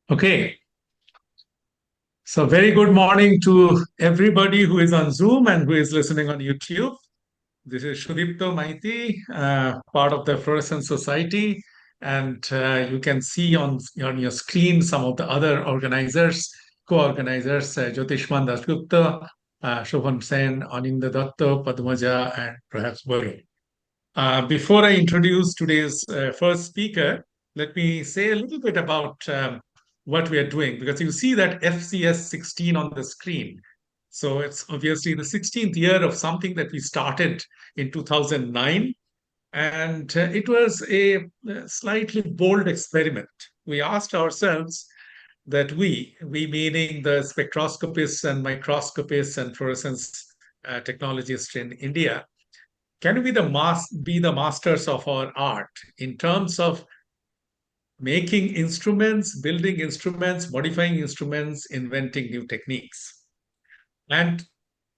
Okay, so very good morning to everybody who is on Zoom and who is listening on YouTube. This is Shudipto Maiti, part of the Fluorescence Society, and you can see on your screen some of the other organizers, co-organizers, Jyotishmandas Gupta, Shobhan Sen, Aninda Datta, Padmaja, and perhaps Varun. Before I introduce today's first speaker, let me say a little bit about what we are doing because you see that FCS 16 on the screen. So it's obviously the 16th year of something that we started in 2009. And it was a slightly bold experiment. We asked ourselves that we meaning the spectroscopists and microscopists and fluorescence technologists in India, can we be the masters of our art in terms of making instruments, building instruments, modifying instruments, inventing new techniques? And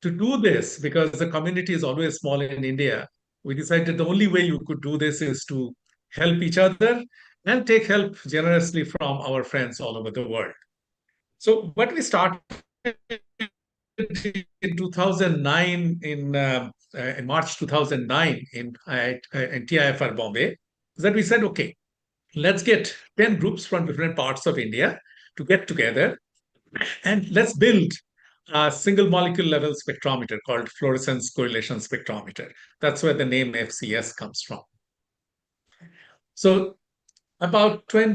to do this, because the community is always small in India, we decided the only way you could do this is to help each other and take help generously from our friends all over the world. So, what we started in 2009 in March 2009 in TIFR Bombay is that we said, okay, let's get 10 groups from different parts of India to get together and let's build a single molecule level spectrometer called fluorescence correlation spectrometer. That's where the name FCS comes from. So about 2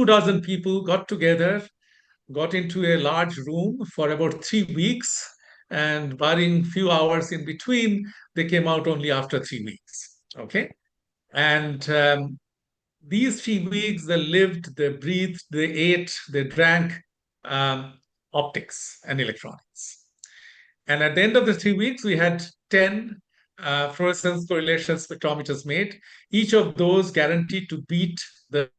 dozen people got together, got into a large room for about 3 weeks, and barring few hours in between, they came out only after 3 weeks. Okay, and these 3 weeks, they lived, they breathed, they ate, they drank um, optics and electronics. And at the end of the 3 weeks, we had 10 fluorescence correlation spectrometers made. Each of those guaranteed to beat the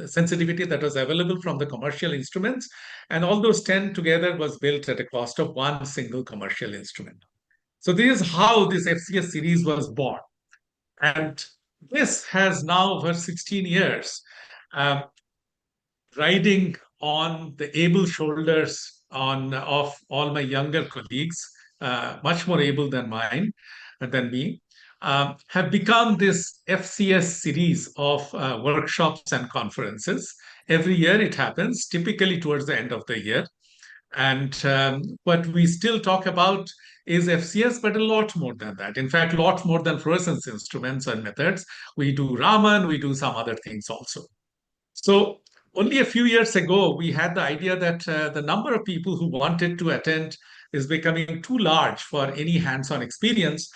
sensitivity that was available from the commercial instruments. And all those 10 together was built at a cost of one single commercial instrument. So this is how this FCS series was born. And this has now, for 16 years, uh, riding on the able shoulders of all my younger colleagues, much more able than mine, than me, have become this FCS series of workshops and conferences. Every year it happens, typically towards the end of the year. And what we still talk about is FCS, but a lot more than that. In fact, a lot more than fluorescence instruments and methods. We do Raman, we do some other things also. So only a few years ago, we had the idea that the number of people who wanted to attend is becoming too large for any hands-on experience.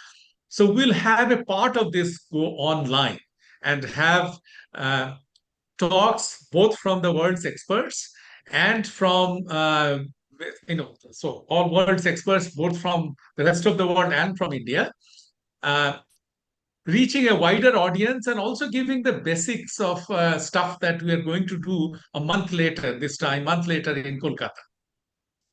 So we'll have a part of this go online and have talks both from the world's experts and from so all world's experts both from the rest of the world and from India, uh, reaching a wider audience and also giving the basics of stuff that we are going to do a month later, this time, month later in Kolkata.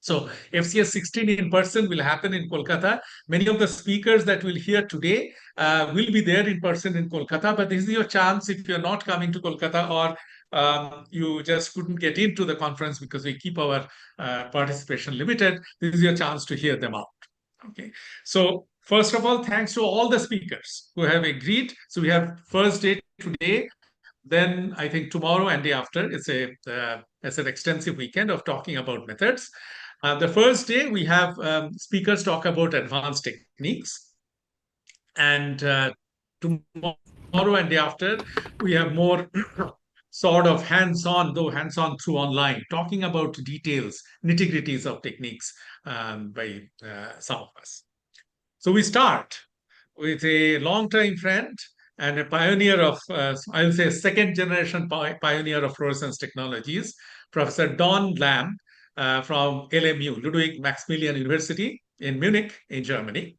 So FCS 16 in person will happen in Kolkata. Many of the speakers that we'll hear today will be there in person in Kolkata, but this is your chance if you're not coming to Kolkata or you just couldn't get into the conference because we keep our participation limited. This is your chance to hear them out. Okay. So first of all, thanks to all the speakers who have agreed. So we have first day today, then I think tomorrow and day after. It's an extensive weekend of talking about methods. The first day we have speakers talk about advanced techniques, and tomorrow and day after we have more sort of hands-on, though hands-on through online, talking about details, nitty-gritties of techniques by some of us. So we start with a long-time friend and a pioneer of, I'll say, second generation pioneer of fluorescence technologies, Professor Don Lamb from LMU, Ludwig Maximilian University in Munich, in Germany.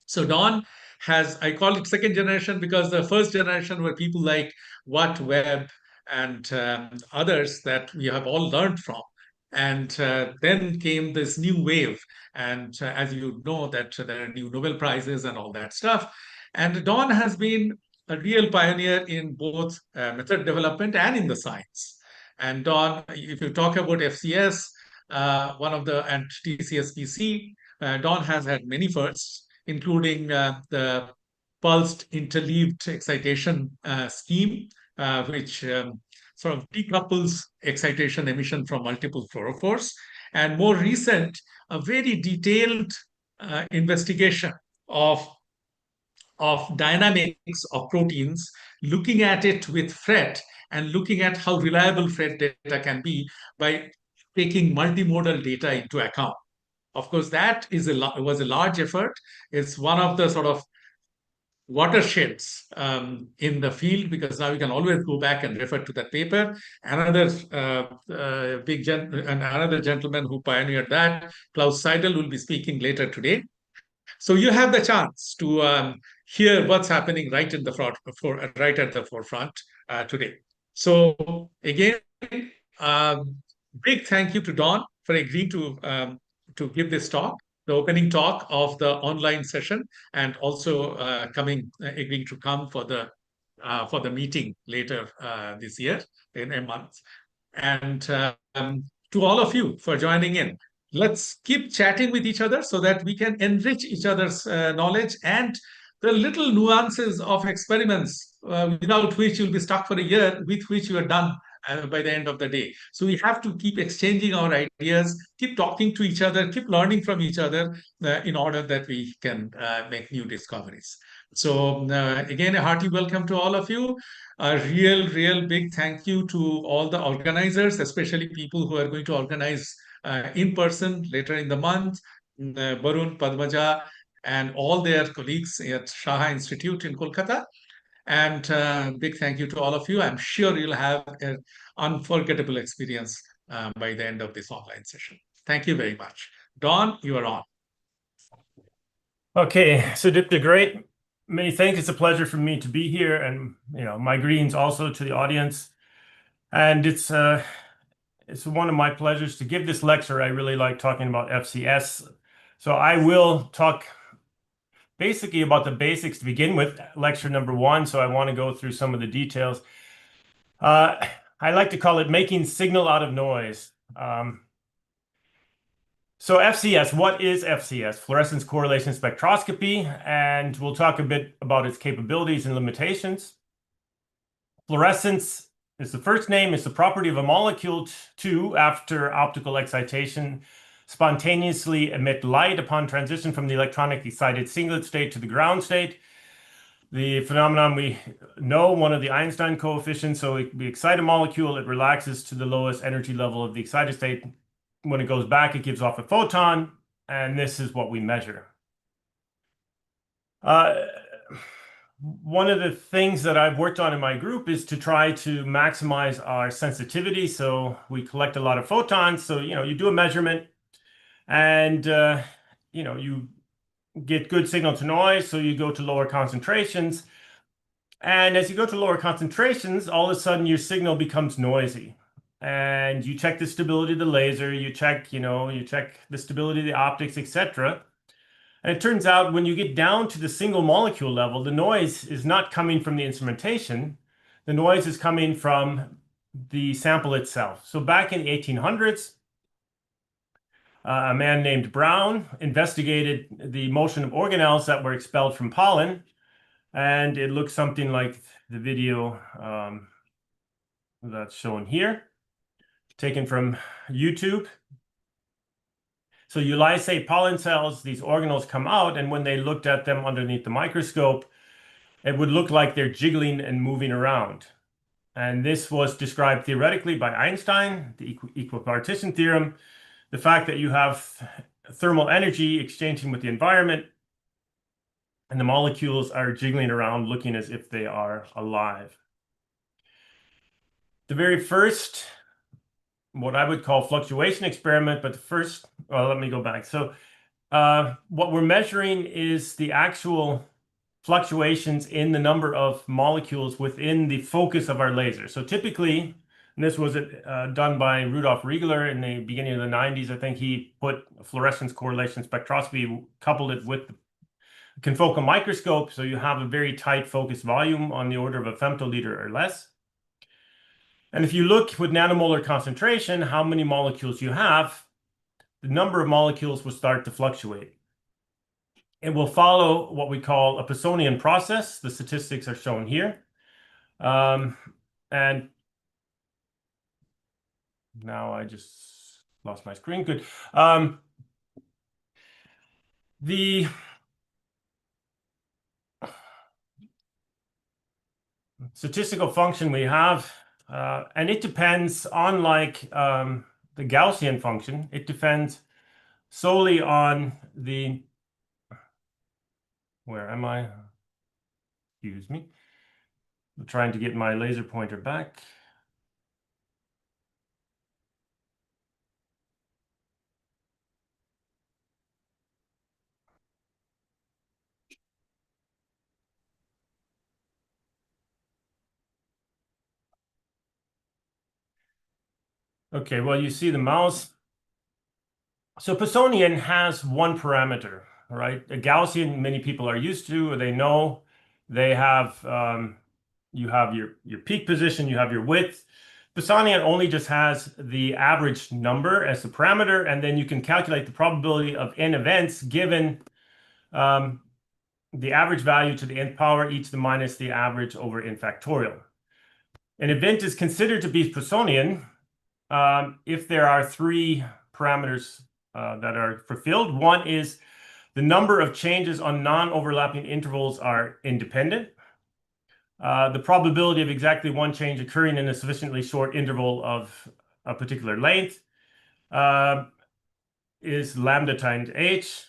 So Don has, I call it second generation because the first generation were people like Watt, Webb, and others that we have all learned from. And then came this new wave. And as you know, that there are new Nobel Prizes and all that stuff. And Don has been a real pioneer in both method development and in the science. And Don, if you talk about FCS, one of the and TCSPC, Don has had many firsts, including the pulsed interleaved excitation scheme, which sort of decouples excitation emission from multiple fluorophores. And more recent, a very detailed investigation of dynamics of proteins, looking at it with FRET and looking at how reliable FRET data can be by taking multimodal data into account. Of course, that was a large effort. It's one of the sort of watersheds in the field, because now you can always go back and refer to that paper. Another another gentleman who pioneered that, Klaus Seidel, will be speaking later today. So you have the chance to hear what's happening right in the right at the forefront today. So again, big thank you to Don for agreeing to give this talk, the opening talk of the online session, and also agreeing to come for the meeting later this year in a month. And to all of you for joining in. Let's keep chatting with each other so that we can enrich each other's knowledge and the little nuances of experiments without which you'll be stuck for a year, with which you are done by the end of the day. So we have to keep exchanging our ideas, keep talking to each other, keep learning from each other in order that we can make new discoveries. So again, a hearty welcome to all of you. A real big thank you to all the organizers, especially people who are going to organize in person later in the month, Barun, Padmaja, and all their colleagues at Shaha Institute in Kolkata. And big thank you to all of you. I'm sure you'll have an unforgettable experience by the end of this online session. Thank you very much. Don, you are on. Okay, so Dipta, great. Many thanks. It's a pleasure for me to be here, and my greetings also to the audience. And it's one of my pleasures to give this lecture. I really like talking about FCS. So I will talk basically about the basics to begin with, lecture number 1. So I want to go through some of the details. I like to call it making signal out of noise. So FCS, what is FCS? Fluorescence correlation spectroscopy, and we'll talk a bit about its capabilities and limitations. Fluorescence is the first name. It's the property of a molecule to, after optical excitation, spontaneously emit light upon transition from the electronic excited singlet state to the ground state. The phenomenon we know, one of the Einstein coefficients, so we excite a molecule, it relaxes to the lowest energy level of the excited state. When it goes back, it gives off a photon, and this is what we measure. One of the things that I've worked on in my group is to try to maximize our sensitivity. So we collect a lot of photons. So, you do a measurement and, you get good signal to noise. So you go to lower concentrations. And as you go to lower concentrations, all of a sudden your signal becomes noisy. And you check the stability of the laser, you check the stability of the optics, etc. And it turns out when you get down to the single molecule level, the noise is not coming from the instrumentation. The noise is coming from the sample itself. So back in the 1800s, a man named Brown investigated the motion of organelles that were expelled from pollen. And it looks something like the video that's shown here, taken from YouTube. So you lysate pollen cells, these organelles come out, and when they looked at them underneath the microscope, it would look like they're jiggling and moving around. And this was described theoretically by Einstein, the equipartition theorem, the fact that you have thermal energy exchanging with the environment, and the molecules are jiggling around looking as if they are alive. The very first, what I would call fluctuation experiment, but the first, well, let me go back. So what we're measuring is the actual fluctuations in the number of molecules within the focus of our laser. So typically, and this was done by Rudolf Riegler in the beginning of the 90s, I think he put fluorescence correlation spectroscopy, coupled it with confocal microscope, so you have a very tight focus volume on the order of a femtoliter or less. And if you look with nanomolar concentration, how many molecules you have, the number of molecules will start to fluctuate. It will follow what we call a Poissonian process. The statistics are shown here. And now I just lost my screen. Good. The statistical function we have, and it depends, unlike the Gaussian function, it depends solely on the, where am I? Excuse me. I'm trying to get my laser pointer back. Okay, well, you see the mouse. So Poissonian has one parameter, right? A Gaussian, many people are used to, or they know. They have, you have your peak position, you have your width. Poissonian only just has the average number as the parameter, and then you can calculate the probability of n events given the average value to the nth power each to minus the average over n factorial. An event is considered to be Poissonian if there are three parameters that are fulfilled. One is the number of changes on non-overlapping intervals are independent. The probability of exactly one change occurring in a sufficiently short interval of a particular length is lambda times h.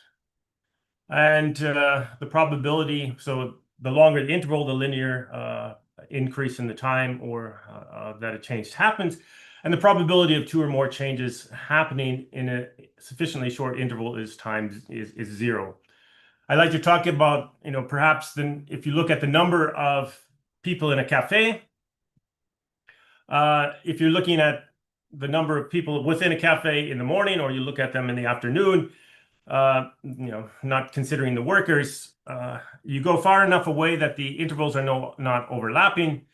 And the probability, so the longer the interval, the linear increase in the time or that a change happens. And the probability of two or more changes happening in a sufficiently short interval is zero. I like to talk about, perhaps then if you look at the number of people in a cafe, if you're looking at the number of people within a cafe in the morning, or you look at them in the afternoon, not considering the workers, you go far enough away that the intervals are not overlapping.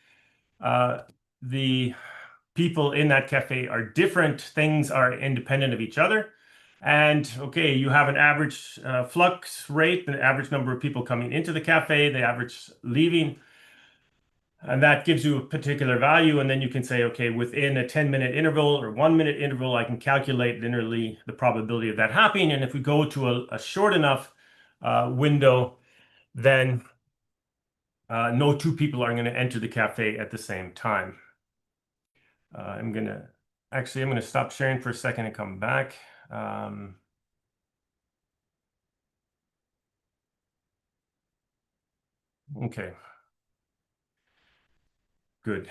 The people in that cafe are different. Things are independent of each other. And okay, you have an average flux rate, the average number of people coming into the cafe, the average leaving. And that gives you a particular value. And then you can say, okay, within a 10-minute interval or 1-minute interval, I can calculate linearly the probability of that happening. And if we go to a short enough window, then no two people are going to enter the cafe at the same time. I'm going to stop sharing for a second and come back. Okay. Good.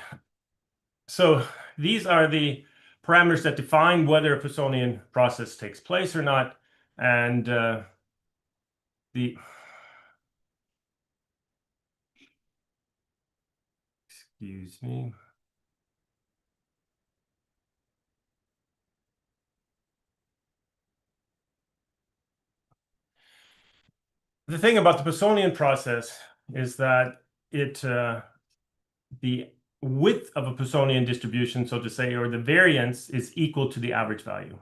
So these are the parameters that define whether a Poissonian process takes place or not. And excuse me. The thing about the Poissonian process is that the width of a Poissonian distribution, so to say, or the variance is equal to the average value.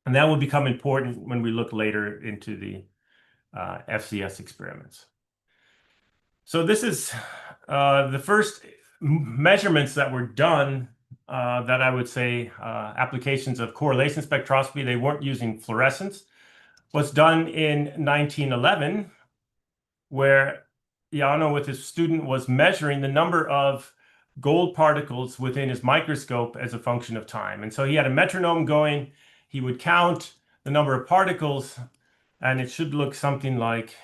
And that will become important when we look later into the FCS experiments. So this is the first measurements that were done that I would say applications of correlation spectroscopy. They weren't using fluorescence. Was done in 1911, where Jano with his student was measuring the number of gold particles within his microscope as a function of time. And so he had a metronome going. He would count the number of particles, and it should look something like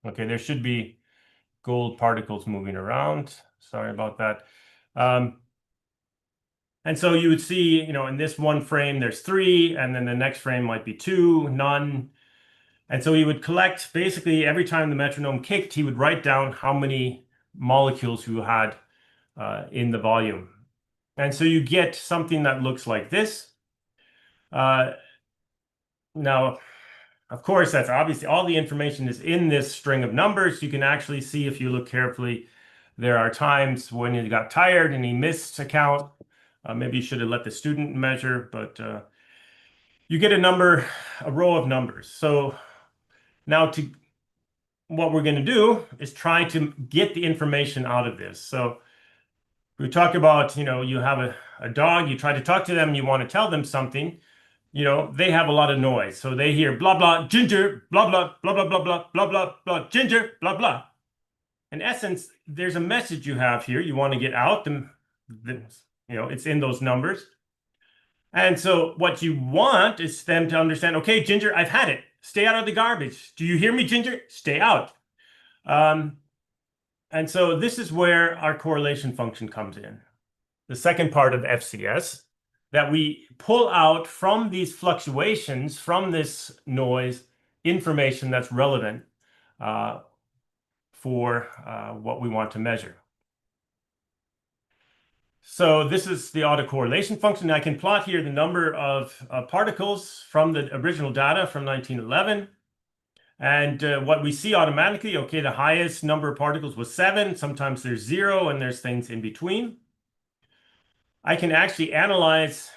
okay, there should be gold particles moving around. Sorry about that. And so you would see, in this one frame, there's 3, and then the next frame might be 2, none. And so he would collect, basically, every time the metronome kicked, he would write down how many molecules you had in the volume. And so you get something that looks like this. Now, of course, that's obviously all the information is in this string of numbers. You can actually see if you look carefully, there are times when he got tired and he missed a count. Maybe you should have let the student measure, but you get a row of numbers. So now what we're going to do is try to get the information out of this. So we talk about, you have a dog, you try to talk to them, you want to tell them something, they have a lot of noise. So they hear blah, blah, ginger, blah, blah, blah, blah, blah, blah, blah, blah, blah, ginger, blah, blah. In essence, there's a message you have here you want to get out, and it's in those numbers. And so what you want is them to understand, okay, Ginger, I've had it. Stay out of the garbage. Do you hear me, Ginger? Stay out. And so this is where our correlation function comes in. The second part of FCS, that we pull out from these fluctuations, from this noise, information that's relevant for what we want to measure. So this is the autocorrelation function. I can plot here the number of particles from the original data from 1911. And what we see automatically, okay, the highest number of particles was 7. Sometimes there's 0 and there's things in between. I can actually analyze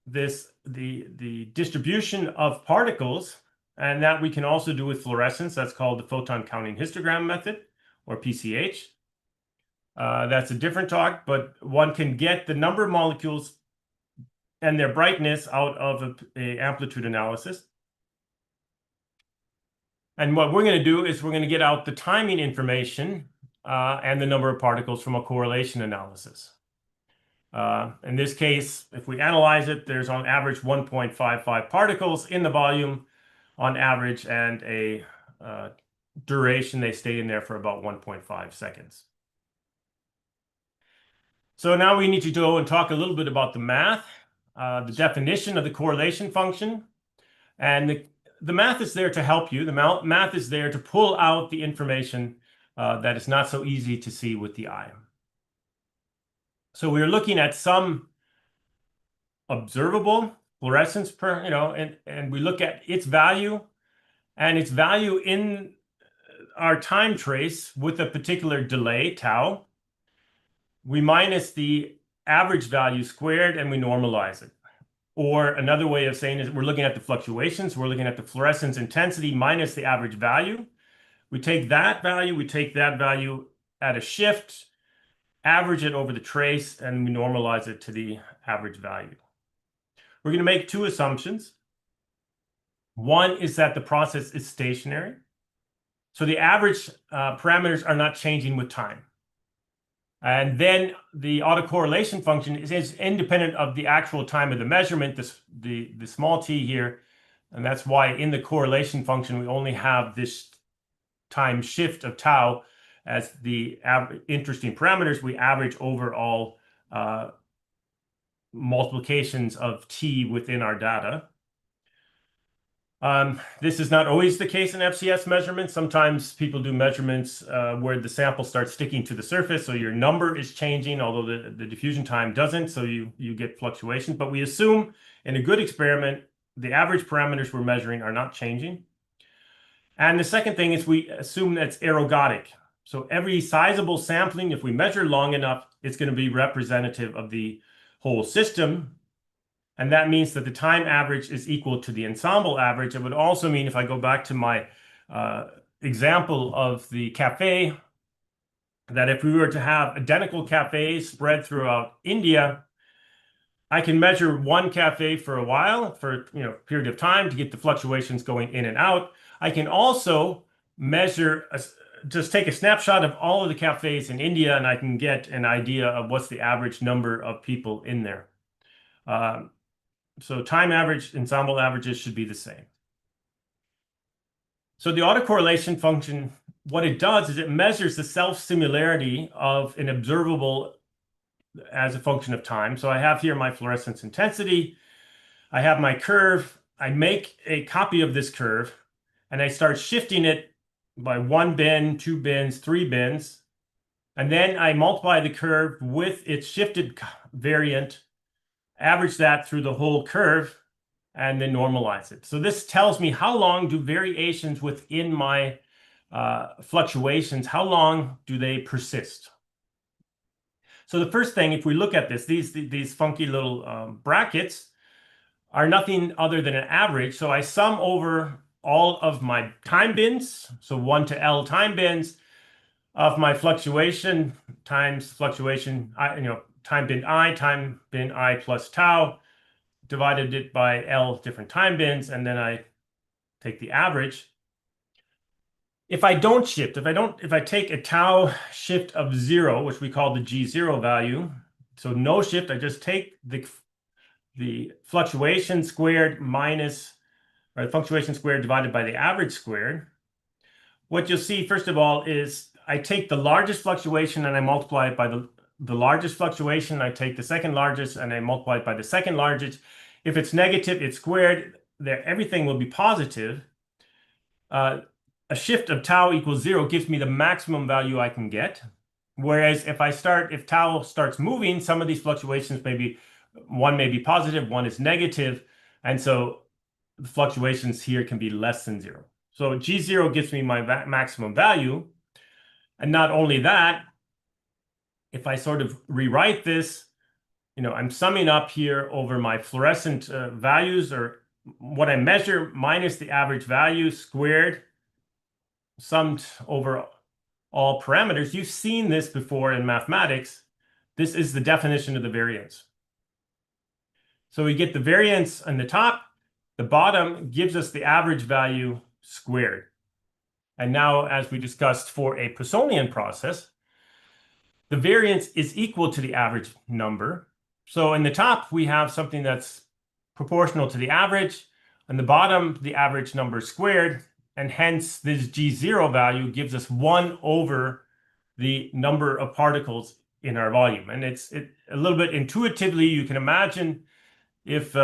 the distribution of particles, and that we can also do with fluorescence. That's called the photon counting histogram method, or PCH. That's a different talk, but one can get the number of molecules and their brightness out of an amplitude analysis. And what we're going to do is we're going to get out the timing information and the number of particles from a correlation analysis. In this case, if we analyze it, there's on average 1.55 particles in the volume on average, and a duration, they stay in there for about 1.5 seconds. So now we need to go and talk a little bit about the math, the definition of the correlation function. And the math is there to help you. The math is there to pull out the information that is not so easy to see with the eye. So we're looking at some observable fluorescence and we look at its value, and its value in our time trace with a particular delay, tau. We minus the average value squared and we normalize it. Or another way of saying is we're looking at the fluctuations. We're looking at the fluorescence intensity minus the average value. We take that value at a shift, average it over the trace, and we normalize it to the average value. We're going to make two assumptions. One is that the process is stationary. So the average parameters are not changing with time. And then the autocorrelation function is independent of the actual time of the measurement, the small t here. And that's why in the correlation function, we only have this time shift of tau as the interesting parameters. We average over all multiplications of t within our data. This is not always the case in FCS measurements. Sometimes people do measurements where the sample starts sticking to the surface, so your number is changing, although the diffusion time doesn't, so you get fluctuations. But we assume in a good experiment, the average parameters we're measuring are not changing. And the second thing is we assume that's ergodic. So every sizable sampling, if we measure long enough, it's going to be representative of the whole system. And that means that the time average is equal to the ensemble average. It would also mean, if I go back to my example of the cafe, that if we were to have identical cafes spread throughout India, I can measure one cafe for a while, for a period of time, to get the fluctuations going in and out. I can also measure, just take a snapshot of all of the cafes in India, and I can get an idea of what's the average number of people in there. So time average, ensemble averages should be the same. So the autocorrelation function, what it does is it measures the self-similarity of an observable as a function of time. So I have here my fluorescence intensity. I have my curve. I make a copy of this curve, and I start shifting it by 1 bin, 2 bins, 3 bins. And then I multiply the curve with its shifted variant, average that through the whole curve, and then normalize it. So this tells me how long do variations within my fluctuations, how long do they persist? So the first thing, if we look at this, these funky little brackets are nothing other than an average. So I sum over all of my time bins, so 1 to L time bins of my fluctuation times fluctuation, time bin I plus tau, divided it by L different time bins, and then I take the average. If I don't shift, if I take a tau shift of 0, which we call the G0 value, so no shift, I just take the fluctuation squared minus, or the fluctuation squared divided by the average squared. What you'll see, first of all, is I take the largest fluctuation and I multiply it by the largest fluctuation. I take the second largest and I multiply it by the second largest. If it's negative, it's squared. There, everything will be positive. A shift of tau equals 0 gives me the maximum value I can get. Whereas if tau starts moving, some of these fluctuations one may be positive, one is negative, and so the fluctuations here can be less than 0. So G0 gives me my maximum value. And not only that, if I sort of rewrite this, I'm summing up here over my fluorescent values, or what I measure minus the average value squared, summed over all parameters. You've seen this before in mathematics. This is the definition of the variance. So we get the variance on the top. The bottom gives us the average value squared. And now, as we discussed for a Poissonian process, the variance is equal to the average number. So in the top, we have something that's proportional to the average. On the bottom, the average number squared. And hence, this G0 value gives us 1 over the number of particles in our volume. And it's a little bit intuitively, you can imagine if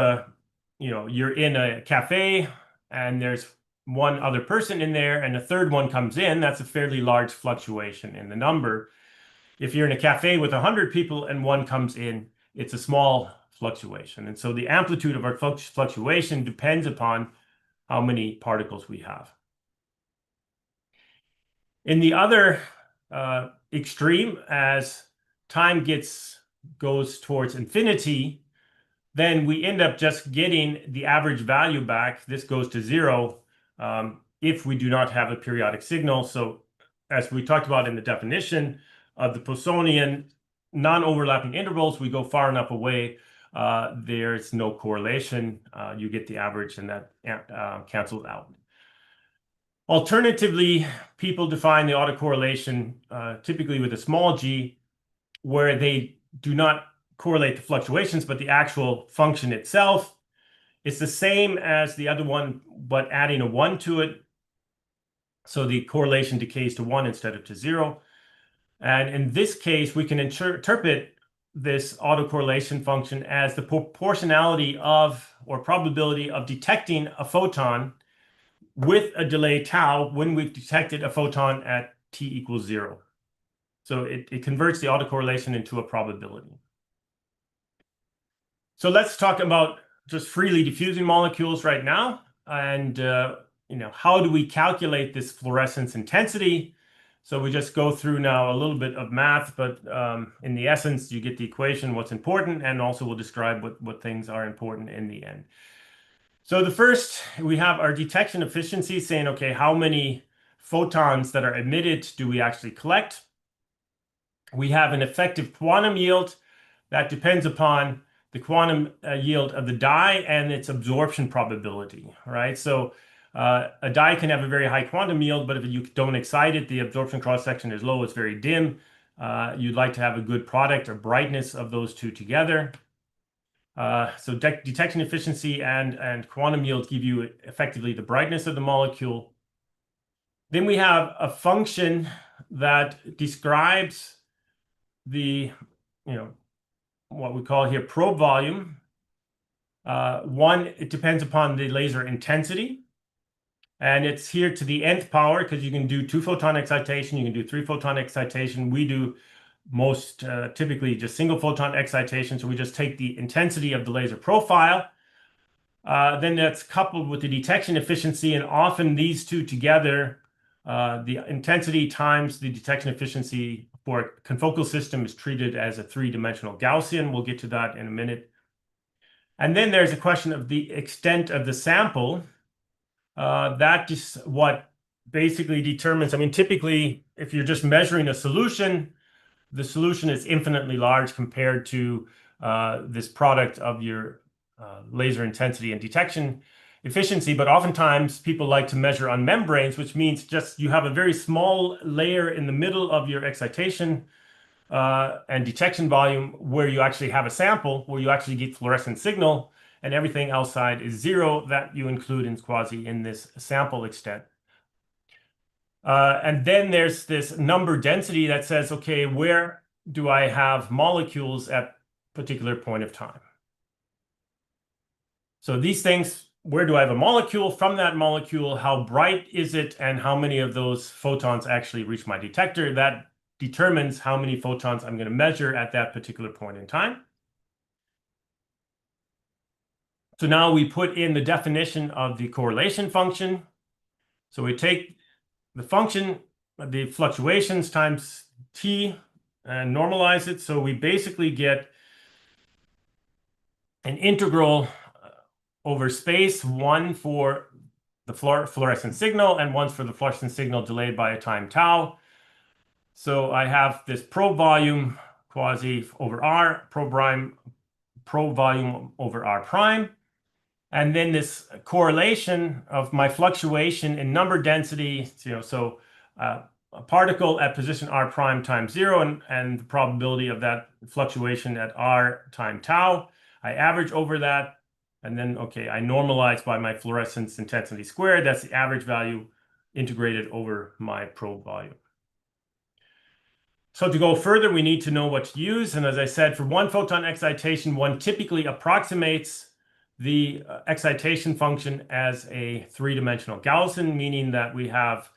you're in a cafe and there's one other person in there and a third one comes in, that's a fairly large fluctuation in the number. If you're in a cafe with 100 people and one comes in, it's a small fluctuation. And so the amplitude of our fluctuation depends upon how many particles we have. In the other extreme, as time goes towards infinity, then we end up just getting the average value back. This goes to 0 if we do not have a periodic signal. So as we talked about in the definition of the Poissonian non-overlapping intervals, we go far enough away, there's no correlation. You get the average and that cancels out. Alternatively, people define the autocorrelation typically with a small g, where they do not correlate the fluctuations, but the actual function itself. It's the same as the other one, but adding a 1 to it. So the correlation decays to 1 instead of to 0. And in this case, we can interpret this autocorrelation function as the proportionality of, or probability of, detecting a photon with a delay tau when we've detected a photon at t equals 0. So it converts the autocorrelation into a probability. So let's talk about just freely diffusing molecules right now. And how do we calculate this fluorescence intensity? So we just go through now a little bit of math, but in the essence, you get the equation, what's important, and also we'll describe what things are important in the end. So the first, we have our detection efficiency saying, okay, how many photons that are emitted do we actually collect? We have an effective quantum yield that depends upon the quantum yield of the dye and its absorption probability, right? So a dye can have a very high quantum yield, but if you don't excite it, the absorption cross-section is low, it's very dim. You'd like to have a good product or brightness of those two together. So detection efficiency and quantum yield give you effectively the brightness of the molecule. Then we have a function that describes the, what we call here probe volume. One, it depends upon the laser intensity. And it's here to the nth power because you can do 2-photon excitation, you can do 3-photon excitation. We do most typically just single-photon excitation. So we just take the intensity of the laser profile. Then that's coupled with the detection efficiency, and often these two together, the intensity times the detection efficiency for a confocal system is treated as a 3-dimensional Gaussian. We'll get to that in a minute. And then there's a question of the extent of the sample. That is what basically determines, I mean, typically, if you're just measuring a solution, the solution is infinitely large compared to this product of your laser intensity and detection efficiency. But oftentimes people like to measure on membranes, which means just you have a very small layer in the middle of your excitation and detection volume where you actually have a sample, where you actually get fluorescent signal, and everything outside is zero that you include in quasi in this sample extent. And then there's this number density that says, okay, where do I have molecules at a particular point of time? So these things, where do I have a molecule? From that molecule, how bright is it, and how many of those photons actually reach my detector? That determines how many photons I'm going to measure at that particular point in time. So now we put in the definition of the correlation function. So we take the function, the fluctuations times t, and normalize it. So we basically get an integral over space, one for the fluorescent signal and one for the fluorescent signal delayed by a time tau. So I have this probe volume quasi over R, probe volume over R prime. And then this correlation of my fluctuation in number density, so a particle at position R prime times 0 and the probability of that fluctuation at R time tau. I average over that, and then, okay, I normalize by my fluorescence intensity squared. That's the average value integrated over my probe volume. So to go further, we need to know what to use. And as I said, for 1-photon excitation, one typically approximates the excitation function as a 3-dimensional Gaussian, meaning that we have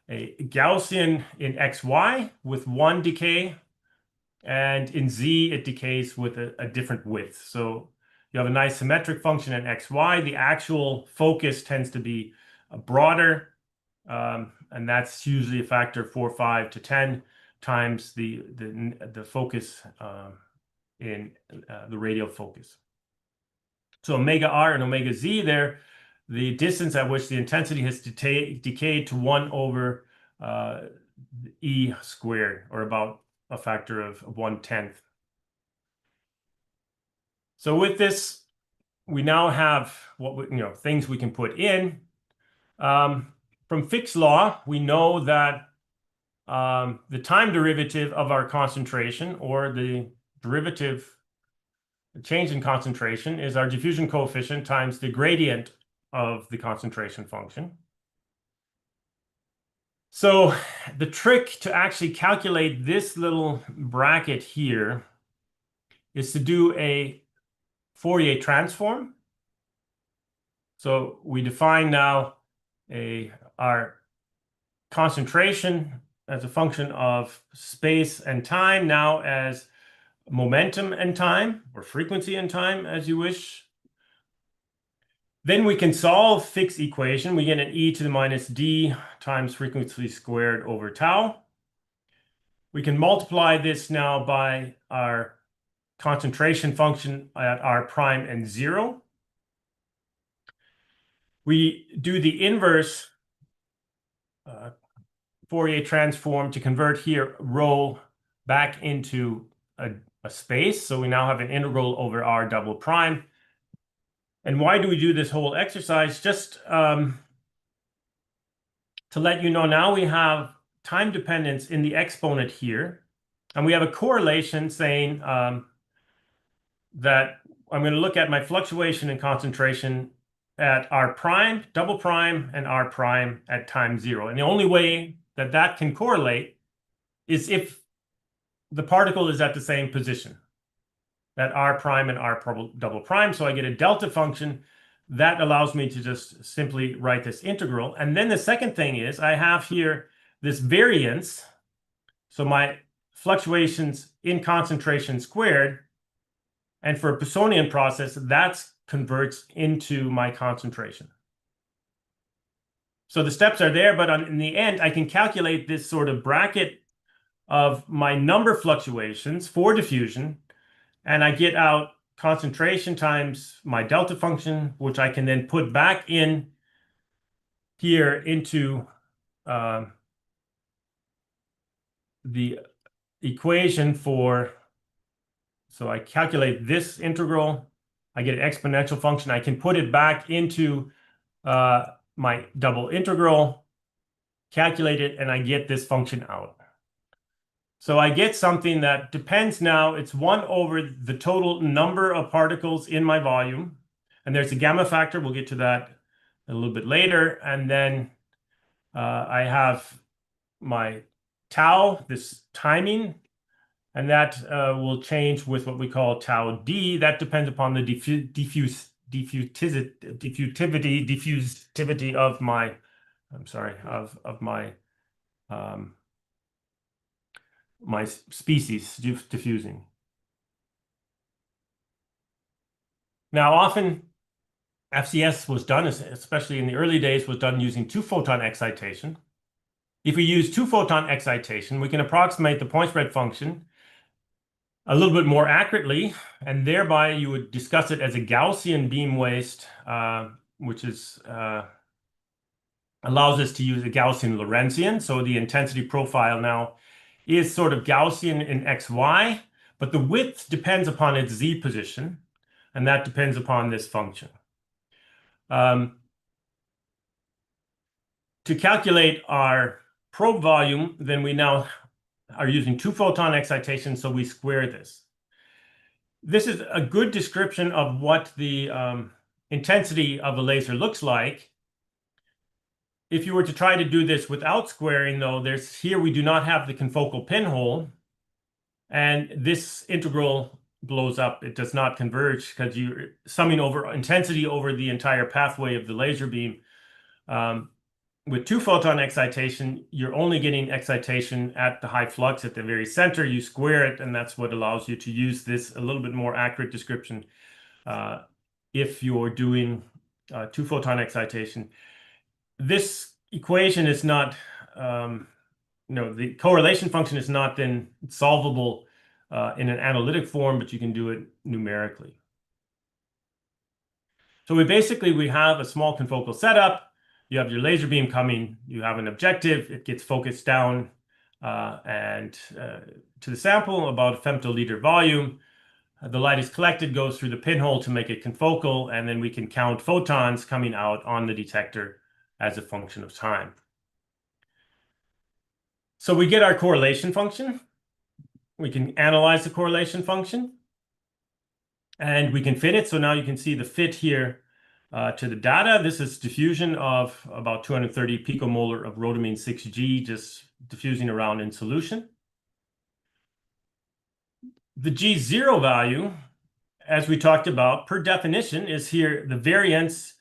a Gaussian in xy with one decay, and in z it decays with a different width. So you have a nice symmetric function in xy. The actual focus tends to be broader, and that's usually a factor of 4, 5 to 10 times the focus in the radial focus. So omega r and omega z there, the distance at which the intensity has decayed to 1 over E squared, or about a factor of 1/10. So with this, we now have things we can put in. From Fick's law, we know that the time derivative of our concentration, or the change in concentration, is our diffusion coefficient times the gradient of the concentration function. So the trick to actually calculate this little bracket here is to do a Fourier transform. So we define now our concentration as a function of space and time, now as momentum and time, or frequency and time, as you wish. Then we can solve Fick's equation. We get an e to the minus d times frequency squared over tau. We can multiply this now by our concentration function at R prime and 0. We do the inverse Fourier transform to convert here rho back into a space. So we now have an integral over R double prime. And why do we do this whole exercise? Just to let you know, now we have time dependence in the exponent here. And we have a correlation saying that I'm going to look at my fluctuation in concentration at R prime, double prime, and R prime at time 0. And the only way that that can correlate is if the particle is at the same position, at R prime and R double prime. So I get a delta function that allows me to just simply write this integral. And then the second thing is I have here this variance. So my fluctuations in concentration squared. And for a Poissonian process, that converts into my concentration. So the steps are there, but in the end, I can calculate this sort of bracket of my number fluctuations for diffusion, and I get out concentration times my delta function, which I can then put back in here into the equation for, so I calculate this integral, I get an exponential function, I can put it back into my double integral, calculate it, and I get this function out. So I get something that depends now, it's 1 over the total number of particles in my volume. And there's a gamma factor, we'll get to that a little bit later. And then I have my tau, this timing, and that will change with what we call tau d. That depends upon the diffusivity of my, of my my species diffusing. Now, often FCS was done, especially in the early days, was done using 2-photon excitation. If we use 2-photon excitation, we can approximate the point spread function a little bit more accurately, and thereby you would discuss it as a Gaussian beam waste, which is allows us to use a Gaussian Lorentzian. So the intensity profile now is sort of Gaussian in XY, but the width depends upon its Z position, and that depends upon this function. To calculate our probe volume, then we now are using 2-photon excitation, so we square this. This is a good description of what the intensity of a laser looks like. If you were to try to do this without squaring, though, here we do not have the confocal pinhole, and this integral blows up. It does not converge because you're summing over intensity over the entire pathway of the laser beam. With 2-photon excitation, you're only getting excitation at the high flux at the very center. You square it, and that's what allows you to use this a little bit more accurate description if you're doing 2-photon excitation. This equation is not, the correlation function is not then solvable in an analytic form, but you can do it numerically. So we have a small confocal setup. You have your laser beam coming, you have an objective, it gets focused down and to the sample, about a femtoliter volume. The light is collected, goes through the pinhole to make it confocal, and then we can count photons coming out on the detector as a function of time. So we get our correlation function. We can analyze the correlation function, and we can fit it. So now you can see the fit here to the data. This is diffusion of about 230 picomolar of rhodamine 6G, just diffusing around in solution. The G0 value, as we talked about, per definition, is here the variance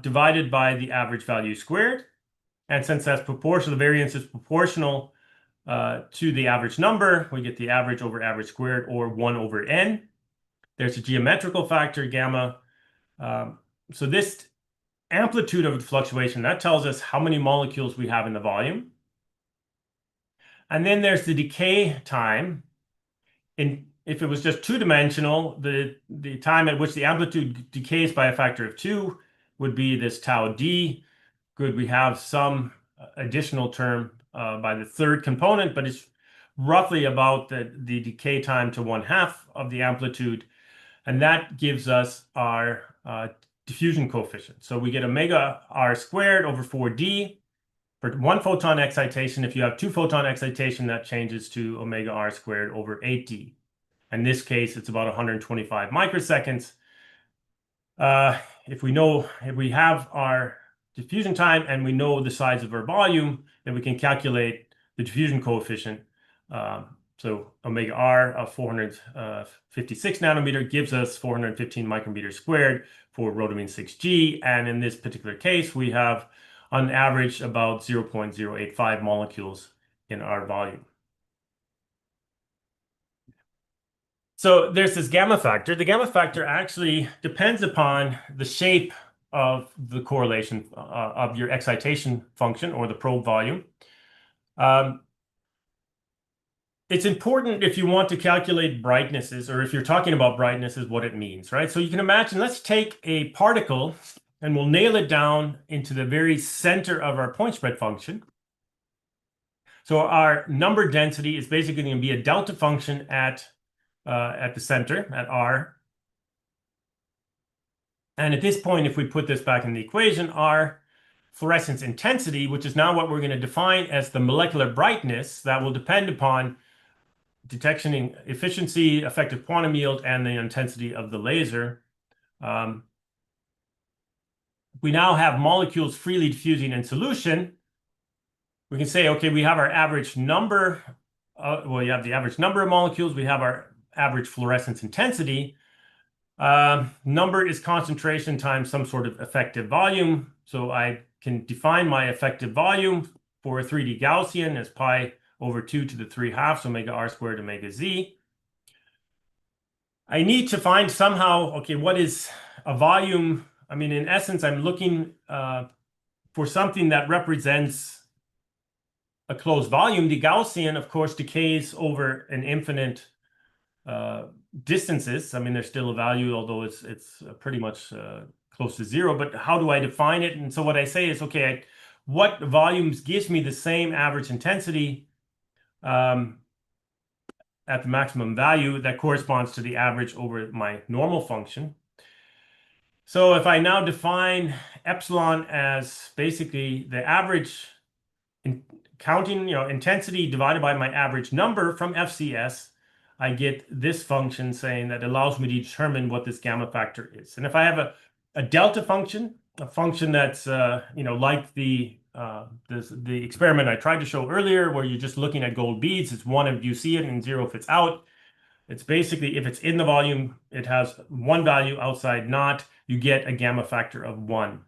divided by the average value squared. And since that's proportional, the variance is proportional to the average number, we get the average over average squared, or 1 over n. There's a geometrical factor, gamma. So this amplitude of the fluctuation, that tells us how many molecules we have in the volume. And then there's the decay time. If it was just two-dimensional, the time at which the amplitude decays by a factor of 2 would be this tau d. Good, we have some additional term by the third component, but it's roughly about the decay time to 1/2 of the amplitude. And that gives us our diffusion coefficient. So we get omega r squared over 4d. For 1-photon excitation, if you have 2-photon excitation, that changes to omega r squared over 8d. In this case, it's about 125 microseconds. If we have our diffusion time and we know the size of our volume, then we can calculate the diffusion coefficient So omega R of 456 nanometer gives us 415 micrometers squared for rhodamine 6G. And in this particular case, we have on average about 0.085 molecules in our volume. So there's this gamma factor. The gamma factor actually depends upon the shape of the correlation of your excitation function or the probe volume. It's important if you want to calculate brightnesses, or if you're talking about brightnesses, what it means, right? So you can imagine, let's take a particle and we'll nail it down into the very center of our point spread function. So our number density is basically going to be a delta function at the center, at R. And at this point, if we put this back in the equation, our fluorescence intensity, which is now what we're going to define as the molecular brightness, that will depend upon detection efficiency, effective quantum yield, and the intensity of the laser. We now have molecules freely diffusing in solution. We can say, okay, we have our average number. Well, you have the average number of molecules. We have our average fluorescence intensity. Number is concentration times some sort of effective volume. So I can define my effective volume for a 3D Gaussian as pi over 2 to the 3/2 omega R squared omega Z. I need to find somehow, okay, what is a volume? I mean, in essence, I'm looking for something that represents a closed volume. The Gaussian, of course, decays over an infinite distances. I mean, there's still a value, although it's pretty much close to zero. But how do I define it? And so what I say is, okay, what volumes gives me the same average intensity at the maximum value that corresponds to the average over my normal function. So if I now define epsilon as basically the average counting, intensity divided by my average number from FCS, I get this function saying that allows me to determine what this gamma factor is. And if I have a delta function, a function that's like the experiment I tried to show earlier, where you're just looking at gold beads, it's 1 if you see it and 0 if it's out. It's basically, if it's in the volume, it has 1 value, outside not, you get a gamma factor of 1.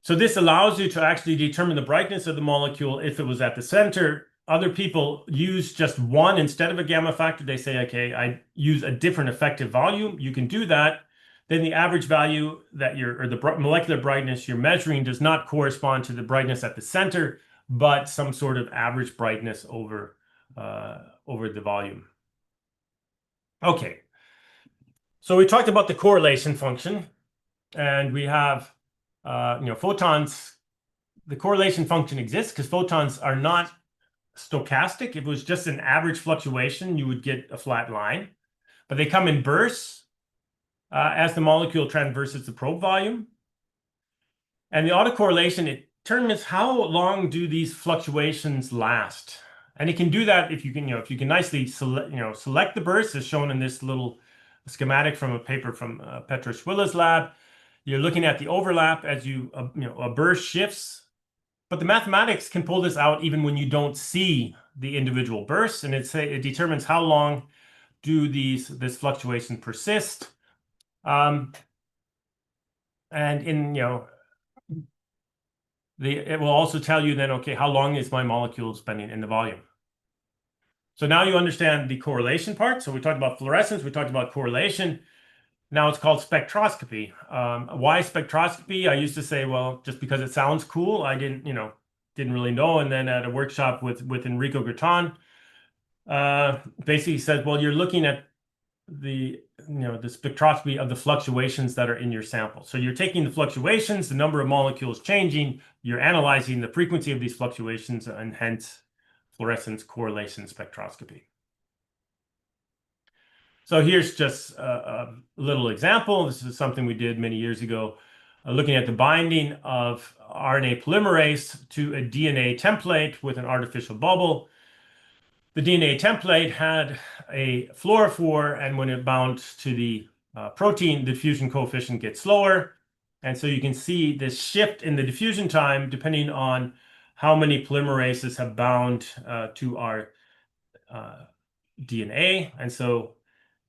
So this allows you to actually determine the brightness of the molecule if it was at the center. Other people use just 1 instead of a gamma factor. They say, okay, I use a different effective volume. You can do that. Then the average value that or the molecular brightness you're measuring does not correspond to the brightness at the center, but some sort of average brightness over the volume. Okay. So we talked about the correlation function, and we have, photons. The correlation function exists because photons are not stochastic. If it was just an average fluctuation, you would get a flat line, but they come in bursts as the molecule traverses the probe volume. And the autocorrelation, it determines how long do these fluctuations last. And it can do that if you can nicely select the bursts, as shown in this little schematic from a paper from Petro Schwilla's lab. You're looking at the overlap as a burst shifts. But the mathematics can pull this out even when you don't see the individual bursts, and it determines how long do this fluctuation persist. And it will also tell you then, okay, how long is my molecule spending in the volume? So now you understand the correlation part. So we talked about fluorescence, we talked about correlation. Now it's called spectroscopy. Why spectroscopy? I used to say, well, just because it sounds cool. I didn't really know. And then at a workshop with Enrico Grattan, basically said, well, you're looking at the spectroscopy of the fluctuations that are in your sample. So you're taking the fluctuations, the number of molecules changing, you're analyzing the frequency of these fluctuations, and hence fluorescence correlation spectroscopy. So here's just a little example. This is something we did many years ago, looking at the binding of RNA polymerase to a DNA template with an artificial bubble. The DNA template had a fluorophore, and when it bound to the protein, the diffusion coefficient gets slower. And so you can see this shift in the diffusion time depending on how many polymerases have bound to our DNA. And so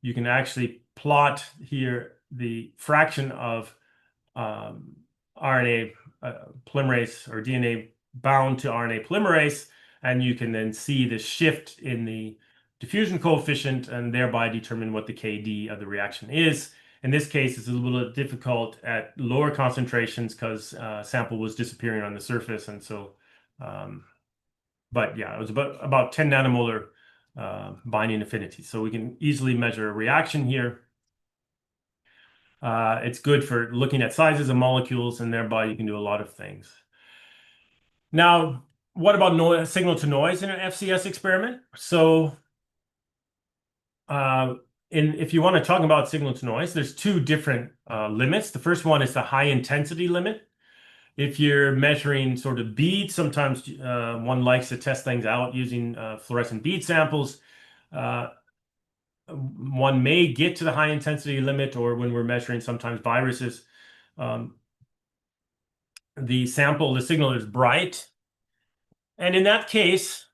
you can actually plot here the fraction of RNA polymerase or DNA bound to RNA polymerase, and you can then see the shift in the diffusion coefficient and thereby determine what the KD of the reaction is. In this case, it's a little bit difficult at lower concentrations because sample was disappearing on the surface, and so, but yeah, it was about 10 nanomolar binding affinity. So we can easily measure a reaction here. It's good for looking at sizes of molecules, and thereby you can do a lot of things. Now, what about signal to noise in an FCS experiment? So if you want to talk about signal to noise, there's two different limits. The first one is the high intensity limit. If you're measuring sort of beads, sometimes one likes to test things out using fluorescent bead samples. One may get to the high intensity limit, or when we're measuring sometimes viruses, the signal is bright. And in that case,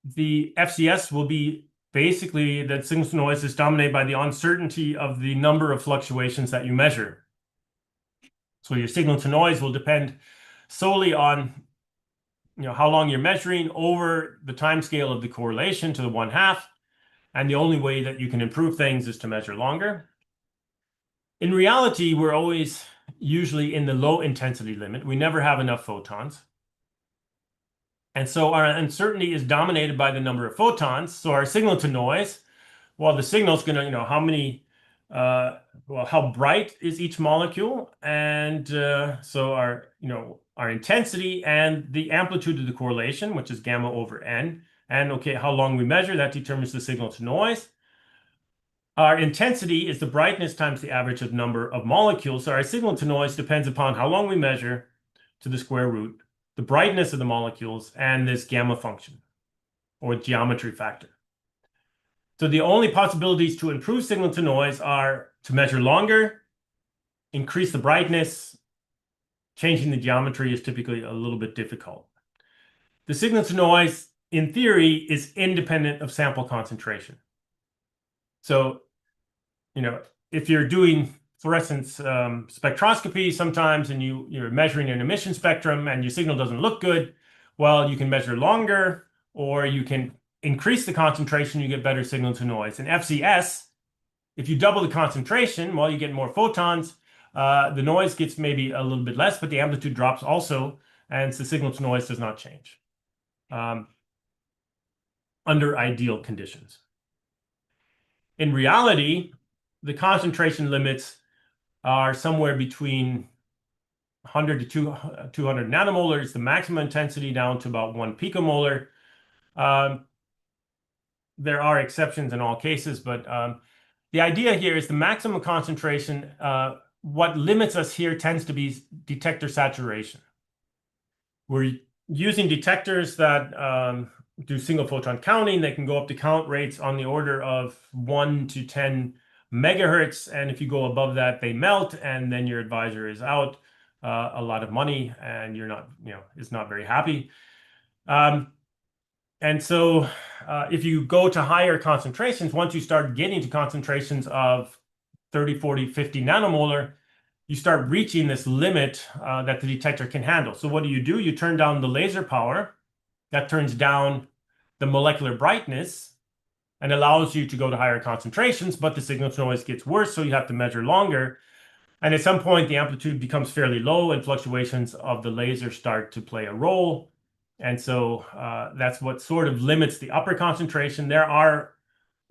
the FCS will be basically that signal to noise is dominated by the uncertainty of the number of fluctuations that you measure. So your signal to noise will depend solely on how long you're measuring over the time scale of the correlation to the 1/2. And the only way that you can improve things is to measure longer. In reality, we're always usually in the low intensity limit. We never have enough photons. And so our uncertainty is dominated by the number of photons. So our signal to noise, well, the signal is going to, how bright is each molecule? And so our intensity and the amplitude of the correlation, which is gamma over n. And okay, how long we measure, that determines the signal to noise. Our intensity is the brightness times the average of number of molecules. So our signal to noise depends upon how long we measure to the square root, the brightness of the molecules, and this gamma function or geometry factor. So the only possibilities to improve signal to noise are to measure longer, increase the brightness. Changing the geometry is typically a little bit difficult. The signal to noise, in theory, is independent of sample concentration. So, if you're doing fluorescence spectroscopy sometimes and you're measuring an emission spectrum and your signal doesn't look good, well, you can measure longer, or you can increase the concentration, you get better signal to noise. In FCS, if you double the concentration, well, you get more photons. The noise gets maybe a little bit less, but the amplitude drops also, and the signal to noise does not change under ideal conditions. In reality, the concentration limits are somewhere between 100 to 200 nanomolar is the maximum intensity, down to about 1 picomolar. There are exceptions in all cases, but the idea here is the maximum concentration. What limits us here tends to be detector saturation. We're using detectors that do single photon counting. They can go up to count rates on the order of 1 to 10 megahertz. And if you go above that, they melt, and then your advisor is out a lot of money, and you're not, is not very happy. And so if you go to higher concentrations, once you start getting to concentrations of 30, 40, 50 nanomolar, you start reaching this limit that the detector can handle. So what do? You turn down the laser power. That turns down the molecular brightness and allows you to go to higher concentrations, but the signal to noise gets worse, so you have to measure longer. And at some point, the amplitude becomes fairly low, and fluctuations of the laser start to play a role. And so that's what sort of limits the upper concentration. There are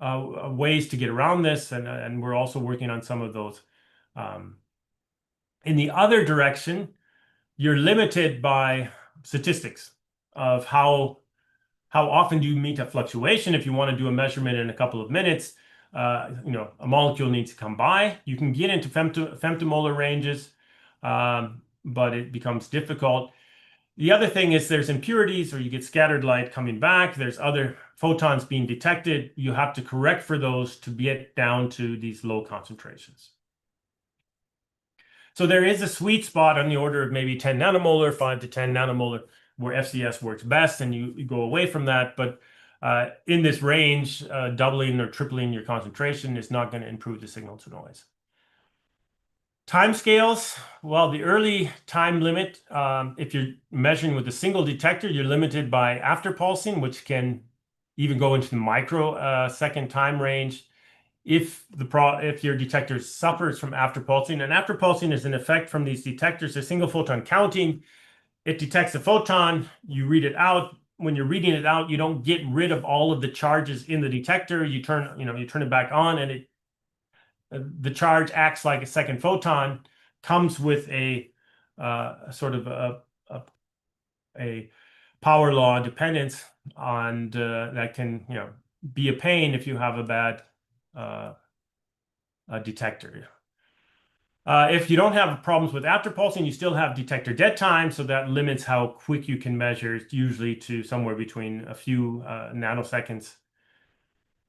ways to get around this, and we're also working on some of those. In the other direction, you're limited by statistics of how often do you meet a fluctuation. If you want to do a measurement in a couple of minutes, a molecule needs to come by. You can get into femtomolar ranges, but it becomes difficult. The other thing is there's impurities, or you get scattered light coming back. There's other photons being detected. You have to correct for those to get down to these low concentrations. So there is a sweet spot on the order of maybe 10 nanomolar, 5 to 10 nanomolar, where FCS works best, and you go away from that. But in this range, doubling or tripling your concentration is not going to improve the signal to noise. Timescales, well, the early time limit, if you're measuring with a single detector, you're limited by afterpulsing, which can even go into the microsecond time range. If your detector suffers from afterpulsing, and afterpulsing is an effect from these detectors, a single photon counting. It detects a photon, you read it out. When you're reading it out, you don't get rid of all of the charges in the detector. You turn it back on, and the charge acts like a second photon, comes with a sort of a power law dependence on that can be a pain if you have a bad detector. If you don't have problems with afterpulsing, you still have detector dead time, so that limits how quick you can measure, usually to somewhere between a few nanoseconds.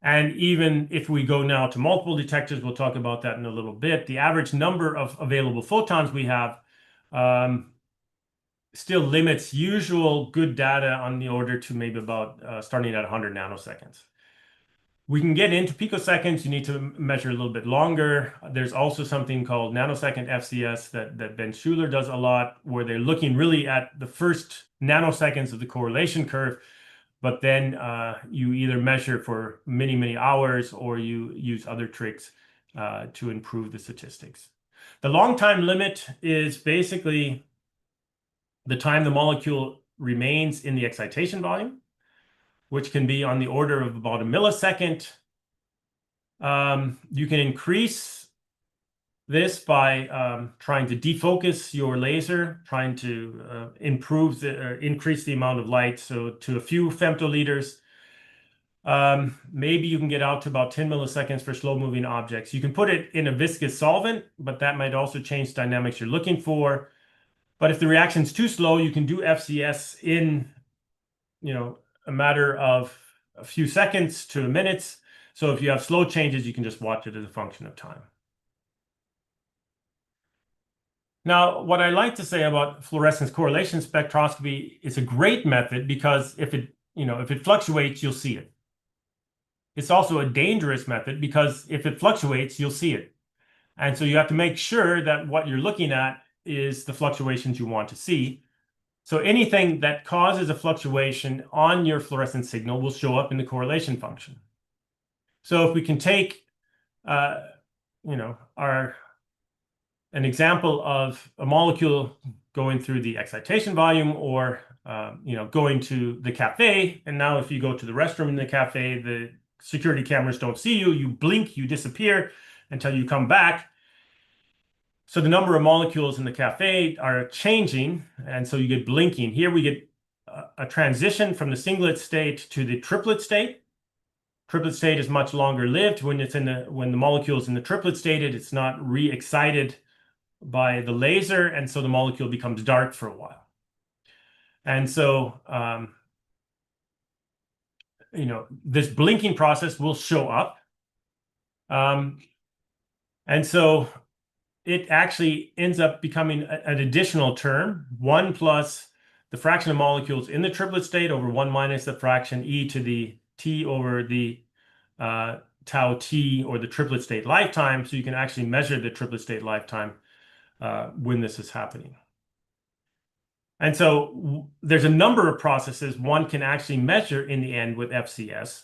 And even if we go now to multiple detectors, we'll talk about that in a little bit, the average number of available photons we have still limits usual good data on the order to maybe about starting at 100 nanoseconds. We can get into picoseconds. You need to measure a little bit longer. There's also something called nanosecond FCS that Ben Schuler does a lot, where they're looking really at the first nanoseconds of the correlation curve. But then you either measure for many, many hours, or you use other tricks to improve the statistics. The long time limit is basically the time the molecule remains in the excitation volume, which can be on the order of about a millisecond. You can increase this by trying to defocus your laser, trying to increase the amount of light, so to a few femtoliters. Maybe you can get out to about 10 milliseconds for slow-moving objects. You can put it in a viscous solvent, but that might also change dynamics you're looking for. But if the reaction's too slow, you can do FCS in, a matter of a few seconds to minutes. So if you have slow changes, you can just watch it as a function of time. Now, what I like to say about fluorescence correlation spectroscopy, is a great method because if it fluctuates, you'll see it. It's also a dangerous method because if it fluctuates, you'll see it. And so you have to make sure that what you're looking at is the fluctuations you want to see. So anything that causes a fluctuation on your fluorescent signal will show up in the correlation function. So if we can take, an example of a molecule going through the excitation volume, or going to the cafe, and now if you go to the restroom in the cafe, the security cameras don't see you. You blink, you disappear until you come back. So the number of molecules in the cafe are changing, and so you get blinking. Here we get a transition from the singlet state to the triplet state. Triplet state is much longer lived. When the molecule is in the triplet state, it's not re-excited by the laser, and so the molecule becomes dark for a while. And so this blinking process will show up. And so it actually ends up becoming an additional term, 1 plus the fraction of molecules in the triplet state over 1 minus the fraction e to the t over the tau t, or the triplet state lifetime. So you can actually measure the triplet state lifetime when this is happening. And so there's a number of processes one can actually measure in the end with FCS.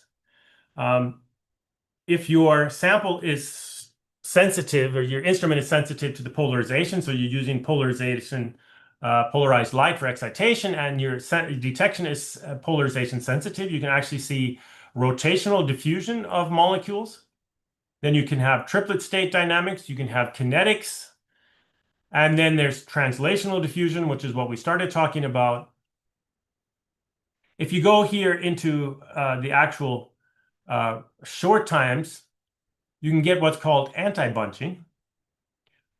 If your sample is sensitive, or your instrument is sensitive to the polarization, so you're using polarized light for excitation, and your detection is polarization sensitive, you can actually see rotational diffusion of molecules. Then you can have triplet state dynamics, you can have kinetics, and then there's translational diffusion, which is what we started talking about. If you go here into the actual short times, you can get what's called anti-bunching.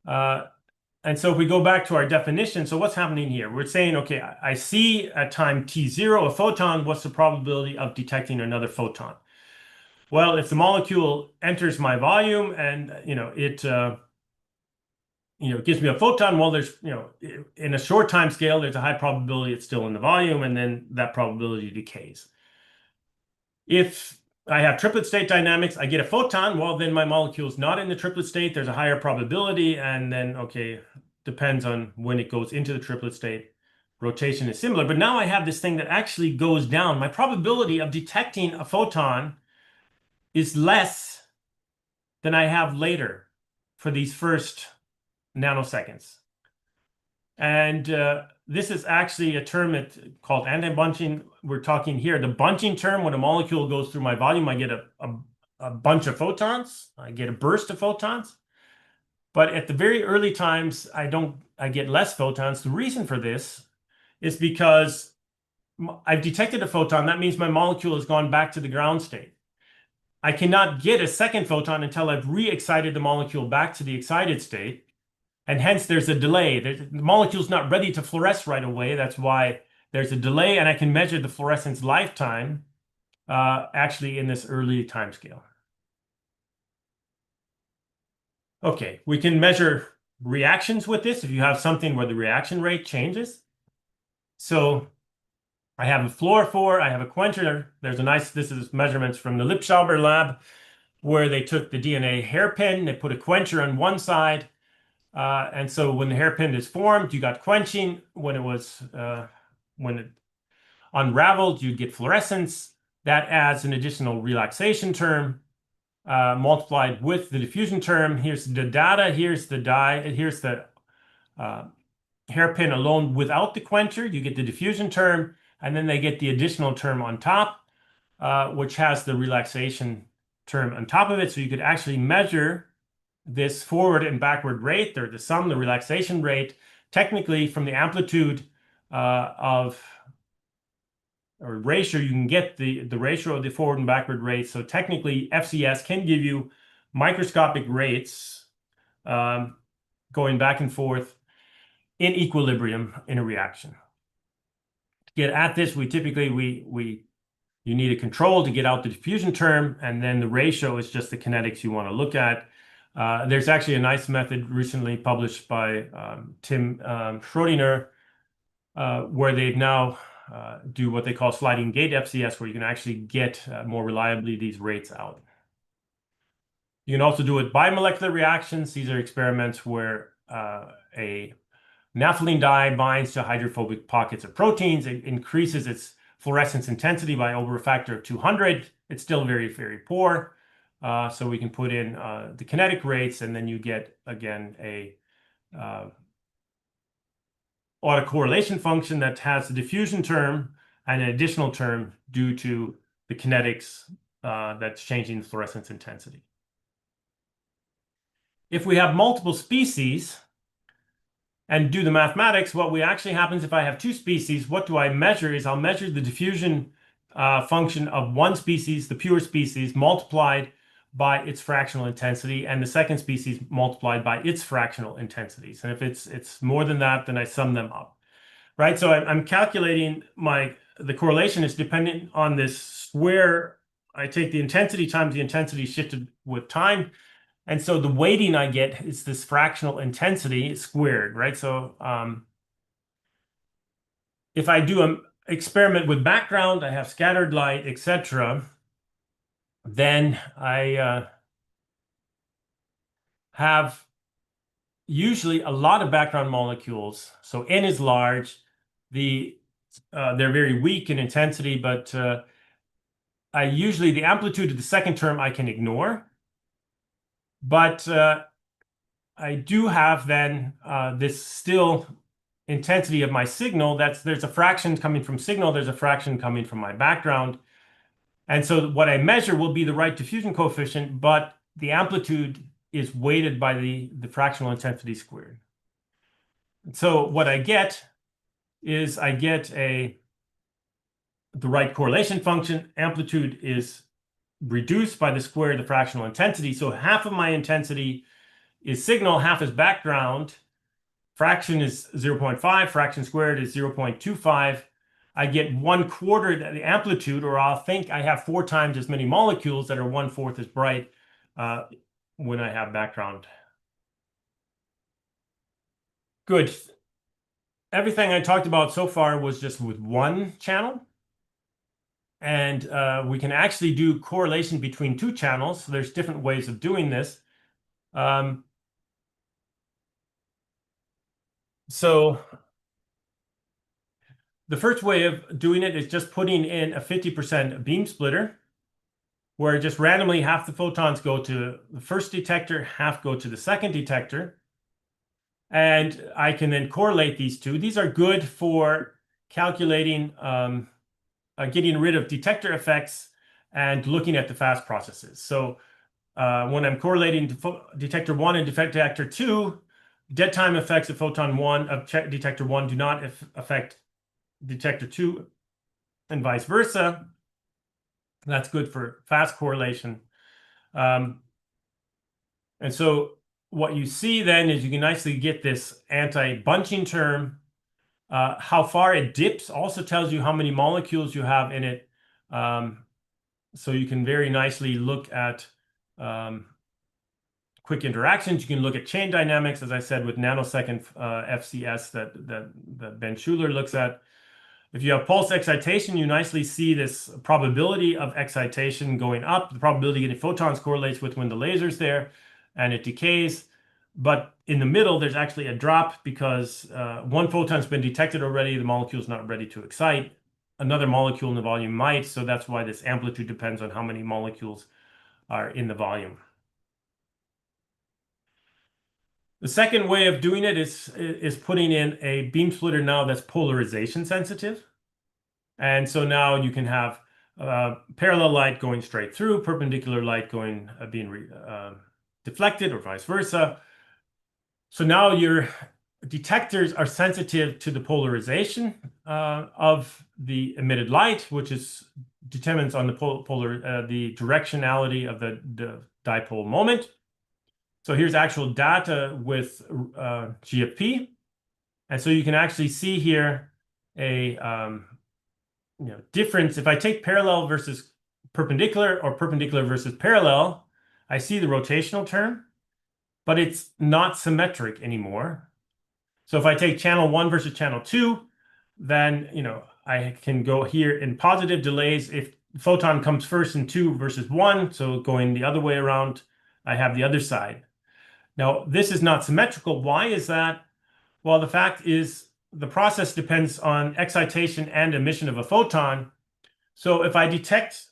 And so if we go back to our definition, so what's happening here? We're saying, okay, I see at time t0 a photon. What's the probability of detecting another photon? Well, if the molecule enters my volume and it gives me a photon. Well, there's, in a short time scale, there's a high probability it's still in the volume, and then that probability decays. If I have triplet state dynamics, I get a photon, well, then my molecule is not in the triplet state. There's a higher probability, and then, okay, depends on when it goes into the triplet state. Rotation is similar, but now I have this thing that actually goes down. My probability of detecting a photon is less than I have later for these first nanoseconds. And this is actually a term called anti-bunching. We're talking here, the bunching term, when a molecule goes through my volume, I get a bunch of photons. I get a burst of photons. But at the very early times, I get less photons. The reason for this is because I've detected a photon. That means my molecule has gone back to the ground state. I cannot get a second photon until I've re-excited the molecule back to the excited state. And hence there's a delay. The molecule's not ready to fluoresce right away. That's why there's a delay, and I can measure the fluorescence lifetime actually in this early time scale. Okay, we can measure reactions with this if you have something where the reaction rate changes. So I have a fluorophore, I have a quencher. This is measurements from the Lipschauber lab where they took the DNA hairpin, they put a quencher on one side. And so when the hairpin is formed, you got quenching. When it unraveled, you get fluorescence. That adds an additional relaxation term multiplied with the diffusion term. Here's the data. Here's the hairpin alone without the quencher. You get the diffusion term, and then they get the additional term on top, which has the relaxation term on top of it. So you could actually measure this forward and backward rate, or the relaxation rate, technically from the amplitude or ratio, you can get the ratio of the forward and backward rates. So technically, FCS can give you microscopic rates going back and forth in equilibrium in a reaction. To get at this, you need a control to get out the diffusion term, and then the ratio is just the kinetics you want to look at. There's actually a nice method recently published by Tim Schrödinger, where they now do what they call sliding gate FCS, where you can actually get more reliably these rates out. You can also do it by molecular reactions. These are experiments where a naphthalene dye binds to hydrophobic pockets of proteins. It increases its fluorescence intensity by over a factor of 200. It's still very, very poor. So we can put in the kinetic rates, and then you get, again, a autocorrelation function that has the diffusion term and an additional term due to the kinetics that's changing the fluorescence intensity. If we have multiple species and do the mathematics, what actually happens if I have two species, what do I measure is I'll measure the diffusion function of one species, the pure species, multiplied by its fractional intensity, and the second species multiplied by its fractional intensities. And if it's more than that, then I sum them up, right? So I'm calculating the correlation is dependent on this square. I take the intensity times the intensity shifted with time. And so the weighting I get is this fractional intensity squared, right? So if I do an experiment with background, I have scattered light, etc., then I have usually a lot of background molecules. So N is large. They're very weak in intensity, but the amplitude of the second term I can ignore. But I do have then this still intensity of my signal. There's a fraction coming from signal. There's a fraction coming from my background. And so what I measure will be the right diffusion coefficient, but the amplitude is weighted by the fractional intensity squared. And so what I get is the right correlation function. Amplitude is reduced by the square of the fractional intensity. So half of my intensity is signal, half is background. Fraction is 0.5, fraction squared is 0.25. I get 1/4 the amplitude, or I'll think I have 4 times as many molecules that are 1/4 as bright when I have background. Good. Everything I talked about so far was just with one channel. And we can actually do correlation between two channels. So there's different ways of doing this. So the first way of doing it is just putting in a 50% beam splitter, where just randomly half the photons go to the first detector, half go to the second detector. And I can then correlate these two. These are good for calculating, getting rid of detector effects and looking at the fast processes. So when I'm correlating detector 1 and detector 2, dead time effects of photon 1 of detector 1 do not affect detector 2 and vice versa. That's good for fast correlation. And so what you see then is you can nicely get this anti-bunching term. How far it dips also tells you how many molecules you have in it. So you can very nicely look at quick interactions. You can look at chain dynamics, as I said, with nanosecond FCS that Ben Schuler looks at. If you have pulse excitation, you nicely see this probability of excitation going up. The probability of getting photons correlates with when the laser's there and it decays. But in the middle, there's actually a drop because one photon's been detected already. The molecule's not ready to excite. Another molecule in the volume might. So that's why this amplitude depends on how many molecules are in the volume. The second way of doing it is putting in a beam splitter now that's polarization sensitive. And so now you can have parallel light going straight through, perpendicular light going being deflected or vice versa. So now your detectors are sensitive to the polarization of the emitted light, which determines on the the directionality of the dipole moment. So here's actual data with GFP. And so you can actually see here a difference. If I take parallel versus perpendicular or perpendicular versus parallel, I see the rotational term, but it's not symmetric anymore. So if I take channel 1 versus channel 2, then I can go here in positive delays. If photon comes first in 2 versus 1, so going the other way around, I have the other side. Now, this is not symmetrical. Why is that? Well, the fact is the process depends on excitation and emission of a photon. So if I detect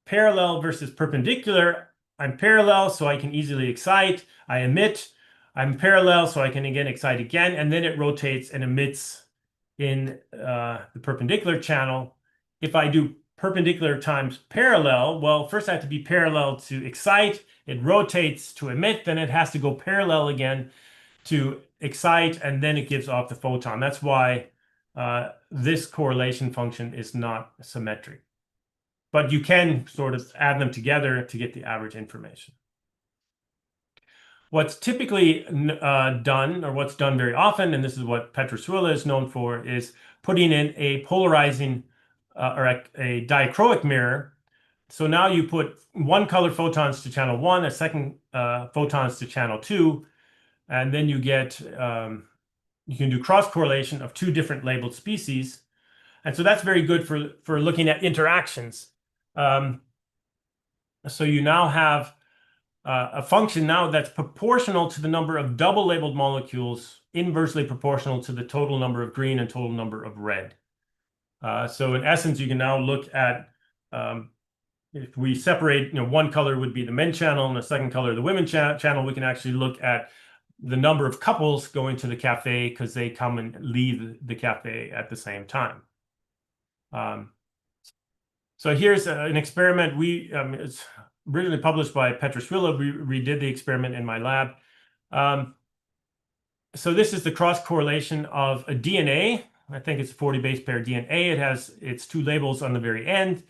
parallel versus perpendicular, I'm parallel, so I can easily excite. I emit. I'm parallel, so I can again excite again, and then it rotates and emits in the perpendicular channel. If I do perpendicular times parallel, well, first I have to be parallel to excite. It rotates to emit, then it has to go parallel again to excite, and then it gives off the photon. That's why this correlation function is not symmetric. But you can sort of add them together to get the average information. What's typically done, or what's done very often, and this is what Petroswila is known for, is putting in a polarizing or a dichroic mirror. So now you put one color photons to channel 1, a second photons to channel 2, and then you get, you can do cross correlation of two different labeled species. And so that's very good for looking at interactions. So you now have a function now that's proportional to the number of double labeled molecules, inversely proportional to the total number of green and total number of red. So in essence, you can now look at, if we separate, one color would be the men channel and the second color the women channel, we can actually look at the number of couples going to the cafe because they come and leave the cafe at the same time. So here's an experiment. It's originally published by Petroswila. We did the experiment in my lab. So this is the cross correlation of a DNA. I think it's a 40 base pair DNA. It has its two labels on the very end.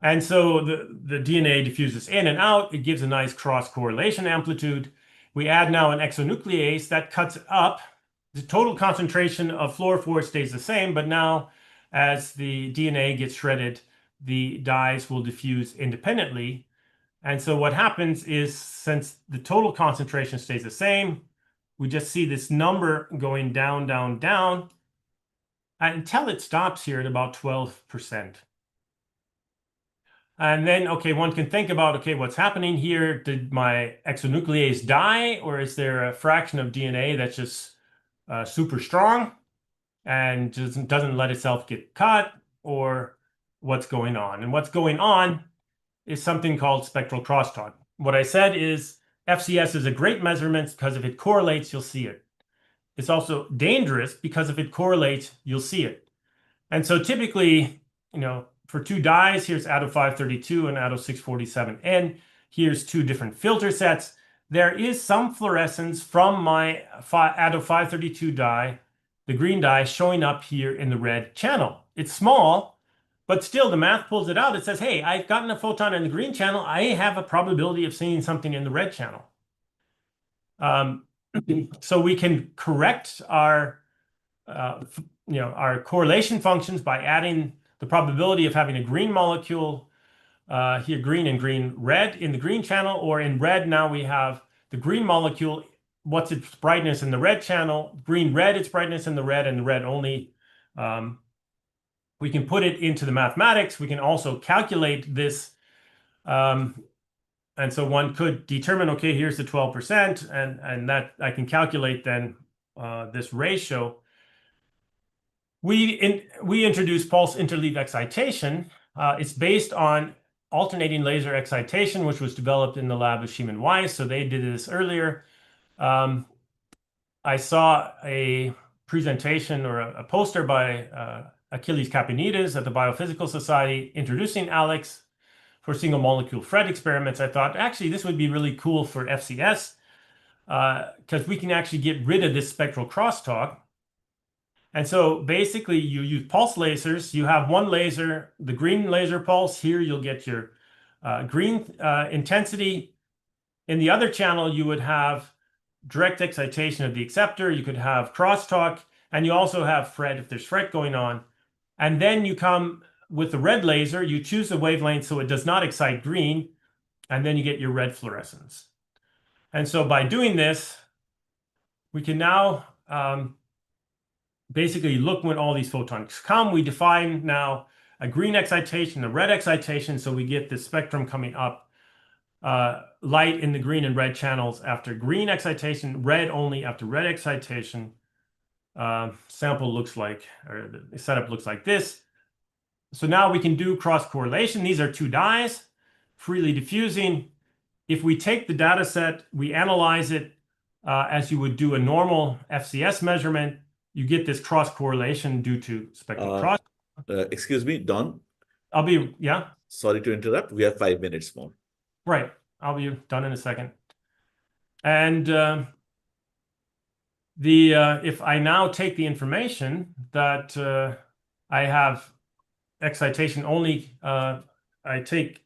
And so the DNA diffuses in and out. It gives a nice cross correlation amplitude. We add now an exonuclease that cuts it up. The total concentration of fluorophore stays the same, but now as the DNA gets shredded, the dyes will diffuse independently. And so what happens is, since the total concentration stays the same, we just see this number going down, down, down until it stops here at about 12%. And then, okay, one can think about, okay, what's happening here? Did my exonuclease die, or is there a fraction of DNA that's just super strong and doesn't let itself get cut, or what's going on? And what's going on is something called spectral crosstalk. What I said is FCS is a great measurement because if it correlates, you'll see it. It's also dangerous because if it correlates, you'll see it. And so typically, for two dyes, here's ATO 532 and ATO 647N. Here's two different filter sets. There is some fluorescence from my ATO 532 dye, the green dye, showing up here in the red channel. It's small, but still the math pulls it out. It says, hey, I've gotten a photon in the green channel. I have a probability of seeing something in the red channel. So we can correct our correlation functions by adding the probability of having a green molecule here, green and green red in the green channel, or in red now we have the green molecule, what's its brightness in the red channel, green red its brightness in the red, and the red only. We can put it into the mathematics. We can also calculate this. And so one could determine, okay, here's the 12%, and that I can calculate then this ratio. We introduce pulse interleave excitation. It's based on alternating laser excitation, which was developed in the lab of Shim and Weiss. So they did this earlier. I saw a presentation or a poster by Achilles Kapinides at the Biophysical Society introducing ALEX for single molecule FRED experiments. I thought, actually, this would be really cool for FCS because we can actually get rid of this spectral crosstalk. And so basically you use pulse lasers. You have one laser, the green laser pulse. Here you'll get your green intensity. In the other channel, you would have direct excitation of the acceptor. You could have crosstalk, and you also have FRED if there's FRET going on. And then you come with the red laser, you choose the wavelength so it does not excite green, and then you get your red fluorescence. And so by doing this, we can now basically look when all these photons come. We define now a green excitation, a red excitation, so we get this spectrum coming up, light in the green and red channels after green excitation, red only after red excitation. Sample looks like, or the setup looks like this. So now we can do cross correlation. These are two dyes, freely diffusing. If we take the data set, we analyze it as you would do a normal FCS measurement, you get this cross correlation due to spectral cross. Excuse me, Don. Yeah. Sorry to interrupt. We have 5 minutes more. Right. I'll be done in a second. And if I now take the information that I have excitation only, I take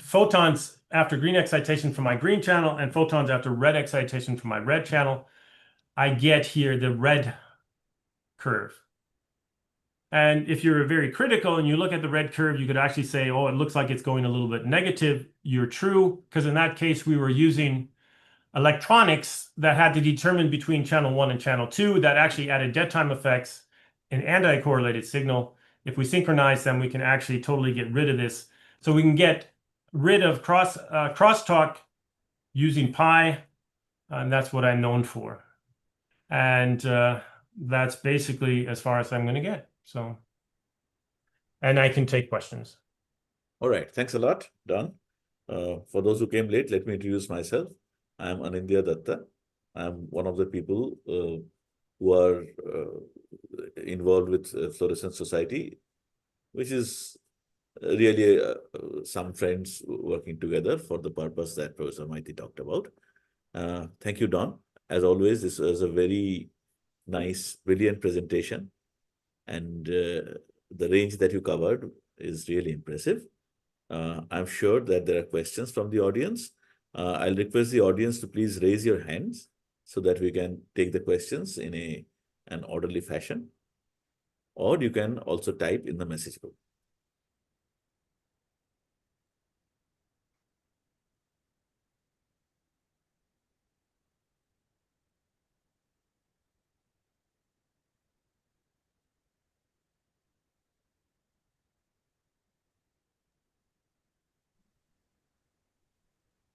photons after green excitation from my green channel and photons after red excitation from my red channel, I get here the red curve. And if you're very critical and you look at the red curve, you could actually say, oh, it looks like it's going a little bit negative. You're true, because in that case, we were using electronics that had to determine between channel 1 and channel 2 that actually added dead time effects, an anti-correlated signal. If we synchronize them, we can actually totally get rid of this. So we can get rid of crosstalk using pi, and that's what I'm known for. And that's basically as far as I'm going to get. So, and I can take questions. All right. Thanks a lot, Don. For those who came late, let me introduce myself. I'm Anindya Datta. I'm one of the people who are involved with Fluorescence Society, which is really some friends working together for the purpose that Professor Maiti talked about. Thank you, Don. As always, this was a very nice, brilliant presentation. And the range that you covered is really impressive. I'm sure that there are questions from the audience. I'll request the audience to please raise your hands so that we can take the questions in an orderly fashion. Or you can also type in the message book.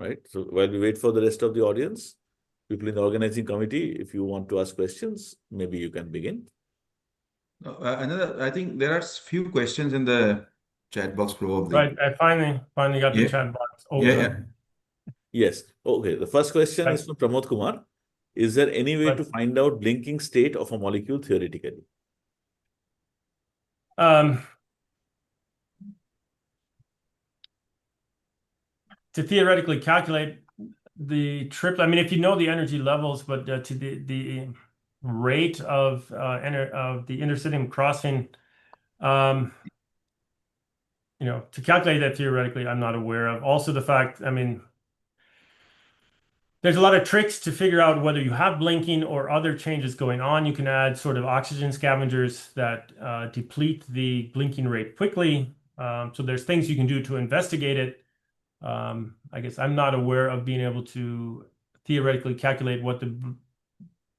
right? So while we wait for the rest of the audience, people in the organizing committee, if you want to ask questions, maybe you can begin. I think there are few questions in the chat box probably. Right. I finally got the Yeah. chat box Yeah, open. Yes. Okay. The first question is from Pramod Kumar. Is there any way to find out blinking state of a molecule theoretically? To theoretically calculate the triplet, I mean, if you know the energy levels, but to the rate of the interstitium crossing, you know, to calculate that theoretically, I'm not aware of. Also, the fact, I mean, there's a lot of tricks to figure out whether you have blinking or other changes going on. You can add sort of oxygen scavengers that deplete the blinking rate quickly. So there's things you can do to investigate it. I guess I'm not aware of being able to theoretically calculate what the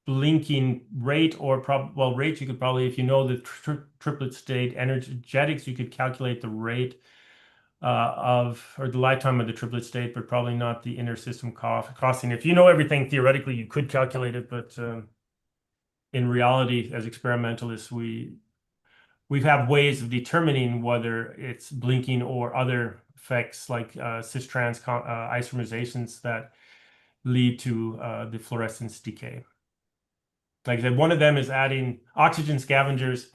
blinking rate or rate you could probably, if you know the triplet state energetics, you could calculate the rate or the lifetime of the triplet state, but probably not the intersystem crossing. If you know everything theoretically, you could calculate it, but in reality, as experimentalists, we have ways of determining whether it's blinking or other effects like cis-trans isomerizations that lead to the fluorescence decay. Like I said, one of them is adding oxygen scavengers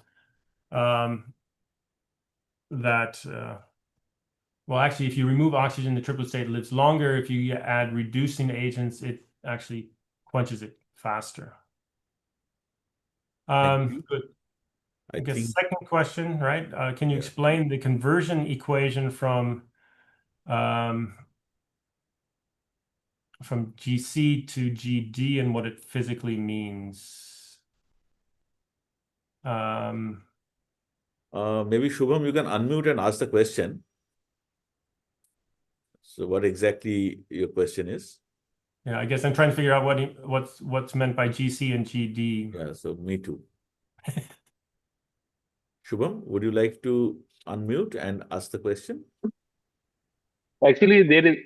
well, actually, if you remove oxygen, the triplet state lives longer. If you add reducing agents, it actually quenches it faster. Good. I guess think second question, right? Can you explain the conversion equation from GC to GD and what it physically means? maybe Shubham, you can unmute and ask the question. So what exactly your question is? Yeah, I guess I'm trying to figure out what's meant by GC and GD. Yeah, so me too. Shubham, would you like to unmute and ask the question? Actually, there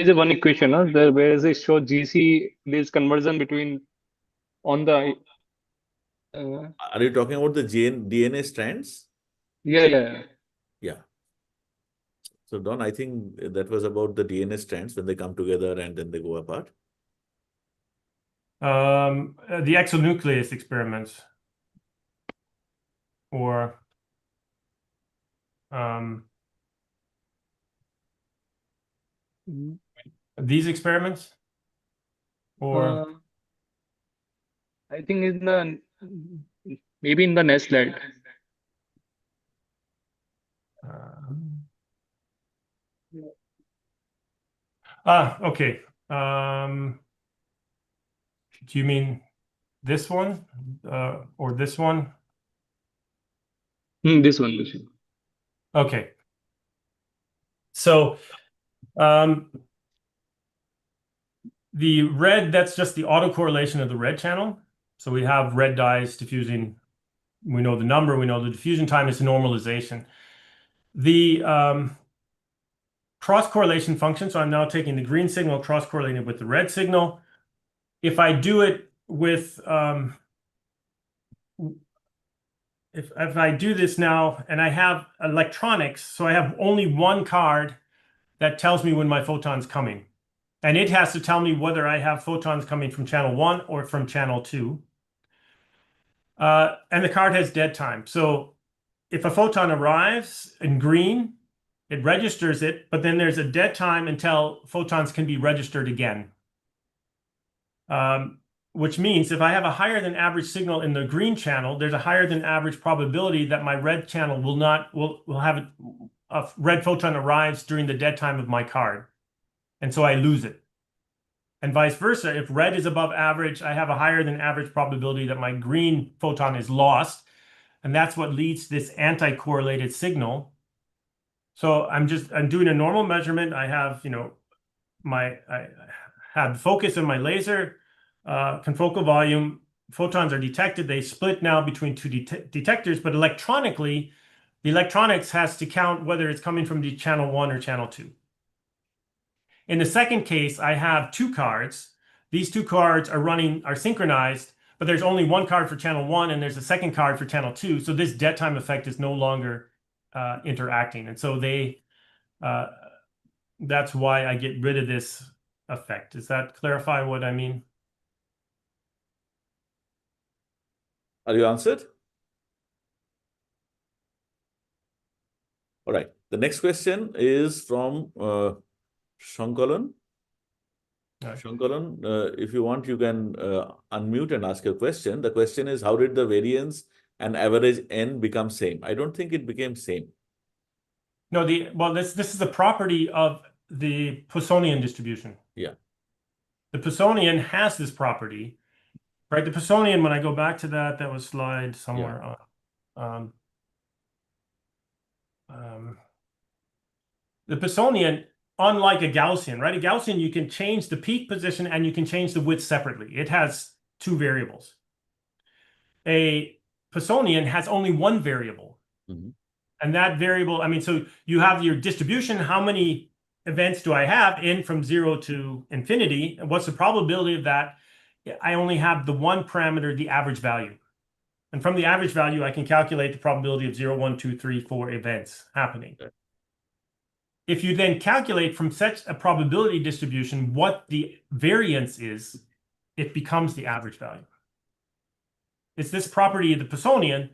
is a one equation, there where it shows GC, this conversion between on the Are you talking about the DNA strands? yeah. Yeah. So Don, I think that was about the DNA strands when they come together and then they go apart. The exonuclease experiments, or these experiments, or I think maybe in the next slide. Okay. Do you mean this one, or this one? This one. Okay. So the red, that's just the autocorrelation of the red channel. So we have red dyes diffusing. We know the number, we know the diffusion time is a normalization. The cross-correlation function, so I'm now taking the green signal, cross-correlating it with the red signal. If I do it with, if I do this now, and I have electronics, so I have only one card that tells me when my photon's coming. And it has to tell me whether I have photons coming from channel 1 or from channel 2. And the card has dead time. So if a photon arrives in green, it registers it, but then there's a dead time until photons can be registered again. Which means if I have a higher than average signal in the green channel, there's a higher than average probability that my red channel will have a red photon arrives during the dead time of my card. And so I lose it. And vice versa, if red is above average, I have a higher than average probability that my green photon is lost. And that's what leads to this anti-correlated signal. So I'm doing a normal measurement. I have, I have focus in my laser, confocal volume, photons are detected. They split now between two detectors, but electronically, the electronics has to count whether it's coming from the channel 1 or channel 2. In the second case, I have two cards. These two cards are synchronized, but there's only one card for channel 1 and there's a second card for channel 2. So this dead time effect is no longer interacting. And so that's why I get rid of this effect. Does that clarify what I mean? Are you answered? All right. The next question is from Shankaran. Right. Shankaran, if you want, you can unmute and ask your question. The question is, how did the variance and average n become same? I don't think it became same. No, this is the property of the Poissonian distribution. Yeah. The Poissonian has this property, right? The Poissonian, when I go back to that was slide somewhere. The Poissonian, unlike a Gaussian, right? A Gaussian, you can change the peak position and you can change the width separately. It has two variables. A Poissonian has only one variable. Mm-hmm. And that variable, I mean, so you have your distribution. How many events do I have in from 0 to infinity? And what's the probability of that? I only have the one parameter, the average value. And from the average value, I can calculate the probability of 0, 1, 2, 3, 4 events happening. Okay. If you then calculate from such a probability distribution what the variance is, it becomes the average value. It's this property of the Poissonian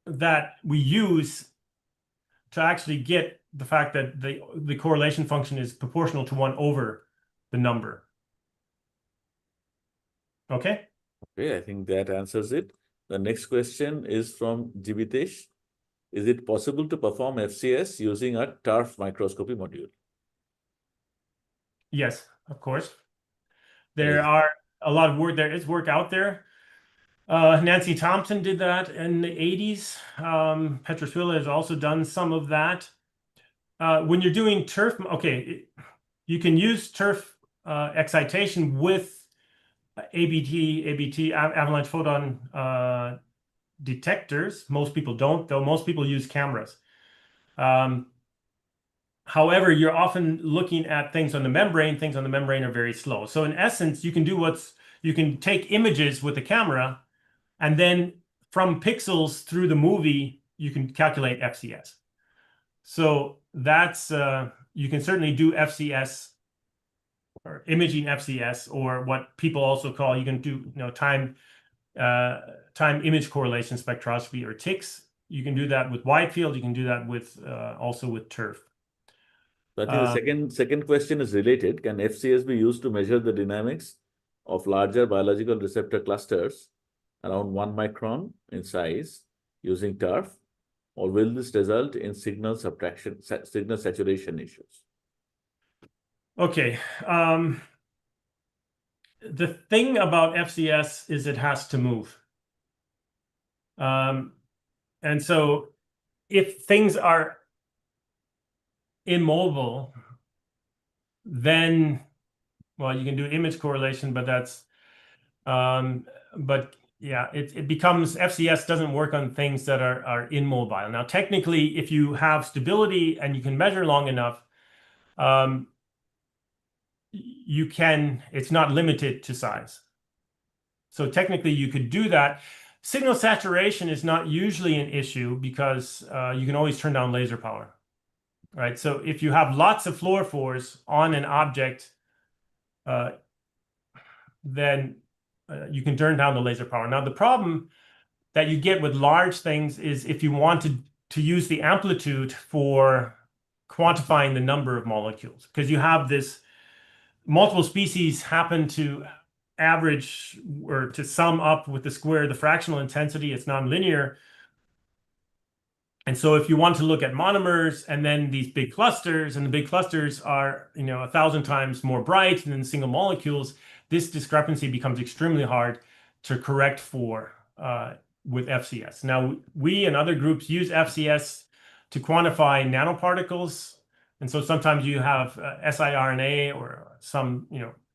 that we use to actually get the fact that the correlation function is proportional to 1 over the number. Okay? Okay, I think that answers it. The next question is from Jivitesh. Is it possible to perform FCS using a TURF microscopy module? Yes, of course. There is work out there. Nancy Thompson did that in the 80s. Petrosvila has also done some of that. When you're doing TURF, okay, you can use TURF excitation with ABT, avalanche photon detectors. Most people don't, though. Most people use cameras. However, you're often looking at things on the membrane. Things on the membrane are very slow. So in essence, you can take images with the camera, and then from pixels through the movie, you can calculate FCS. So that's, you can certainly do FCS or imaging FCS, or what people also call, you can do, time image correlation spectroscopy, or TICS. You can do that with wide field. You can do that with also with TURF. So I think the second question is related. Can FCS be used to measure the dynamics of larger biological receptor clusters around 1 micron in size using TURF, or will this result in signal saturation issues? Okay. The thing about FCS is it has to move. And so if things are immobile, then, well, you can do image correlation, but that's, but yeah, it becomes, FCS doesn't work on things that are immobile. Now, technically, if you have stability and you can measure long enough, it's not limited to size. So technically you could do that. Signal saturation is not usually an issue because you can always turn down laser power, right? So if you have lots of fluorophores on an object, then you can turn down the laser power. Now, the problem that you get with large things is if you wanted to use the amplitude for quantifying the number of molecules, because you have this multiple species happen to average or to sum up with the square of the fractional intensity. It's nonlinear. And so if you want to look at monomers and then these big clusters, and the big clusters are 1,000 times more bright than single molecules, this discrepancy becomes extremely hard to correct for with FCS. Now, we and other groups use FCS to quantify nanoparticles. And so sometimes you have siRNA or some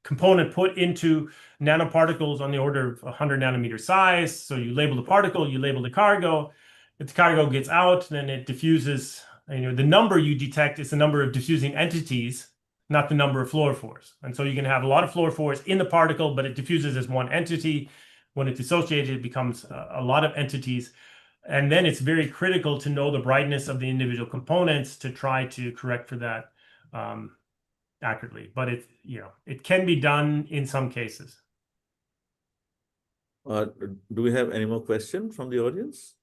component put into nanoparticles on the order of 100 nanometer size. So you label the particle, you label the cargo. If the cargo gets out, then it diffuses. The number you detect is the number of diffusing entities, not the number of fluorophores. And so you can have a lot of fluorophores in the particle, but it diffuses as one entity. When it's dissociated, it becomes a lot of entities. And then it's very critical to know the brightness of the individual components to try to correct for that accurately. But it can be done in some cases. Do we have any more questions from the audience?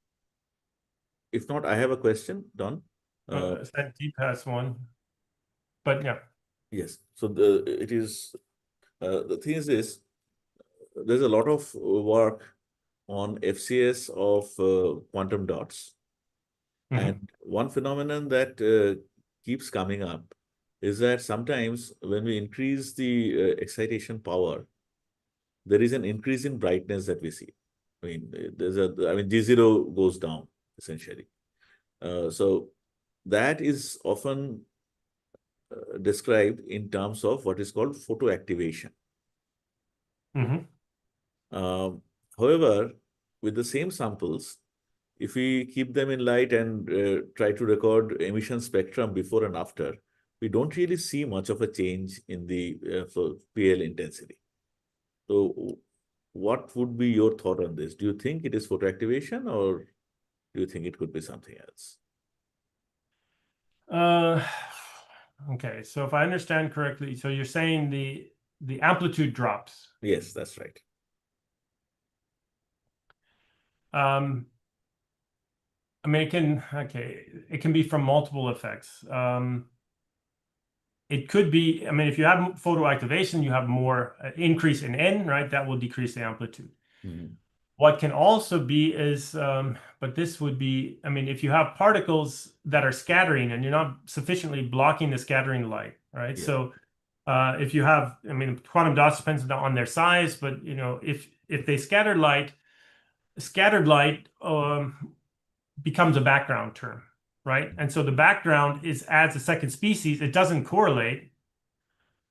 If not, I have a question, Don. Sandeep has one, but yeah. Yes. So the thing is this: there's a lot of work on FCS of quantum dots, and one phenomenon that keeps coming up is that sometimes when we increase the excitation power, there is an increase in brightness that we see. I mean, G0 goes down essentially. So that is often described in terms of what is called photoactivation. However, with the same samples, if we keep them in light and try to record emission spectrum before and after, we don't really see much of a change in the PL intensity. So what would be your thought on this? Do you think it is photoactivation, or do you think it could be something else? Okay, so if I understand correctly, so you're saying the amplitude drops. Yes, that's right. I mean, it can be from multiple effects. It could be, I mean, if you have photoactivation, you have more increase in N, right? That will decrease the amplitude. What can also be is, but this would be, I mean, if you have particles that are scattering and you're not sufficiently blocking the scattering light, right? Yeah. So if you have, I mean, quantum dots depends on their size, but if they scatter light, scattered light becomes a background term, right? And so the background adds a second species. It doesn't correlate.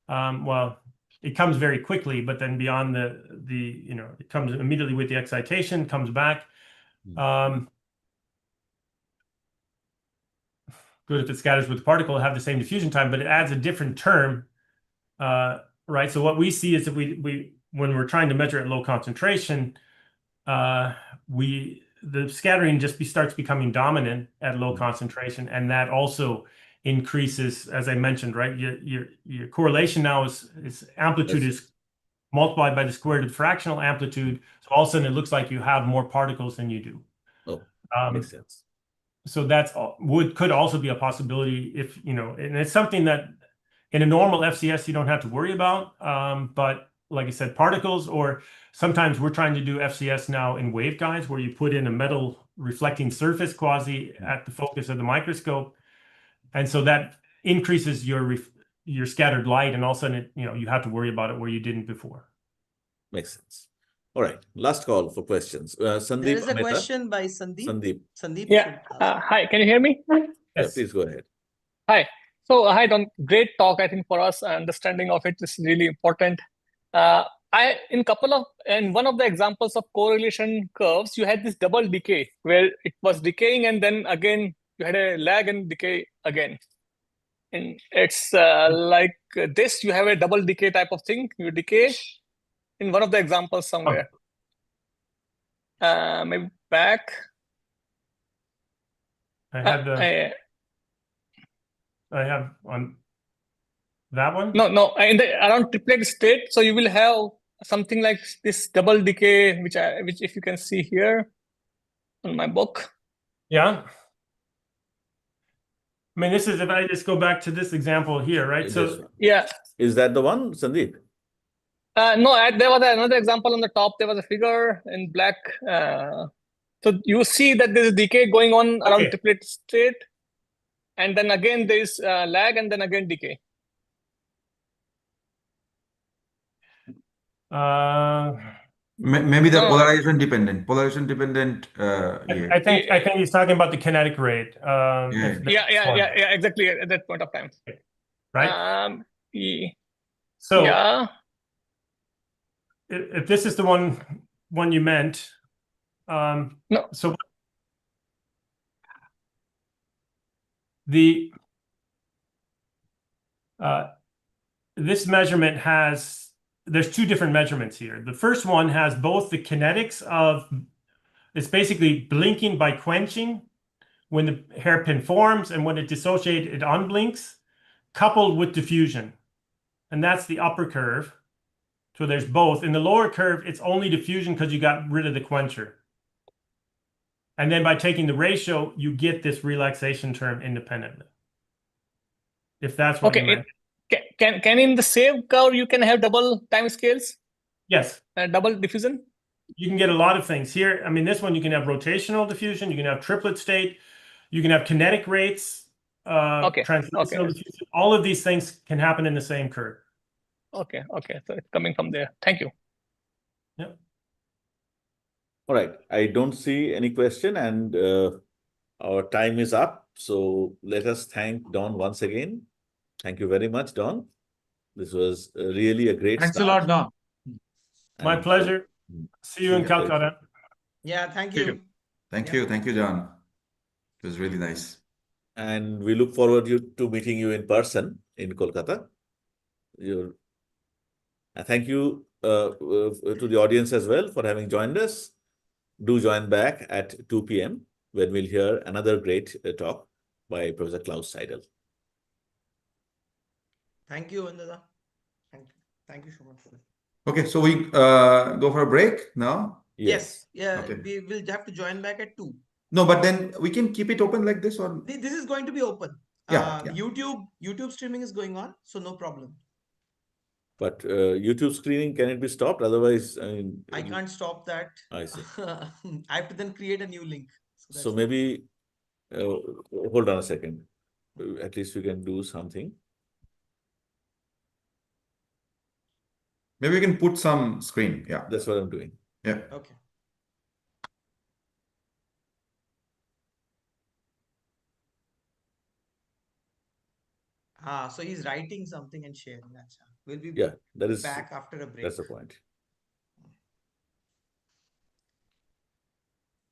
Well, it comes very quickly, but then beyond it comes immediately with the excitation, comes back. Good if it scatters with the particle, it'll have the same diffusion time, but it adds a different term, right? So what we see is that when we're trying to measure at low concentration, the scattering just starts becoming dominant at low concentration, and that also increases, as I mentioned, right? Your correlation now is amplitude is multiplied by the square root of the fractional amplitude. So all of a sudden, it looks like you have more particles than you do. Oh, makes sense. So that's could also be a possibility if and it's something that in a normal FCS you don't have to worry about. But like I said, particles, or sometimes we're trying to do FCS now in waveguides where you put in a metal reflecting surface quasi at the focus of the microscope. And so that increases your scattered light, and all of a sudden you have to worry about it where you didn't before. Makes sense. All right, last call for questions. Sandeep, There is a Amita? question by Sandeep. Sandeep Yeah. should ask. Hi, can you hear me? Yeah, Yes. please go ahead. Hi. So, hi, Don. Great talk. I think for us, understanding of it is really important. In one of the examples of correlation curves, you had this double decay where it was decaying, and then again you had a lag and decay again. And it's like this. You have a double decay type of thing. You decay in one of the examples somewhere. Maybe back. I have on that one. No, in the around triplet state, so you will have something like this double decay, which if you can see here on my book. Yeah. I mean, this is, if I just go back to this example here, right? So yeah. Is that the one, Sandeep? No, there was another example on the top. There was a figure in black. So you see that there is decay going on around triplet state, and then again there is lag, and then again decay. Maybe the polarization dependent. I think he's talking about the kinetic rate. Yeah, exactly at that point of time. Right. So yeah. If this is the one you meant, no. So the this measurement has, there's two different measurements here. The first one has both the kinetics of, it's basically blinking by quenching when the hairpin forms, and when it dissociates, it unblinks, coupled with diffusion. And that's the upper curve. So there's both. In the lower curve, it's only diffusion because you got rid of the quencher. And then by taking the ratio, you get this relaxation term independently. If that's what you meant. Can in the same curve you can have double time scales? Yes. Double diffusion? You can get a lot of things here. I mean, this one, you can have rotational diffusion, you can have triplet state, you can have kinetic rates, translational diffusion. All of these things can happen in the same curve. Okay. So it's coming from there. Thank you. Yep. All right. I don't see any question, and our time is up. So let us thank Don once again. Thank you very much, Don. This was really a great Thanks start. a lot, Don. My pleasure. See you in Calcutta. Yeah, thank you. Thank you, John. It was really nice. And we look forward to meeting you in person in Kolkata. Thank you to the audience as well for having joined us. Do join back at 2 p.m. when we'll hear another great talk by Professor Klaus Seidel. Thank you, Vandana. Thank you so much for that. Okay, so we go for a break now? Yes. Yeah, Okay. we will have to join back at 2. No, but then we can keep it open like this, or This is going to be open. Yeah. YouTube streaming is going on, so no problem. But YouTube screening, can it be stopped? Otherwise, I can't stop that. I see. I have to then create a new link. So maybe, hold on a second. At least we can do something. maybe we can put some screen. Yeah. That's what I'm doing. Yeah. Okay. So he's writing something and sharing. We'll be back after a break. That's the point.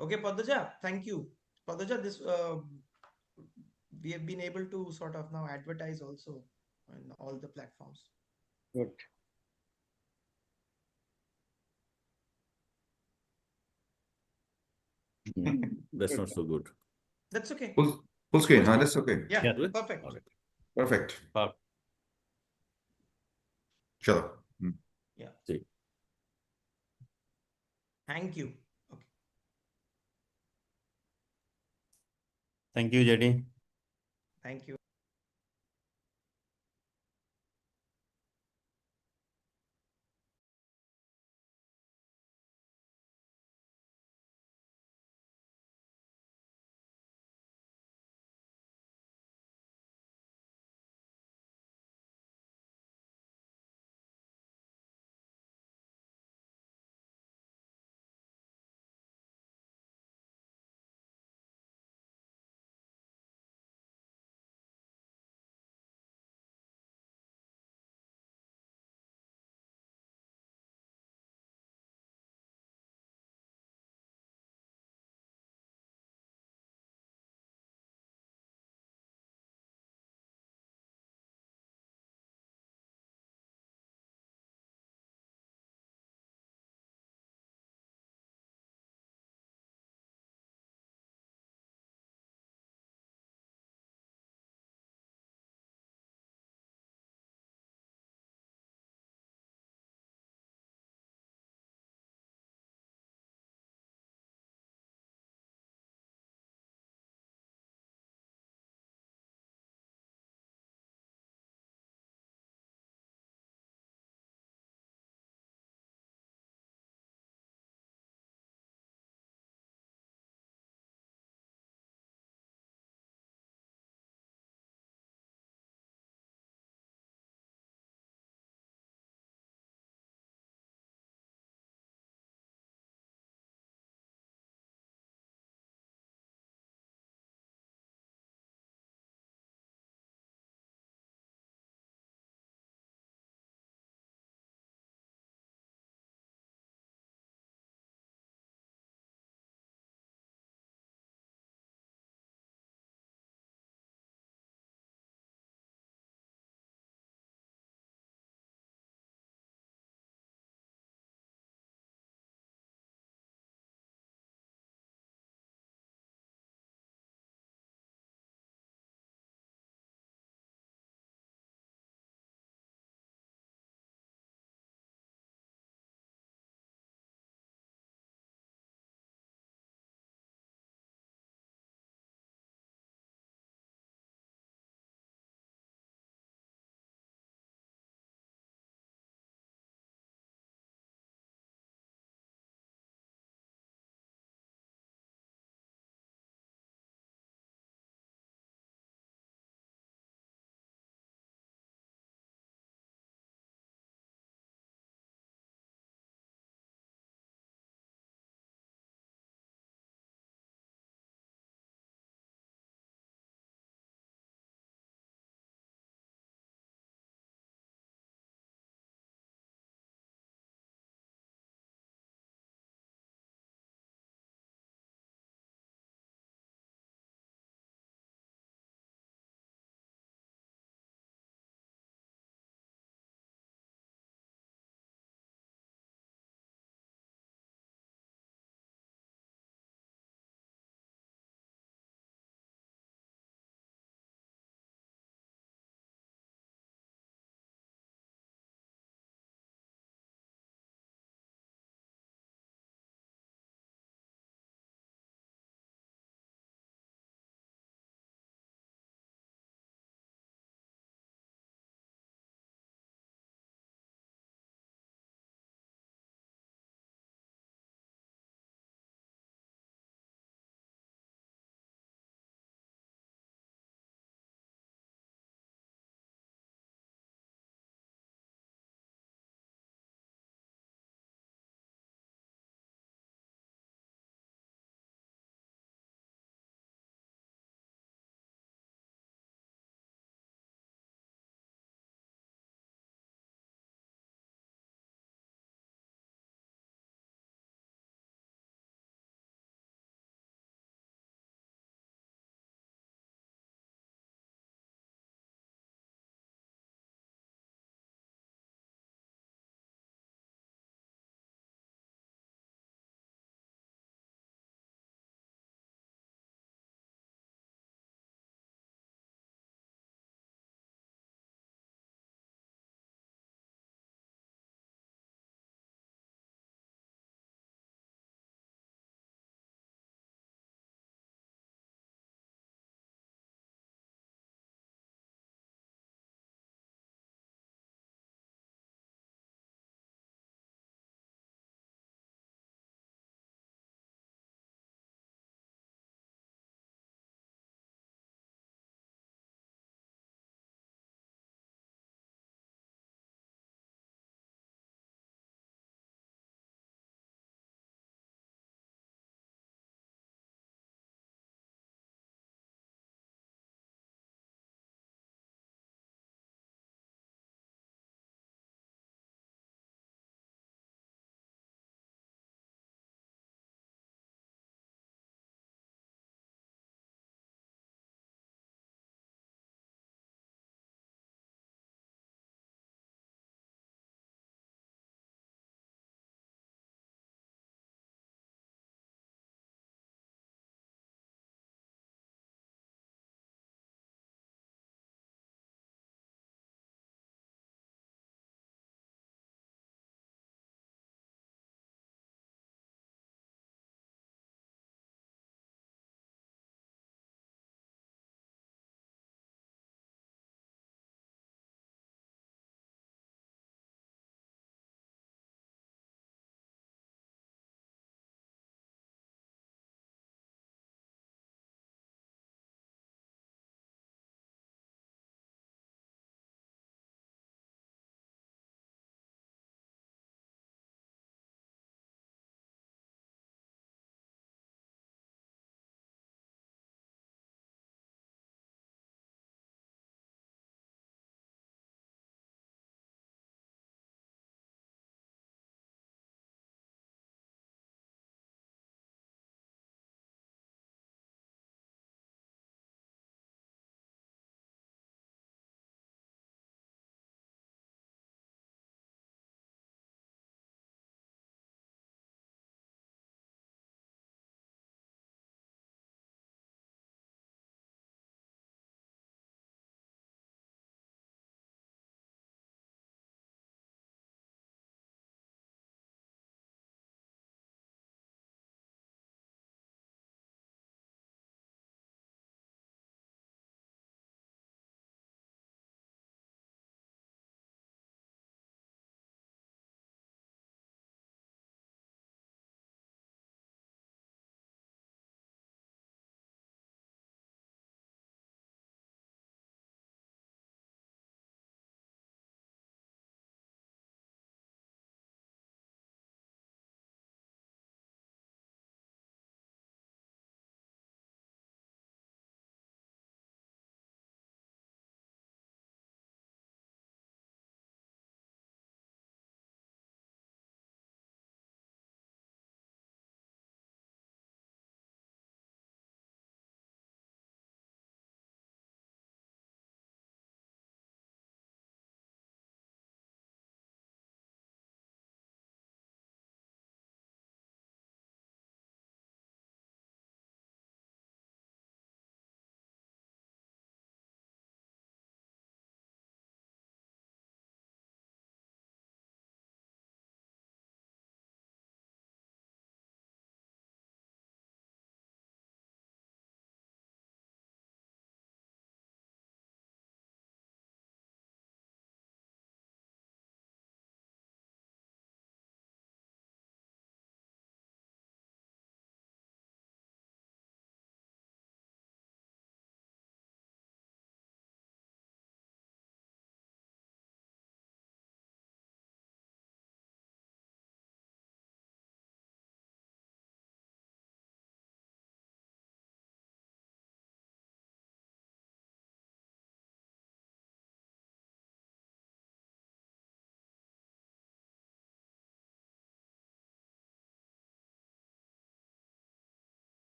Okay, Padmaja, thank you. Padmaja, this we have been able to sort of now advertise also on all the platforms. Good. That's not so good. That's okay. Full screen, huh? That's okay. Yeah, perfect. All right. Perfect. Chalo. Yeah. See. Thank you. Okay. Thank you, JD. Thank you.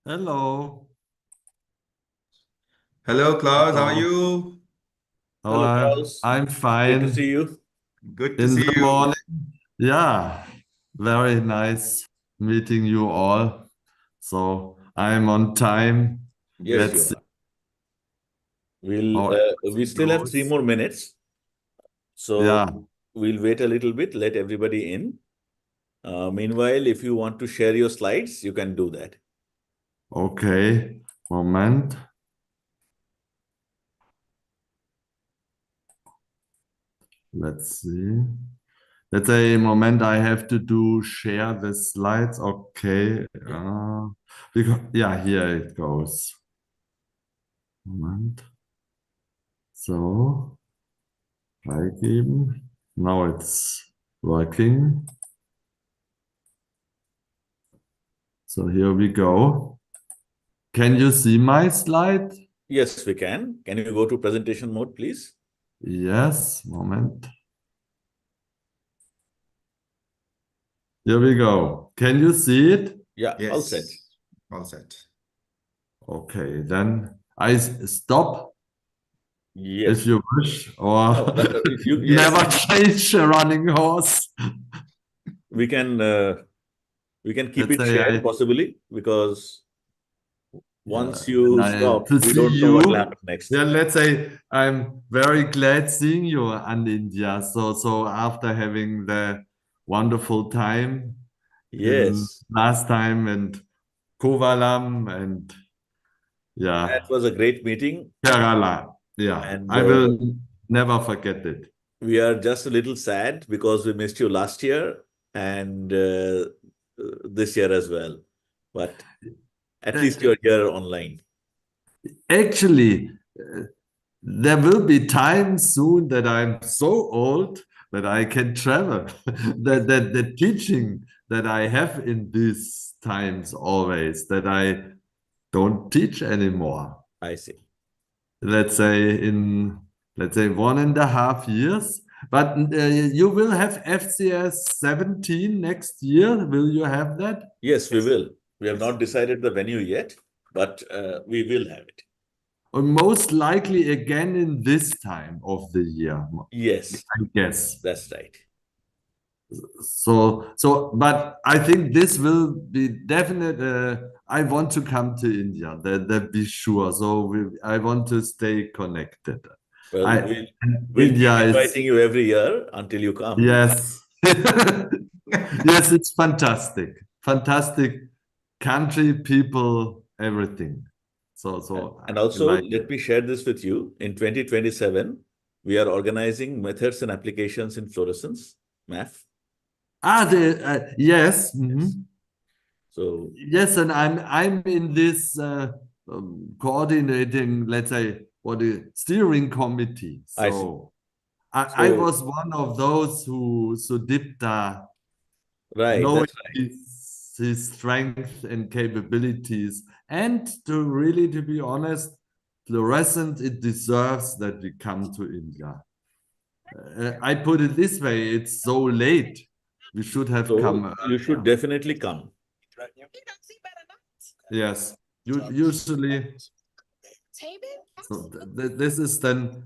Hello. Hello, Klaus. How are Hello. you? Hello, Klaus. I'm Good to fine. see you. Good to In see the you. morning. Yeah, very nice meeting you all. So I'm on time. Yes, Let's you see are. We'll how we everything still have 3 goes. more minutes, so Yeah, we'll wait a little bit, let everybody in. Meanwhile, if you want to share your slides, you can do that. okay. Moment. Let's see. Let's say moment I have to do share the slides. Okay. Because yeah, here it goes. Moment. So. Freigeben. Now it's working. So here we go. Can you see my slide? Yes, we can. Can you go to presentation mode, please? Yes, moment. Here we go. Can you see it? Yeah, all Yes. set. All set. Okay, then I stop if Yes. you wish, or No, yes, never change a running horse. we can keep Let's it say shared possibly, because once you stop, to we see don't know what will you. happen next. Yeah, let's say I'm very glad seeing you in India. So after having the wonderful time in Yes, last time and Kovalam and yeah, that was a great meeting, Kerala. Yeah, and I will never forget it. we are just a little sad because we missed you last year and this year as well. But at least you're here online. Actually, there will be time soon that I'm so old that I can travel. The teaching that I have in these times always that I don't teach anymore. I see. Let's say in 1.5 years. But you will have FCS 17 next year. Will you have that? Yes, we will. We have not decided the venue yet, but we will have it. Or most likely again in this time of the year, Yes, I guess. that's right. But I think this will be definite. I want to come to India, that be sure. I want to stay connected. Well, we'll keep India is, inviting you every year until you come. yes. Yes, it's fantastic. Fantastic country, people, everything. And I also, like let me share this with you. In 2027, we are organizing methods and applications in fluorescence, math. yes. So Yes, and I'm in this coordinating, let's say, for the steering committee. I see. So I was one of those who Sudipta, Right, knowing that's right. his strength and capabilities, and to be honest, fluorescent, it deserves that we come to India. I put it this way: it's so late. We should have So come. you should definitely come. Yes, usually. So this is then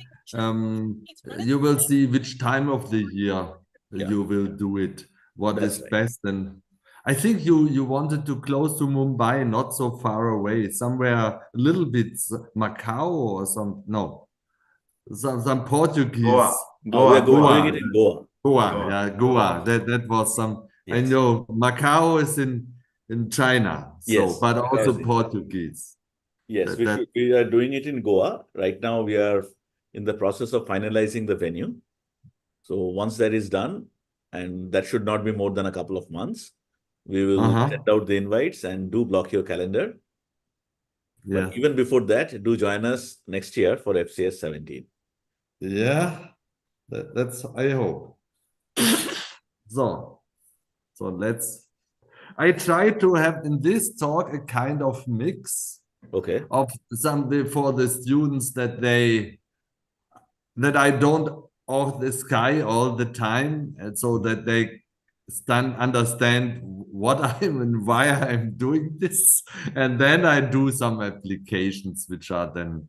you will see which time of the year you will do it. What That's is right. best, and I think you wanted to close to Mumbai, not so far away, somewhere a little bit Macau or some Portuguese. Goa. We are Goa. doing it in Goa. Goa. Goa. That was some. I Yes. know Macau is in China, Yes, but Macau also is in China. Portuguese. Yes, That we are doing it in Goa. Right now, we are in the process of finalizing the venue. So once that is done, and that should not be more than a couple of months, we will send out the invites and do block your calendar. yeah. But even before that, do join us next year for FCS 17. Yeah, that's I hope. So I try to have in this talk a kind of mix Okay. of something for the students that I don't off the sky all the time, and so that they understand what I'm and why I'm doing this, and then I do some applications which are then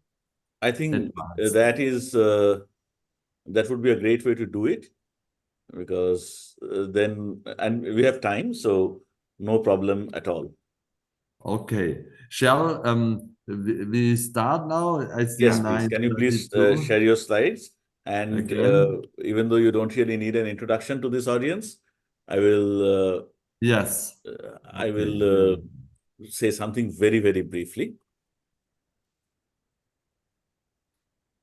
I think advanced. that would be a great way to do it, because and we have time, so no problem at all. Okay, shall we start now? I see Yes, please. Can you please 9:32 share your slides? And again. even though you don't really need an introduction to this audience, I will Yes. I Okay. will say something very, very briefly.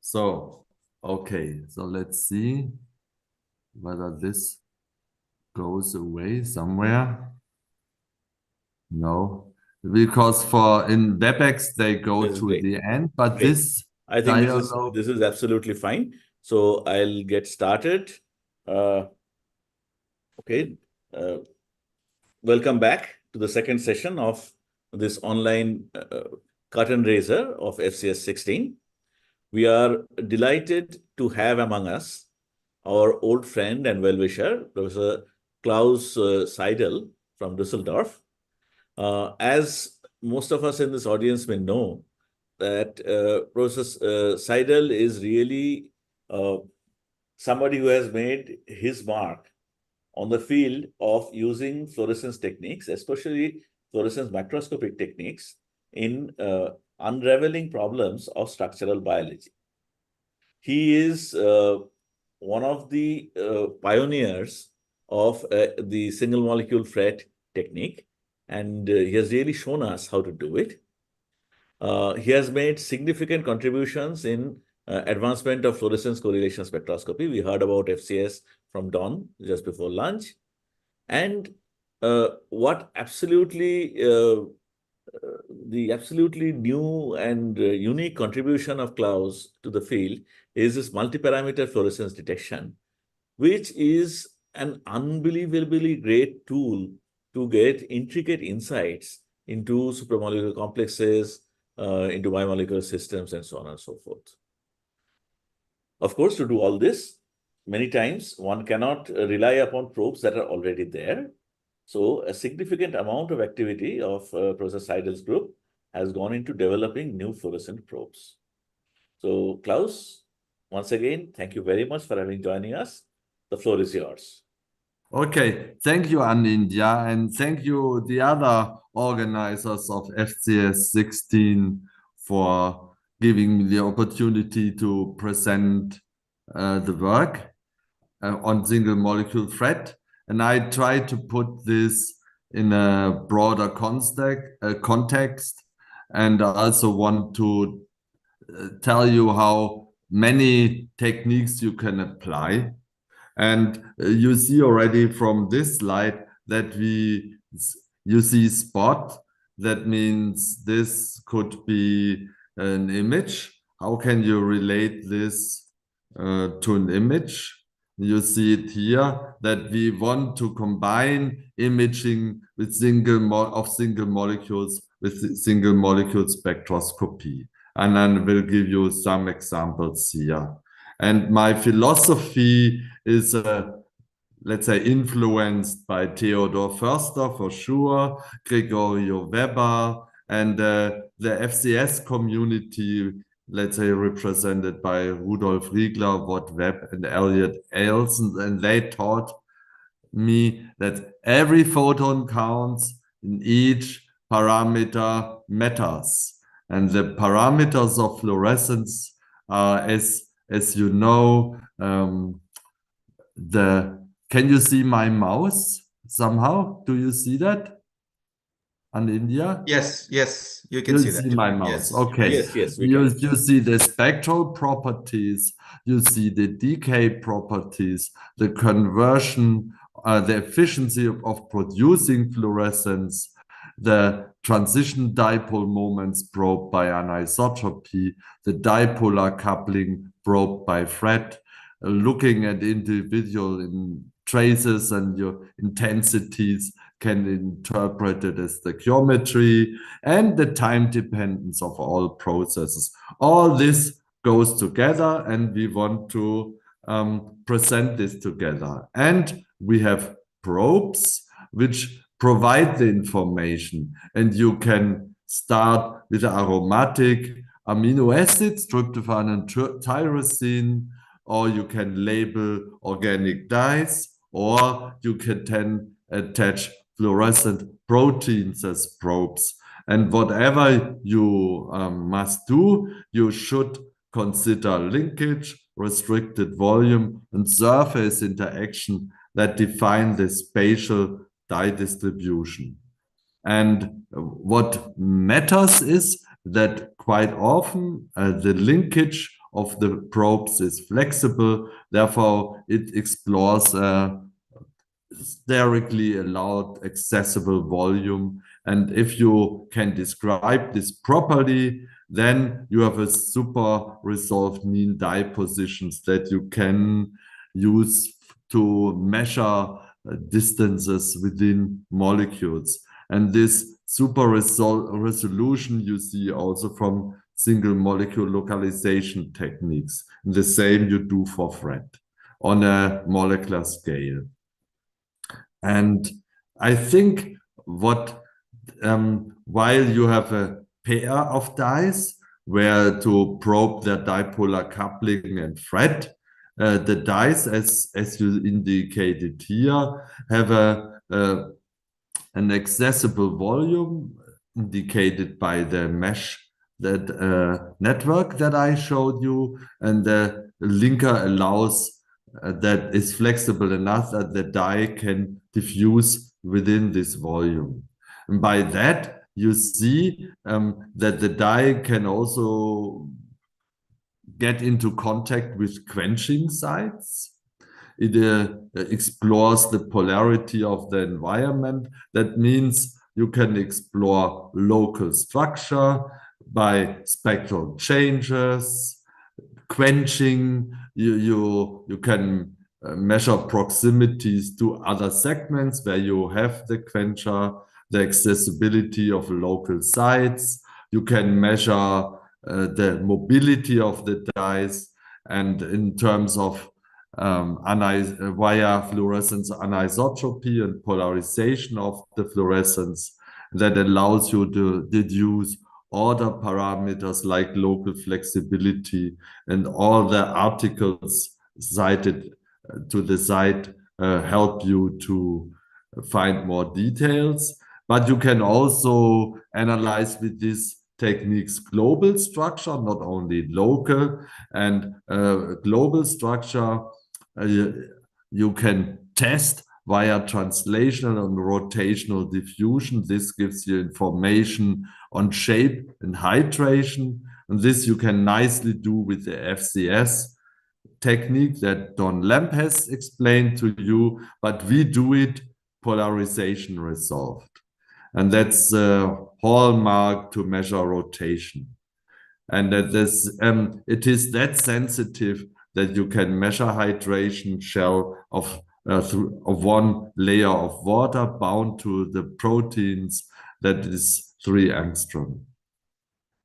So, okay, so let's see whether this goes away somewhere. No, because in WebEx they go This is to great. the end, but Great. this I think dialogue. this is absolutely fine. So I'll get started. Okay. Welcome back to the second session of this online curtain raiser of FCS 16. We are delighted to have among us our old friend and well-wisher, Professor Klaus Seidel from Düsseldorf. As most of us in this audience may know, that Professor Seidel is really somebody who has made his mark on the field of using fluorescence techniques, especially fluorescence macroscopic techniques, in unraveling problems of structural biology. He is one of the pioneers of the single molecule FRET technique, and he has really shown us how to do it. He has made significant contributions in advancement of fluorescence correlation spectroscopy. We heard about FCS from Don just before lunch. And what the absolutely new and unique contribution of Klaus to the field is this multiparameter fluorescence detection, which is an unbelievably great tool to get intricate insights into supramolecular complexes, into biomolecular systems, and so on and so forth. Of course, to do all this, many times one cannot rely upon probes that are already there. So a significant amount of activity of Professor Seidel's group has gone into developing new fluorescent probes. So Klaus, once again, thank you very much for having joining us. The floor is yours. Okay, thank you, Anindya, and thank you, the other organizers of FCS 16, for giving me the opportunity to present the work on single molecule FRET. And I try to put this in a broader context, and I also want to tell you how many techniques you can apply. And you see already from this slide that you see spot. That means this could be an image. How can you relate this to an image? You see it here that we want to combine imaging with single molecules with single molecule spectroscopy. And then we'll give you some examples here. And my philosophy is, let's say, influenced by Theodor Förster for sure, Gregorio Weber, and the FCS community, let's say, represented by Rudolf Riegler, Watt Webb, and Elliot Ailson. And they taught me that every photon counts in each parameter matters. And the parameters of fluorescence are, as you know, can you see my mouse somehow? Do you see that? On India? Yes, you can see that. You see my mouse. Yes. Okay. Yes, we You can. see the spectral properties, you see the decay properties, the conversion, the efficiency of producing fluorescence, the transition dipole moments probed by anisotropy, the dipolar coupling probed by FRET, looking at individual traces and your intensities can interpret it as the geometry and the time dependence of all processes. All this goes together, and we want to present this together. And we have probes which provide the information, and you can start with aromatic amino acids, tryptophan and tyrosine, or you can label organic dyes, or you can then attach fluorescent proteins as probes. And whatever you must do, you should consider linkage, restricted volume, and surface interaction that define the spatial dye distribution. And what matters is that quite often the linkage of the probes is flexible, therefore it explores sterically allowed accessible volume. And if you can describe this properly, then you have a super resolved mean dye positions that you can use to measure distances within molecules. And this super resolution you see also from single molecule localization techniques. And the same you do for Fred on a molecular scale. And I think what while you have a pair of dyes where to probe their dipolar coupling and Fred, the dyes, as you indicated here, have an accessible volume indicated by the mesh that network that I showed you, and the linker allows that is flexible enough that the dye can diffuse within this volume. And by that, you see that the dye can also get into contact with quenching sites. It explores the polarity of the environment. That means you can explore local structure by spectral changes, quenching. You can measure proximities to other segments where you have the quencher, the accessibility of local sites. You can measure the mobility of the dyes, and in terms of via fluorescence anisotropy and polarization of the fluorescence, that allows you to deduce order parameters like local flexibility, and all the articles cited to the site help you to find more details. But you can also analyze with these techniques global structure, not only local. And global structure you can test via translational and rotational diffusion. This gives you information on shape and hydration. And this you can nicely do with the FCS technique that Don Lamp has explained to you, but we do it polarization resolved. And that's a hallmark to measure rotation. And that it is that sensitive that you can measure hydration shell of one layer of water bound to the proteins that is 3 angstrom.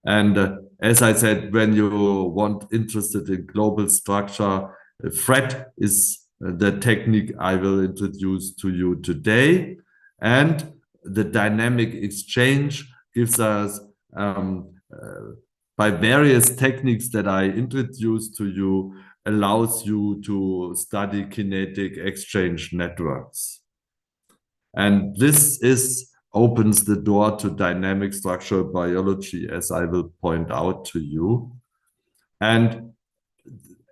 And as I said, when you interested in global structure, Fred is the technique I will introduce to you today. And the dynamic exchange gives us, by various techniques that I introduced to you, allows you to study kinetic exchange networks. And this opens the door to dynamic structural biology, as I will point out to you. And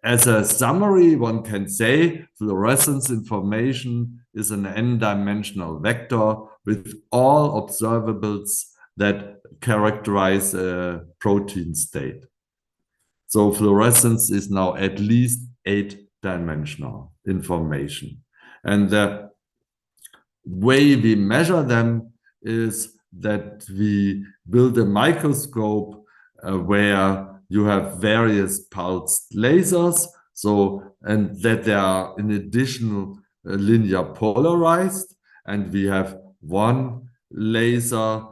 as a summary, one can say fluorescence information is an n-dimensional vector with all observables that characterize a protein state. So fluorescence is now at least 8-dimensional information. And the way we measure them is that we build a microscope where you have various pulsed lasers, and that they are in addition linear polarized, and we have one laser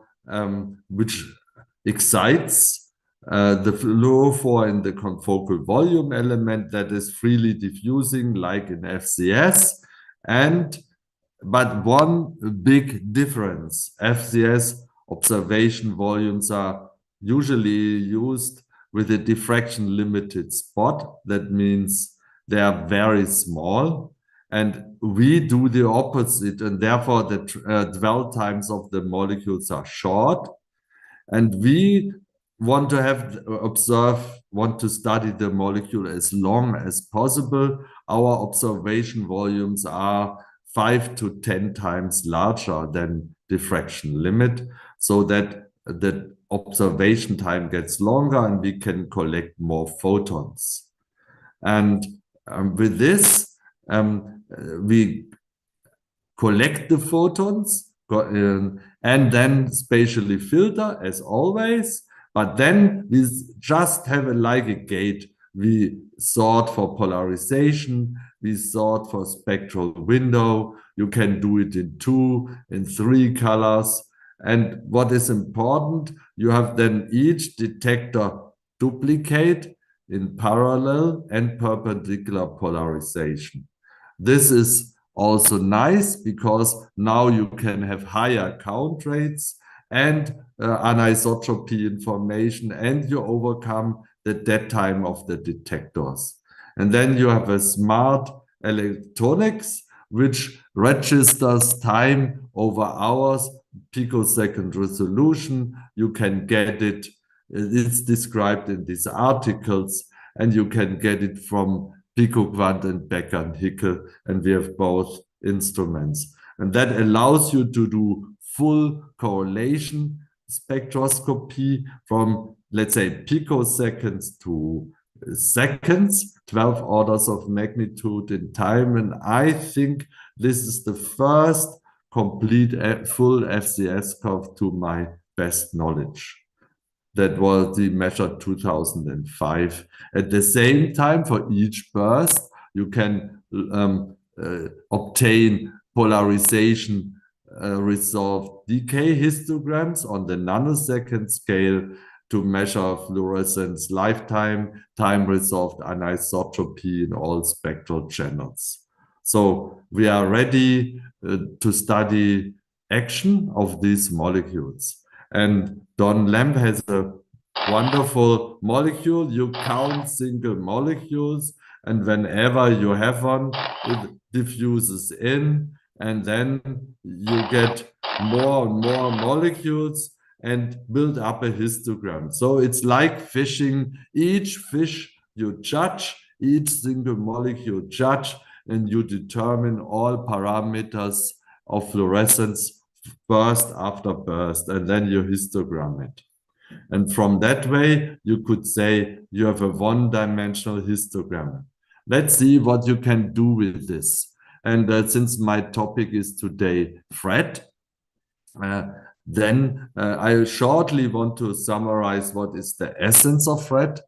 which excites the fluorophore in the confocal volume element that is freely diffusing like in FCS, and but one big difference, FCS observation volumes are usually used with a diffraction limited spot. That means they are very small. And we do the opposite, and therefore the dwell times of the molecules are short. And we want to study the molecule as long as possible. Our observation volumes are 5 to 10 times larger than diffraction limit, so that the observation time gets longer and we can collect more photons. And with this, we collect the photons and then spatially filter as always. But then we just have like a gate. We sort for polarization, we sort for spectral window. You can do it in 2, in 3 colors. And what is important, you have then each detector duplicate in parallel and perpendicular polarization. This is also nice because now you can have higher count rates and anisotropy information, and you overcome the dead time of the detectors. And then you have a smart electronics which registers time over hours, picosecond resolution. You can get it, it's described in these articles, and you can get it from PicoQuant and Becker and Hickel, and we have both instruments. And that allows you to do full correlation spectroscopy from, let's say, picoseconds to seconds, 12 orders of magnitude in time. And I think this is the first complete full FCS curve to my best knowledge. That was the measured 2005. At the same time, for each burst, you can obtain polarization resolved decay histograms on the nanosecond scale to measure fluorescence lifetime, time resolved anisotropy in all spectral channels. So we are ready to study action of these molecules. And Don Lamb has a wonderful molecule. You count single molecules, and whenever you have one, it diffuses in, and then you get more and more molecules and build up a histogram. So it's like fishing. Each fish you judge, each single molecule judge, and you determine all parameters of fluorescence burst after burst, and then you histogram it. And from that way, you could say you have a one-dimensional histogram. Let's see what you can do with this. And since my topic is today FRET, then I shortly want to summarize what is the essence of FRET,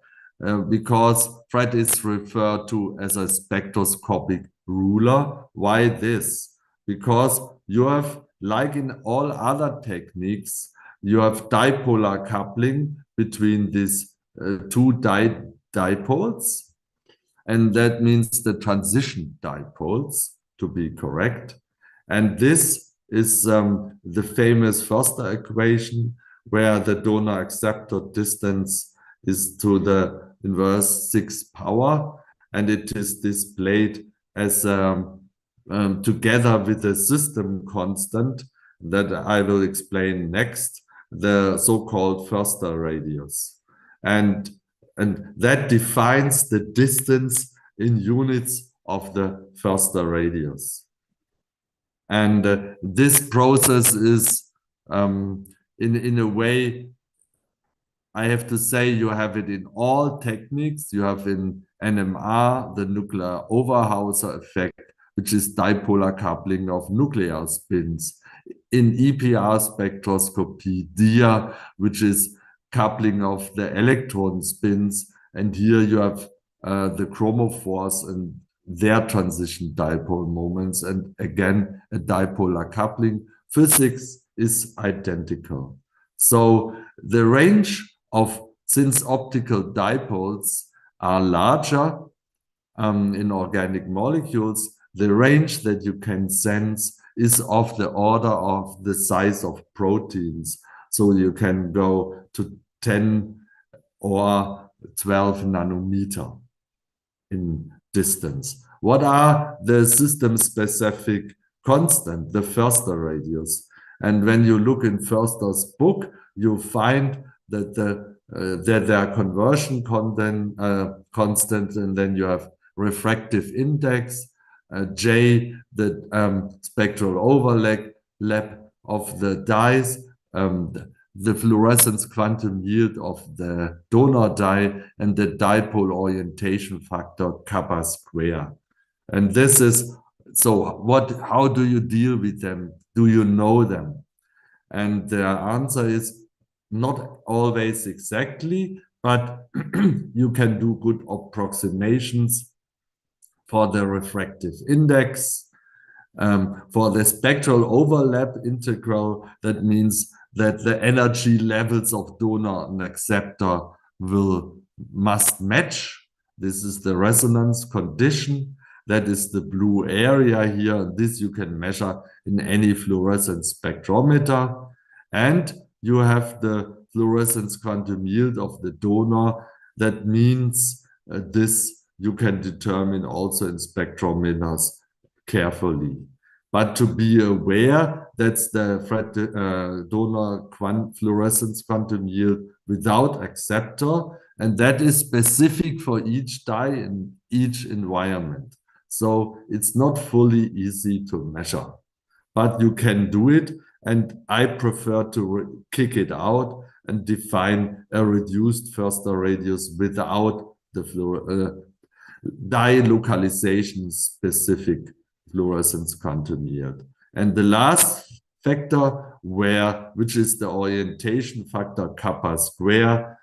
because FRET is referred to as a spectroscopic ruler. Why this? Because you have, like in all other techniques, you have dipolar coupling between these two dipoles. And that means the transition dipoles, to be correct. And this is the famous Förster equation, where the donor-acceptor distance is to the inverse 6 power. And it is displayed as together with the system constant that I will explain next, the so-called Förster radius. And that defines the distance in units of the Förster radius. And this process is, in a way, I have to say, you have it in all techniques. You have in NMR, the nuclear Overhauser effect, which is dipolar coupling of nuclear spins. In EPR spectroscopy, DIA, which is coupling of the electron spins. And here you have the chromophores and their transition dipole moments. And again, a dipolar coupling. Physics is identical. So the range of, since optical dipoles are larger in organic molecules, the range that you can sense is of the order of the size of proteins. So you can go to 10 or 12 nanometer in distance. What are the system-specific constant, the Förster radius? And when you look in Förster's book, you find that that there are conversion constant, and then you have refractive index, J, the spectral overlap of the dyes, the fluorescence quantum yield of the donor dye, and the dipole orientation factor kappa square. And this is, so how do you deal with them? Do you know them? And the answer is not always exactly, but you can do good approximations for the refractive index. For the spectral overlap integral, that means that the energy levels of donor and acceptor must match. This is the resonance condition. That is the blue area here. This you can measure in any fluorescence spectrometer. And you have the fluorescence quantum yield of the donor. That means this you can determine also in spectrometers carefully. But to be aware, that's the donor fluorescence quantum yield without acceptor, and that is specific for each dye in each environment. So it's not fully easy to measure, but you can do it, and I prefer to kick it out and define a reduced Förster radius without the dye localization specific fluorescence quantum yield. And the last factor, which is the orientation factor kappa square,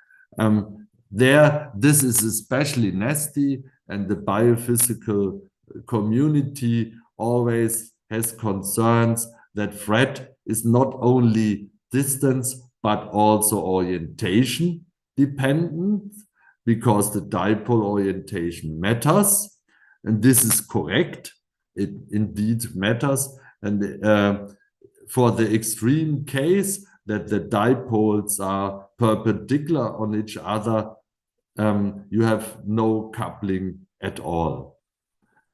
this is especially nasty, and the biophysical community always has concerns that FRET is not only distance but also orientation dependent, because the dipole orientation matters, and this is correct. It indeed matters. And for the extreme case that the dipoles are perpendicular on each other, you have no coupling at all.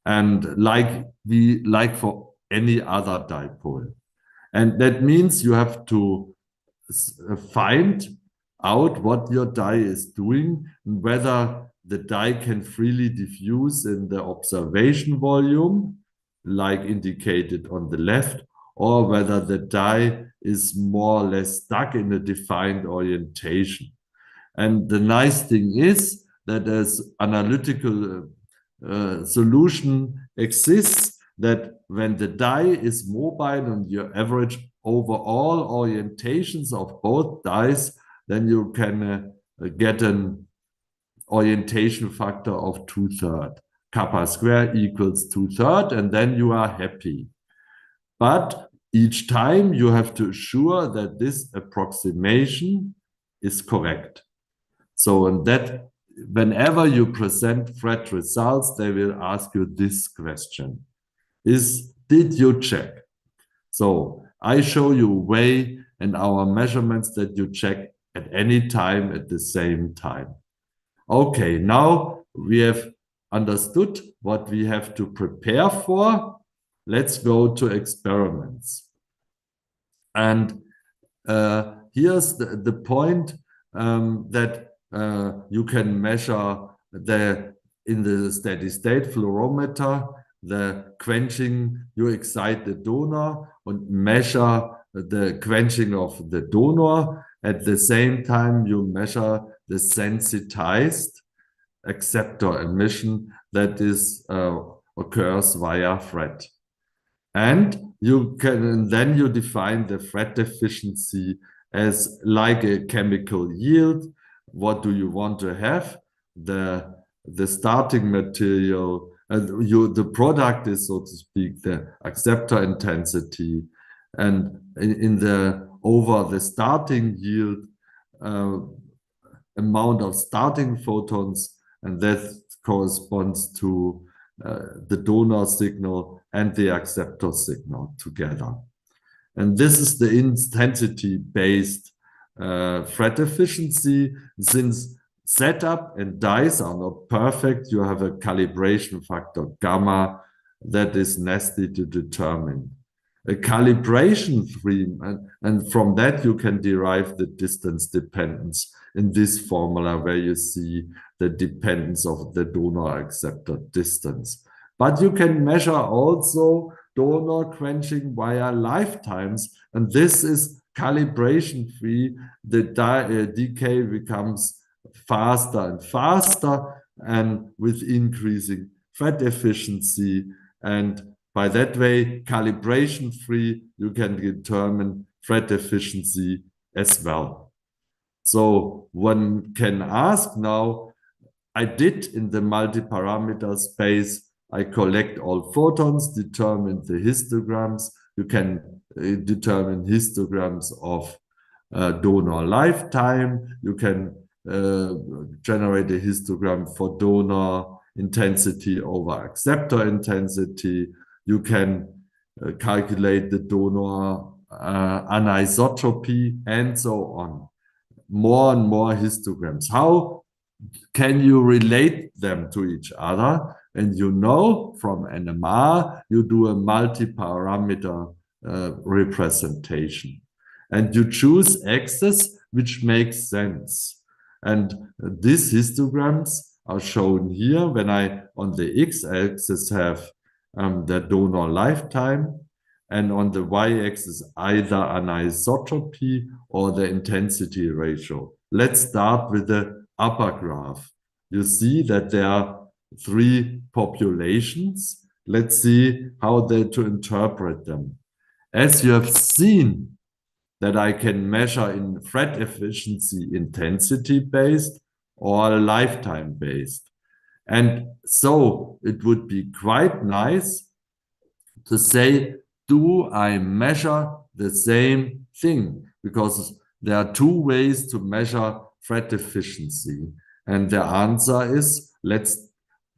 And like for any other dipole. And that means you have to find out what your dye is doing, and whether the dye can freely diffuse in the observation volume, like indicated on the left, or whether the dye is more or less stuck in a defined orientation. And the nice thing is that as analytical solution exists, that when the dye is mobile and you average over all orientations of both dyes, then you can get an orientation factor of 2/3. Kappa square equals 2/3, and then you are happy. But each time you have to assure that this approximation is correct. So, and that whenever you present FRET results, they will ask you this question: did you check? So I show you a way in our measurements that you check at any time at the same time. Okay, now we have understood what we have to prepare for. Let's go to experiments. And here's the point that you can measure in the steady state fluorometer, the quenching, you excite the donor and measure the quenching of the donor. At the same time, you measure the sensitized acceptor emission that occurs via FRET. And then you define the FRET efficiency as like a chemical yield. What do you want to have? The starting material, the product is, so to speak, the acceptor intensity, and over the starting yield amount of starting photons, and that corresponds to the donor signal and the acceptor signal together. And this is the intensity-based thread efficiency. Since setup and dice are not perfect, you have a calibration factor gamma that is nasty to determine. A calibration free, and from that you can derive the distance dependence in this formula where you see the dependence of the donor acceptor distance. But you can measure also donor quenching via lifetimes, and this is calibration free. The decay becomes faster and faster, and with increasing thread efficiency, and by that way, calibration free, you can determine thread efficiency as well. So one can ask now, I did in the multi-parameter space, I collect all photons, determine the histograms. You can determine histograms of donor lifetime. You can generate a histogram for donor intensity over acceptor intensity. You can calculate the donor anisotropy and so on. More and more histograms. How can you relate them to each other? And you know from NMR, you do a multi-parameter representation. And you choose axes which makes sense. And these histograms are shown here when I, on the x-axis, have the donor lifetime, and on the y-axis either anisotropy or the intensity ratio. Let's start with the upper graph. You see that there are 3 populations. Let's see how to interpret them. As you have seen that I can measure in thread efficiency intensity-based or lifetime-based. And so it would be quite nice to say, do I measure the same thing? Because there are 2 ways to measure thread efficiency. And the answer is, let's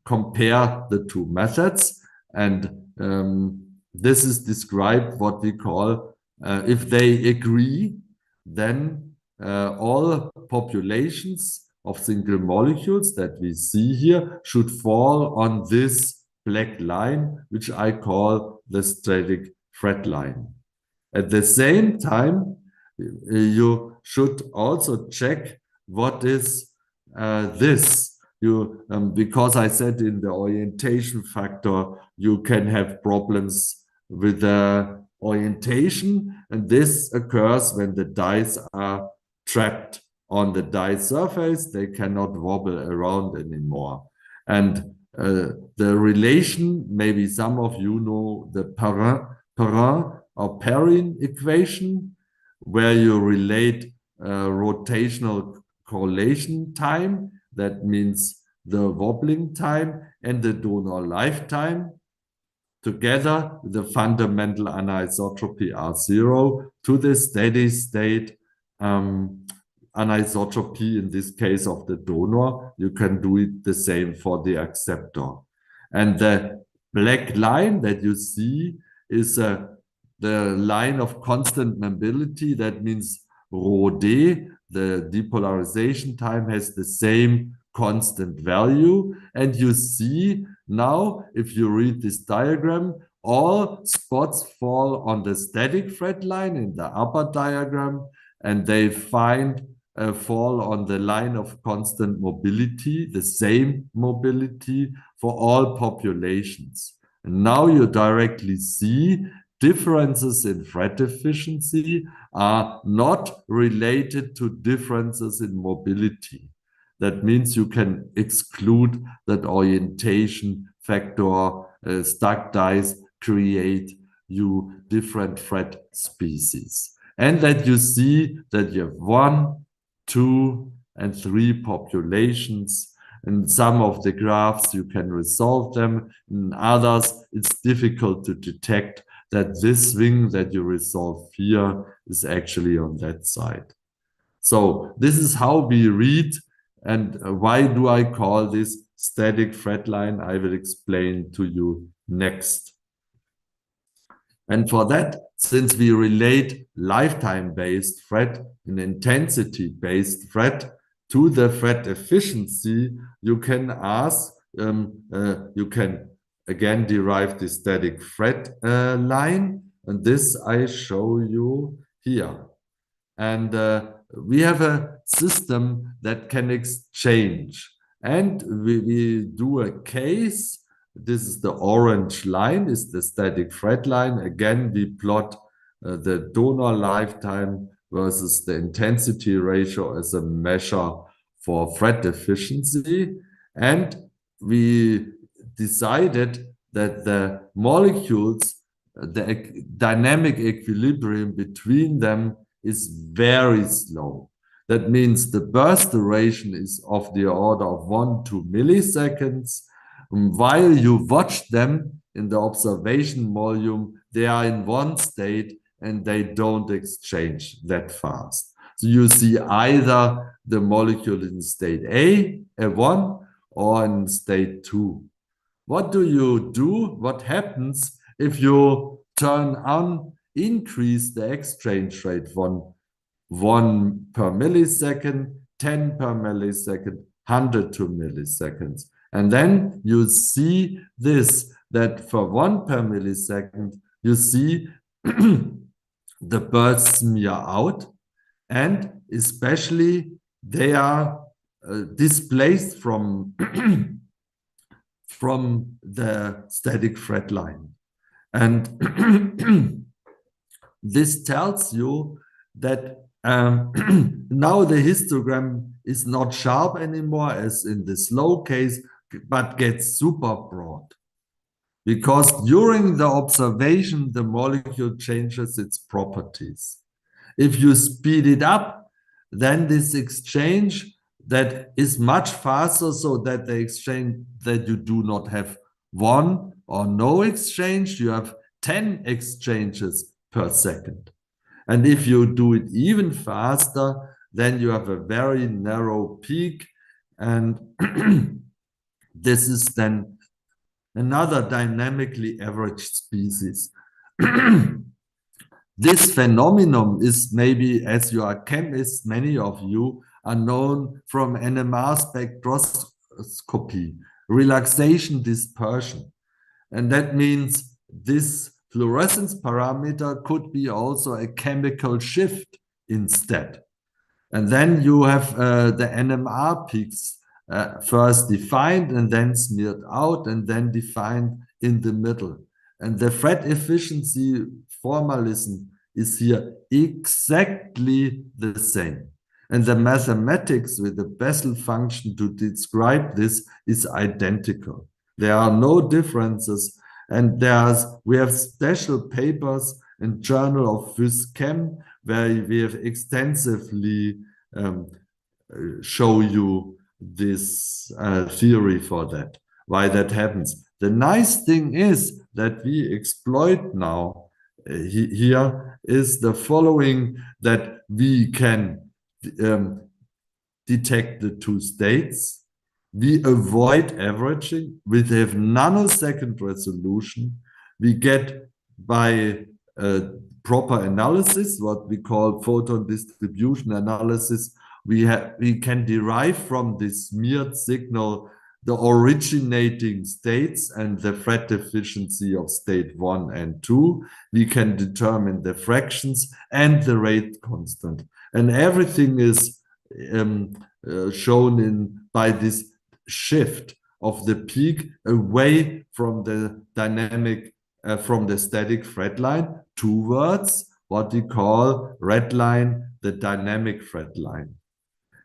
compare the 2 methods. And this is described what we call, if they agree, then all populations of single molecules that we see here should fall on this black line, which I call the static thread line. At the same time, you should also check what is this. Because I said in the orientation factor, you can have problems with the orientation, and this occurs when the dice are trapped on the die surface. They cannot wobble around anymore. And the relation, maybe some of you know the Perrin or Perrin equation, where you relate rotational correlation time, that means the wobbling time, and the donor lifetime, together with the fundamental anisotropy R0 to the steady state anisotropy, in this case of the donor. You can do it the same for the acceptor. And the black line that you see is the line of constant mobility. That means rho d, the depolarization time, has the same constant value. And you see now, if you read this diagram, all spots fall on the static thread line in the upper diagram, and they fall on the line of constant mobility, the same mobility for all populations. And now you directly see differences in thread efficiency are not related to differences in mobility. That means you can exclude that orientation factor, stuck dice create you different thread species. And that you see that you have 1, 2, and 3 populations. In some of the graphs, you can resolve them. In others, it's difficult to detect that this swing that you resolve here is actually on that side. So this is how we read. And why do I call this static fret line I will explain to you next. And for that, since we relate lifetime-based fret and intensity-based fret to the fret efficiency, you can ask, you can again derive the static fret line, and this I show you here. And we have a system that can exchange, and we do a case. This is the orange line, is the static fret line. Again, we plot the donor lifetime versus the intensity ratio as a measure for fret efficiency. And we decided that the molecules, the dynamic equilibrium between them is very slow. That means the burst duration is of the order of 1-2 milliseconds. While you watch them in the observation volume, they are in one state and they don't exchange that fast. So you see either the molecule in state A1, or in state 2. What do you do? What happens if you turn on, increase the exchange rate from 1 per millisecond, 10 per millisecond, 102 milliseconds? And then you see this, that for 1 per millisecond, you see the bursts smear out, and especially they are displaced from, from the static fret line. And this tells you that now the histogram is not sharp anymore as in the slow case, but gets super broad. Because during the observation, the molecule changes its properties. If you speed it up, then this exchange that is much faster, so that the exchange, that you do not have one or no exchange, you have 10 exchanges per second. And if you do it even faster, then you have a very narrow peak. And this is then another dynamically averaged species. This phenomenon is, maybe as you are chemists, many of you are known from NMR spectroscopy, relaxation dispersion. And that means this fluorescence parameter could be also a chemical shift instead. And then you have the NMR peaks first defined and then smeared out and then defined in the middle. And the fret efficiency formalism is here exactly the same. And the mathematics with the Bessel function to describe this is identical. There are no differences. And we have special papers in Journal of Phys Chem where we have extensively show you this theory for that, why that happens. The nice thing is that we exploit now here is the following, that we can detect the two states. We avoid averaging. We have nanosecond resolution. We get by proper analysis, what we call photon distribution analysis, we can derive from this smeared signal the originating states and the fret efficiency of state 1 and 2. We can determine the fractions and the rate constant. And everything is shown by this shift of the peak away from the dynamic, from the static fret line towards what we call red line, the dynamic fret line.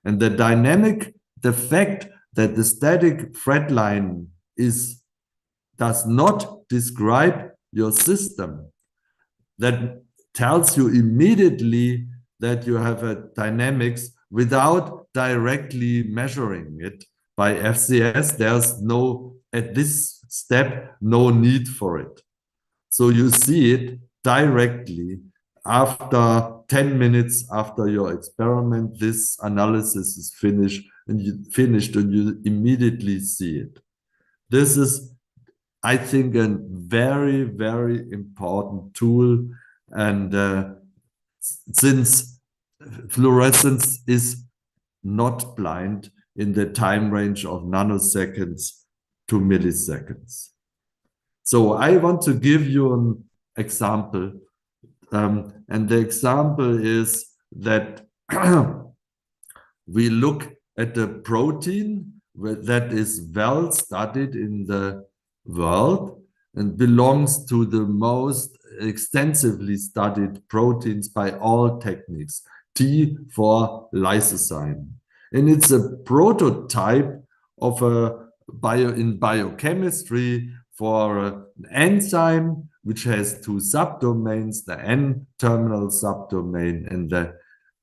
And the fact that the static fret line does not describe your system, that tells you immediately that you have a dynamics without directly measuring it by FCS. There's no, at this step, no need for it. So you see it directly after 10 minutes after your experiment. This analysis is finished and you finished and you immediately see it. This is, I think, a very, very important tool. And since fluorescence is not blind in the time range of nanoseconds to milliseconds. So I want to give you an example. And the example is that we look at the protein that is well studied in the world and belongs to the most extensively studied proteins by all techniques, T for lysozyme. And it's a prototype of in biochemistry for an enzyme which has two subdomains, the N-terminal subdomain and the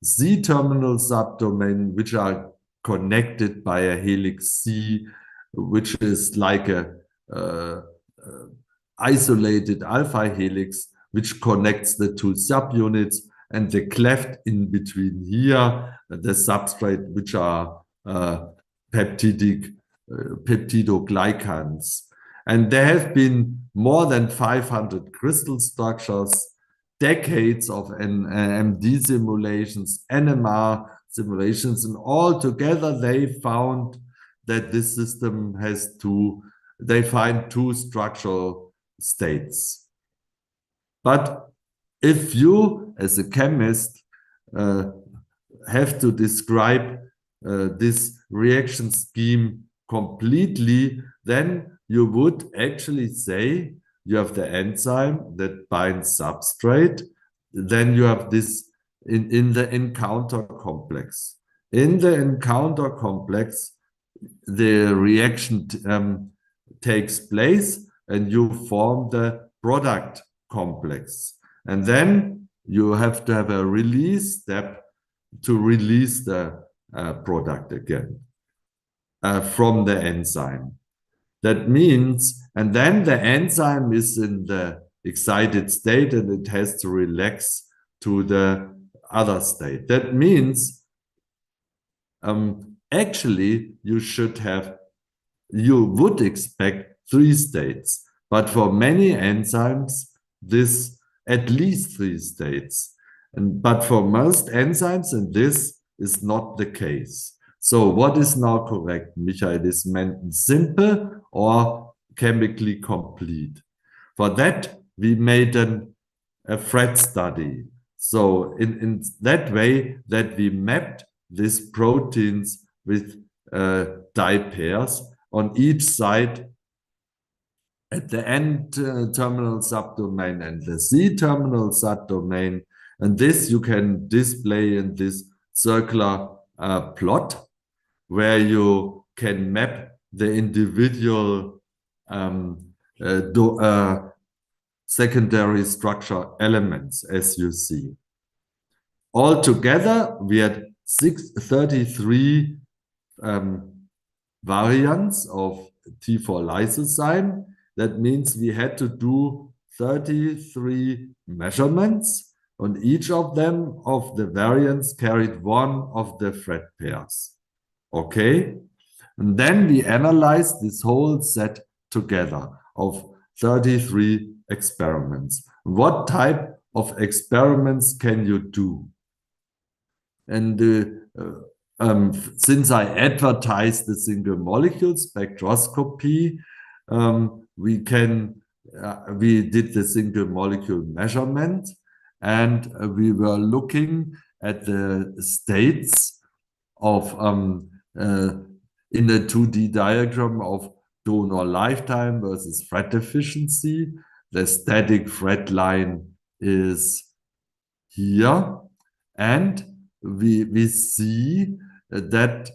Z-terminal subdomain, which are connected by a helix C, which is like a isolated alpha helix, which connects the two subunits, and the cleft in between here, the substrate, which are peptidoglycans. And there have been more than 500 crystal structures, decades of MD simulations, NMR simulations, and all together they found that this system has they find two structural states. But if you, as a chemist, have to describe this reaction scheme completely, then you would actually say you have the enzyme that binds substrate, then you have this in the encounter complex. In the encounter complex, the reaction takes place and you form the product complex. And then you have to have a release step to release the product again from the enzyme. That means, and then the enzyme is in the excited state and it has to relax to the other state. That means actually you would expect 3 states, but for many enzymes, this at least 3 states. But for most enzymes, and this is not the case. So what is now correct, Michael? Is meant simple or chemically complete? For that, we made a Fred study. So in that way that we mapped these proteins with dye pairs on each side at the N-terminal subdomain and the Z-terminal subdomain. And this you can display in this circular plot where you can map the individual secondary structure elements, as you see. Altogether, we had 33 variants of T4 lysozyme. That means we had to do 33 measurements, and each of them of the variants carried one of the Fred pairs. Okay? And then we analyzed this whole set together of 33 experiments. What type of experiments can you do? And since I advertised the single molecule spectroscopy, we did the single molecule measurement, and we were looking at the states of in a 2D diagram of donor lifetime versus Fred efficiency. The static Fred line is here, and we see that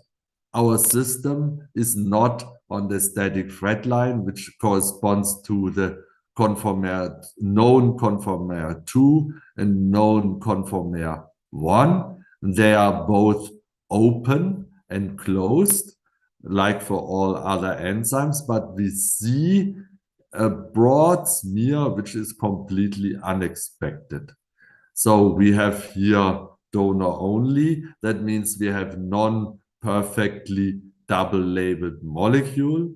our system is not on the static Fred line, which corresponds to the known conformer 2 and known conformer 1. They are both open and closed, like for all other enzymes, but we see a broad smear, which is completely unexpected. So we have here donor only. That means we have perfectly double-labeled molecule.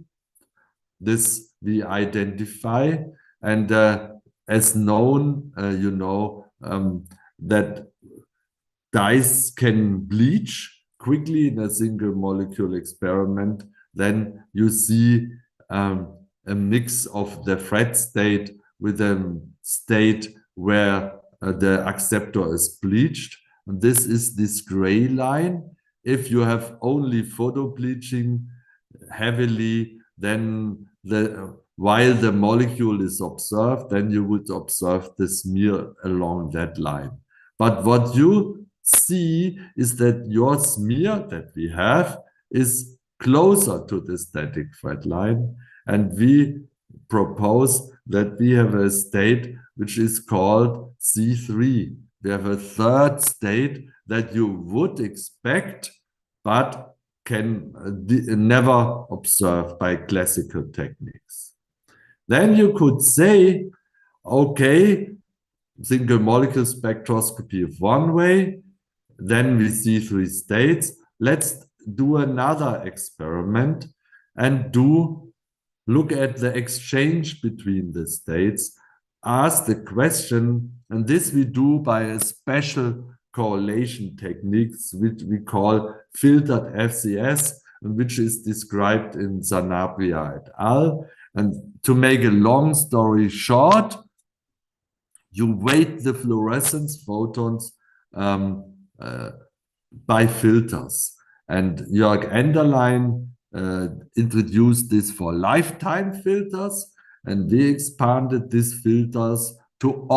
This we identify, and as known, you know that dyes can bleach quickly in a single molecule experiment. Then you see a mix of the Fred state with a state where the acceptor is bleached. And this is this gray line. If you have only photo bleaching heavily, then while the molecule is observed, then you would observe the smear along that line. But what you see is that your smear that we have is closer to the static Fred line, and we propose that we have a state which is called C3. We have a third state that you would expect, but can never observe by classical techniques. Then you could say, okay, single molecule spectroscopy one way, then we see three states. Let's do another experiment and look at the exchange between the states, ask the question, and this we do by a special correlation techniques, which we call filtered FCS, and which is described in Sanabria et al. And to make a long story short, you weight the fluorescence photons by filters. And Jörg Enderlein introduced this for lifetime filters, and we expanded these filters to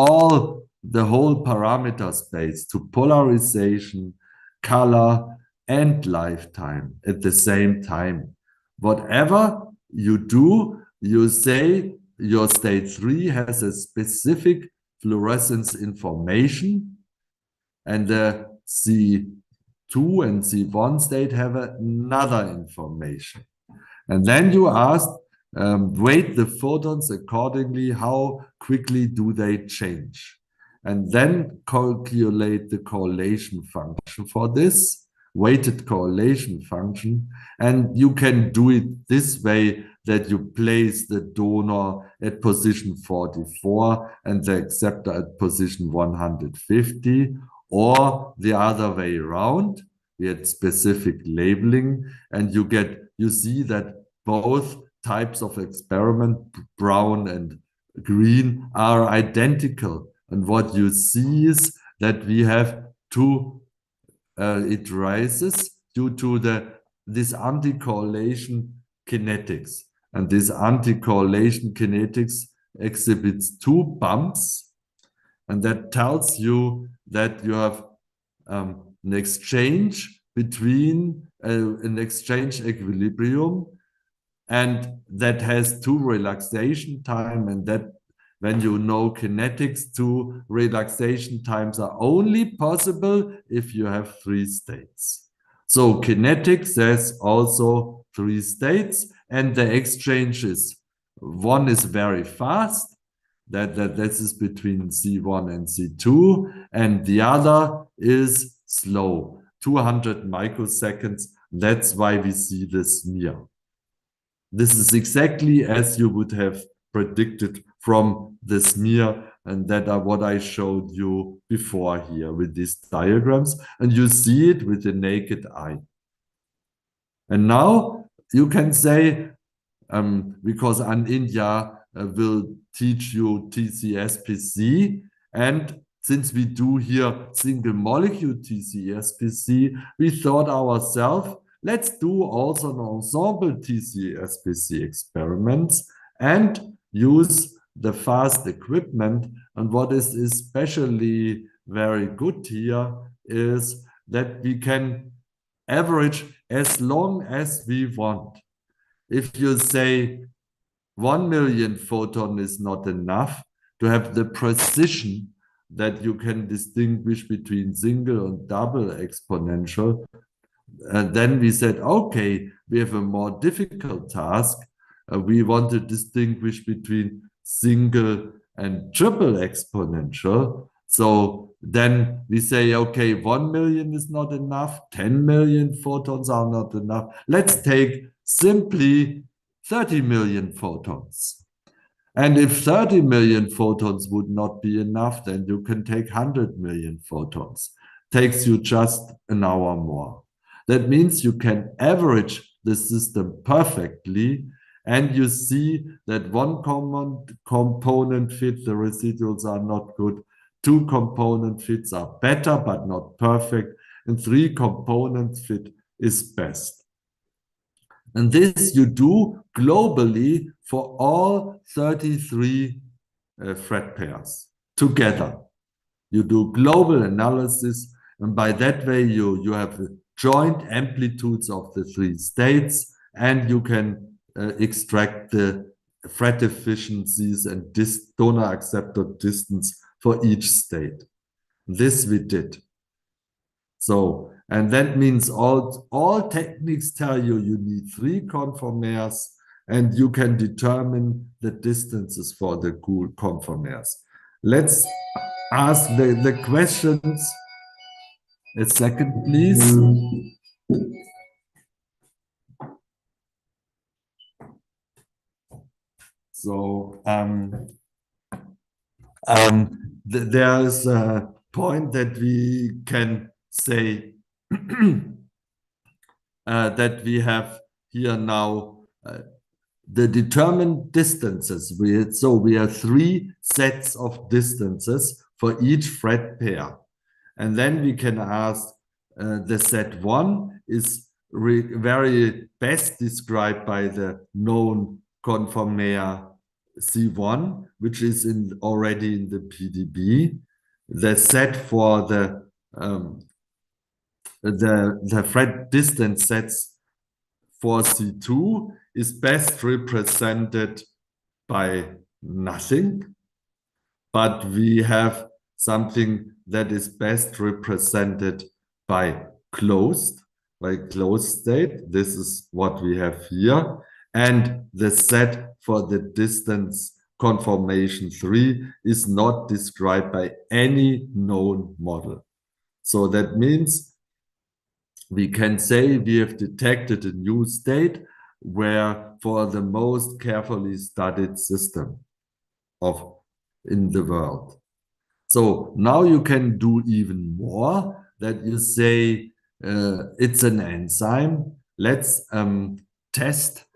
the whole parameter space, to polarization, color, and lifetime at the same time. Whatever you do, you say your state 3 has a specific fluorescence information, and the C2 and C1 state have another information. And then you ask, weight the photons accordingly, how quickly do they change? And then calculate the correlation function for this, weighted correlation function. And you can do it this way, that you place the donor at position 44 and the acceptor at position 150, or the other way around. We had specific labeling, and you see that both types of experiment, brown and green, are identical. And what you see is that we have two it rises due to this anti-correlation kinetics. And this anti-correlation kinetics exhibits two bumps, and that tells you that you have an exchange between an exchange equilibrium, and that has two relaxation time, and that when you know kinetics, two relaxation times are only possible if you have three states. So kinetics has also three states, and the exchange one is very fast, that this is between C1 and C2, and the other is slow, 200 microseconds. That's why we see the smear. This is exactly as you would have predicted from the smear, and that are what I showed you before here with these diagrams, and you see it with the naked eye. And now you can say, because Anindya will teach you TC-SPC, and since we do here single molecule TC-SPC, we thought ourselves, let's do also an ensemble TC-SPC experiments and use the fast equipment. And what is especially very good here is that we can average as long as we want. If you say 1 million photon is not enough to have the precision that you can distinguish between single and double exponential, and then we said, okay, we have a more difficult task. We want to distinguish between single and triple exponential. So then we say, okay, 1 million is not enough, 10 million photons are not enough. Let's take simply 30 million photons. And if 30 million photons would not be enough, then you can take 100 million photons. Takes you just an hour more. That means you can average the system perfectly, and you see that one common component fit, the residuals are not good. 2 component fits are better, but not perfect. And 3 component fit is best. And this you do globally for all 33 thread pairs together. You do global analysis, and by that way you have the joint amplitudes of the 3 states, and you can extract the thread efficiencies and donor acceptor distance for each state. This we did. So, and that means all techniques tell you need 3 conformers, and you can determine the distances for the conformers. Let's ask the questions. A second, please. So there is a point that we can say that we have here now the determined distances. So we have 3 sets of distances for each thread pair. And then we can ask the set 1 is very best described by the known conformer C1, which is already in the PDB. The set for the thread distance sets for C2 is best represented by nothing, but we have something that is best represented by closed state. This is what we have here. And the set for the distance conformation 3 is not described by any known model. So that means we can say we have detected a new state where for the most carefully studied system in the world. So now you can do even more, that you say it's an enzyme. Let's test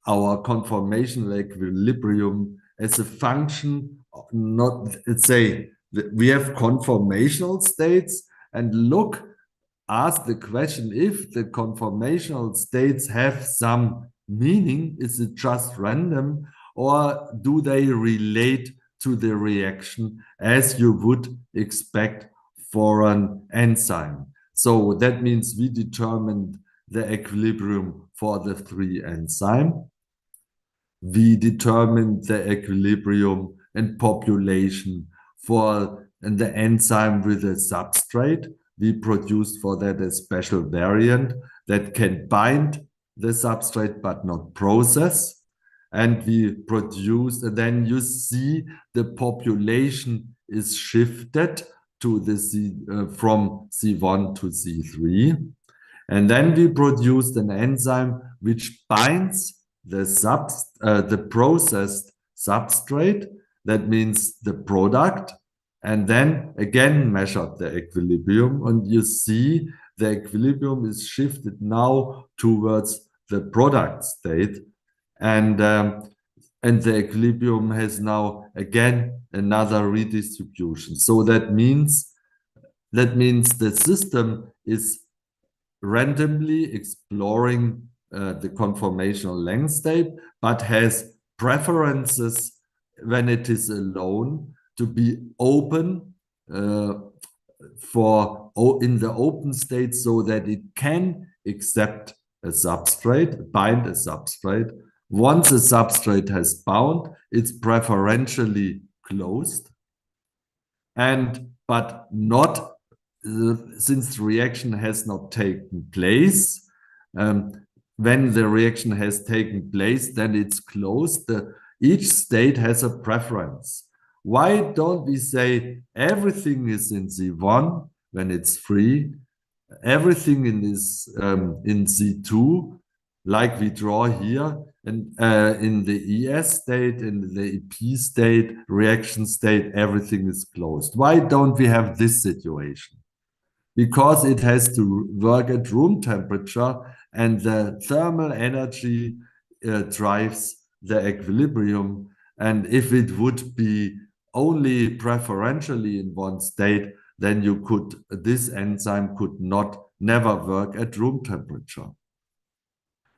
our conformational equilibrium as a function, let's say we have conformational states, and ask the question, if the conformational states have some meaning, is it just random, or do they relate to the reaction as you would expect for an enzyme? So that means we determined the equilibrium for the 3 enzyme. We determined the equilibrium and population for the enzyme with a substrate. We produced for that a special variant that can bind the substrate but not process. And we produced, and then you see the population is shifted to the from C1 to C3. And then we produced an enzyme which binds the processed substrate, that means the product, and then again measured the equilibrium, and you see the equilibrium is shifted now towards the product state, and the equilibrium has now again another redistribution. So that means the system is randomly exploring the conformational length state, but has preferences when it is alone to be open in the open state, so that it can accept a substrate, bind a substrate. Once a substrate has bound, it's preferentially closed, but not since the reaction has not taken place. When the reaction has taken place, then it's closed. Each state has a preference. Why don't we say everything is in Z1 when it's free, everything in this in Z2, like we draw here, and in the ES state, in the EP state, reaction state, everything is closed. Why don't we have this situation? Because it has to work at room temperature, and the thermal energy drives the equilibrium. And if it would be only preferentially in one state, then this enzyme could never work at room temperature,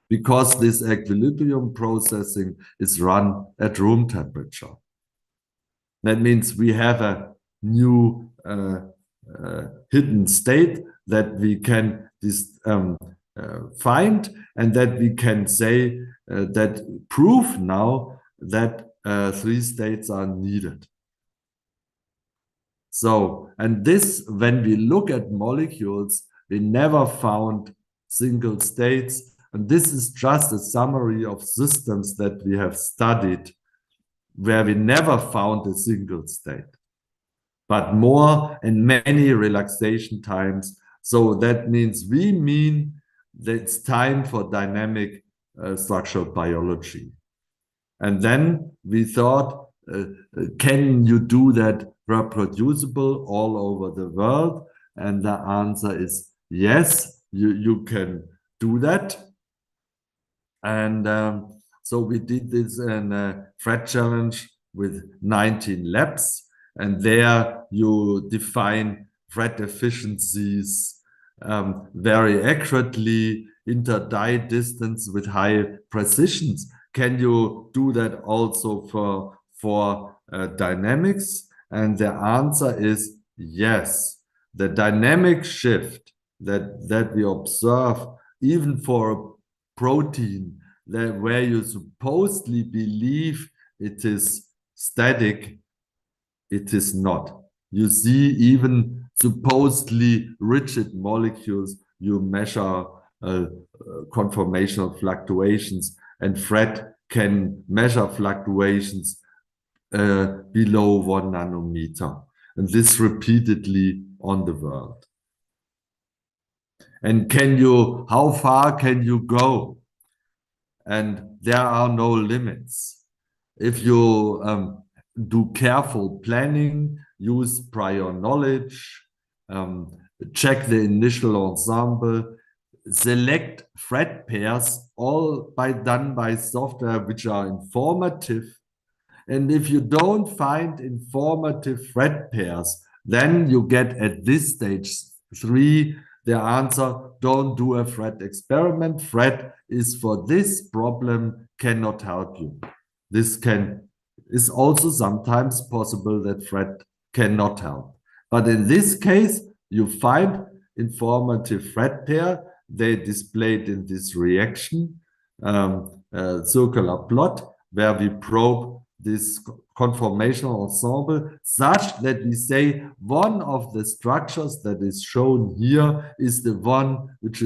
because this equilibrium processing is run at room temperature. That means we have a new hidden state that we can find, and that we can say that prove now that 3 states are needed. So, and this, when we look at molecules, we never found single states. And this is just a summary of systems that we have studied where we never found a single state, but more and many relaxation times. So that means we mean that it's time for dynamic structural biology. And then we thought, can you do that reproducible all over the world? And the answer is yes, you can do that. And so we did this in a FRET challenge with 19 labs. And there you define FRET efficiencies very accurately, inter-die distance with high precisions. Can you do that also for dynamics? And the answer is yes. The dynamic shift that we observe, even for a protein where you supposedly believe it is static, it is not. You see even supposedly rigid molecules, you measure conformational fluctuations, and FRET can measure fluctuations below 1 nanometer, and this repeatedly on the world. And how far can you go? And there are no limits. If you do careful planning, use prior knowledge, check the initial ensemble, select FRET pairs, all done by software which are informative. And if you don't find informative FRET pairs, then you get at this stage 3 the answer: don't do a FRET experiment. FRET is for this problem, cannot help you. This is also sometimes possible that FRET cannot help. But in this case, you find informative FRET pair. They displayed in this reaction circular plot where we probe this conformational ensemble such that we say one of the structures that is shown here is the one which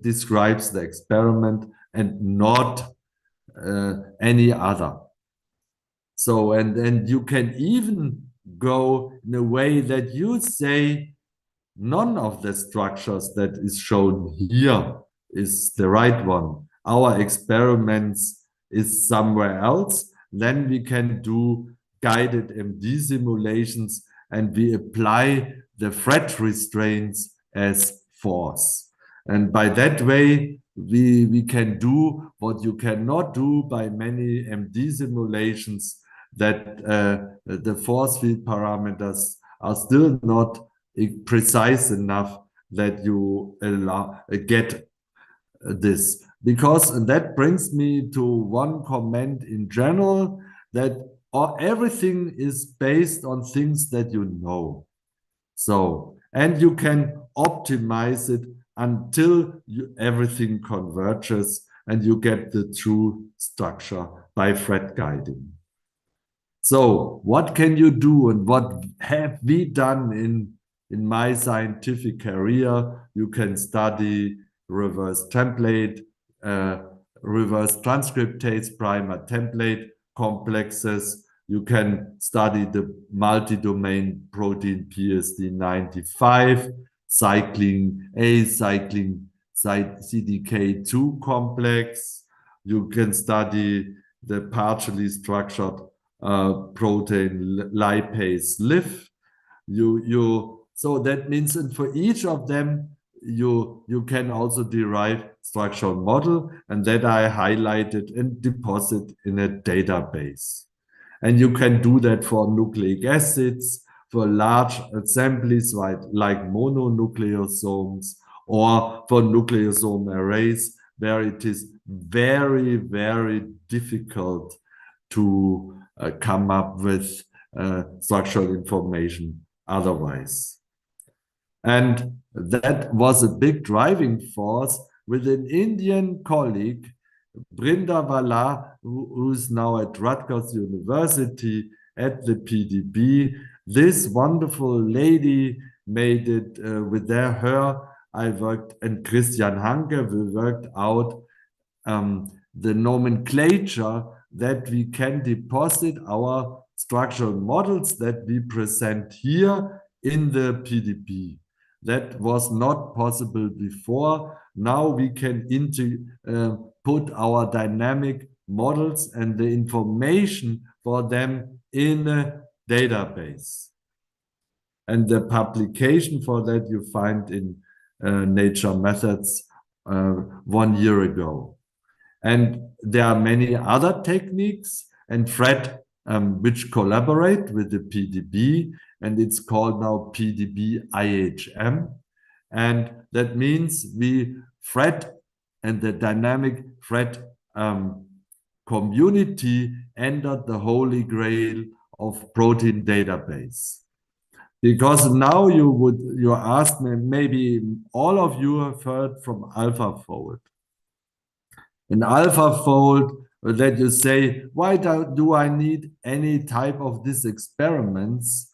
describes the experiment and not any other. So, and you can even go in a way that you say none of the structures that is shown here is the right one. Our experiments is somewhere else. Then we can do guided MD simulations and we apply the FRET restraints as force. And by that way, we can do what you cannot do by many MD simulations, that the force field parameters are still not precise enough that you get this. Because, and that brings me to one comment in general, that everything is based on things that you know. So, and you can optimize it until everything converges and you get the true structure by FRET guiding. So what can you do, and what have we done in my scientific career? You can study reverse template, reverse transcriptase primer template complexes. You can study the multi-domain protein PSD95, cycling A, cycling CDK2 complex. You can study the partially structured protein lipase LIF. So that means, and for each of them, you can also derive structural model, and that I highlighted and deposit in a database. And you can do that for nucleic acids, for large assemblies like mononucleosomes, or for nucleosome arrays, where it is very, very difficult to come up with structural information otherwise. And that was a big driving force with an Indian colleague, Brinda Vala, who is now at Rutgers University at the PDB. This wonderful lady made it with her. I worked, and Christian Hanke, we worked out the nomenclature that we can deposit our structural models that we present here in the PDB. That was not possible before. Now we can put our dynamic models and the information for them in a database. And the publication for that you find in Nature Methods 1 year ago. And there are many other techniques and Fred which collaborate with the PDB, and it's called now PDB IHM. And that means Fred and the dynamic Fred community entered the holy grail of protein database. Because now you ask me, maybe all of you have heard from AlphaFold. In AlphaFold, that you say, why do I need any type of these experiments?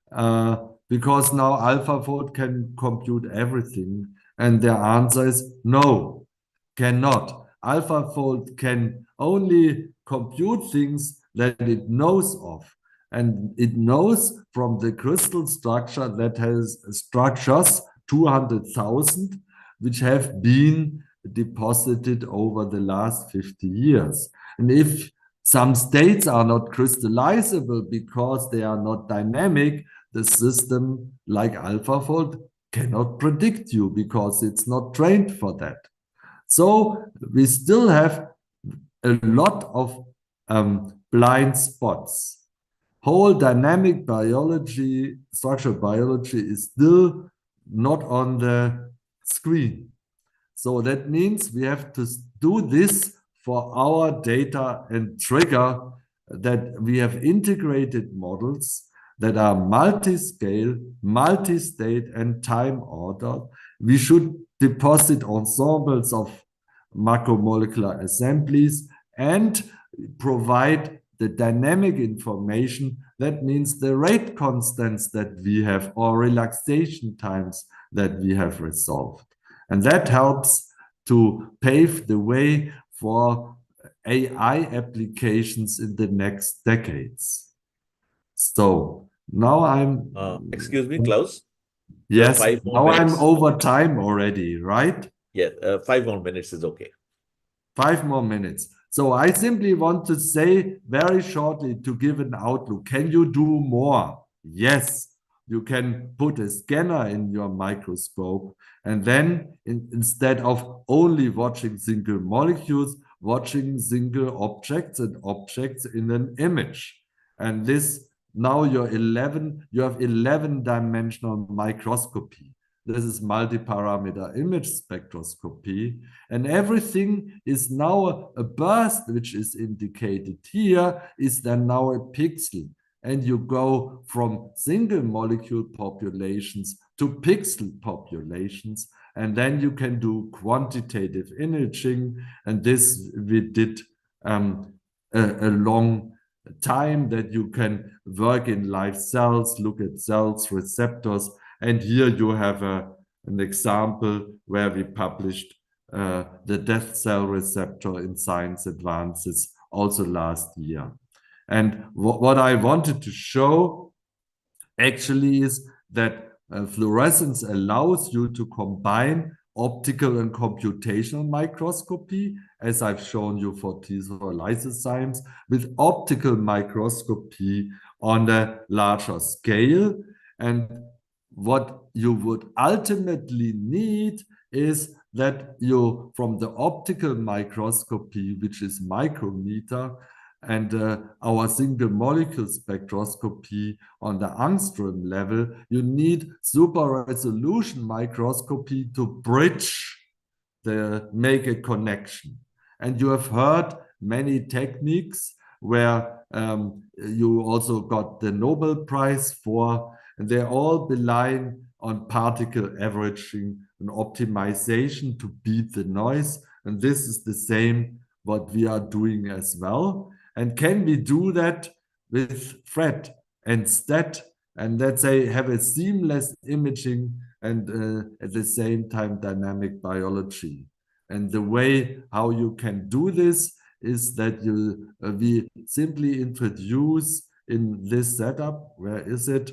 Because now AlphaFold can compute everything. And the answer is no, cannot. AlphaFold can only compute things that it knows of. And it knows from the crystal structure that has structures, 200,000, which have been deposited over the last 50 years. And if some states are not crystallizable because they are not dynamic, the system like AlphaFold cannot predict you because it's not trained for that. So we still have a lot of blind spots. Whole dynamic biology, structural biology is still not on the screen. So that means we have to do this for our data and trigger that we have integrated models that are multi-scale, multi-state, and time-ordered. We should deposit ensembles of macromolecular assemblies and provide the dynamic information. That means the rate constants that we have or relaxation times that we have resolved. And that helps to pave the way for AI applications in the next decades. So now I'm... excuse me, Klaus? Yes, 5 more now minutes. I'm over time already, right? Yeah, 5 more minutes is okay. 5 more minutes. So I simply want to say very shortly to give an outlook. Can you do more? Yes. You can put a scanner in your microscope, and then instead of only watching single molecules, watching single objects and objects in an image. And this, now you have 11-dimensional microscopy. This is multi-parameter image spectroscopy. And everything is now a burst, which is indicated here, is then now a pixel. And you go from single molecule populations to pixel populations. And then you can do quantitative imaging. And this we did a long time, that you can work in live cells, look at cells, receptors. And here you have an example where we published the death cell receptor in Science Advances also last year. And what I wanted to show actually is that fluorescence allows you to combine optical and computational microscopy, as I've shown you for T-cell lysozymes, with optical microscopy on a larger scale. And what you would ultimately need is that you, from the optical microscopy, which is micrometer, and our single molecule spectroscopy on the angstrom level, you need super resolution microscopy to bridge make a connection. And you have heard many techniques where you also got the Nobel Prize for, and they all rely on particle averaging and optimization to beat the noise. And this is the same what we are doing as well. And can we do that with FRET and STAT, and let's say have a seamless imaging and at the same time dynamic biology? And the way how you can do this is that we simply introduce in this setup, where is it,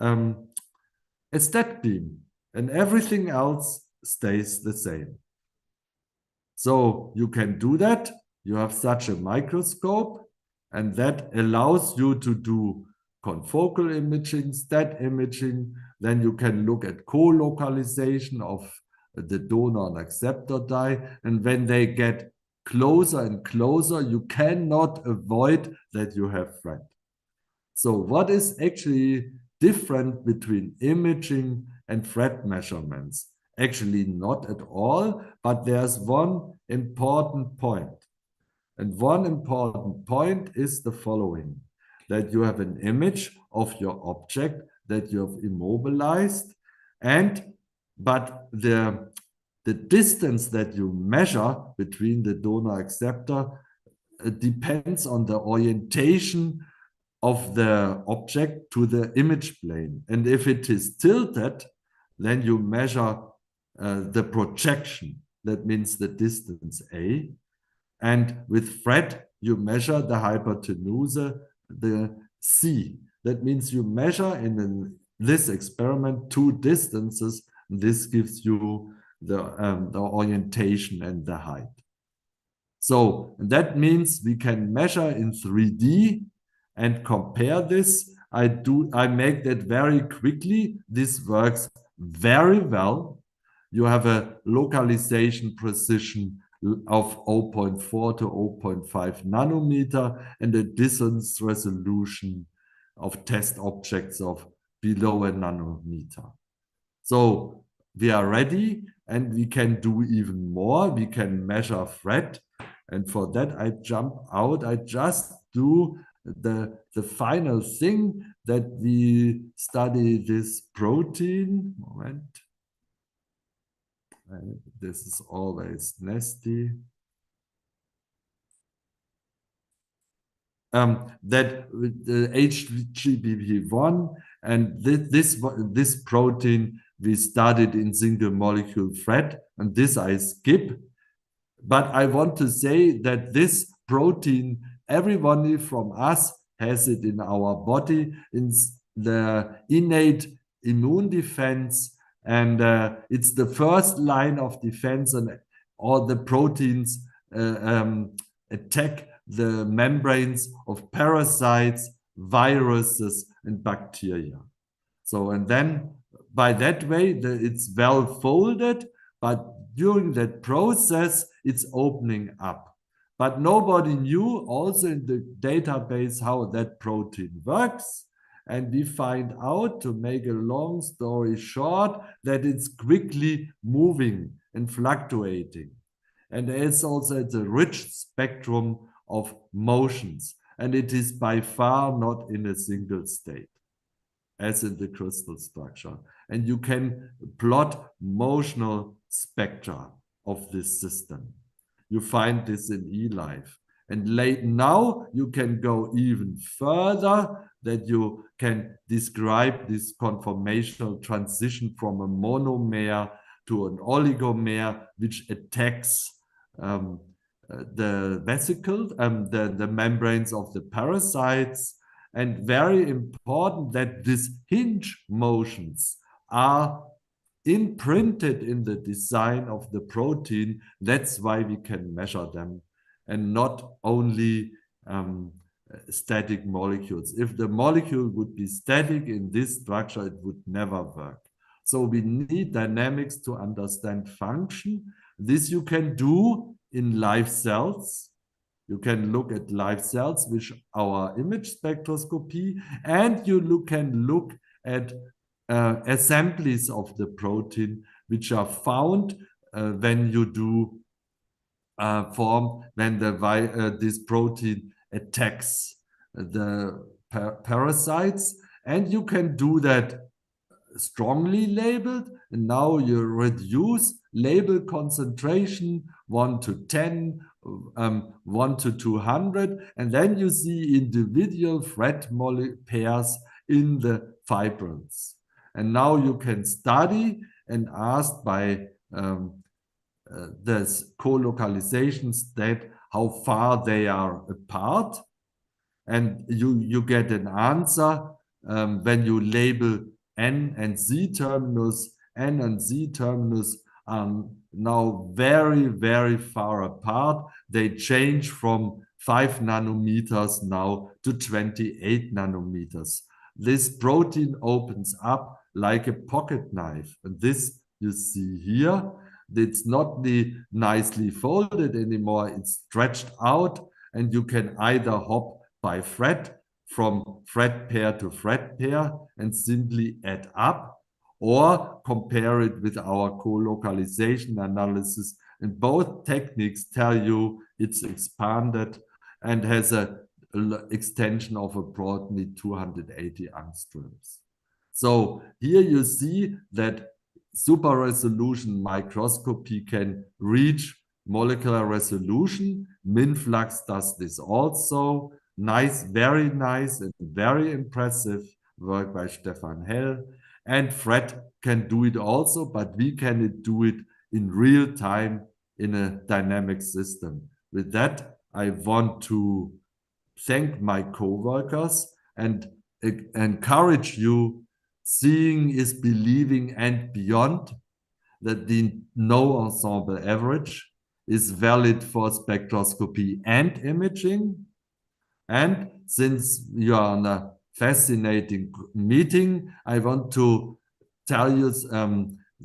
a STAT beam, and everything else stays the same. So you can do that. You have such a microscope, and that allows you to do confocal imaging, STAT imaging. Then you can look at co-localization of the donor and acceptor dye. And when they get closer and closer, you cannot avoid that you have FRET. So what is actually different between imaging and FRET measurements? Actually not at all, but there's one important point. And one important point is the following, that you have an image of your object that you have immobilized, but the distance that you measure between the donor acceptor depends on the orientation of the object to the image plane. And if it is tilted, then you measure the projection. That means the distance A. And with FRET, you measure the hypotenuse, the C. That means you measure in this experiment two distances. This gives you the orientation and the height. So that means we can measure in 3D and compare this. I make that very quickly. This works very well. You have a localization precision of 0.4 to 0.5 nanometer and a distance resolution of test objects of below a nanometer. So we are ready, and we can do even more. We can measure FRET, and for that I jump out. I just do the final thing, that we study this protein. Moment. This is always nasty. That the HGBP1 and this protein we studied in single molecule FRET, and this I skip. But I want to say that this protein, everyone from us has it in our body, in the innate immune defense. And it's the first line of defense, and all the proteins attack the membranes of parasites, viruses, and bacteria. So, and then by that way, it's well folded, but during that process, it's opening up. But nobody knew also in the database how that protein works. And we find out, to make a long story short, that it's quickly moving and fluctuating. And it's also a rich spectrum of motions. And it is by far not in a single state, as in the crystal structure. And you can plot motional spectra of this system. You find this in eLife. And now you can go even further, that you can describe this conformational transition from a monomer to an oligomer, which attacks the vesicles, the membranes of the parasites, and very important that these hinge motions are imprinted in the design of the protein. That's why we can measure them, and not only static molecules. If the molecule would be static in this structure, it would never work. So we need dynamics to understand function. This you can do in live cells. You can look at live cells with our image spectroscopy, and you can look at assemblies of the protein which are found when you do when this protein attacks the parasites, and you can do that strongly labeled. And now you reduce label concentration 1 to 10, 1 to 200, and then you see individual thread pairs in the fibrils. And now you can study and ask by this co-localization state how far they are apart, and you get an answer when you label N and Z terminus. N and Z terminus are now very, very far apart. They change from 5 nanometers now to 28 nanometers. This protein opens up like a pocket knife, and this you see here. It's not nicely folded anymore. It's stretched out, and you can either hop by thread from thread pair to thread pair and simply add up, or compare it with our co-localization analysis. And both techniques tell you it's expanded and has an extension of approximately 280 angstroms. So here you see that super resolution microscopy can reach molecular resolution. MinFlux does this also. Nice, very nice and very impressive work by Stefan Hell. And Fred can do it also, but we can do it in real time in a dynamic system. With that, I want to thank my co-workers and encourage you. Seeing is believing and beyond, that the no ensemble average is valid for spectroscopy and imaging. And since you are on a fascinating meeting, I want to tell you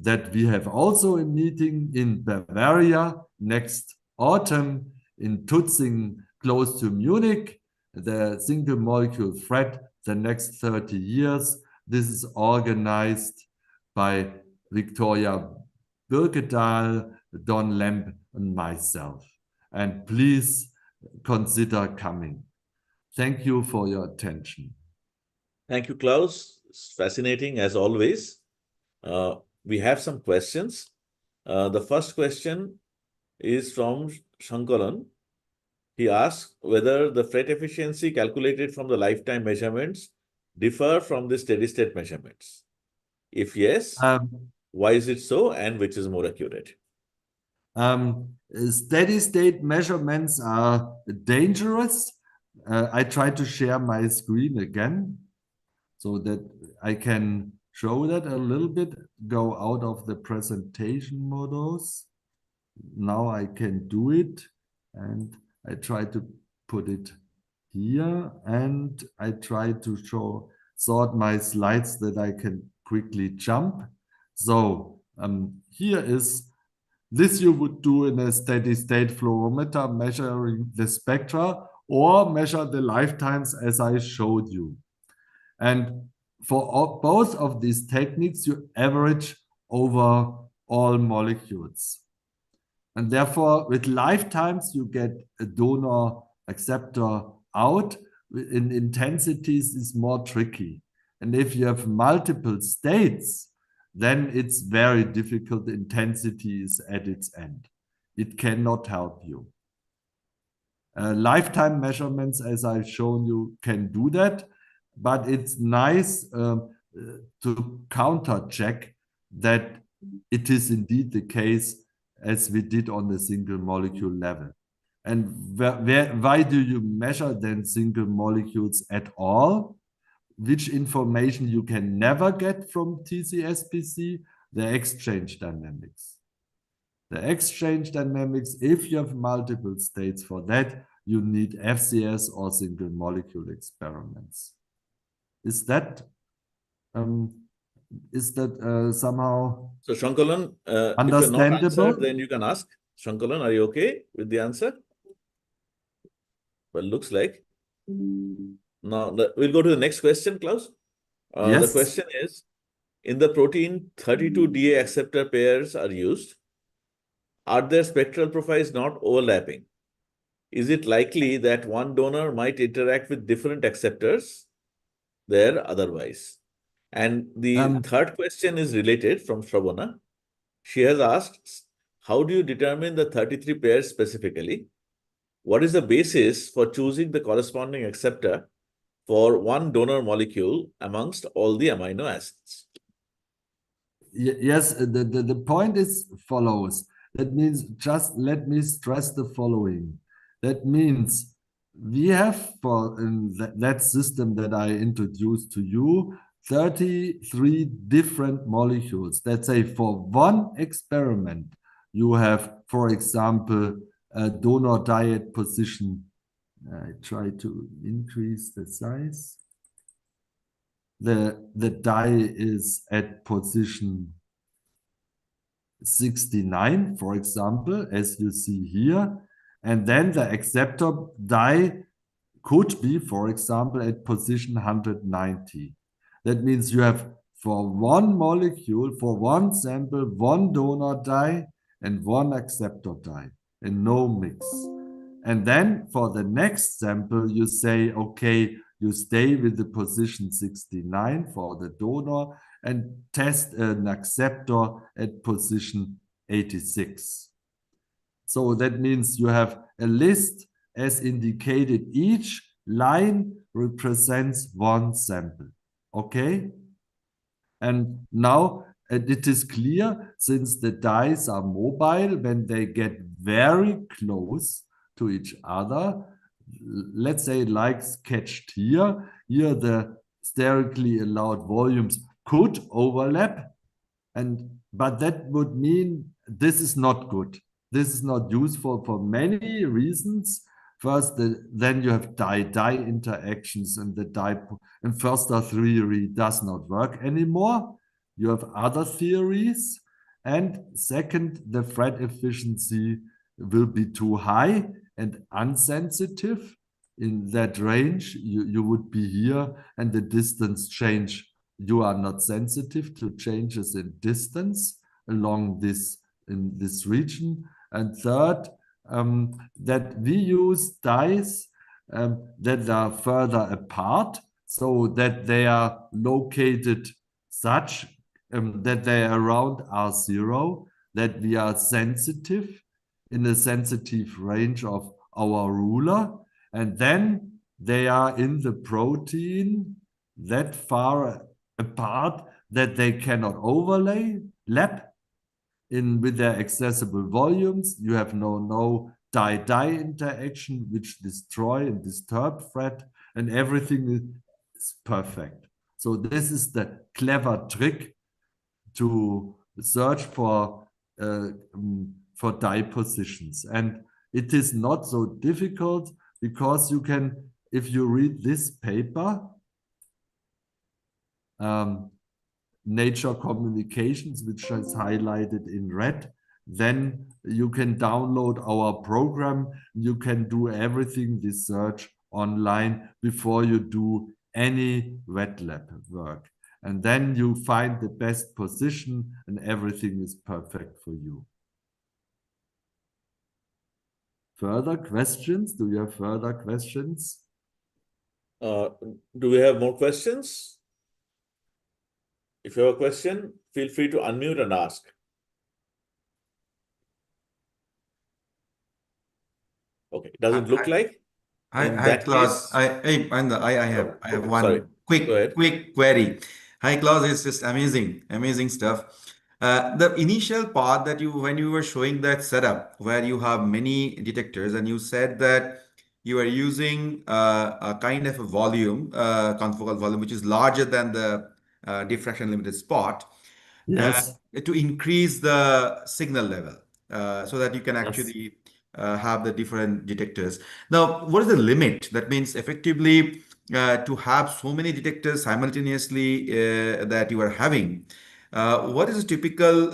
that we have also a meeting in Bavaria next autumn in Tutzing, close to Munich, the single molecule thread, the next 30 years. This is organized by Victoria Birkedahl, Don Lemp, and myself. And please consider coming. Thank you for your attention. Thank you, Klaus. It's fascinating as always. We have some questions. The first question is from Shankaran. He asks whether the fret efficiency calculated from the lifetime measurements differ from the steady-state measurements. If yes, why is it so, and which is more accurate? Steady-state measurements are dangerous. I try to share my screen again so that I can show that a little bit, go out of the presentation modus. Now I can do it, and I try to put it here, and I try to sort my slides that I can quickly jump. So here is this you would do in a steady state fluorometer, measuring the spectra or measure the lifetimes as I showed you. And for both of these techniques, you average over all molecules. And therefore, with lifetimes, you get a donor acceptor out. In intensities is more tricky. And if you have multiple states, then it's very difficult. Intensity is at its end. It cannot help you. Lifetime measurements, as I've shown you, can do that. But it's nice to counter check that it is indeed the case as we did on the single molecule level. And why do you measure then single molecules at all? Which information you can never get from TCSPC? The exchange dynamics. The exchange dynamics, if you have multiple states for that, you need FCS or single molecule experiments. Is that somehow So Shankalan, if you're not understandable? answered, then you can ask. Shankalan, are you okay with the answer? Well, looks like. Now, we'll go to the next question, Klaus. The Yes. question is, in the protein, 32 DA acceptor pairs are used. Are their spectral profiles not overlapping? Is it likely that one donor might interact with different acceptors there otherwise? And the third question is related from Shravana. She has asked, how do you determine the 33 pairs specifically? What is the basis for choosing the corresponding acceptor for one donor molecule amongst all the amino acids? Yes, the point is follows. That means, just let me stress the following. That means we have for that system that I introduced to you, 33 different molecules. Let's say for one experiment, you have, for example, a donor diet position. I try to increase the size. The die is at position 69, for example, as you see here. And then the acceptor die could be, for example, at position 190. That means you have for one molecule, for one sample, one donor die and one acceptor die, and no mix. And then for the next sample, you say, okay, you stay with the position 69 for the donor and test an acceptor at position 86. So that means you have a list as indicated. Each line represents one sample. Okay? And now it is clear, since the dyes are mobile, when they get very close to each other, let's say like sketched here, the sterically allowed volumes could overlap, but that would mean this is not good. This is not useful for many reasons. First, then you have die-die interactions, and the die and Förster theory does not work anymore. You have other theories. And second, the thread efficiency will be too high and unsensitive. In that range, you would be here, and the distance change, you are not sensitive to changes in distance along this in this region. And third, that we use dyes that are further apart, so that they are located such that they are around R0, that we are sensitive in a sensitive range of our ruler, and then they are in the protein that far apart that they cannot overlap with their accessible volumes. You have no die-die interaction which destroy and disturb thread, and everything is perfect. So this is the clever trick to search for die positions. And it is not so difficult, because you can, if you read this paper, Nature Communications, which is highlighted in red, then you can download our program. You can do everything, this search online, before you do any wet lab work. And then you find the best position, and everything is perfect for you. Further questions? Do you have further questions? Do we have more questions? If you have a question, feel free to unmute and ask. Okay, doesn't look like. Hi, Klaus. I have one Sorry. quick query. Hi, Klaus. It's just amazing stuff. The initial part that when you were showing that setup where you have many detectors, and you said that you are using a kind of a volume, confocal volume, which is larger than the diffraction limited spot, Yes, to increase the signal level, so that you can yes. actually have the different detectors. Now, what is the limit? That means effectively to have so many detectors simultaneously that you are having. What is the typical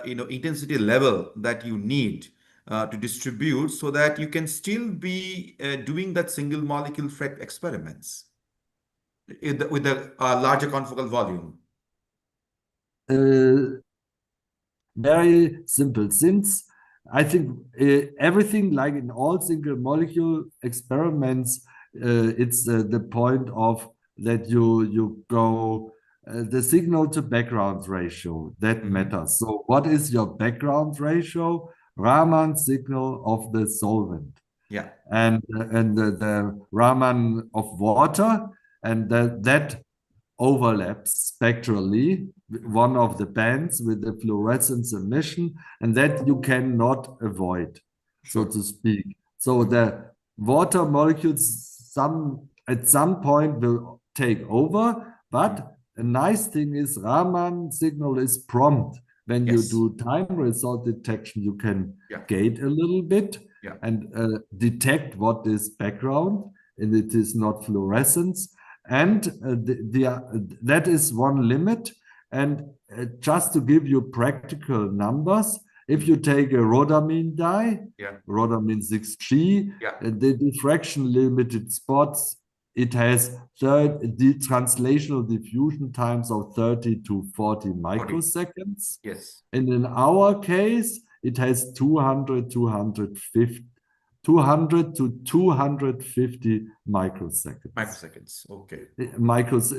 intensity level that you need to distribute so that you can still be doing that single molecule FRET experiments with the larger confocal volume? Very simple. Since I think everything, like in all single molecule experiments, it's the point of that you go the signal to background ratio that matters. So what is your background ratio? Raman signal of the solvent. Yeah. And the Raman of water, and that overlaps spectrally one of the bands with the fluorescence emission, and that you cannot avoid, so to speak. So the water molecules at some point will take over, but a nice thing is Raman signal is prompt. When you do time result detection, you can gate a little bit and detect what is background, and it is not fluorescence. And that is one limit. And just to give you practical numbers, if you take a rhodamine dye, rhodamine 6G, the diffraction limited spots, it has the translational diffusion times of 30 to 40 microseconds. Yes. And in our case, it has 200 to 250 microseconds. Microseconds, okay.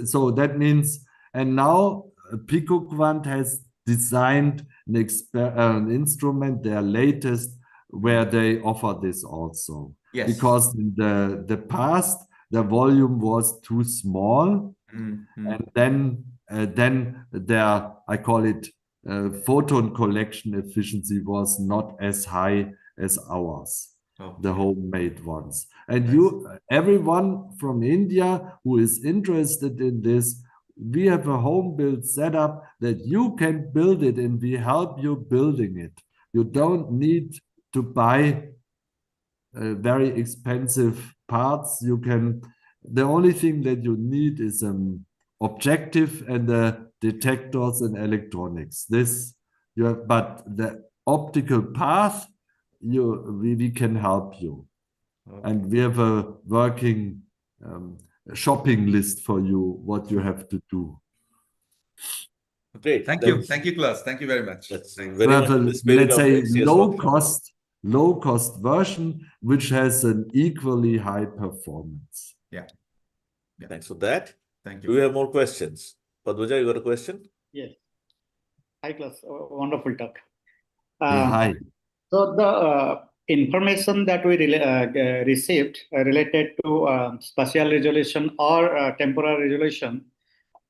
So that means, and now PicoQuant has designed an instrument, their latest, where they offer this also. Yes. Because in the past, the volume was too small, and then their, I call it, photon collection efficiency was not as high as ours. The homemade ones. And everyone from India who is interested in this, we have a home built setup that you can build it, and we help you building it. You don't need to buy very expensive parts. The only thing that you need is an objective and the detectors and electronics. But the optical path, we can help you. And we have a working shopping list for you, what you have to do. Great. Thank you. Thank you, Klaus. Thank you very much. That's very much in the spirit Let's of say FCS low cost version, which has an equally high performance. Yeah. Thanks for that. Thank you. Do we have more questions? Padwaja, you got a question? Yes. Hi, class. Wonderful talk. Hi. So the information that we received related to spatial resolution or temporal resolution,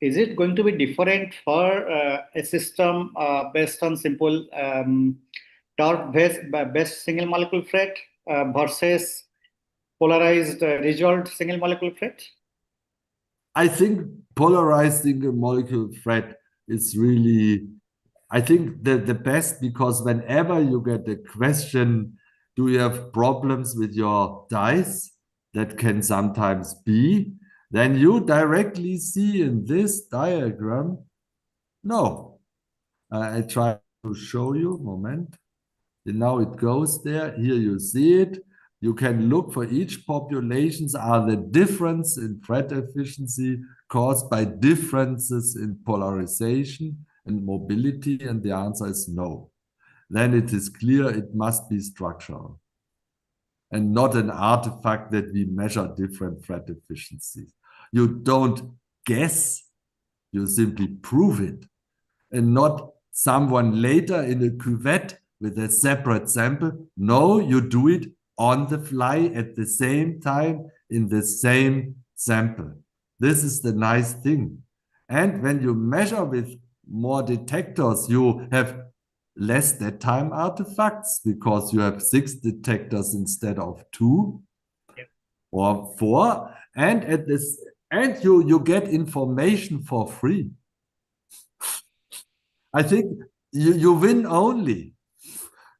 is it going to be different for a system based on simple torque-based single molecule FRET versus polarized resolved single molecule FRET? I think polarized single molecule FRET is really, I think, the best, because whenever you get the question, do you have problems with your dice? That can sometimes be. Then you directly see in this diagram, no. I try to show you, moment. And now it goes there. Here you see it. You can look for each populations. Are the difference in FRET efficiency caused by differences in polarization and mobility? And the answer is no. Then it is clear it must be structural and not an artifact that we measure different FRET efficiencies. You don't guess, you simply prove it, and not someone later in a cuvette with a separate sample. No, you do it on the fly at the same time in the same sample. This is the nice thing. And when you measure with more detectors, you have less dead time artifacts because you have 6 detectors instead of 2 or 4, and at this and you get information for free. I think you win only.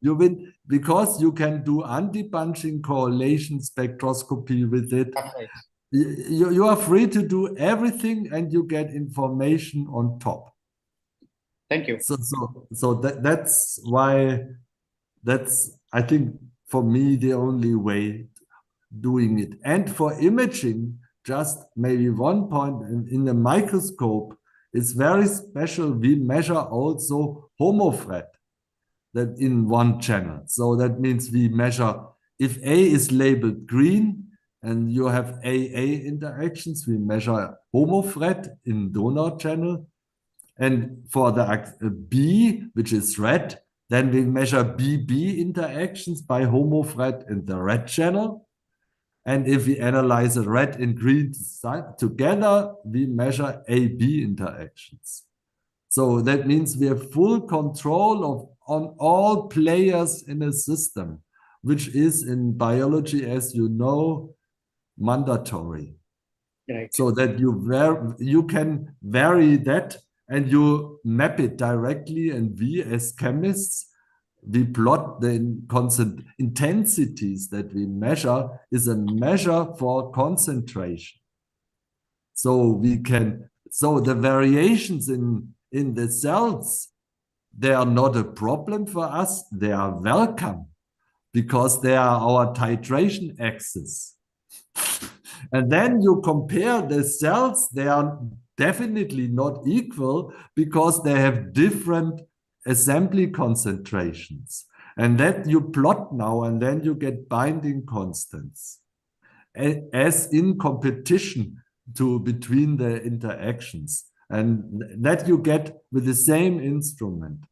You win because you can do anti-bunching correlation spectroscopy with it. Right. You are free to do everything and you get information on top. Thank you. So that's why I think for me the only way doing it. And for imaging, just maybe one point in the microscope, it's very special. We measure also homofret that in one channel. So that means we measure if A is labeled green and you have AA interactions, we measure homofret in donor channel. And for the B, which is red, then we measure BB interactions by homofret in the red channel. And if we analyze a red and green together, we measure AB interactions. So that means we have full control on all players in a system, which is in biology, as you know, mandatory. Right. So that you can vary that and you map it directly. And we as chemists, we plot the constant intensities that we measure is a measure for concentration. So the variations in the cells, they are not a problem for us. They are welcome because they are our titration axis. And then you compare the cells, they are definitely not equal because they have different assembly concentrations. And that you plot now, and then you get binding constants as in competition between the interactions. And that you get with the same instrument.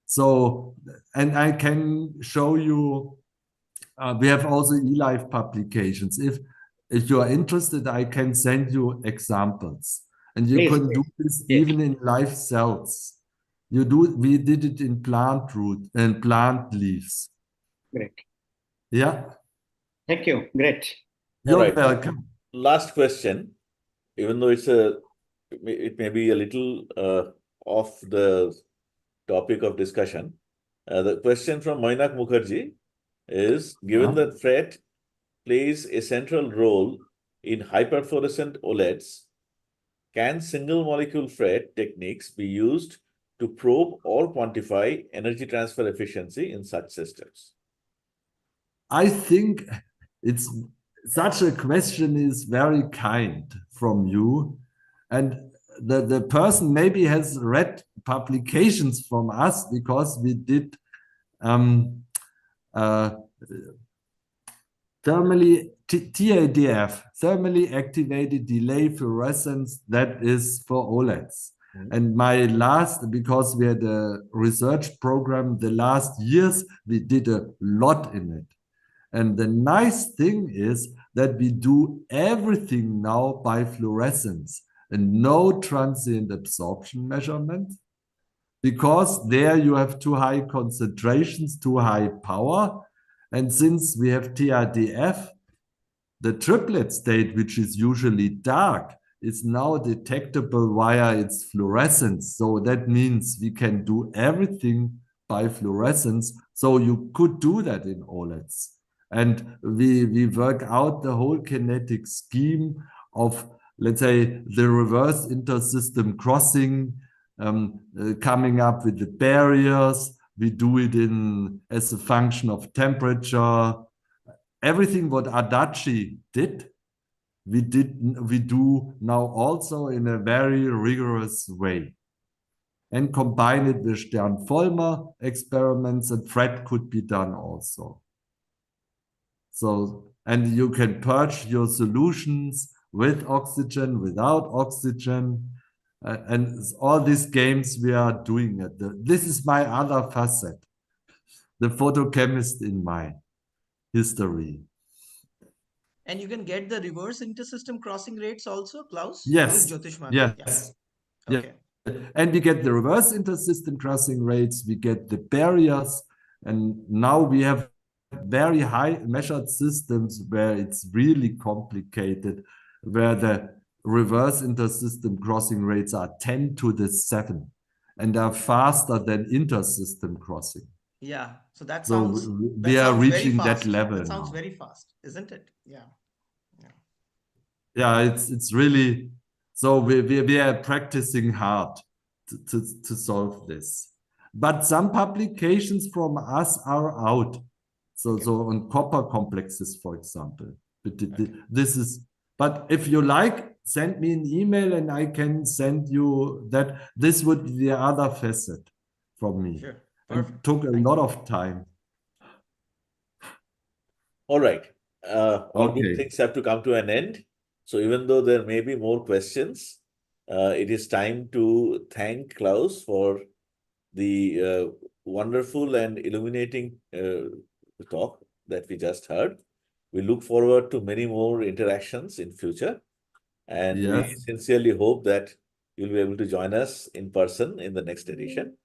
So, and I can show you, we have also eLife publications. If you are interested, I can send you examples. And you can do this even in live cells. We did it in plant root and plant leaves. Great. Yeah. Thank you. Great. You're welcome. Last question, even though it may be a little off the topic of discussion. The question from Moinak Mukherjee is, given that FRET plays a central role in hyperfluorescent OLEDs, can single molecule FRET techniques be used to probe or quantify energy transfer efficiency in such systems? I think such a question is very kind from you. And the person maybe has read publications from us because we did TADF, thermally activated delay fluorescence, that is for OLEDs. And because we had a research program, the last years, we did a lot in it. And the nice thing is that we do everything now by fluorescence and no transient absorption measurement, because there you have too high concentrations, too high power. And since we have TRDF, the triplet state, which is usually dark, is now detectable via its fluorescence. So that means we can do everything by fluorescence. So you could do that in OLEDs. And we work out the whole kinetic scheme of, let's say, the reverse intersystem crossing, coming up with the barriers. We do it as a function of temperature. Everything what Adachi did, we do now also in a very rigorous way. And combine it with Stern-Vollmer experiments, and FRET could be done also. So, and you can purge your solutions with oxygen, without oxygen, and all these games we are doing it. This is my other facet, the photochemist in my history. And you can get the reverse intersystem crossing rates also, Klaus? Yes. With Jyotishmandas. Yes. Yeah. Okay. and we get the reverse intersystem crossing rates, we get the barriers, and now we have very high measured systems where it's really complicated, where the reverse intersystem crossing rates are 10 to the 7 and are faster than intersystem crossing. Yeah. So that So sounds we are very reaching that fast. level That sounds now. very fast, isn't it? Yeah. Yeah, it's really, so we are practicing hard to solve this. But some publications from us are out. So on copper complexes, for example. But this is, but if you like, send me an email and I can send you that. This would be the other facet from me. Sure. And Perfect. took a lot of time. All right. All good Okay. things have to come to an end. So even though there may be more questions, it is time to thank Klaus for the wonderful and illuminating talk that we just heard. We look forward to many more interactions in future, and we Yes. sincerely hope that you'll be able to join us in person in the next edition.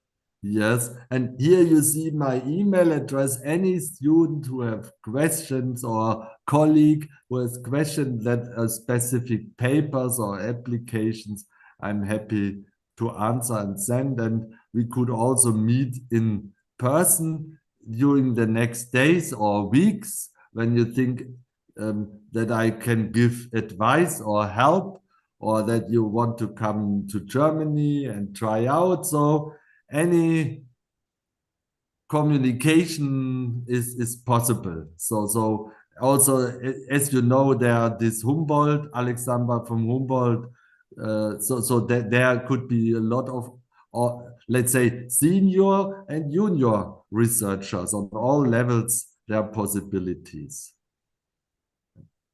Yes, and here you see my email address. Any student who have questions or colleague who has questions that are specific papers or applications, I'm happy to answer and send. And we could also meet in person during the next days or weeks when you think that I can give advice or help, or that you want to come to Germany and try out. So any communication is possible. So also, as you know, there are this Humboldt, Alexander from Humboldt. So that there could be a lot of, or let's say, senior and junior researchers on all levels. There are possibilities.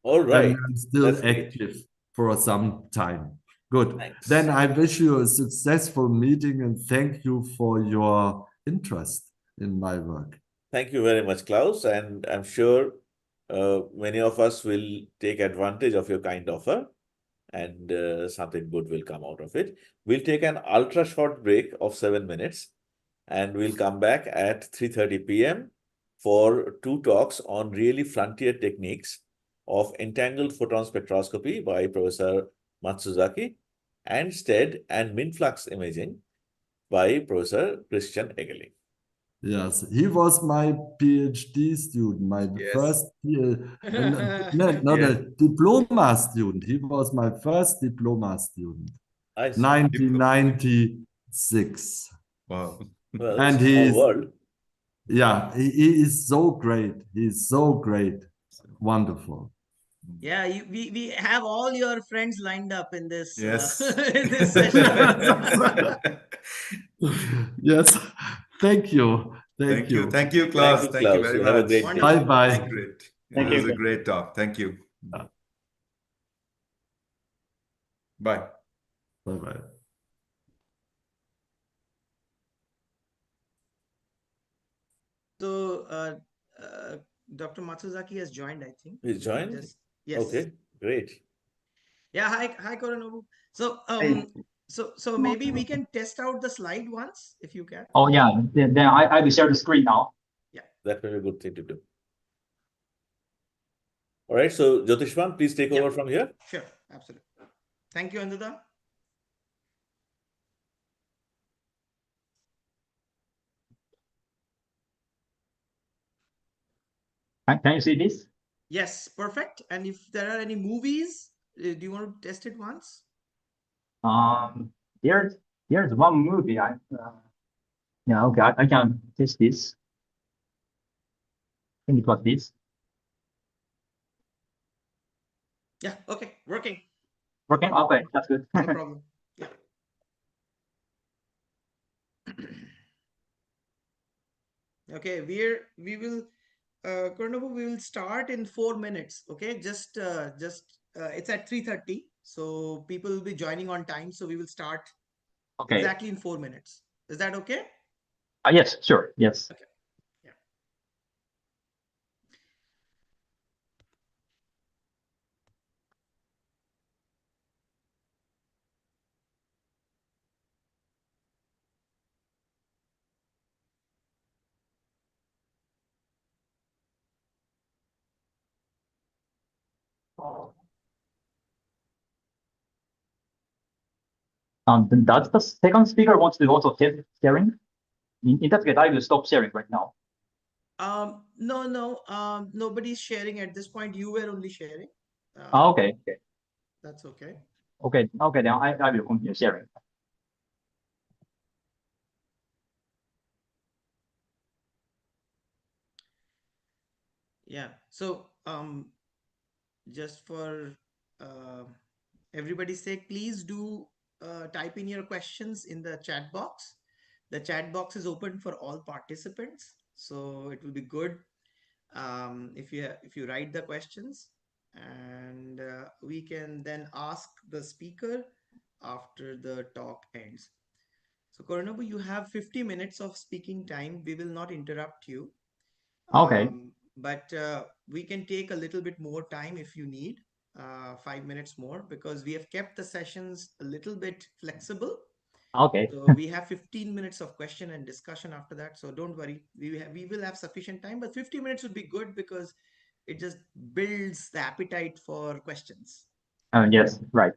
All right. And I'm still That's great. active for some time. Good. Thanks. Then I wish you a successful meeting and thank you for your interest in my work. Thank you very much, Klaus. And I'm sure many of us will take advantage of your kind offer, and something good will come out of it. We'll take an ultra short break of 7 minutes, and we'll come back at 3:30 p.m. for two talks on really frontier techniques of entangled photon spectroscopy by Professor Matsuzaki, and STED and min-flux imaging by Professor Christian Egeling. Yes, he was my PhD student, my first, not Yeah. a diploma student. He was my first diploma student, I see. 1996. Wow. Well, And small world. yeah, he is so great. He is so great. Wonderful. Yeah, we have all your friends lined up in this Yes. in this session. Yes, thank you. Thank you. Thank you, Thank Klaus. you, Thank you Klaus. very You have a much. great day. Bye bye. Thank you. Great. Thank It was you. a great talk. Thank you. Bye. Bye bye. So Dr. Matsuzaki has joined, I think. He's joined? Just yes. Okay, great. Yeah, hi Koronobu. So so maybe we can test out the slide once if you can. Oh yeah, then I will share the screen now. That may be a good thing to do. All right, so Jyotishman, please take over from here. Sure, absolutely. Thank you, Ananda. Can you see this? Yes, perfect. And if there are any movies, do you want to test it once? There's one movie yeah, okay, I can test this. I think it was this. Yeah, okay, working. Working? Okay, that's good. No problem. Yeah. Okay, we will Koronobu, we will start in 4 minutes. Okay, just it's at 3:30, so people will be joining on time. So we will start Okay. exactly in 4 minutes. Is that okay? Yes, sure. Yes. Okay. Yeah. Does the second speaker want to also sharing? In that case, I will stop sharing right now. No, nobody's sharing at this point. You were only sharing. Okay. That's okay. Okay, then I will continue sharing. Yeah. So, just for everybody's sake, please do type in your questions in the chat box. The chat box is open for all participants, so it will be good if you write the questions, and we can then ask the speaker after the talk ends. So, Koronobu, you have 50 minutes of speaking time. We will not interrupt you. Okay. But we can take a little bit more time if you need, 5 minutes more, because we have kept the sessions a little bit flexible. Okay. So we have 15 minutes of question and discussion after that. So don't worry, we will have sufficient time, but 50 minutes would be good because it just builds the appetite for questions. Yes, right.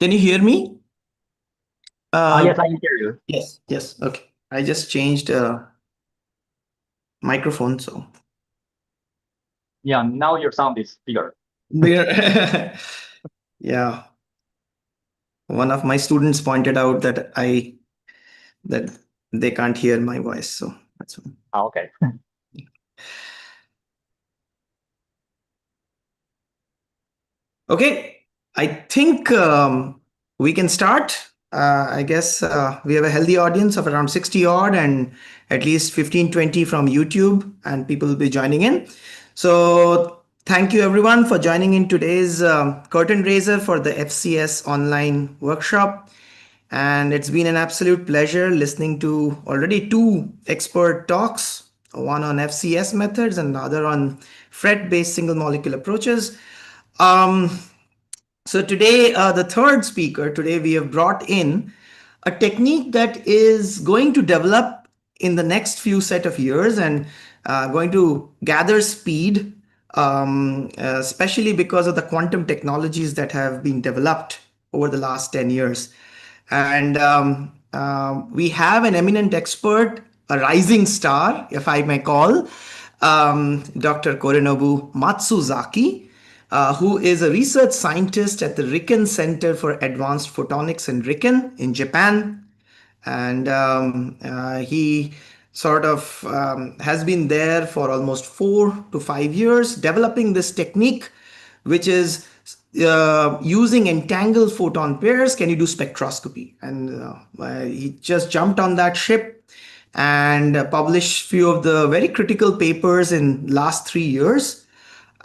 Can you hear me? Yes, I can hear you. Yes. Okay. I just changed microphone, so Yeah, now your sound is bigger. there. Yeah. One of my students pointed out that that they can't hear my voice, so that's one. Okay. Okay. I think we can start. I guess we have a healthy audience of around 60 odd and at least 15-20 from YouTube, and people will be joining in. So thank you everyone for joining in today's curtain raiser for the FCS online workshop. And it's been an absolute pleasure listening to already two expert talks, one on FCS methods and the other on FRET-based single molecule approaches. So today, the third speaker, today we have brought in a technique that is going to develop in the next few set of years and going to gather speed, especially because of the quantum technologies that have been developed over the last 10 years. And we have an eminent expert, a rising star, if I may call, Dr. Korinobu Matsuzaki, who is a research scientist at the Riken Center for Advanced Photonics in Riken in Japan. And he sort of has been there for almost 4 to 5 years developing this technique, which is using entangled photon pairs. Can you do spectroscopy? And he just jumped on that ship and published few of the very critical papers in last 3 years.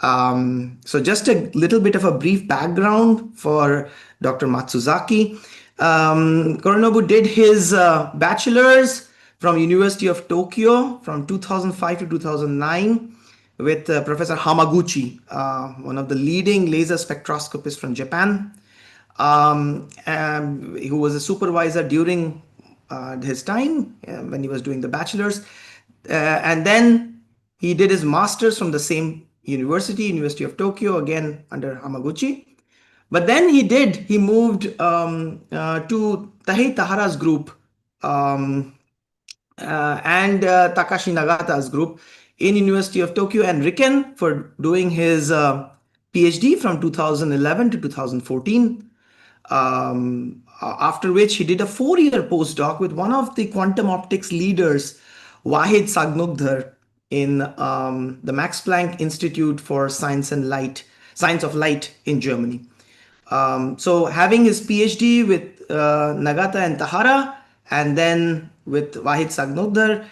So just a little bit of a brief background for Dr. Matsuzaki. Korinobu did his bachelor's from University of Tokyo from 2005 to 2009 with Professor Hamaguchi, one of the leading laser spectroscopists from Japan, who was a supervisor during his time when he was doing the bachelor's. And then he did his master's from the same university, University of Tokyo, again under Hamaguchi. But then he moved to Tahei Tahara's group and Takashi Nagata's group in University of Tokyo and Riken for doing his PhD from 2011 to 2014. After which he did a 4-year postdoc with one of the quantum optics leaders, Wahid Sagnugdhar, in the Max Planck Institute for Science of Light in Germany. So having his PhD with Nagata and Tahara, and then with Wahid Sagnugdhar,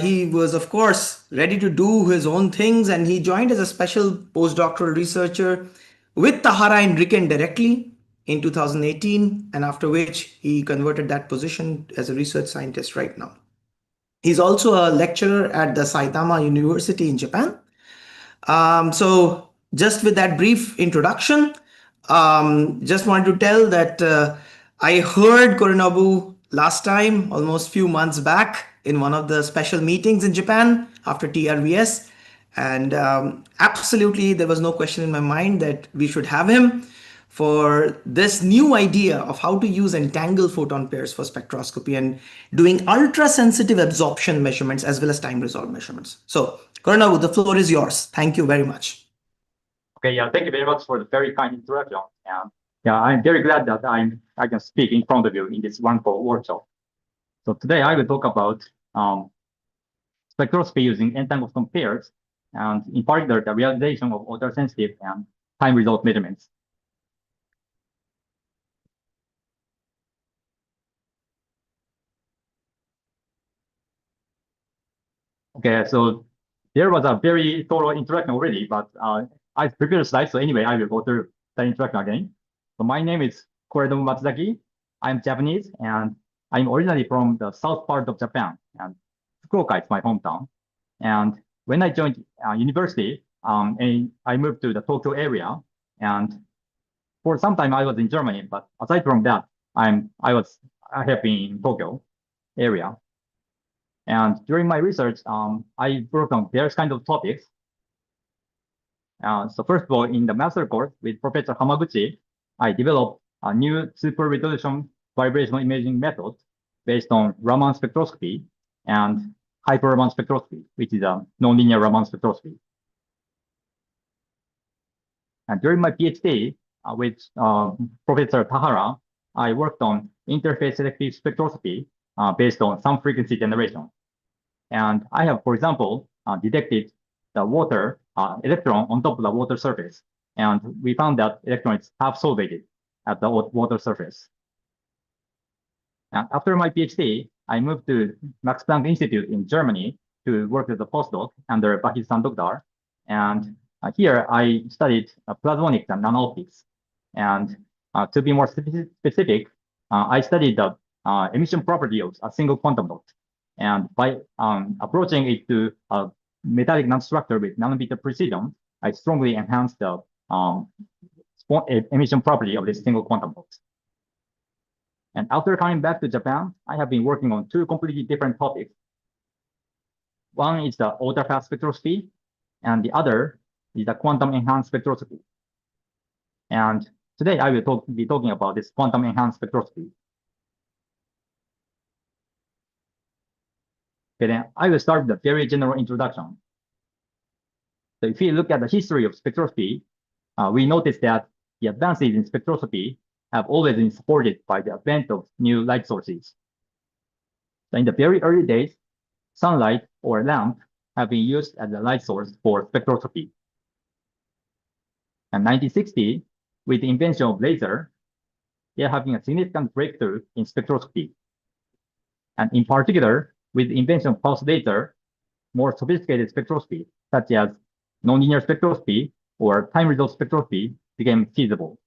he was of course ready to do his own things, and he joined as a special postdoctoral researcher with Tahara and Riken directly in 2018, and after which he converted that position as a research scientist right now. He's also a lecturer at the Saitama University in Japan. So just with that brief introduction, just wanted to tell that I heard Korinobu last time, almost few months back, in one of the special meetings in Japan after TRVS. And absolutely, there was no question in my mind that we should have him for this new idea of how to use entangled photon pairs for spectroscopy and doing ultra-sensitive absorption measurements as well as time-resolved measurements. So, Korinobu, the floor is yours. Thank you very much. Okay, yeah, thank you very much for the very kind introduction. And yeah, I'm very glad that I can speak in front of you in this wonderful workshop. So today I will talk about spectroscopy using entangled photon pairs, and in particular the realization of ultra-sensitive and time-resolved measurements. Okay, so there was a very thorough introduction already, but I prepared a slide, so anyway, I will go through the introduction again. So my name is Korinobu Matsuzaki. I'm Japanese, and I'm originally from the south part of Japan, and Fukuoka is my hometown. And when I joined university, and I moved to the Tokyo area, and for some time I was in Germany, but aside from that, I have been in Tokyo area. And during my research, I worked on various kinds of topics. So first of all, in the master course with Professor Hamaguchi, I developed a new super resolution vibrational imaging method based on Raman spectroscopy and hyper Raman spectroscopy, which is a nonlinear Raman spectroscopy. And during my PhD with Professor Tahara, I worked on interface selective spectroscopy based on some frequency generation. And I have, for example, detected the water electron on top of the water surface. And we found that electron is half solvated at the water surface. And after my PhD, I moved to Max Planck Institute in Germany to work as a postdoc under Wahid Sagnugdhar. And here I studied plasmonics and nano-optics. And to be more specific, I studied the emission property of a single quantum dot. And by approaching it to a metallic nanostructure with nanometer precision, I strongly enhanced the emission property of this single quantum dot. And after coming back to Japan, I have been working on two completely different topics. One is the ultra-fast spectroscopy, and the other is the quantum-enhanced spectroscopy. And today I will be talking about this quantum-enhanced spectroscopy. Okay, then I will start with a very general introduction. So if you look at the history of spectroscopy, we notice that the advances in spectroscopy have always been supported by the advent of new light sources. So in the very early days, sunlight or lamp have been used as a light source for spectroscopy. In 1960, with the invention of laser, there have been a significant breakthrough in spectroscopy. And in particular, with the invention of pulse laser, more sophisticated spectroscopy, such as nonlinear spectroscopy or time-resolved spectroscopy, became feasible.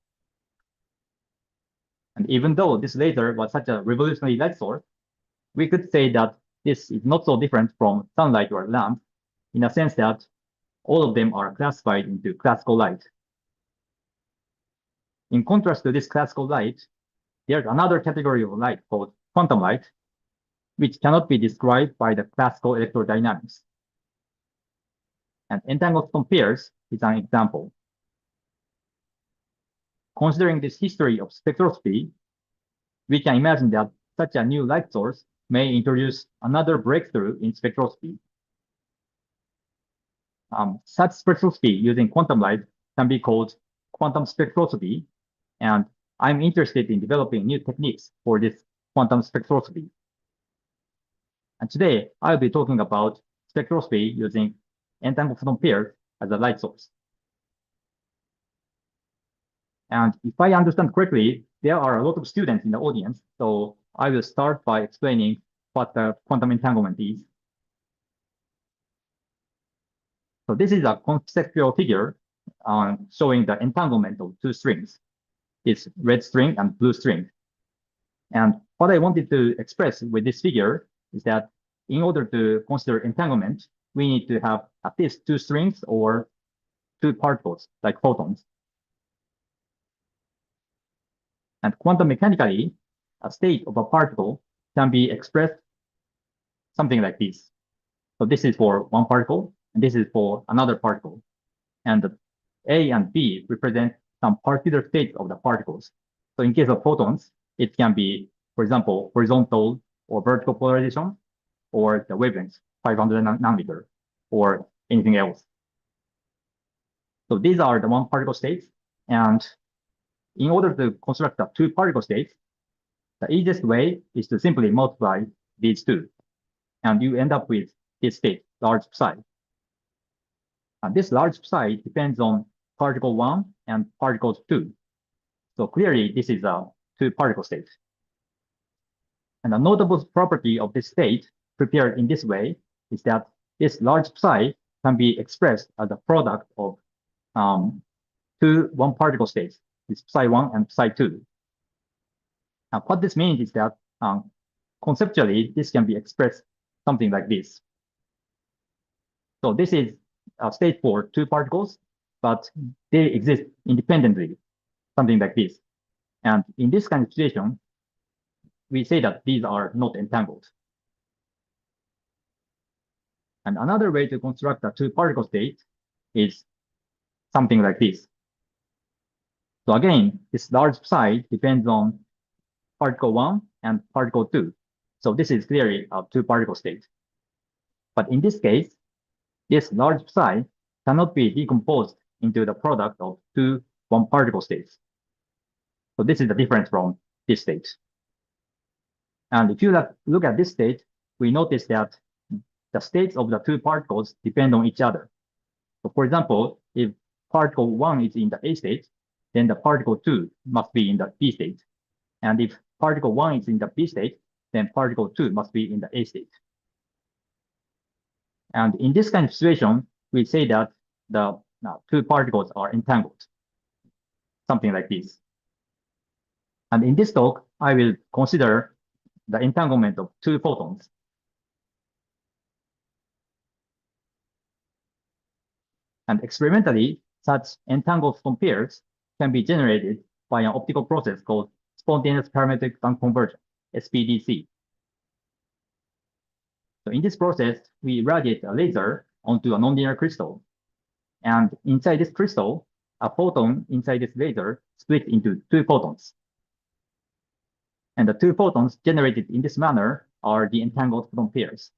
And even though this laser was such a revolutionary light source, we could say that this is not so different from sunlight or lamp in a sense that all of them are classified into classical light. In contrast to this classical light, there's another category of light called quantum light, which cannot be described by the classical electrodynamics. And entangled photon pairs is an example. Considering this history of spectroscopy, we can imagine that such a new light source may introduce another breakthrough in spectroscopy. Such spectroscopy using quantum light can be called quantum spectroscopy, and I'm interested in developing new techniques for this quantum spectroscopy. And today, I'll be talking about spectroscopy using entangled photon pairs as a light source. And if I understand correctly, there are a lot of students in the audience, so I will start by explaining what the quantum entanglement is. So this is a conceptual figure showing the entanglement of two strings. It's red string and blue string. And what I wanted to express with this figure is that in order to consider entanglement, we need to have at least two strings or two particles, like photons. And quantum mechanically, a state of a particle can be expressed something like this. So this is for one particle, and this is for another particle. And the A and B represent some particular states of the particles. So in case of photons, it can be, for example, horizontal or vertical polarization, or the wavelength, 500 nanometer, or anything else. So these are the one particle states. And in order to construct the two particle states, the easiest way is to simply multiply these two. And you end up with this state, large psi. And this large psi depends on particle 1 and particle 2. So clearly, this is a two particle state. And a notable property of this state prepared in this way is that this large psi can be expressed as a product of two one particle states, this psi 1 and psi 2. Now, what this means is that conceptually, this can be expressed something like this. So this is a state for two particles, but they exist independently, something like this. And in this kind of situation, we say that these are not entangled. And another way to construct a two particle state is something like this. So again, this large psi depends on particle 1 and particle 2. So this is clearly a two particle state. But in this case, this large psi cannot be decomposed into the product of two one particle states. So this is the difference from this state. And if you look at this state, we notice that the states of the two particles depend on each other. So for example, if particle 1 is in the A state, then the particle 2 must be in the B state. And if particle 1 is in the B state, then particle 2 must be in the A state. And in this kind of situation, we say that the two particles are entangled, something like this. And in this talk, I will consider the entanglement of two photons. And experimentally, such entangled photon pairs can be generated by an optical process called spontaneous parametric conversion, SPDC. So in this process, we irradiate a laser onto a nonlinear crystal. And inside this crystal, a photon inside this laser splits into two photons. And the two photons generated in this manner are the entangled photon pairs.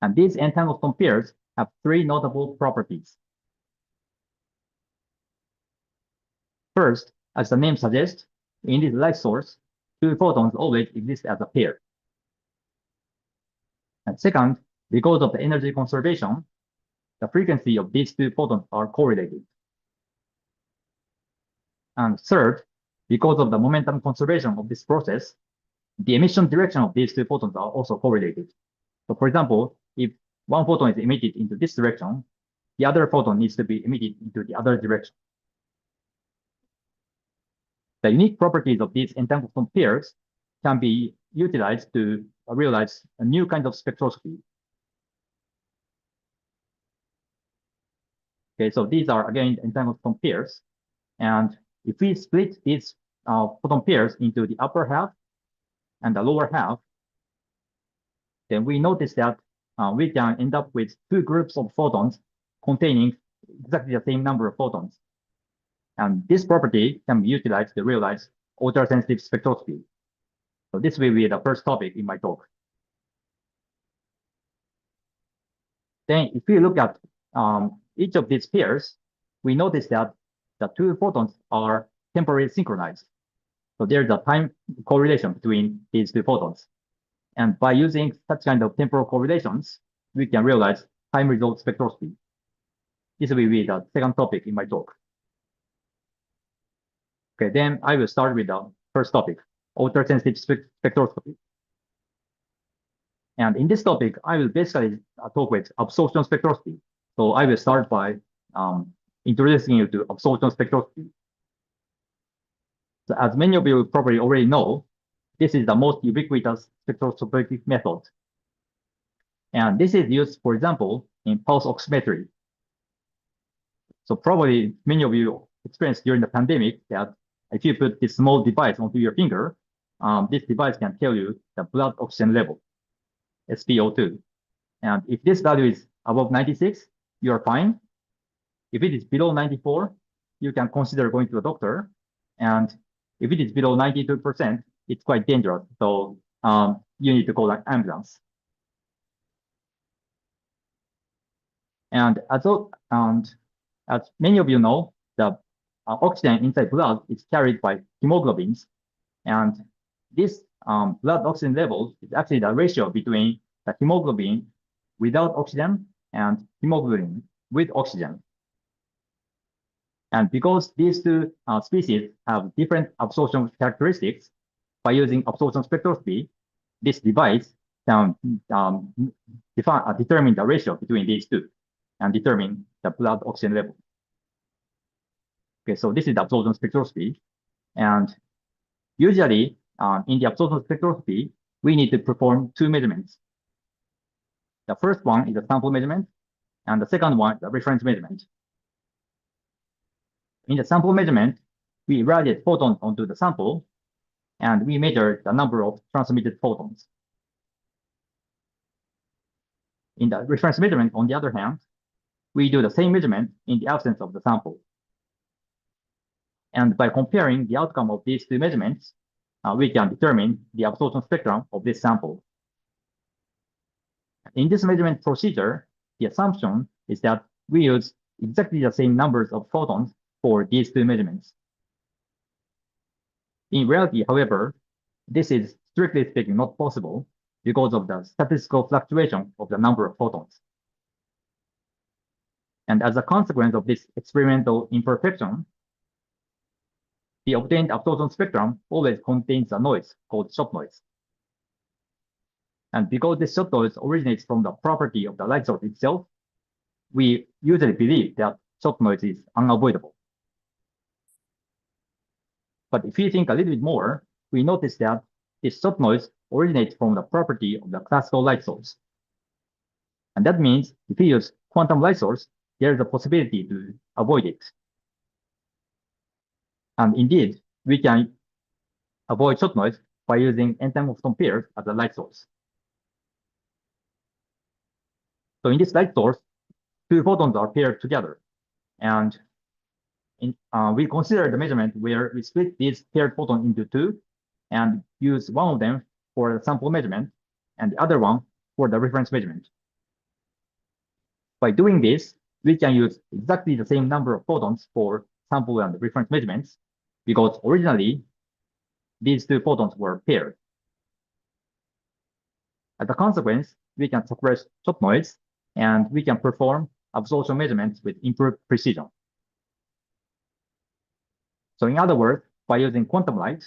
And these entangled photon pairs have three notable properties. First, as the name suggests, in this light source, two photons always exist as a pair. And second, because of the energy conservation, the frequency of these two photons are correlated. And third, because of the momentum conservation of this process, the emission direction of these two photons are also correlated. So for example, if one photon is emitted into this direction, the other photon needs to be emitted into the other direction. The unique properties of these entangled pairs can be utilized to realize a new kind of spectroscopy. Okay, so these are again entangled photon pairs. And if we split these photon pairs into the upper half and the lower half, then we notice that we can end up with two groups of photons containing exactly the same number of photons. And this property can be utilized to realize ultrasensitive spectroscopy. So this will be the first topic in my talk. Then if we look at each of these pairs, we notice that the two photons are temporally synchronized. So there's a time correlation between these two photons. And by using such kind of temporal correlations, we can realize time-resolved spectroscopy. This will be the second topic in my talk. Okay, then I will start with the first topic, ultrasensitive spectroscopy. And in this topic, I will basically talk with absorption spectroscopy. So I will start by introducing you to absorption spectroscopy. So as many of you probably already know, this is the most ubiquitous spectroscopic method. And this is used, for example, in pulse oximetry. So probably many of you experienced during the pandemic that if you put this small device onto your finger, this device can tell you the blood oxygen level, SpO2. And if this value is above 96, you are fine. If it is below 94, you can consider going to a doctor. And if it is below 92%, it's quite dangerous. So you need to call an ambulance. And as many of you know, the oxygen inside blood is carried by hemoglobins. And this blood oxygen level is actually the ratio between the hemoglobin without oxygen and hemoglobin with oxygen. And because these two species have different absorption characteristics, by using absorption spectroscopy, this device can determine the ratio between these two and determine the blood oxygen level. Okay, so this is the absorption spectroscopy. And usually in the absorption spectroscopy, we need to perform two measurements. The first one is a sample measurement, and the second one is a reference measurement. In the sample measurement, we irradiate photons onto the sample, and we measure the number of transmitted photons. In the reference measurement, on the other hand, we do the same measurement in the absence of the sample. And by comparing the outcome of these two measurements, we can determine the absorption spectrum of this sample. In this measurement procedure, the assumption is that we use exactly the same numbers of photons for these two measurements. In reality, however, this is strictly speaking not possible because of the statistical fluctuation of the number of photons. And as a consequence of this experimental imperfection, the obtained absorption spectrum always contains a noise called shot noise. And because this shot noise originates from the property of the light source itself, we usually believe that shot noise is unavoidable. But if we think a little bit more, we notice that this shot noise originates from the property of the classical light source. And that means if we use quantum light source, there is a possibility to avoid it. And indeed, we can avoid shot noise by using entangled photon pairs as a light source. So in this light source, two photons are paired together. And we consider the measurement where we split these paired photons into two and use one of them for the sample measurement and the other one for the reference measurement. By doing this, we can use exactly the same number of photons for sample and reference measurements because originally these two photons were paired. As a consequence, we can suppress shot noise and we can perform absorption measurements with improved precision. So in other words, by using quantum light,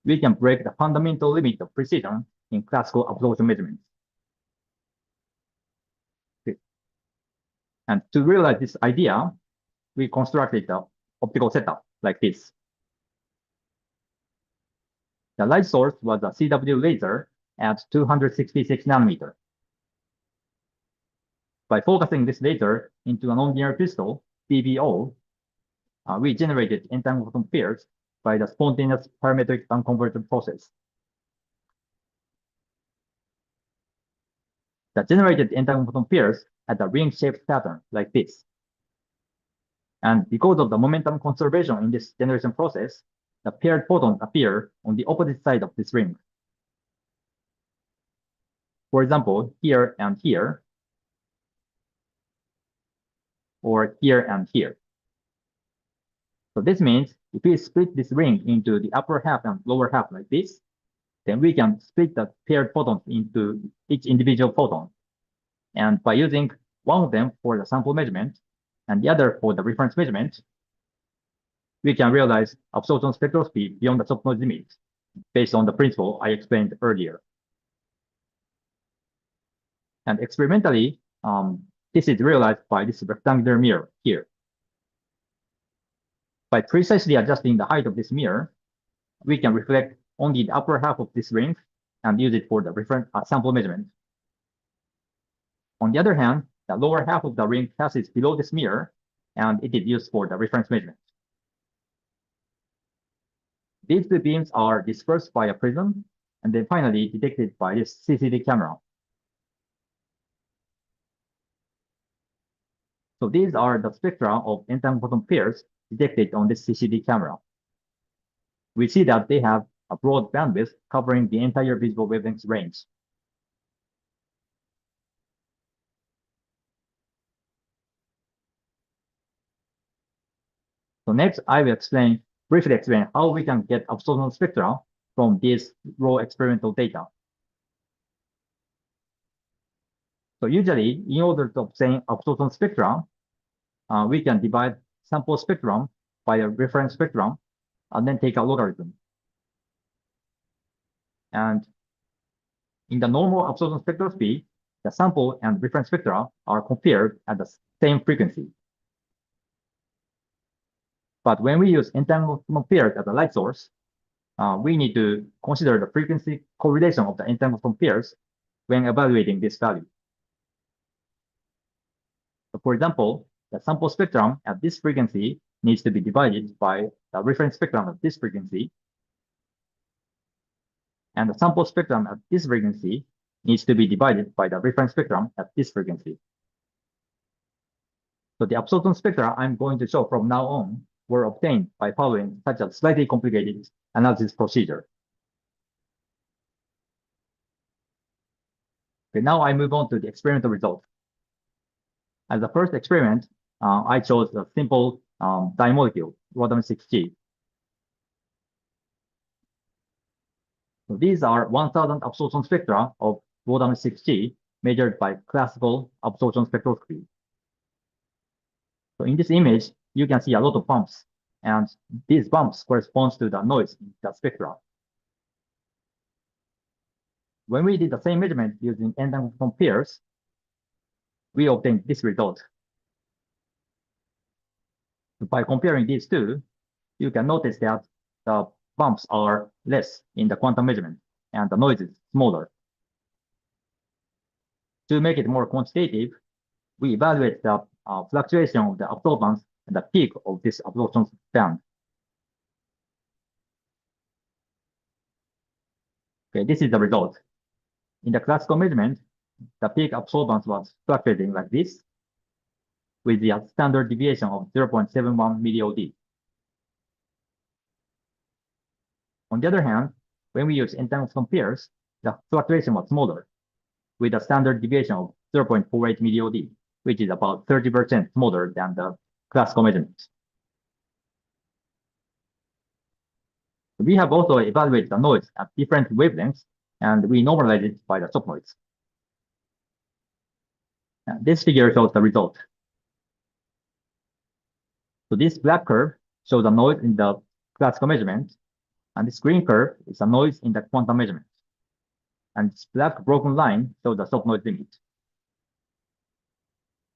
we can break the fundamental limit of precision in classical absorption measurements. Okay. And to realize this idea, we constructed the optical setup like this. The light source was a CW laser at 266 nanometer. By focusing this laser into a nonlinear crystal, PBO, we generated entangled photon pairs by the spontaneous parametric unconverted process. The generated entangled photon pairs had a ring-shaped pattern like this. And because of the momentum conservation in this generation process, the paired photons appear on the opposite side of this ring. For example, here and here, or here and here. So this means if we split this ring into the upper half and lower half like this, then we can split the paired photons into each individual photon. And by using one of them for the sample measurement and the other for the reference measurement, we can realize absorption spectroscopy beyond the soft noise limit based on the principle I explained earlier. And experimentally, this is realized by this rectangular mirror here. By precisely adjusting the height of this mirror, we can reflect only the upper half of this ring and use it for the reference sample measurement. On the other hand, the lower half of the ring passes below this mirror, and it is used for the reference measurement. These two beams are dispersed by a prism, and then finally detected by this CCD camera. So these are the spectra of entangled photon pairs detected on this CCD camera. We see that they have a broad bandwidth covering the entire visible wavelength range. So next, I will briefly explain how we can get absorption spectra from these raw experimental data. So usually, in order to obtain absorption spectra, we can divide sample spectrum by a reference spectrum and then take a logarithm. And in the normal absorption spectroscopy, the sample and reference spectra are compared at the same frequency. But when we use entangled photon pairs as a light source, we need to consider the frequency correlation of the entangled photon pairs when evaluating this value. So for example, the sample spectrum at this frequency needs to be divided by the reference spectrum at this frequency. And the sample spectrum at this frequency needs to be divided by the reference spectrum at this frequency. So the absorption spectra I'm going to show from now on were obtained by following such a slightly complicated analysis procedure. Okay, now I move on to the experimental result. As the first experiment, I chose a simple dimolecule, rhodamine 6G. So these are 1,000 absorption spectra of rhodamine 6G measured by classical absorption spectroscopy. So in this image, you can see a lot of bumps, and these bumps correspond to the noise in the spectra. When we did the same measurement using entangled photon pairs, we obtained this result. By comparing these two, you can notice that the bumps are less in the quantum measurement, and the noise is smaller. To make it more quantitative, we evaluate the fluctuation of the absorbance and the peak of this absorption band. Okay, this is the result. In the classical measurement, the peak absorbance was fluctuating like this, with the standard deviation of 0.71 milliOD. On the other hand, when we use entangled photon pairs, the fluctuation was smaller, with a standard deviation of 0.48 milliOD, which is about 30% smaller than the classical measurements. We have also evaluated the noise at different wavelengths, and we normalize it by the stop noise. And this figure shows the result. So this black curve shows the noise in the classical measurement, and this green curve is the noise in the quantum measurement. And this black broken line shows the stop noise limit.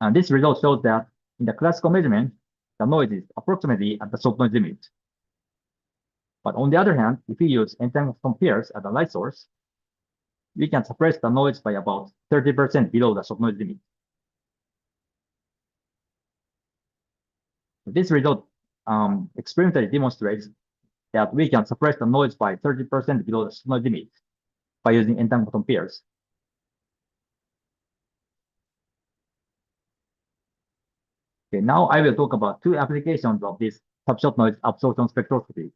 And this result shows that in the classical measurement, the noise is approximately at the stop noise limit. But on the other hand, if we use entangled from pairs as a light source, we can suppress the noise by about 30% below the shock noise limit. This result experimentally demonstrates that we can suppress the noise by 30% below the shock noise limit by using entangled from pairs. Okay, now I will talk about two applications of this subshot noise absorption spectroscopy.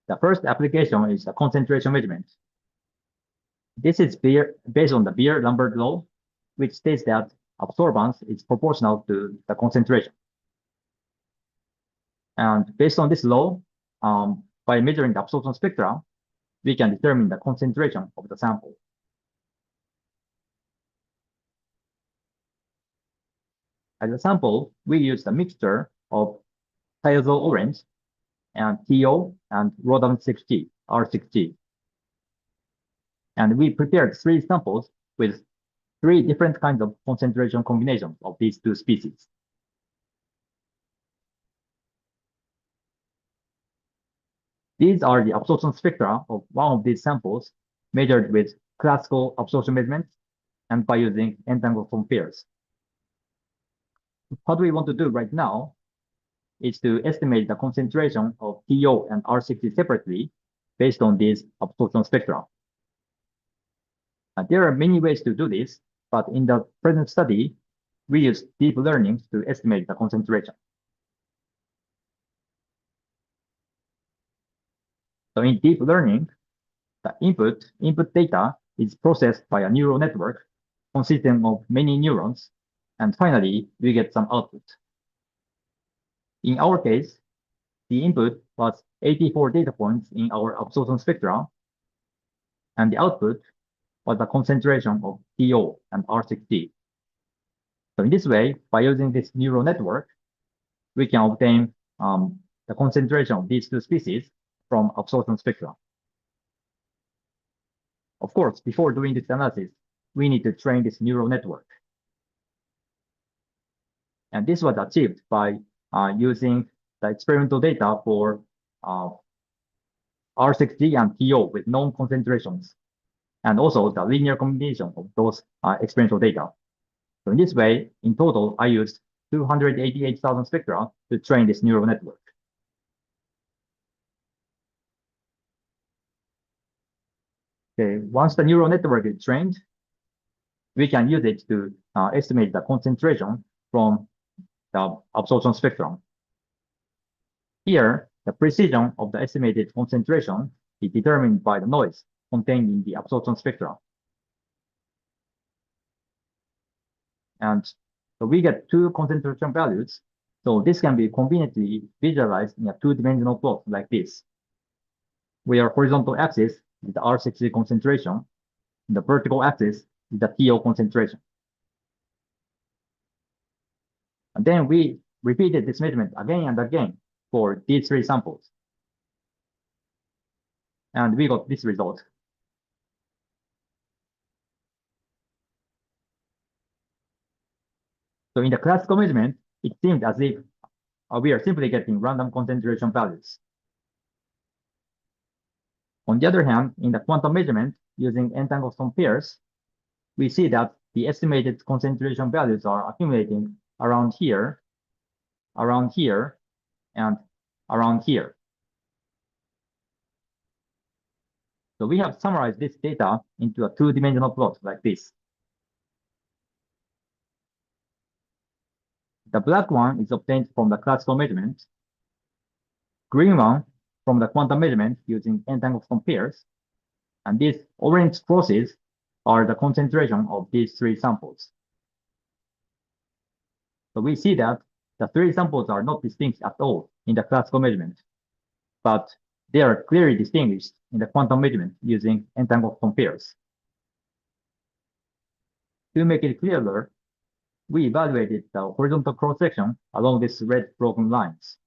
The first application is the concentration measurement. This is based on the Beer-Lambert law, which states that absorbance is proportional to the concentration. And based on this law, by measuring the absorption spectra, we can determine the concentration of the sample. As a sample, we use the mixture of thiazole orange and TO and rhodamine 6G, R6G. And we prepared 3 samples with 3 different kinds of concentration combinations of these 2 species. These are the absorption spectra of one of these samples measured with classical absorption measurements and by using entangled from pairs. What we want to do right now is to estimate the concentration of TO and R60 separately based on these absorption spectra. There are many ways to do this, but in the present study, we use deep learning to estimate the concentration. So in deep learning, the input data is processed by a neural network consisting of many neurons, and finally, we get some output. In our case, the input was 84 data points in our absorption spectra, and the output was the concentration of TO and R6D. So in this way, by using this neural network, we can obtain the concentration of these 2 species from absorption spectra. Of course, before doing this analysis, we need to train this neural network. And this was achieved by using the experimental data for R6G and TO with known concentrations, and also the linear combination of those experimental data. So in this way, in total, I used 288,000 spectra to train this neural network. Okay, once the neural network is trained, we can use it to estimate the concentration from the absorption spectrum. Here, the precision of the estimated concentration is determined by the noise contained in the absorption spectra. And so we get 2 concentration values. So this can be conveniently visualized in a 2-dimensional plot like this, where horizontal axis is the R60 concentration, and the vertical axis is the TO concentration. And then we repeated this measurement again and again for these 3 samples. And we got this result. So in the classical measurement, it seemed as if we are simply getting random concentration values. On the other hand, in the quantum measurement using entangled from pairs, we see that the estimated concentration values are accumulating around here, and around here. So we have summarized this data into a 2-dimensional plot like this. The black one is obtained from the classical measurement, green one from the quantum measurement using entangled from pairs, and these orange crosses are the concentration of these 3 samples. So we see that the 3 samples are not distinct at all in the classical measurement, but they are clearly distinguished in the quantum measurement using entangled from pairs. To make it clearer, we evaluated the horizontal cross-section along these red broken lines.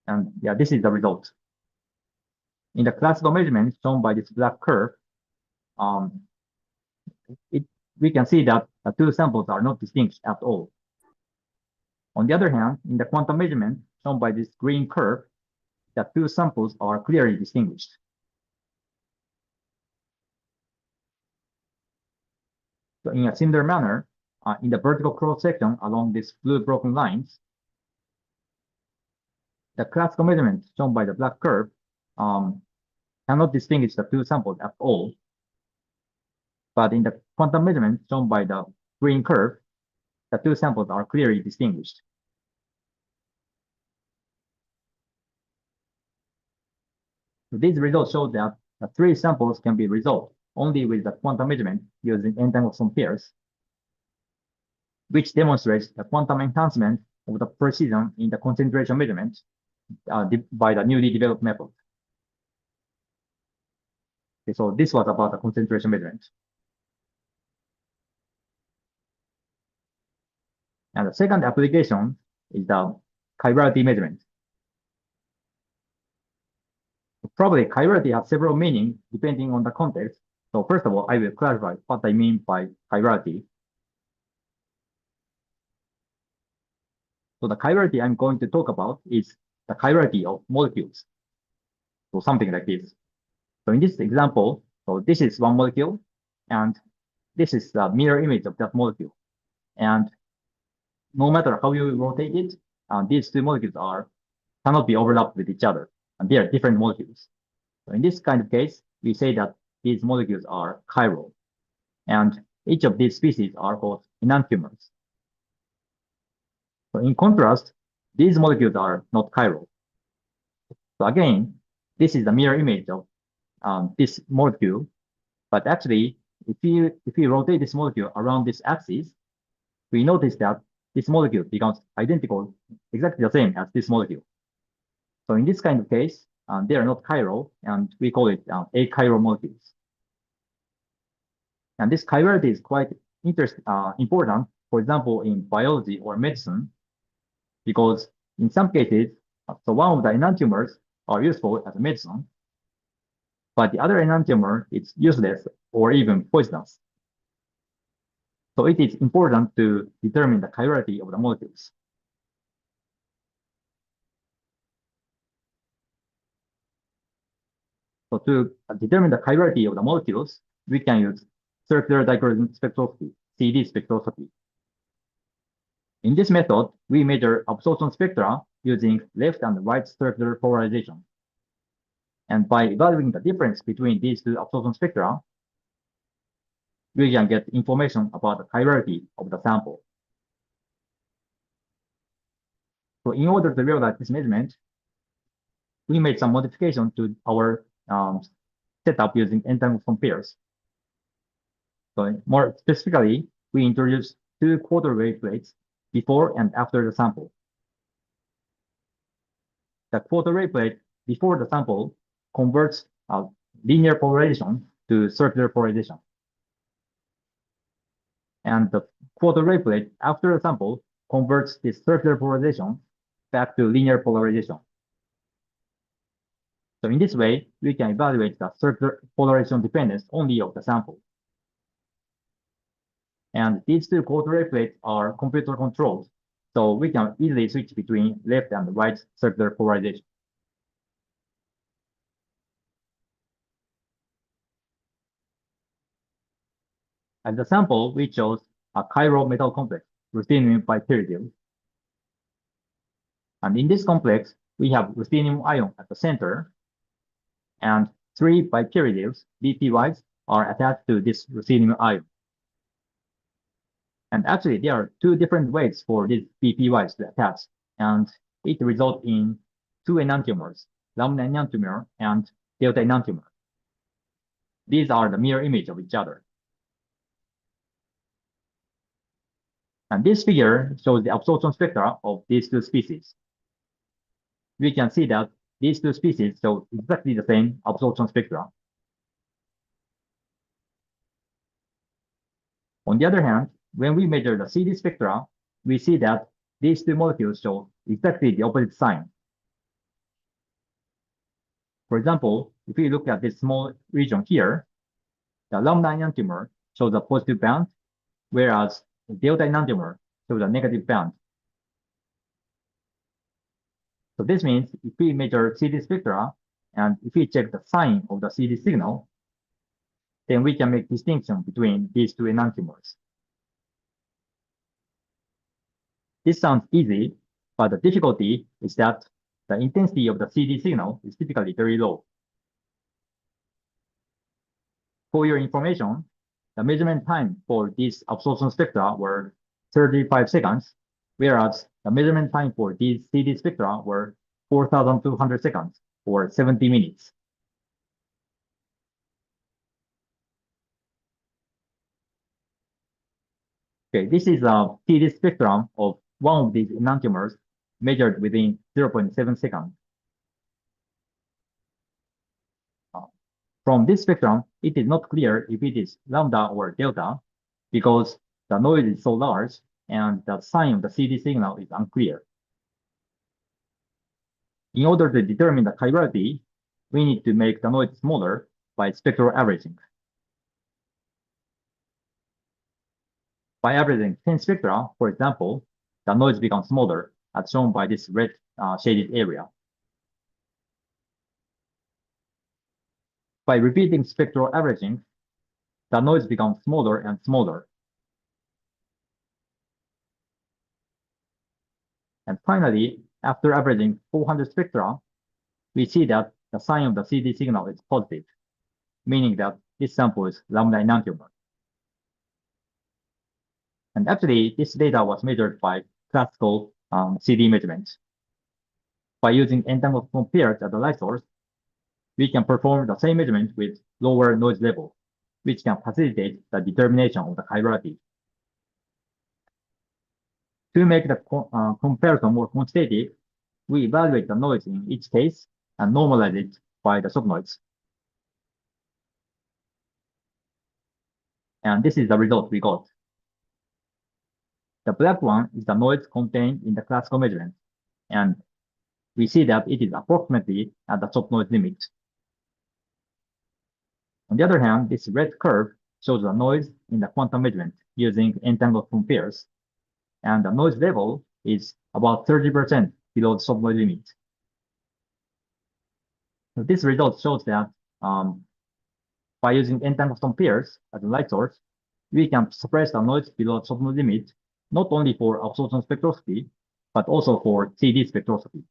And yeah, this is the result. In the classical measurement shown by this black curve, we can see that the 2 samples are not distinct at all. On the other hand, in the quantum measurement shown by this green curve, the two samples are clearly distinguished. So in a similar manner, in the vertical cross-section along these blue broken lines, the classical measurement shown by the black curve cannot distinguish the two samples at all. But in the quantum measurement shown by the green curve, the two samples are clearly distinguished. So these results show that the three samples can be resolved only with the quantum measurement using entangled some pairs, which demonstrates the quantum enhancement of the precision in the concentration measurement by the newly developed method. Okay, so this was about the concentration measurement. And the second application is the chirality measurement. Probably chirality has several meanings depending on the context. So first of all, I will clarify what I mean by chirality. So the chirality I'm going to talk about is the chirality of molecules. So something like this. So in this example, so this is one molecule, and this is the mirror image of that molecule. And no matter how you rotate it, these two molecules cannot be overlapped with each other, and they are different molecules. So in this kind of case, we say that these molecules are chiral, and each of these species are called enantiomers. So in contrast, these molecules are not chiral. So again, this is the mirror image of this molecule, but actually, if we rotate this molecule around this axis, we notice that this molecule becomes identical, exactly the same as this molecule. So in this kind of case, they are not chiral, and we call it achiral molecules. And this chirality is quite important, for example, in biology or medicine, because in some cases, so one of the enantiomers are useful as a medicine, but the other enantiomer is useless or even poisonous. So it is important to determine the chirality of the molecules. So to determine the chirality of the molecules, we can use circular dichroism spectroscopy, CD spectroscopy. In this method, we measure absorption spectra using left and right circular polarization. And by evaluating the difference between these two absorption spectra, we can get information about the chirality of the sample. So in order to realize this measurement, we made some modification to our setup using entangled some pairs. So more specifically, we introduced two quarter wave plates before and after the sample. The quarter wave plate before the sample converts linear polarization to circular polarization. And the quarter wave plate after the sample converts this circular polarization back to linear polarization. So in this way, we can evaluate the circular polarization dependence only of the sample. And these two quarter wave plates are computer controlled, so we can easily switch between left and right circular polarization. As the sample, we chose a chiral metal complex, ruthenium bipyridyl. And in this complex, we have ruthenium ion at the center, and 3 bipyridyls, BPYs, are attached to this ruthenium ion. And actually, there are 2 different ways for these BPYs to attach, and it results in 2 enantiomers, lambda enantiomer and delta enantiomer. These are the mirror image of each other. And this figure shows the absorption spectra of these 2 species. We can see that these 2 species show exactly the same absorption spectra. On the other hand, when we measure the CD spectra, we see that these 2 molecules show exactly the opposite sign. For example, if we look at this small region here, the lambda enantiomer shows a positive band, whereas the delta enantiomer shows a negative band. So this means if we measure CD spectra and if we check the sign of the CD signal, then we can make distinction between these two enantiomers. This sounds easy, but the difficulty is that the intensity of the CD signal is typically very low. For your information, the measurement time for these absorption spectra were 35 seconds, whereas the measurement time for these CD spectra were 4,200 seconds, or 70 minutes. Okay, this is a CD spectrum of one of these enantiomers measured within 0.7 seconds. From this spectrum, it is not clear if it is lambda or delta because the noise is so large and the sign of the CD signal is unclear. In order to determine the chirality, we need to make the noise smaller by spectral averaging. By averaging 10 spectra, for example, the noise becomes smaller, as shown by this red shaded area. By repeating spectral averaging, the noise becomes smaller and smaller. And finally, after averaging 400 spectra, we see that the sign of the CD signal is positive, meaning that this sample is lambda enantiomer. And actually, this data was measured by classical CD measurements. By using entangled compares as the light source, we can perform the same measurement with lower noise level, which can facilitate the determination of the chirality. To make the comparison more quantitative, we evaluate the noise in each case and normalize it by the subnoise. And this is the result we got. The black one is the noise contained in the classical measurement, and we see that it is approximately at the subnoise limit. On the other hand, this red curve shows the noise in the quantum measurement using entangled compares, and the noise level is about 30% below the subnoise limit. So this result shows that by using entangled compares as a light source, we can suppress the noise below the subnoise limit, not only for absorption spectroscopy, but also for CD spectroscopy.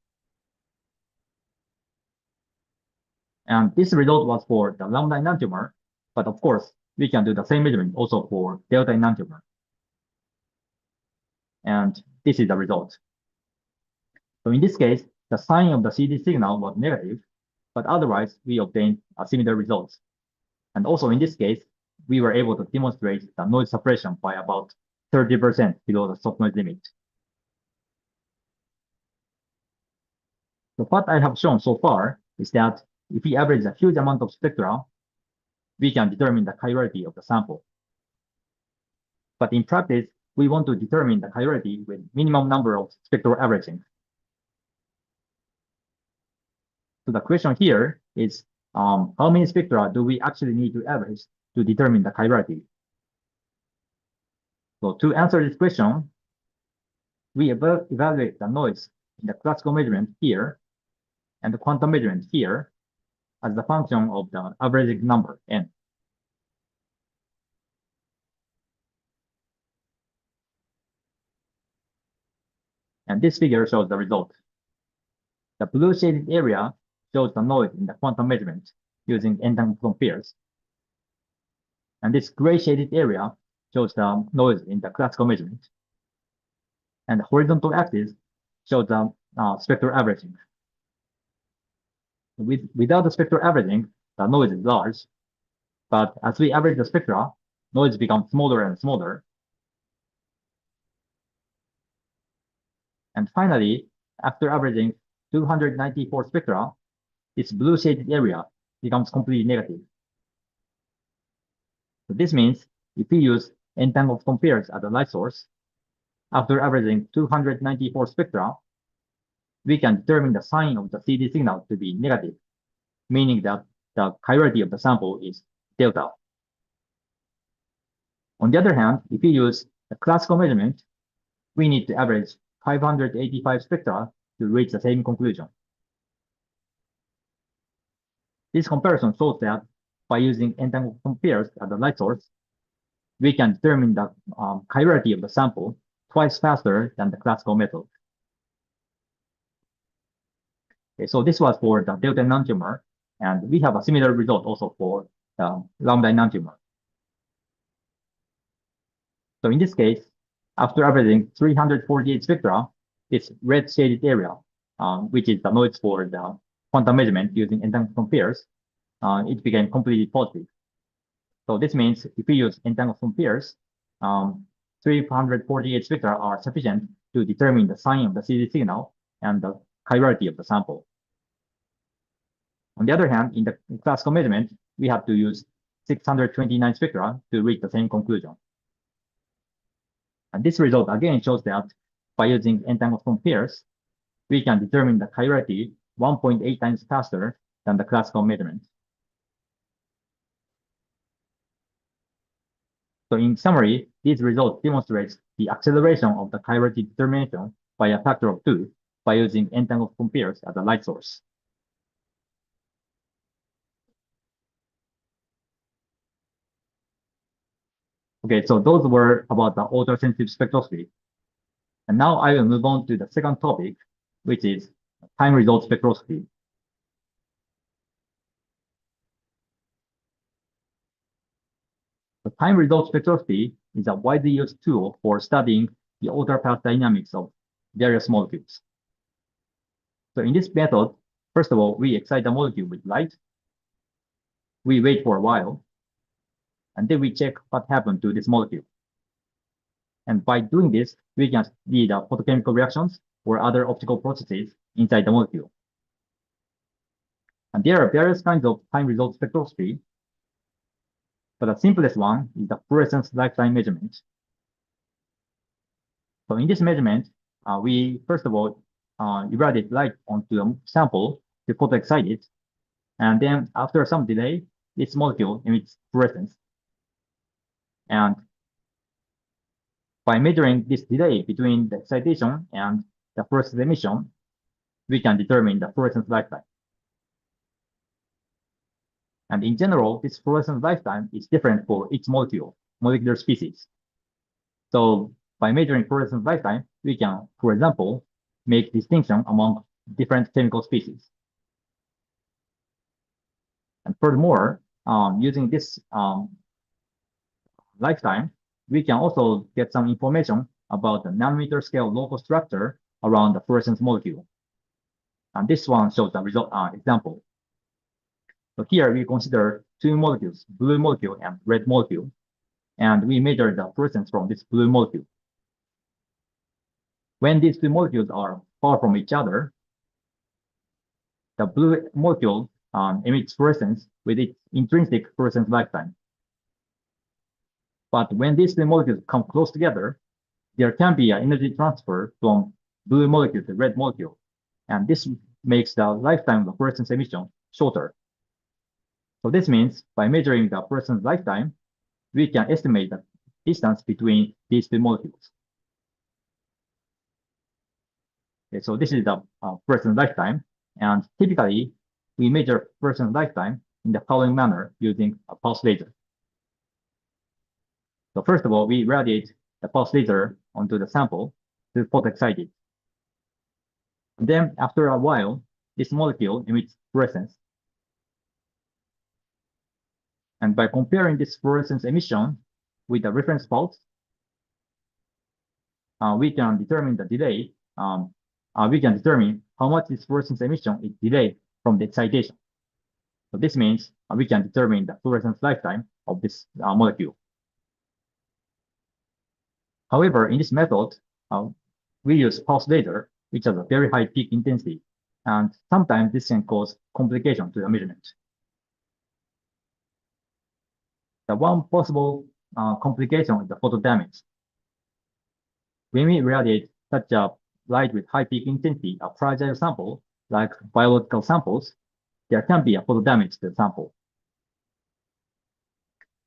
And this result was for the lambda enantiomer, but of course, we can do the same measurement also for delta enantiomer. And this is the result. So in this case, the sign of the CD signal was negative, but otherwise we obtained a similar results. And also in this case, we were able to demonstrate the noise suppression by about 30% below the subnoise limit. So what I have shown so far is that if we average a huge amount of spectra, we can determine the chirality of the sample. But in practice, we want to determine the chirality with minimum number of spectral averaging. So the question here is, how many spectra do we actually need to average to determine the chirality? So to answer this question, we evaluate the noise in the classical measurement here and the quantum measurement here as the function of the averaging number, n. And this figure shows the result. The blue shaded area shows the noise in the quantum measurement using entangled compares. And this gray shaded area shows the noise in the classical measurement. And the horizontal axis shows the spectral averaging. Without the spectral averaging, the noise is large. But as we average the spectra, noise becomes smaller and smaller. And finally, after averaging 294 spectra, this blue shaded area becomes completely negative. So this means if we use entangled compares as a light source, after averaging 294 spectra, we can determine the sign of the CD signal to be negative, meaning that the chirality of the sample is delta. On the other hand, if we use the classical measurement, we need to average 585 spectra to reach the same conclusion. This comparison shows that by using entangled pairs as the light source, we can determine the chirality of the sample twice faster than the classical method. Okay, so this was for the delta enantiomer, and we have a similar result also for the lambda enantiomer. So in this case, after averaging 348 spectra, this red shaded area, which is the noise for the quantum measurement using entangled pairs, it became completely positive. So this means if we use entangled pairs, 348 spectra are sufficient to determine the sign of the CD signal and the chirality of the sample. On the other hand, in the classical measurement, we have to use 629 spectra to reach the same conclusion. And this result again shows that by using entangled pairs, we can determine the chirality 1.8 times faster than the classical measurement. So in summary, these results demonstrate the acceleration of the chirality determination by a factor of 2 by using entangled pairs as a light source. Okay, so those were about the ultrasensitive spectroscopy. And now I will move on to the second topic, which is time result spectroscopy. The time result spectroscopy is a widely used tool for studying the ultrapath dynamics of various molecules. So in this method, first of all, we excite the molecule with light. We wait for a while, and then we check what happened to this molecule. And by doing this, we can see the photochemical reactions or other optical processes inside the molecule. And there are various kinds of time result spectroscopy, but the simplest one is the fluorescence lifetime measurement. So in this measurement, we first of all irradiate light onto a sample to photoexcite it, and then after some delay, this molecule emits fluorescence. And by measuring this delay between the excitation and the fluorescence emission, we can determine the fluorescence lifetime. And in general, this fluorescence lifetime is different for each molecular species. So by measuring fluorescence lifetime, we can, for example, make distinction among different chemical species. And furthermore, using this lifetime, we can also get some information about the nanometer scale local structure around the fluorescence molecule. And this one shows the result example. So here we consider two molecules, blue molecule and red molecule, and we measure the fluorescence from this blue molecule. When these two molecules are far from each other, the blue molecule emits fluorescence with its intrinsic fluorescence lifetime. But when these two molecules come close together, there can be an energy transfer from blue molecule to red molecule. And this makes the lifetime of the fluorescence emission shorter. So this means by measuring the fluorescence lifetime, we can estimate the distance between these two molecules. Okay, so this is the fluorescence lifetime. And typically, we measure fluorescence lifetime in the following manner using a pulse laser. So first of all, we radiate the pulse laser onto the sample to photoexcite it. And then after a while, this molecule emits fluorescence. And by comparing this fluorescence emission with the reference pulse, we can determine the delay. We can determine how much this fluorescence emission is delayed from the excitation. So this means we can determine the fluorescence lifetime of this molecule. However, in this method, we use pulse laser, which has a very high peak intensity, and sometimes this can cause complication to the measurement. The one possible complication is the photo damage. When we irradiate such a light with high peak intensity, a fragile sample, like biological samples, there can be a photo damage to the sample.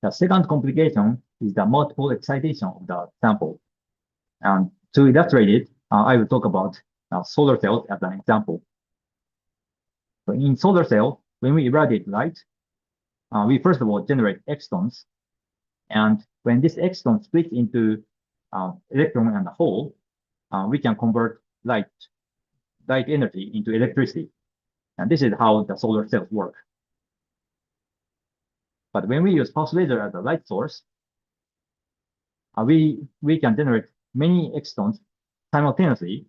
The second complication is the multiple excitation of the sample. And to illustrate it, I will talk about solar cells as an example. So in solar cell, when we irradiate light, we first of all generate extons. And when this exton splits into electron and a hole, we can convert light energy into electricity. And this is how the solar cells work. But when we use pulse laser as a light source, we can generate many extons simultaneously,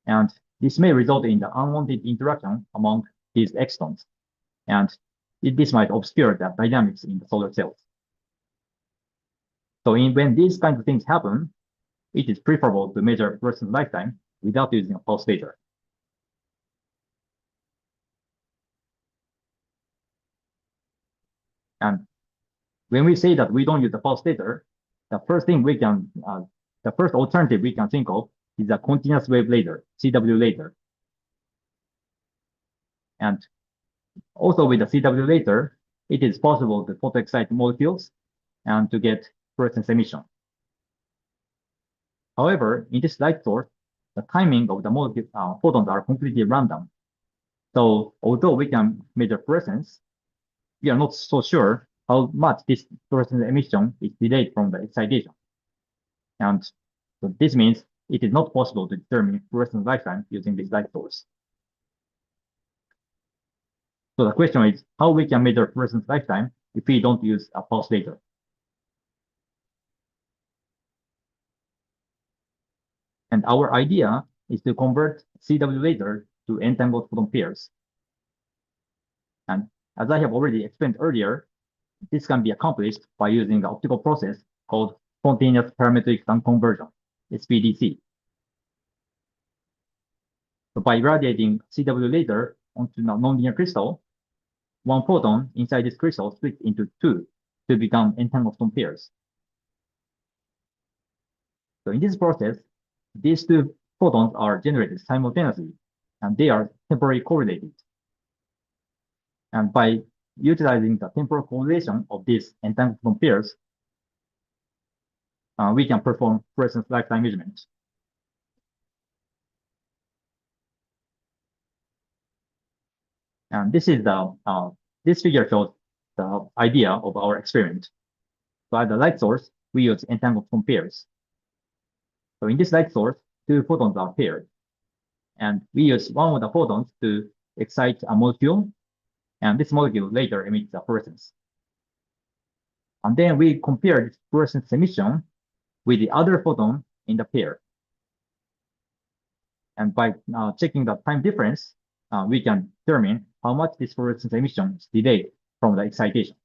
and this may result in the unwanted interaction among these extons, and this might obscure the dynamics in the solar cells. So when these kinds of things happen, it is preferable to measure a person's lifetime without using a pulse laser. And when we say that we don't use the pulse laser, the first thing we can, the first alternative we can think of is a continuous wave laser, CW laser. And also with the CW laser, it is possible to photoexcite molecules and to get fluorescence emission. However, in this light source, the timing of the molecule photons are completely random. So although we can measure fluorescence, we are not so sure how much this fluorescence emission is delayed from the excitation. And so this means it is not possible to determine fluorescence lifetime using this light source. So the question is how we can measure fluorescence lifetime if we don't use a pulse laser. And our idea is to convert CW laser to entangled photon pairs. And as I have already explained earlier, this can be accomplished by using an optical process called spontaneous parametric stun conversion, SPDC. So by irradiating CW laser onto a nonlinear crystal, one photon inside this crystal splits into two to become entangled photon pairs. So in this process, these two photons are generated simultaneously, and they are temporally correlated. And by utilizing the temporal correlation of these entangled photon pairs, we can perform fluorescence lifetime measurements. And this is this figure shows the idea of our experiment. So as the light source, we use entangled photon pairs. So in this light source, two photons are paired. And we use one of the photons to excite a molecule, and this molecule later emits a fluorescence. And then we compare this fluorescence emission with the other photon in the pair. And by checking the time difference, we can determine how much this fluorescence emission is delayed from the excitation.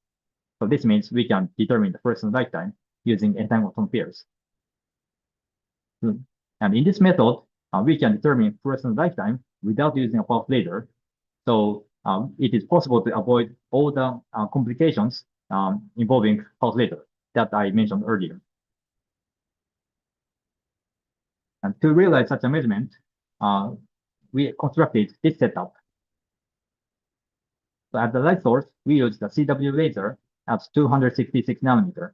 So this means we can determine the fluorescence lifetime using entangled photon pairs. And in this method, we can determine fluorescence lifetime without using a pulse laser. So it is possible to avoid all the complications involving pulse laser that I mentioned earlier. And to realize such a measurement, we constructed this setup. So at the light source, we use the CW laser at 266 nanometer.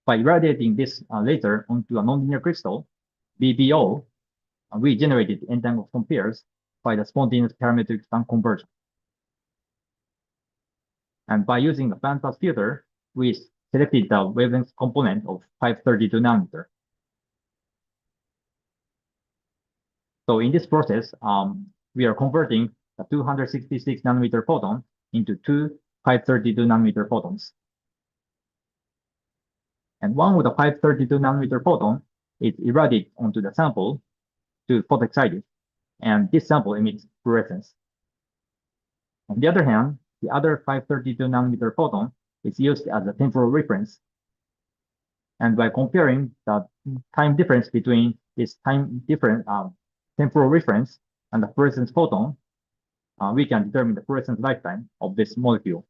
By irradiating this laser onto a nonlinear crystal, BBO, we generated entangled photon pairs by the spontaneous parametric stun conversion. And by using a bandpass filter, we selected the wavelength component of 532 nanometer. So in this process, we are converting the 266 nanometer photon into two 532 nanometer photons. And one with the 532 nanometer photon is irradiated onto the sample to photoexcite it, and this sample emits fluorescence. On the other hand, the other 532 nanometer photon is used as a temporal reference. And by comparing the time difference between this temporal reference and the fluorescence photon, we can determine the fluorescence lifetime of this molecule.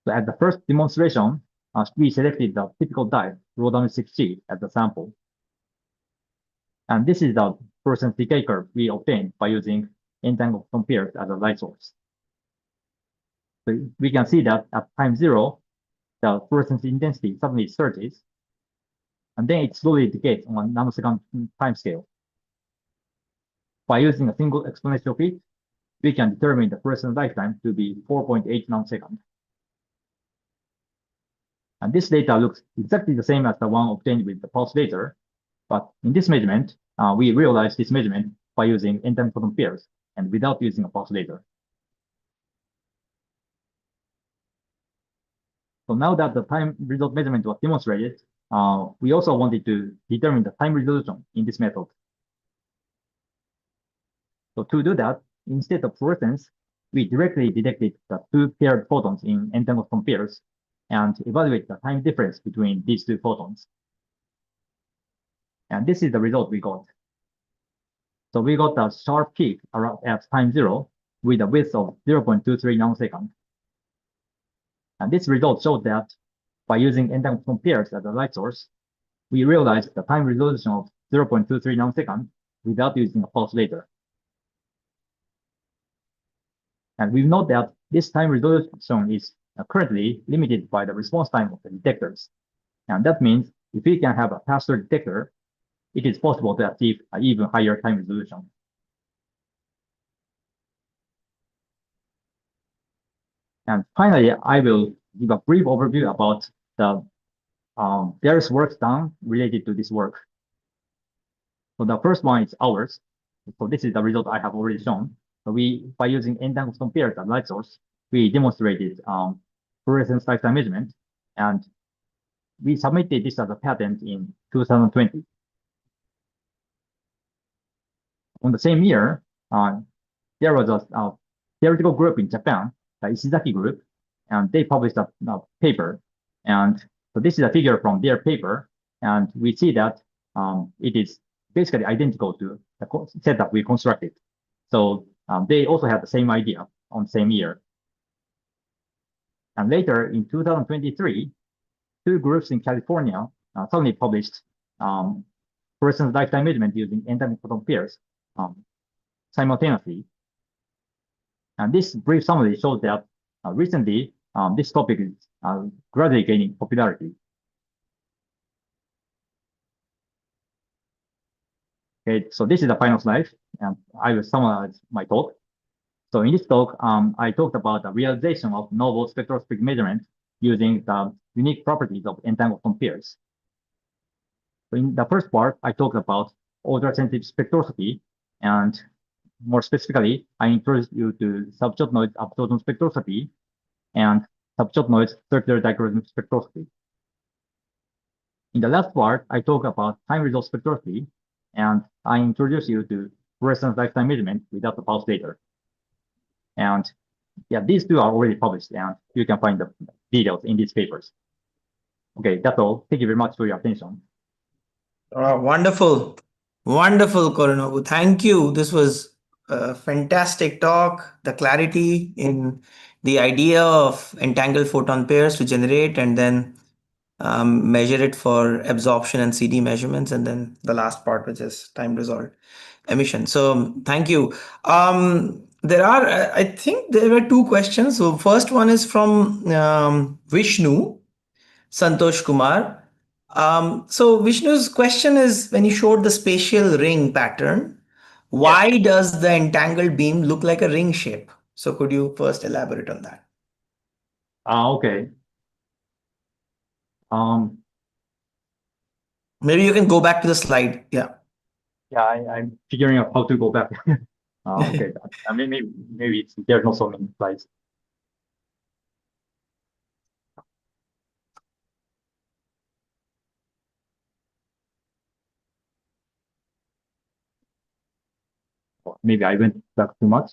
So at the first demonstration, we selected the typical dye, rhodamine-6G, as the sample. And this is the fluorescence decay curve we obtained by using entangled photon pairs as a light source. So we can see that at time 0, the fluorescence intensity suddenly surges, and then it slowly decays on a nanosecond time scale. By using a single exponential fit, we can determine the fluorescence lifetime to be 4.8 nanoseconds. And this data looks exactly the same as the one obtained with the pulse laser, but in this measurement, we realized this measurement by using n-time photon pairs and without using a pulse laser. So now that the time result measurement was demonstrated, we also wanted to determine the time resolution in this method. So to do that, instead of fluorescence, we directly detected the two paired photons in n-time photon pairs and evaluate the time difference between these two photons. And this is the result we got. So we got a sharp peak around at time 0 with a width of 0.23 nanoseconds. And this result showed that by using n-time photon pairs as a light source, we realized the time resolution of 0.23 nanoseconds without using a pulse laser. And we note that this time resolution is currently limited by the response time of the detectors. And that means if we can have a faster detector, it is possible to achieve an even higher time resolution. And finally, I will give a brief overview about the various works done related to this work. So the first one is ours. So this is the result I have already shown. So by using n-time photon pairs as light source, we demonstrated fluorescence lifetime measurement, and we submitted this as a patent in 2020. On the same year, there was a theoretical group in Japan, the Ishizaki group, and they published a paper. And so this is a figure from their paper, and we see that it is basically identical to the setup we constructed. So they also had the same idea on the same year. And later in 2023, two groups in California suddenly published fluorescence lifetime measurement using n-time photon pairs simultaneously. And this brief summary shows that recently this topic is gradually gaining popularity. Okay, so this is the final slide, and I will summarize my talk. So in this talk, I talked about the realization of novel spectroscopic measurement using the unique properties of n-time photon pairs. So in the first part, I talked about ultra-sensitive spectroscopy, and more specifically, I introduced you to subshot noise absorption spectroscopy and subshot noise circular dichroism spectroscopy. In the last part, I talked about time result spectroscopy, and I introduced you to fluorescence lifetime measurement without the pulse laser. And yeah, these two are already published, and you can find the details in these papers. Okay, that's all. Thank you very much for your attention. Wonderful. Wonderful, Koronobu. Thank you. This was a fantastic talk. The clarity in the idea of entangled photon pairs to generate and then measure it for absorption and CD measurements, and then the last part, which is time resolved emission. So thank you. I think there were two questions. So first one is from Vishnu Santosh Kumar. So Vishnu's question is, when you showed the spatial ring pattern, why does the entangled beam look like a ring shape? So could you first elaborate on that? Okay. Maybe you can go back to the slide. Yeah. Yeah, I'm figuring out how to go back. Okay. I mean, maybe there's not so many slides. Or maybe I went back too much.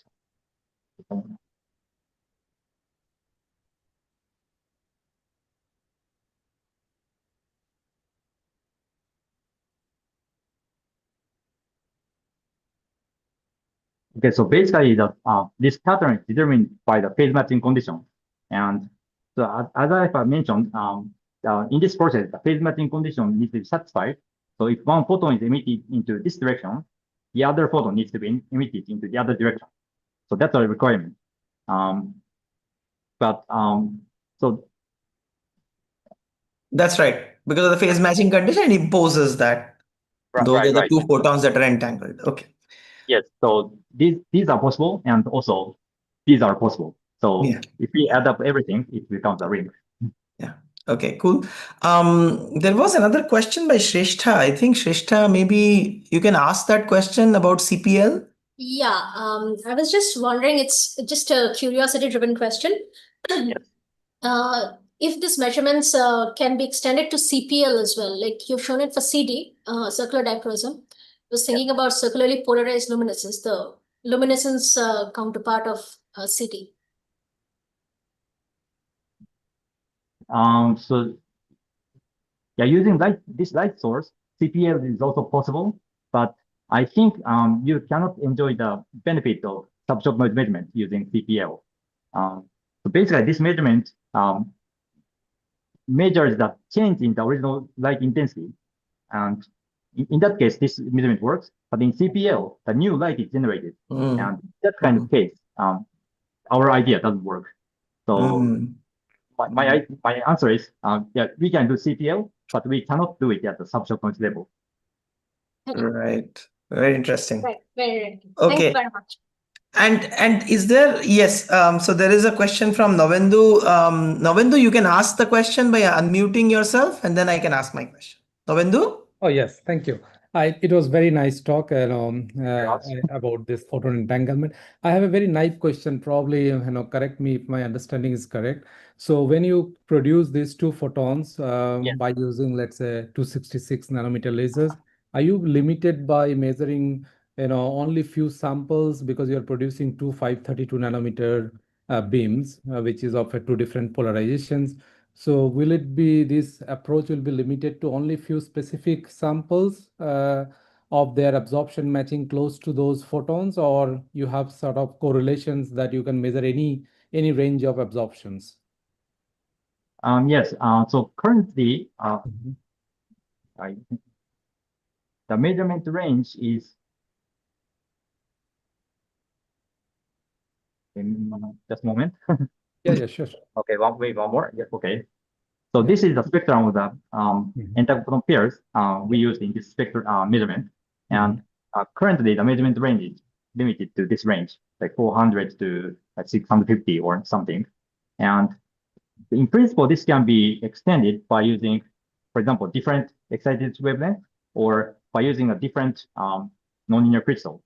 Okay, so basically this pattern is determined by the phase matching condition. And so as I have mentioned, in this process, the phase matching condition needs to be satisfied. So if one photon is emitted into this direction, the other photon needs to be emitted into the other direction. So that's a requirement. So That's right. Because of the phase matching condition, it imposes that those are the two photons that are entangled. Okay. Yes. So these are possible, and also these are possible. So Yeah. if we add up everything, it becomes a ring. Yeah. Okay, cool. There was another question by Shrestha. I think Shrestha, maybe you can ask that question about CPL. Yeah, I was just wondering, it's just a curiosity-driven question. Yes. If these measurements can be extended to CPL as well, like you've shown it for CD, circular dichroism. I was thinking about circularly polarized luminescence, the luminescence counterpart of CD. So yeah, using this light source, CPL is also possible, but I think you cannot enjoy the benefit of subshot noise measurement using CPL. So basically, this measurement measures the change in the original light intensity, and in that case, this measurement works. But in CPL, the new light is generated, and in that kind of case, our idea doesn't work. So my answer is, yeah, we can do CPL, but we cannot do it at the subshot noise level. Right. Very interesting. Right. Very right. Okay. Thank you very much. And is there, yes, so there is a question from Navendu. Navendu, you can ask the question by unmuting yourself, and then I can ask my question. Navendu? Oh, yes, thank you. It was very nice talk about this photon entanglement. I have a very naive question, probably, correct me if my understanding is correct. So when you produce these two photons by using, let's say, 266 nanometer lasers, are you limited by measuring, only few samples because you're producing two 532 nanometer beams, which is of two different polarizations? So will it be, this approach will be limited to only few specific samples of their absorption matching close to those photons, or you have sort of correlations that you can measure any range of absorptions? Yes. So currently, the measurement range is just a moment. Yeah, sure. Okay, wait, one more. Yeah, okay. So this is the spectrum of the entanglement pairs we used in this spectrum measurement. And currently, the measurement range is limited to this range, like 400 to 650 or something. And in principle, this can be extended by using, for example, different excited wavelength, or by using a different nonlinear crystal.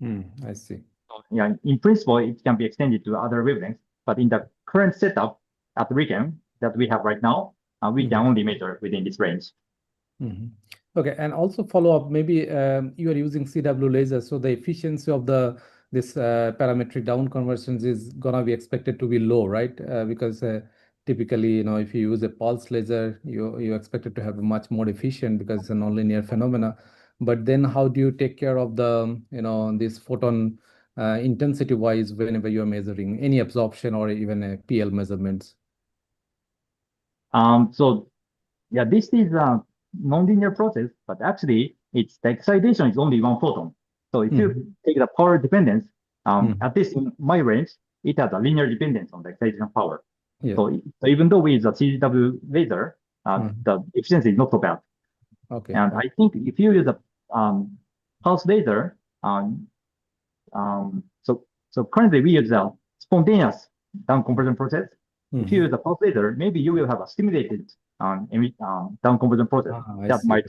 I see. So, yeah, in principle, it can be extended to other wavelengths, but in the current setup at RIKEM that we have right now, we can only measure within this range. Okay, and also follow up, maybe you are using CW lasers, so the efficiency of this parametric down conversions is gonna be expected to be low, right? Because typically, if you use a pulse laser, you expect it to have a much more efficient because it's a nonlinear phenomena. But then how do you take care of the, this photon intensity wise whenever you're measuring any absorption or even a PL measurements? So yeah, this is a nonlinear process, but actually it's the excitation is only one photon. So if you take the power dependence, at least in my range, it has a linear dependence on the excitation power. Yeah. So even though we use a CW laser, the efficiency is not so bad. Okay. And I think if you use a pulse laser, so currently we use a spontaneous down conversion process. If you use a pulse laser, maybe you will have a stimulated down conversion process that might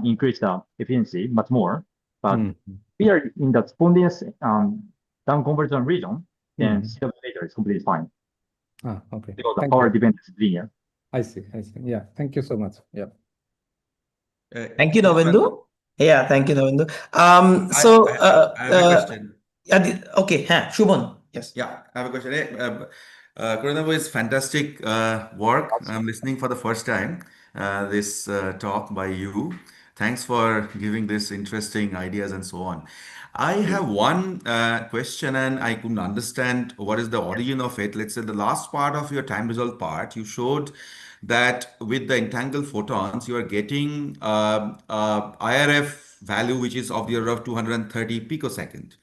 increase the efficiency much more. But we are in the spontaneous down conversion region, then CW laser is completely fine. Okay. Because the power dependence is linear. I see. Yeah. Thank you so much. Yeah. Thank you, Navendu. Yeah, thank you, Navendu. I have a question. Okay, Shubhan. Yes. Yeah, I have a question. Kuranabu is fantastic work. I'm listening for the first time this talk by you. Thanks for giving this interesting ideas and so on. I have one question, and I couldn't understand what is the origin of it. Let's say the last part of your time resolved part, you showed that with the entangled photons, you are getting IRF value which is of the order of 230 picosecond.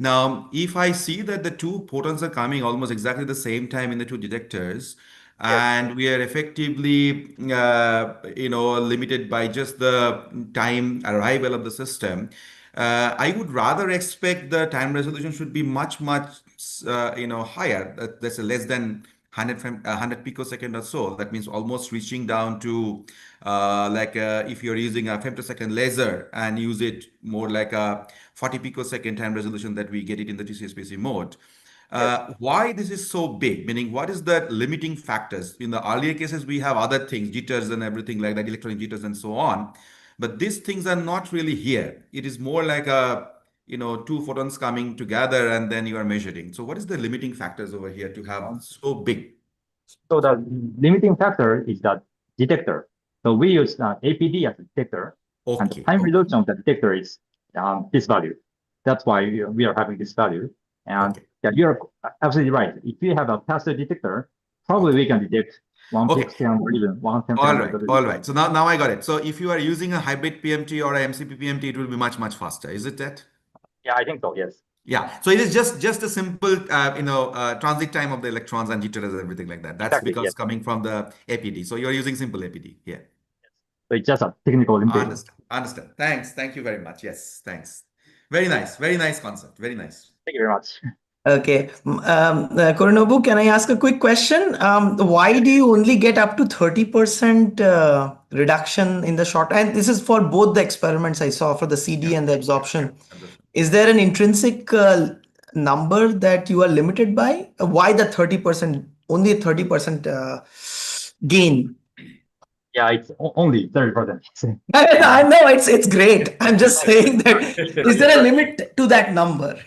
Now, if I see that the two photons are coming almost exactly the same time in the two detectors, and we are effectively, limited by just the time arrival of the system. I would rather expect the time resolution should be much, much, higher. That's less than 100 picosecond or so. That means almost reaching down to if you're using a femtosecond laser and use it more like a 40 picosecond time resolution that we get it in the TCSPC mode. Why this is so big? Meaning, what is the limiting factors? In the earlier cases, we have other things, jitters and everything like that, electronic jitters and so on. But these things are not really here. It is more like two photons coming together and then you are measuring. So what is the limiting factors over here to have so big? So the limiting factor is the detector. So we use APD as a detector, and the time resolution of the detector is this value. That's why we are having this value. And yeah, you're absolutely right. If we have a faster detector, probably we can detect 1 pixel or even 1/10. All right. So now I got it. So if you are using a hybrid PMT or a MCP PMT, it will be much, much faster. Is it that? Yeah, I think so. Yes. Yeah. So it is just a simple, transit time of the electrons and jitters and everything like that. That's Exactly, because yes. coming from the APD. So you're using simple APD here. So it's just a technical limitation. Understand. Thanks. Thank you very much. Yes. Thanks. Very nice. Very nice concept. Very nice. Thank you very much. Okay. Koronobu, can I ask a quick question? Why do you only get up to 30% reduction in the short? And this is for both the experiments I saw for the CD and the absorption. Is there an intrinsic number that you are limited by? Why the 30%, only 30% gain? Yeah, it's only 30%. I know it's great. I'm just saying that is there a limit to that number?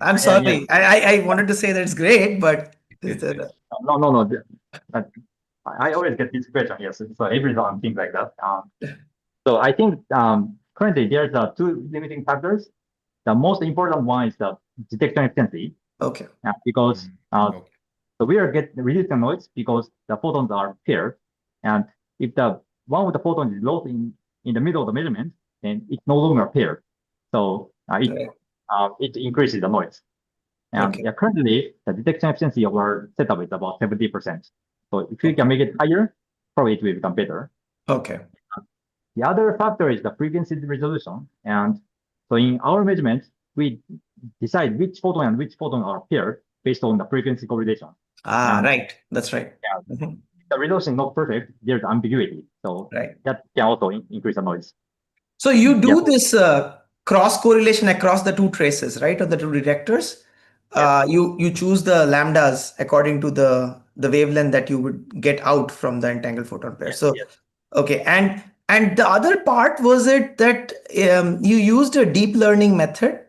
I'm sorry. I wanted to say that it's great, but is there No. I always get this question. Yes, so every time things like that. So I think currently there's two limiting factors. The most important one is the detection efficiency. Okay. Because so we are reducing noise because the photons are paired, and if the one with the photon is lost in the middle of the measurement, then it's no longer paired. So it increases the noise. And currently the detection efficiency of our setup is about 70%. So if we can make it higher, probably it will become better. Okay. The other factor is the frequency resolution. And so in our measurement, we decide which photon and which photon are paired based on the frequency correlation. Right. That's right. Yeah. The resolution is not perfect. There's ambiguity. So that can also increase the noise. So you do this cross correlation across the two traces, right? Or the two detectors. You choose the lambdas according to the wavelength that you would get out from the entangled photon pair. So okay. And the other part was it that you used a deep learning method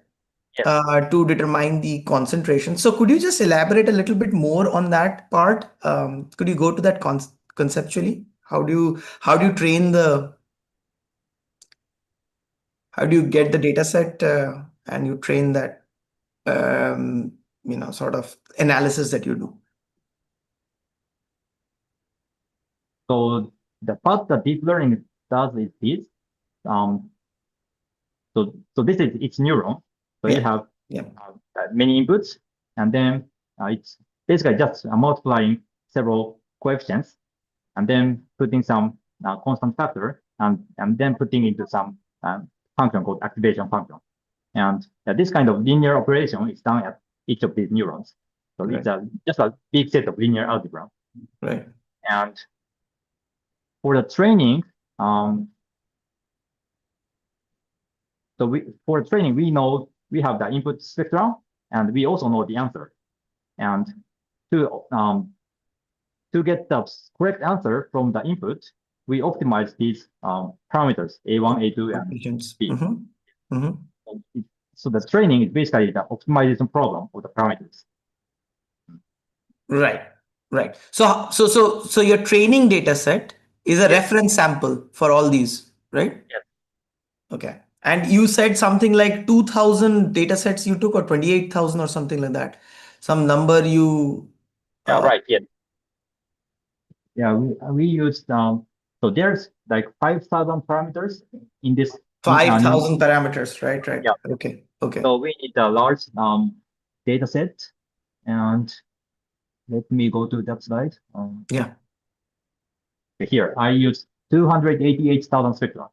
to determine the concentration. So could you just elaborate a little bit more on that part? Could you go to that conceptually? How do you train how do you get the data set and you train that sort of analysis that you do? So the part that deep learning does is this. So this is its neuron. So you have many inputs, and then it's basically just multiplying several coefficients, and then putting some constant factor, and then putting into some function called activation function. And this kind of linear operation is done at each of these neurons. So it's just a big set of linear algebra. Right. And for the training, for training, we know we have the input spectrum, and we also know the answer. And to get the correct answer from the input, we optimize these parameters A1, A2, and B. So the training is basically the optimization problem of the parameters. Right. So your training data set is a reference sample for all these, right? Yes. Okay. And you said something like 2,000 data sets you took, or 28,000 or something like that. Some number you. Right. Yeah. Yeah. We used so there's like 5,000 parameters in this. 5,000 parameters, right? Yeah. Okay. So we need a large data set, and let me go to that slide. Yeah. Here, I use 288,000 spectra.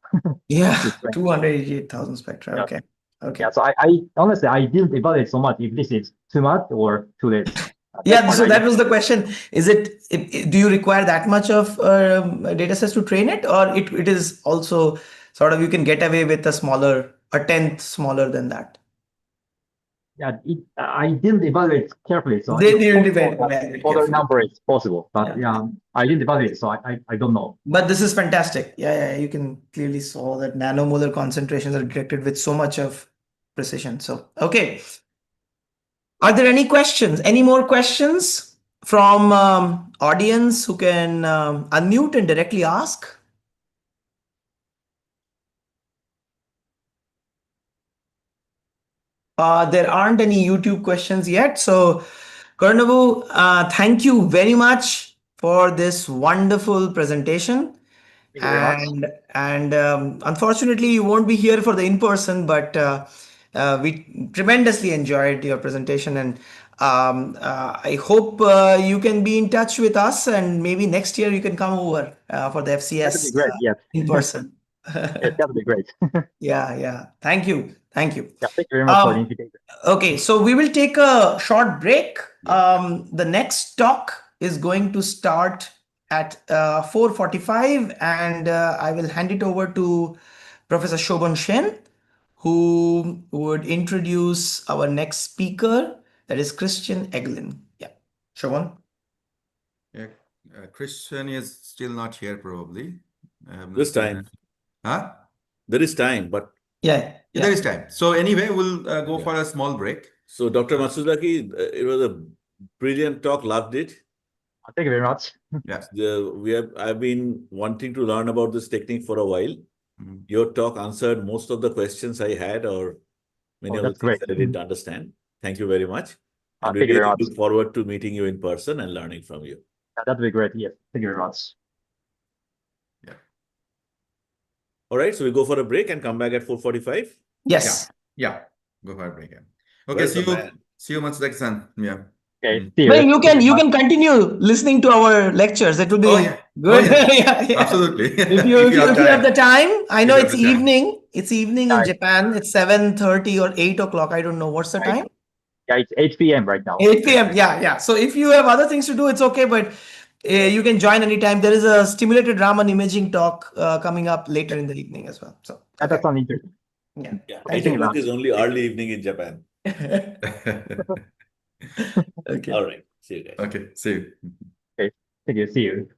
Yeah, to train. 288,000 spectra. Yeah. Okay. Okay. Yeah, so I honestly, I didn't evaluate so much if this is too much or too less. Yeah, so that was the question. Is do you require that much of data sets to train it, or it is also sort of you can get away with a tenth smaller than that? Yeah, I didn't evaluate carefully, so They it's didn't possible evaluate that other carefully. number is possible, but Yeah. I didn't evaluate, so I don't know. But this is fantastic. Yeah, you can clearly saw that nanomolar concentrations are detected with so much of precision. So, okay. Are there any questions? Any more questions from audience who can unmute and directly ask? There aren't any YouTube questions yet. So, Karnavu, thank you very much for this wonderful presentation. Thank you very much. And unfortunately, you won't be here for the in-person, but we tremendously enjoyed your presentation. And I hope you can be in touch with us, and maybe next year you can come over for the That would be FCS great. Yes. in person. Yes, that would be great. Yeah. Thank you. Yeah, thank you very much for the invitation. Okay, so we will take a short break. The next talk is going to start at 4:45, and I will hand it over to Professor Shobhan Shen, who would introduce our next speaker, that is Christian Eglin. Yeah, Shobhan. Yeah, Christian is still not here, probably. This time. Huh? There is time, but Yeah. There is time. So anyway, we'll go for a small break. So Dr. Matsuzaki, it was a brilliant talk. Loved it. Thank you very much. Yeah. I've been wanting to learn about this technique for a while. Your talk answered most of the questions I had, or many of the things that I didn't understand. Thank you very much. And we Thank you very really much. look forward to meeting you in person and learning from you. That would be great. Yes, thank you very much. Yeah. All right, so we go for a break and come back at 4:45. Yes. Yeah. Go for a break. Okay, Where's the see you. man? See you, Matsuzaki-san. Yeah. Okay. Well, you can continue listening to our lectures. It will be good. Yeah. Absolutely. If you have the time, I know it's evening. It's evening in Yeah. Japan. It's 7:30 or 8 o'clock. I don't know what's the time. Yeah, it's 8 p.m. right now. 8 p.m. Yeah. So if you have other things to do, it's okay. But you can join anytime. There is a stimulated Raman imaging talk coming up later in the evening as well. So That's sounds interesting. Yeah. 8 o'clock is only early evening in Japan. Okay. All right. See you guys. Okay. See you. Okay. Thank you. See you.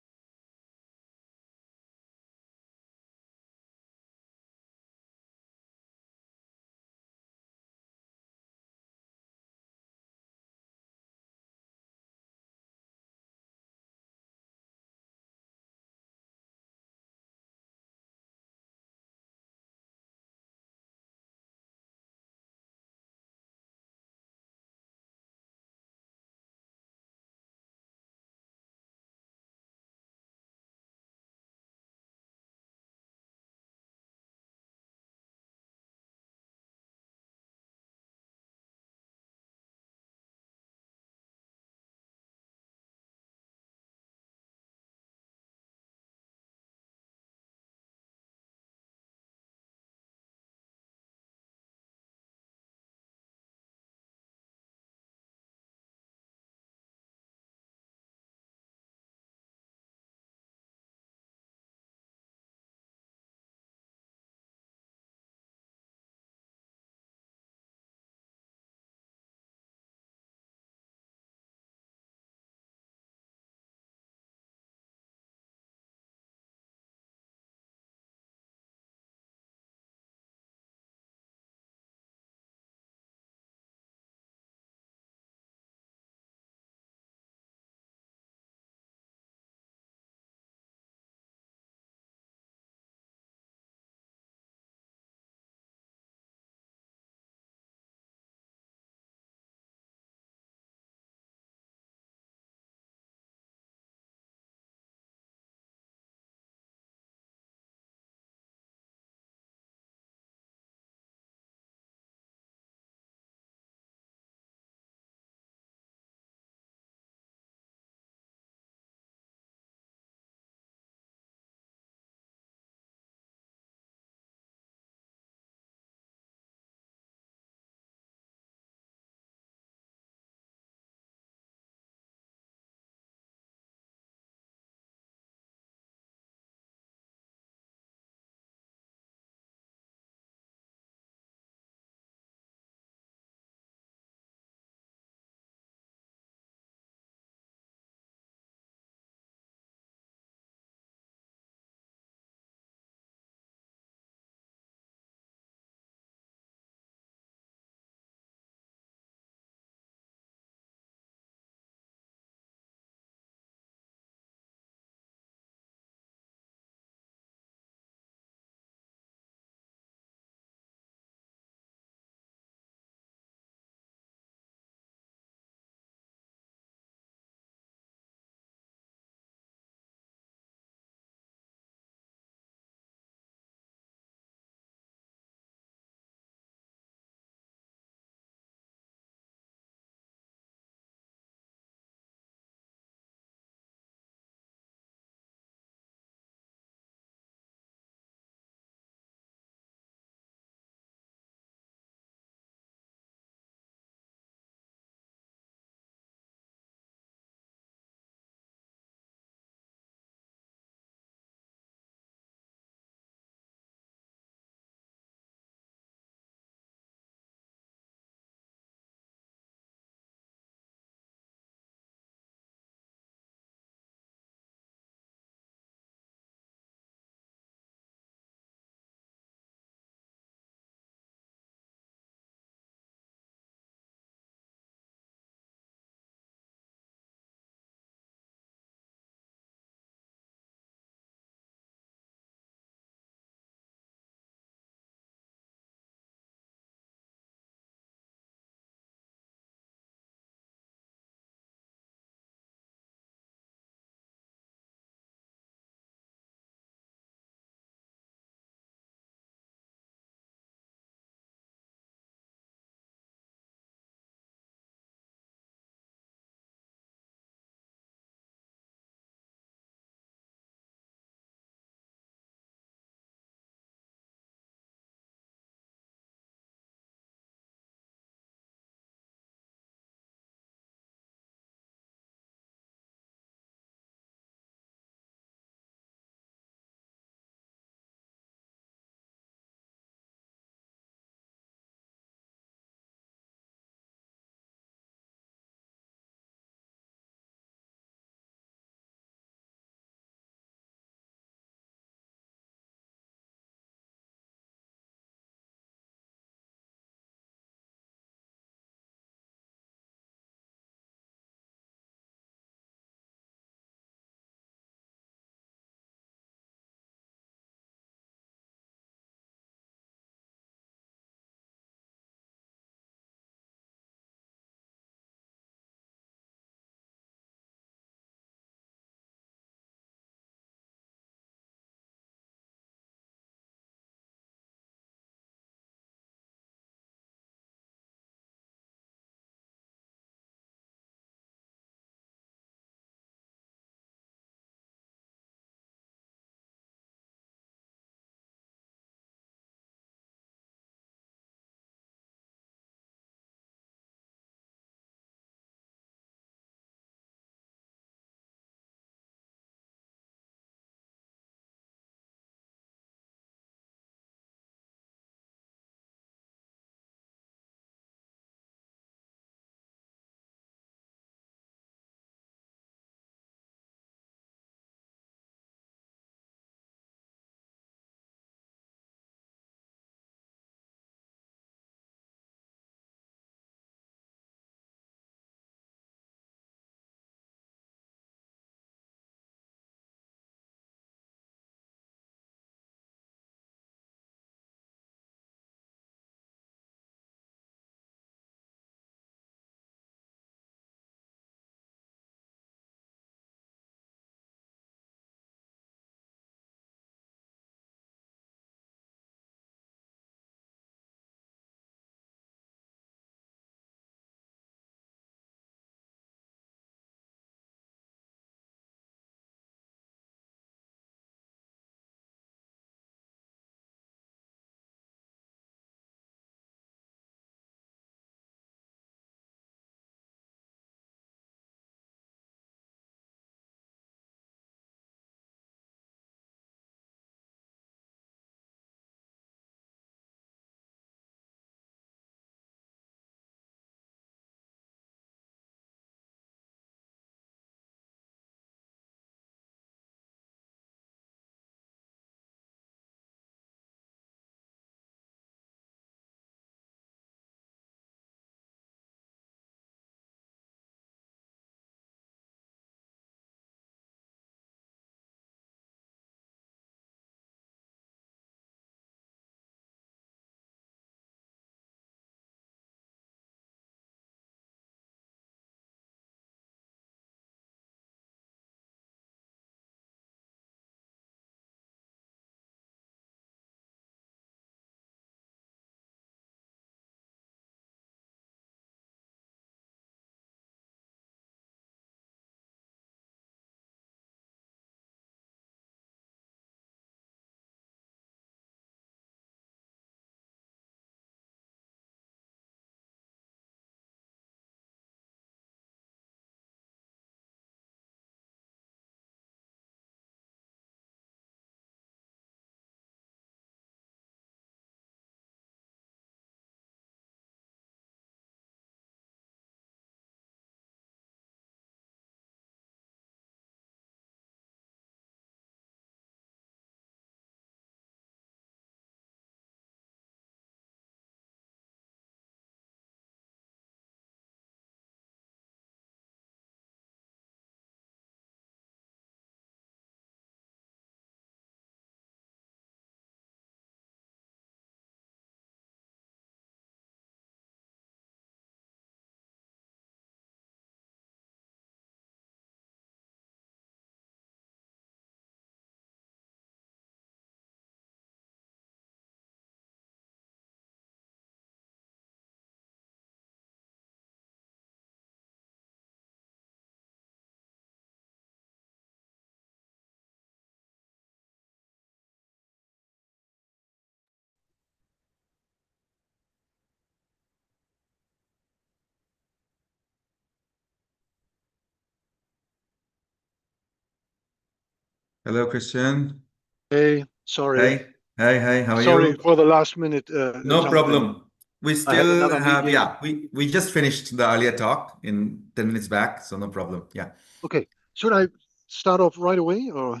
Hello, Christian. Hey, sorry. Hi. How are Sorry you? for the last minute No jump in. problem. We I had still another have, meeting. yeah, we just finished the earlier talk in 10 minutes back, so no problem. Yeah. Okay. Should I start off right away or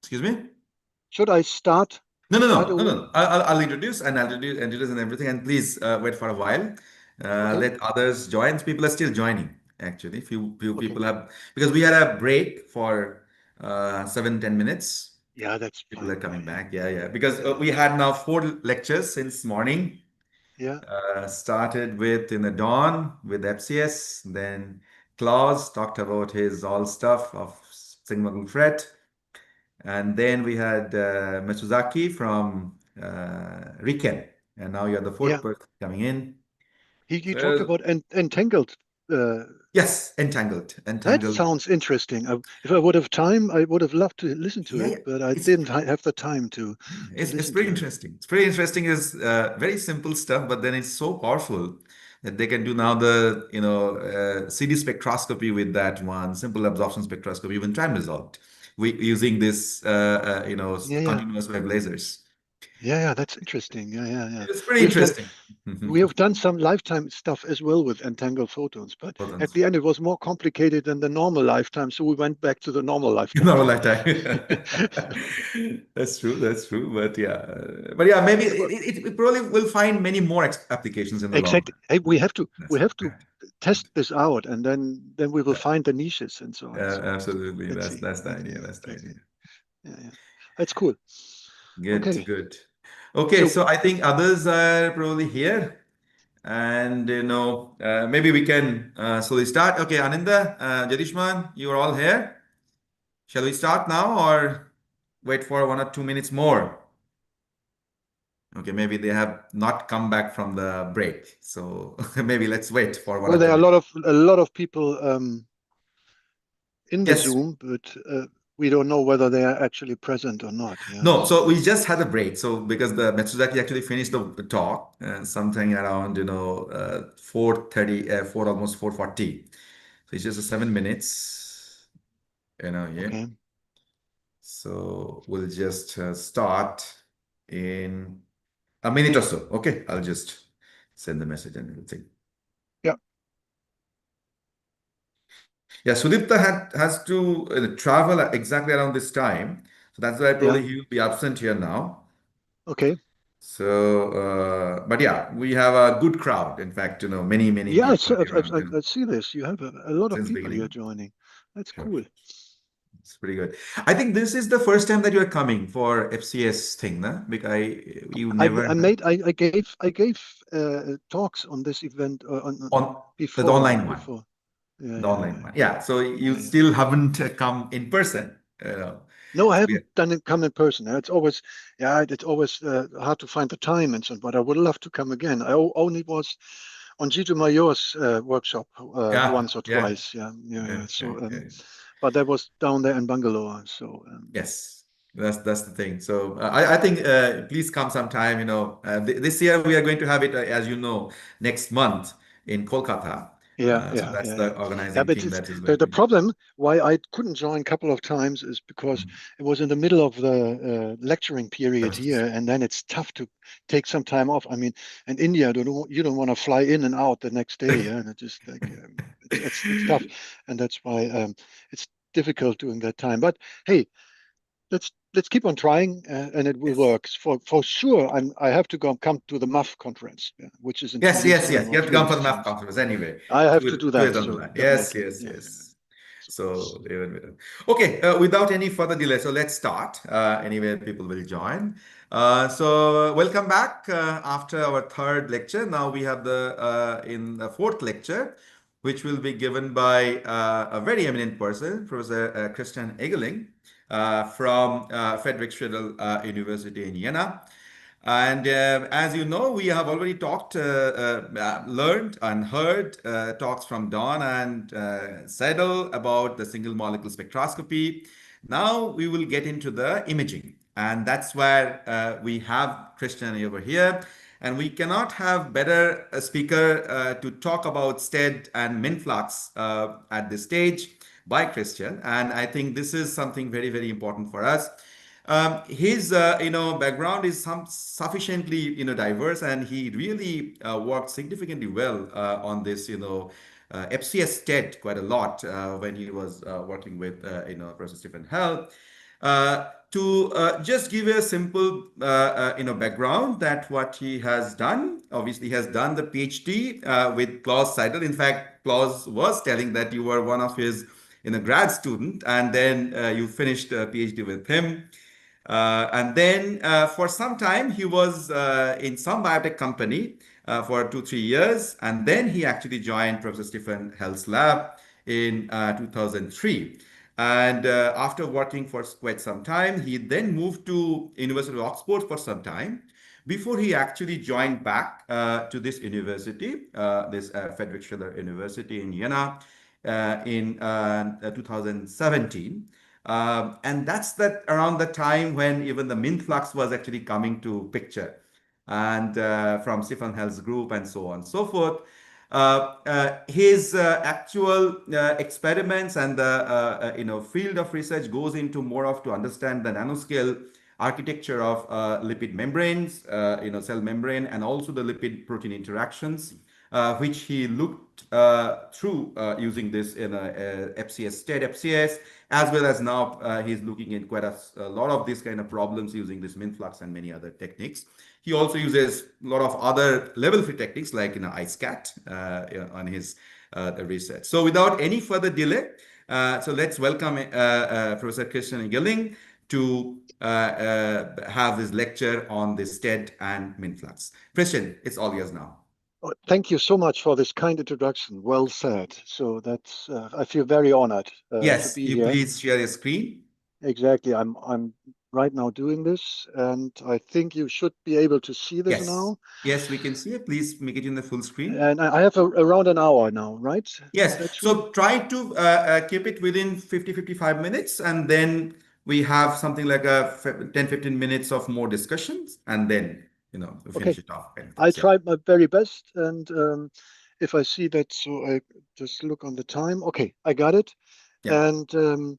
Excuse me? should I start right away? No. I'll introduce and I'll introduce and everything. And please wait for a while. Okay. Let others join. People are still joining, actually. Few Okay. people have, because we had a break for 7-10 minutes. Yeah, that's People are fine. coming back. Yeah. Because we had now 4 lectures since morning. Yeah. Started with in the dawn with FCS, then Klaus talked about his all stuff of signal threat, and then we had Matsuzaki from Riken, and now you're the Yeah. fourth person coming in. He talked So about entangled. yes, entangled. That sounds interesting. If I would have time, I would have loved to listen to Yeah, it, but I it's didn't have the time to it's listen pretty to it. interesting. It's pretty interesting. Is very simple stuff, but then it's so powerful that they can do now the CD spectroscopy with that one simple absorption spectroscopy, even time resolved, we using this Yeah. continuous wave lasers. Yeah. That's interesting. Yeah. It's pretty We've done interesting. We have done some lifetime stuff as well with entangled photons, but at the end it was more complicated than the normal lifetime, so we went back to the normal lifetime. Normal lifetime. That's true. But yeah, maybe it probably will find many more applications in the long Exactly. Hey, we have to run. test this out, and then we will find the niches and so on. Yeah, So absolutely. let's That's see. the idea. That's the idea. Yeah. That's cool. Okay. Good. Okay, So so I think others are probably here, and maybe we can slowly start. Okay, Ananda, Jyotishman, you are all here. Shall we start now or wait for 1 or 2 minutes more? Okay, maybe they have not come back from the break, so maybe let's wait for 1 well, or 2 there are minutes. a lot of people in the Yes. Zoom, but we don't know whether they are actually present or not. Yeah. No, so we just had a break. So because the Matsuzaki actually finished the talk something around 4:30, 4 almost 4:40. So it's just 7 minutes, yeah. Okay. So we'll just start in a minute or so. Okay, I'll just send the message and everything. Yeah. Yeah, Sudipta has to travel exactly around this time. So that's why probably he will be absent here now. Okay. So, but yeah, we have a good crowd. In fact, many Yeah, people here around I see this. You have a lot of since people here beginning. joining. That's Sure. cool. It's pretty good. I think this is the first time that you are coming for FCS thing, no? Because you never I gave talks on this event on the before. online one. Before. The online one. Yeah. So you still haven't come in person. No, I So haven't come in person. It's always hard to find the time and so on, but I would love to come again. I only was on Gito Mayor's workshop once or yeah. twice. Yeah. So, Okay. but that was down there in Bangalore. So yes, that's the thing. So I think please come sometime. This year we are going to have it, as you know, next month in Kolkata. So that's the organizing But team that is the going to. problem why I couldn't join a couple of times is because it was in the middle of the lecturing period here, and then it's tough to take some time off. I mean, in India, you don't want to fly in and out the next day, yeah, and it's just like it's tough, and that's why it's difficult during that time. But hey, let's keep on trying, and it will work for sure. I have to come to the MAF conference, which is in 2 Yes. weeks You time or have to 3 come for weeks the time. math conference anyway. I have to 2 do that. years down the So line. definitely. Yes. So, okay, without any further delay, so let's start. Anyway, people will join. So, welcome back after our third lecture. Now we have in the fourth lecture, which will be given by a very eminent person, Professor Christian Egeling from Friedrich University in Jena. And as you know, we have already learned and heard talks from Don and Seidel about the single molecule spectroscopy. Now we will get into the imaging. And that's where we have Christian over here. And we cannot have better a speaker to talk about STED and MINFLUX at this stage by Christian, and I think this is something very, very important for us. His background is sufficiently diverse, and he really worked significantly well on this FCS TED quite a lot when he was working with Professor Stephen Hell. To just give a simple background that what he has done, obviously he has done the PhD with Klaus Seidel. In fact, Klaus was telling that you were one of his grad student, and then you finished a PhD with him. And then for some time, he was in some biotech company for 2-3 years. And then he actually joined Professor Stephen Hell's lab in 2003. And after working for quite some time, he then moved to University of Oxford for some time before he actually joined back to this university, this Friedrich Schiller University in Jena in 2017. And that's around the time when even the MinFlux was actually coming to picture, and from Stephen Hell's group and so on and so forth. His actual experiments and the field of research goes into more of to understand the nanoscale architecture of lipid membranes, cell membrane, and also the lipid protein interactions, which he looked through using this in a FCS, TED FCS, as well as now he's looking in quite a lot of these kind of problems using this MinFlux and many other techniques. He also uses a lot of other level-free techniques like IceCat on his research. So without any further delay, so let's welcome Professor Christian Gilling to have this lecture on this TED and MinFlux. Christian, it's all yours now. Oh, thank you so much for this kind introduction. Well said. So that's I feel very honored yes, to be you here. Please share your screen. Exactly. I'm right now doing this, and I think you should be able to see this now. Yes, we can see it. Please make it in the full screen. And I have around an hour now, right? Yes. So try to keep it within 50-55 minutes, and then we have something like a 10-15 minutes of more discussions, and then we finish it off. I tried my very best, and if I see that, so I just look on the time. Okay, I got it. Yeah. And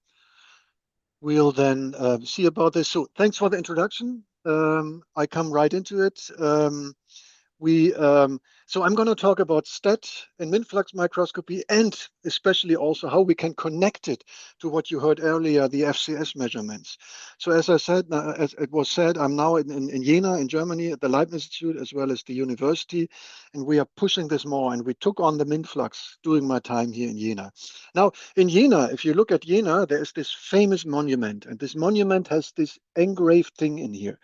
we'll then see about this. So thanks for the introduction. I come right into it. So I'm going to talk about STAT and MinFlux microscopy, and especially also how we can connect it to what you heard earlier, the FCS measurements. So as I said, as it was said, I'm now in Jena in Germany at the Leibniz Institute as well as the university, and we are pushing this more, and we took on the MinFlux during my time here in Jena. Now in Jena, if you look at Jena, there is this famous monument, and this monument has this engraved thing in here.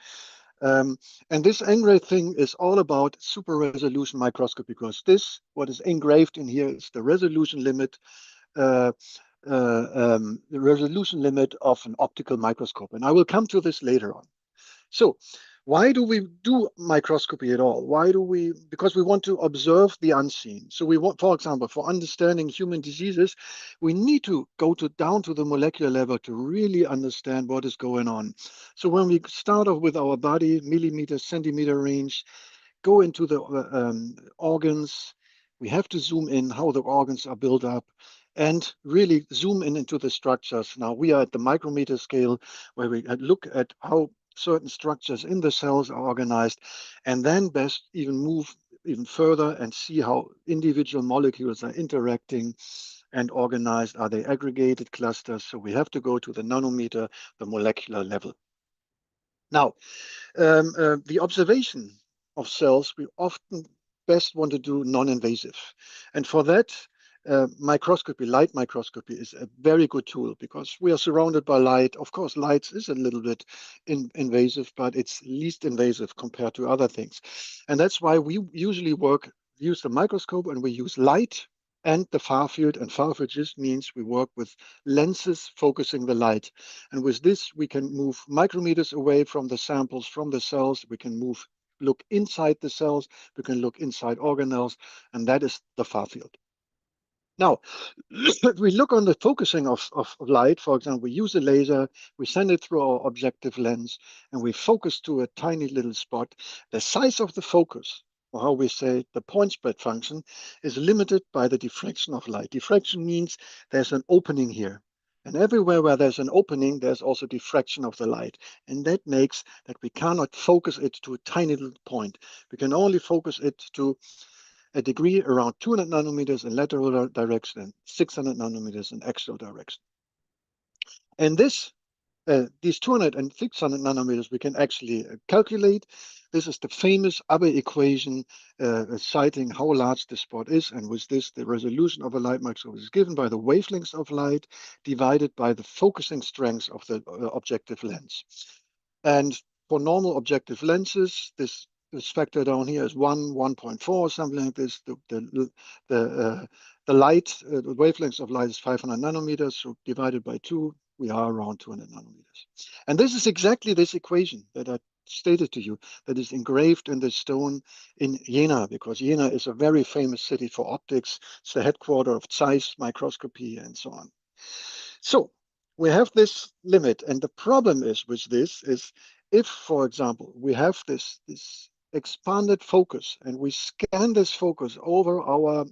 And this engraved thing is all about super resolution microscopy, because what is engraved in here is the resolution limit, the resolution limit of an optical microscope. And I will come to this later on. So why do we do microscopy at all? Because we want to observe the unseen. So we want, for example, for understanding human diseases, we need to go down to the molecular level to really understand what is going on. So when we start off with our body, millimeter, centimeter range, go into the organs, we have to zoom in how the organs are built up and really zoom in into the structures. Now we are at the micrometer scale, where we look at how certain structures in the cells are organized, and then best even move even further and see how individual molecules are interacting and organized. Are they aggregated clusters? So we have to go to the nanometer, the molecular level. Now, the observation of cells, we often best want to do non-invasive. And for that, microscopy, light microscopy is a very good tool, because we are surrounded by light. Of course, light is a little bit invasive, but it's least invasive compared to other things. And that's why we usually use the microscope, and we use light and the far field. And far field just means we work with lenses focusing the light. And with this, we can move micrometers away from the samples, from the cells. We can look inside the cells. We can look inside organelles, and that is the far field. Now, we look on the focusing of light. For example, we use a laser, we send it through our objective lens, and we focus to a tiny little spot. The size of the focus or how we say the point spread function, is limited by the diffraction of light. Diffraction means there's an opening here. And everywhere where there's an opening, there's also diffraction of the light. And that makes that we cannot focus it to a tiny little point. We can only focus it to a degree around 200 nanometers in lateral direction and 600 nanometers in axial direction. And these 200 and 600 nanometers we can actually calculate. This is the famous Abbe equation citing how large the spot is, and with this the resolution of a light microscope is given by the wavelengths of light divided by the focusing strength of the objective lens. And for normal objective lenses, this factor down here is 1.4, something like this. The light, the wavelengths of light is 500 nanometers, so divided by 2, we are around 200 nanometers. And this is exactly this equation that I stated to you that is engraved in the stone in Jena, because Jena is a very famous city for optics. It's the headquarters of Zeiss microscopy and so on. So we have this limit, and the problem is with this is if, for example, we have this expanded focus and we scan this focus over our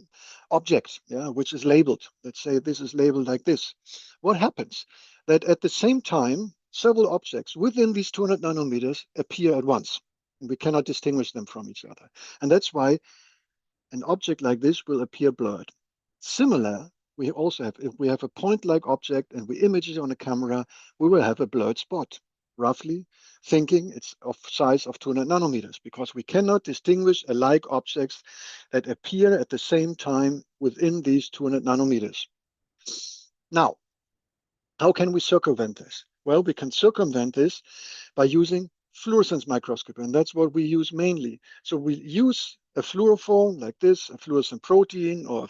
object, which is labeled. Let's say this is labeled like this. What happens? That at the same time, several objects within these 200 nanometers appear at once, and we cannot distinguish them from each other. And that's why an object like this will appear blurred. Similar, we also have, if we have a point-like object and we image it on a camera, we will have a blurred spot, roughly thinking it's of size of 200 nanometers, because we cannot distinguish alike objects that appear at the same time within these 200 nanometers. Now, how can we circumvent this? Well, we can circumvent this by using fluorescence microscopy, and that's what we use mainly. So we use a fluorophore like this, a fluorescent protein or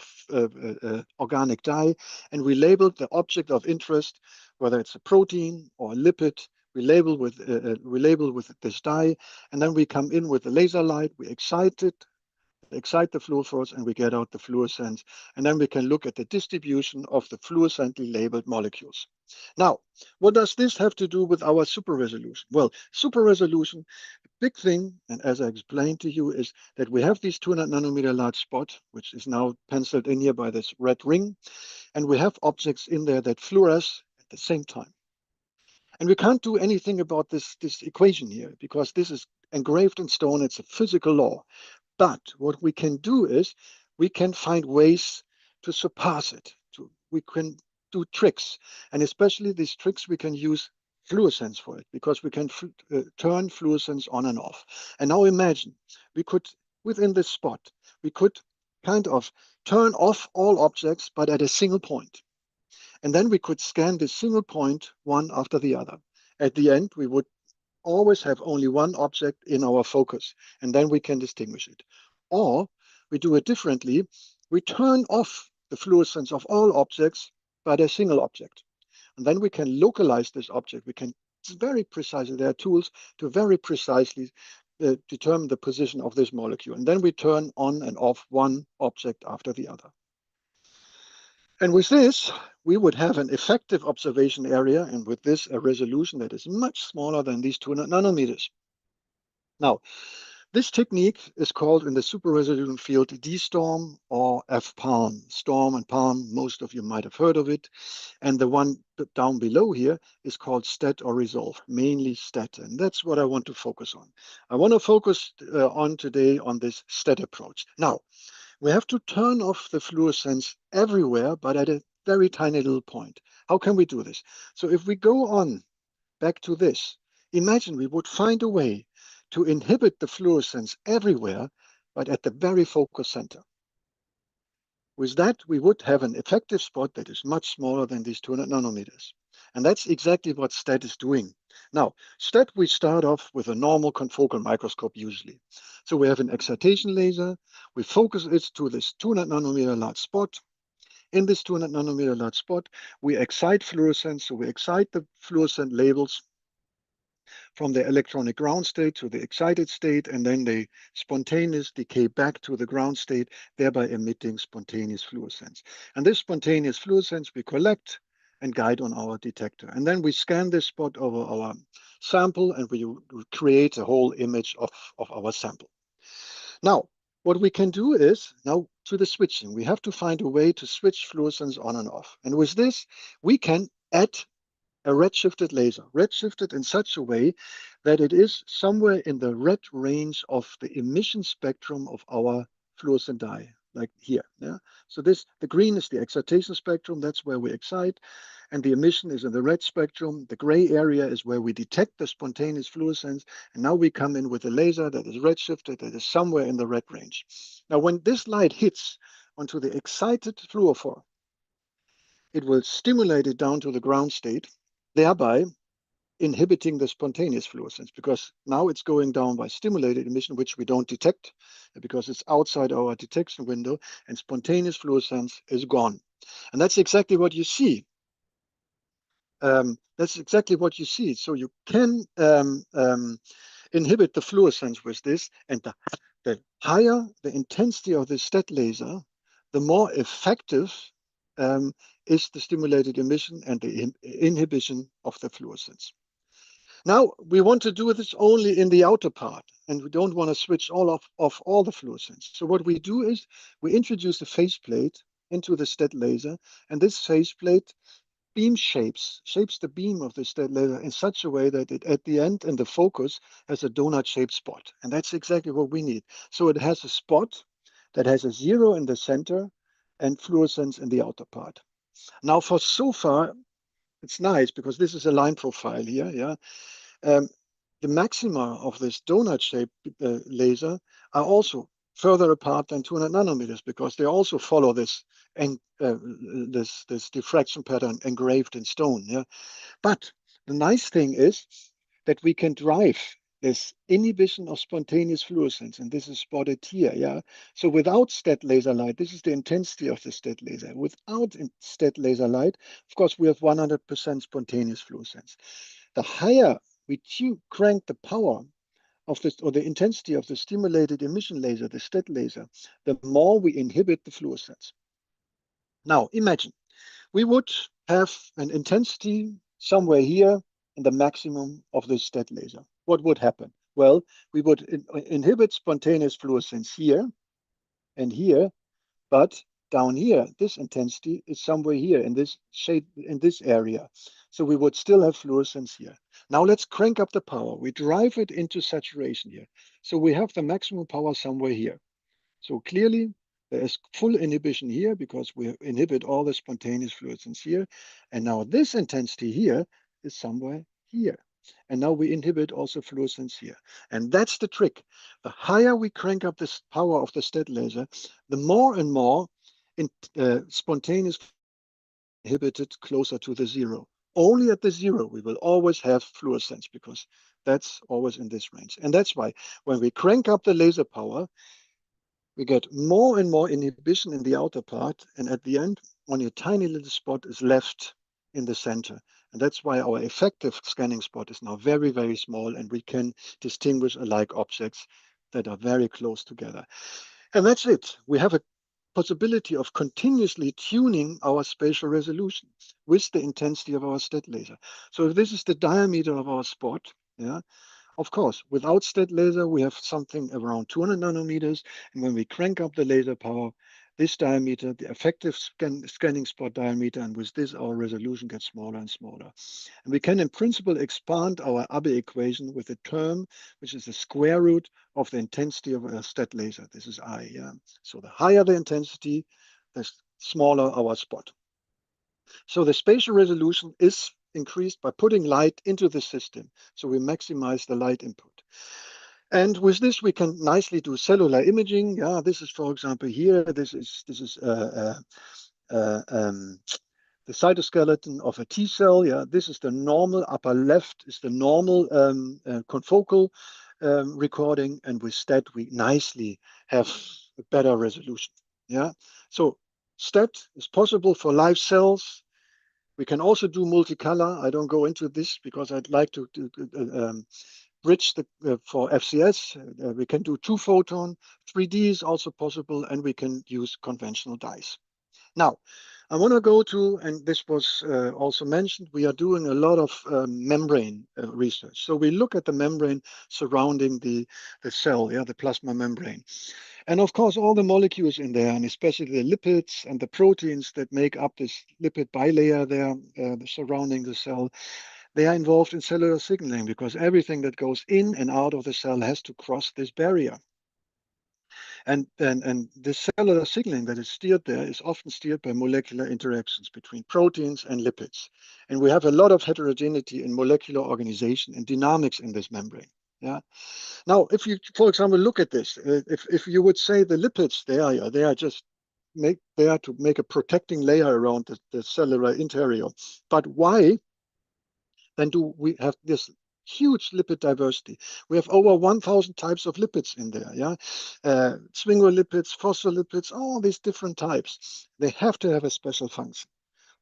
organic dye, and we label the object of interest, whether it's a protein or a lipid. We label with this dye, and then we come in with a laser light. We excite the fluorophores, and we get out the fluorescence, and then we can look at the distribution of the fluorescently labeled molecules. Now, what does this have to do with our super resolution? Well, super resolution, the big thing, and as I explained to you, is that we have this 200 nanometer large spot, which is now penciled in here by this red ring, and we have objects in there that fluoresce at the same time. And we can't do anything about this equation here, because this is engraved in stone. It's a physical law. But what we can do is we can find ways to surpass it. We can do tricks, and especially these tricks we can use fluorescence for it, because we can turn fluorescence on and off. And now imagine we could, within this spot, we could kind of turn off all objects, but at a single point. And then we could scan this single point one after the other. At the end, we would always have only one object in our focus, and then we can distinguish it. Or we do it differently. We turn off the fluorescence of all objects but a single object. And then we can localize this object. We can very precisely, there are tools to very precisely determine the position of this molecule. And then we turn on and off one object after the other. And with this, we would have an effective observation area, and with this, a resolution that is much smaller than these 200 nanometers. Now, this technique is called in the super resolution field D-Storm or F-Palm. Storm and Palm, most of you might have heard of it. And the one down below here is called STAT or Resolve, mainly STAT. And that's what I want to focus on. I want to focus on today on this STAT approach. Now, we have to turn off the fluorescence everywhere, but at a very tiny little point. How can we do this? So if we go on back to this, imagine we would find a way to inhibit the fluorescence everywhere, but at the very focus center. With that, we would have an effective spot that is much smaller than these 200 nanometers. And that's exactly what STAT is doing. Now, STAT, we start off with a normal confocal microscope usually. So we have an excitation laser. We focus it to this 200 nanometer large spot. In this 200 nanometer large spot, we excite fluorescence. So we excite the fluorescent labels from the electronic ground state to the excited state, and then they spontaneous decay back to the ground state, thereby emitting spontaneous fluorescence. And this spontaneous fluorescence we collect and guide on our detector. And then we scan this spot over our sample, and we create a whole image of our sample. Now, what we can do is now to the switching. We have to find a way to switch fluorescence on and off. And with this, we can add a redshifted laser, redshifted in such a way that it is somewhere in the red range of the emission spectrum of our fluorescent dye, like here. Yeah. So the green is the excitation spectrum. That's where we excite. And the emission is in the red spectrum. The gray area is where we detect the spontaneous fluorescence. And now we come in with a laser that is redshifted, that is somewhere in the red range. Now, when this light hits onto the excited fluorophore, it will stimulate it down to the ground state, thereby inhibiting the spontaneous fluorescence, because now it's going down by stimulated emission, which we don't detect because it's outside our detection window, and spontaneous fluorescence is gone. And that's exactly what you see. That's exactly what you see. So you can inhibit the fluorescence with this, and the higher the intensity of the STET laser, the more effective is the stimulated emission and the inhibition of the fluorescence. Now, we want to do this only in the outer part, and we don't want to switch all of all the fluorescence. So what we do is we introduce a faceplate into the STET laser, and this faceplate beam shapes the beam of the STET laser in such a way that it, at the end and the focus, has a donut-shaped spot. And that's exactly what we need. So it has a spot that has a 0 in the center and fluorescence in the outer part. Now, for so far, it's nice because this is a line profile here. Yeah, the maxima of this donut-shaped laser are also further apart than 200 nanometers because they also follow this and this diffraction pattern engraved in stone. Yeah, but the nice thing is that we can drive this inhibition of spontaneous fluorescence, and this is spotted here. Yeah, so without STET laser light, this is the intensity of the STET laser. Without STET laser light, of course, we have 100% spontaneous fluorescence. The higher we crank the power of this, or the intensity of the stimulated emission laser, the STET laser, the more we inhibit the fluorescence. Now, imagine we would have an intensity somewhere here in the maximum of the STET laser. What would happen? Well, we would inhibit spontaneous fluorescence here and here, but down here, this intensity is somewhere here in this shade, in this area. So we would still have fluorescence here. Now let's crank up the power. We drive it into saturation here. So we have the maximum power somewhere here. So clearly there is full inhibition here because we inhibit all the spontaneous fluorescence here. And now this intensity here is somewhere here. And now we inhibit also fluorescence here. And that's the trick. The higher we crank up this power of the STET laser, the more and more spontaneous inhibited closer to the 0. Only at the 0 we will always have fluorescence because that's always in this range. And that's why when we crank up the laser power, we get more and more inhibition in the outer part, and at the end, only a tiny little spot is left in the center. And that's why our effective scanning spot is now very, very small, and we can distinguish alike objects that are very close together. And that's it. We have a possibility of continuously tuning our spatial resolution with the intensity of our STET laser. So if this is the diameter of our spot, yeah, of course, without STET laser, we have something around 200 nanometers. And when we crank up the laser power, this diameter, the effective scanning spot diameter, and with this, our resolution gets smaller and smaller. And we can, in principle, expand our Abbe equation with a term, which is the square root of the intensity of a STET laser. This is I. Yeah. So the higher the intensity, the smaller our spot. So the spatial resolution is increased by putting light into the system. So we maximize the light input. And with this, we can nicely do cellular imaging. Yeah, this is, for example, here. This is the cytoskeleton of a T cell. Yeah, this is the normal. Upper left is the normal confocal recording, and with STET, we nicely have a better resolution. Yeah, so STET is possible for live cells. We can also do multicolor. I don't go into this because I'd like to bridge for FCS. We can do 2-photon. 3D is also possible, and we can use conventional dyes. Now, I want to go to, and this was also mentioned, we are doing a lot of membrane research. So we look at the membrane surrounding the cell, the plasma membrane. And of course, all the molecules in there, and especially the lipids and the proteins that make up this lipid bilayer there surrounding the cell, they are involved in cellular signaling because everything that goes in and out of the cell has to cross this barrier. And the cellular signaling that is steered there is often steered by molecular interactions between proteins and lipids. And we have a lot of heterogeneity in molecular organization and dynamics in this membrane. Now, if you, for example, look at this, if you would say the lipids, they are just there to make a protecting layer around the cellular interior. But why then do we have this huge lipid diversity? We have over 1,000 types of lipids in there, sphingolipids, phospholipids, all these different types. They have to have a special function.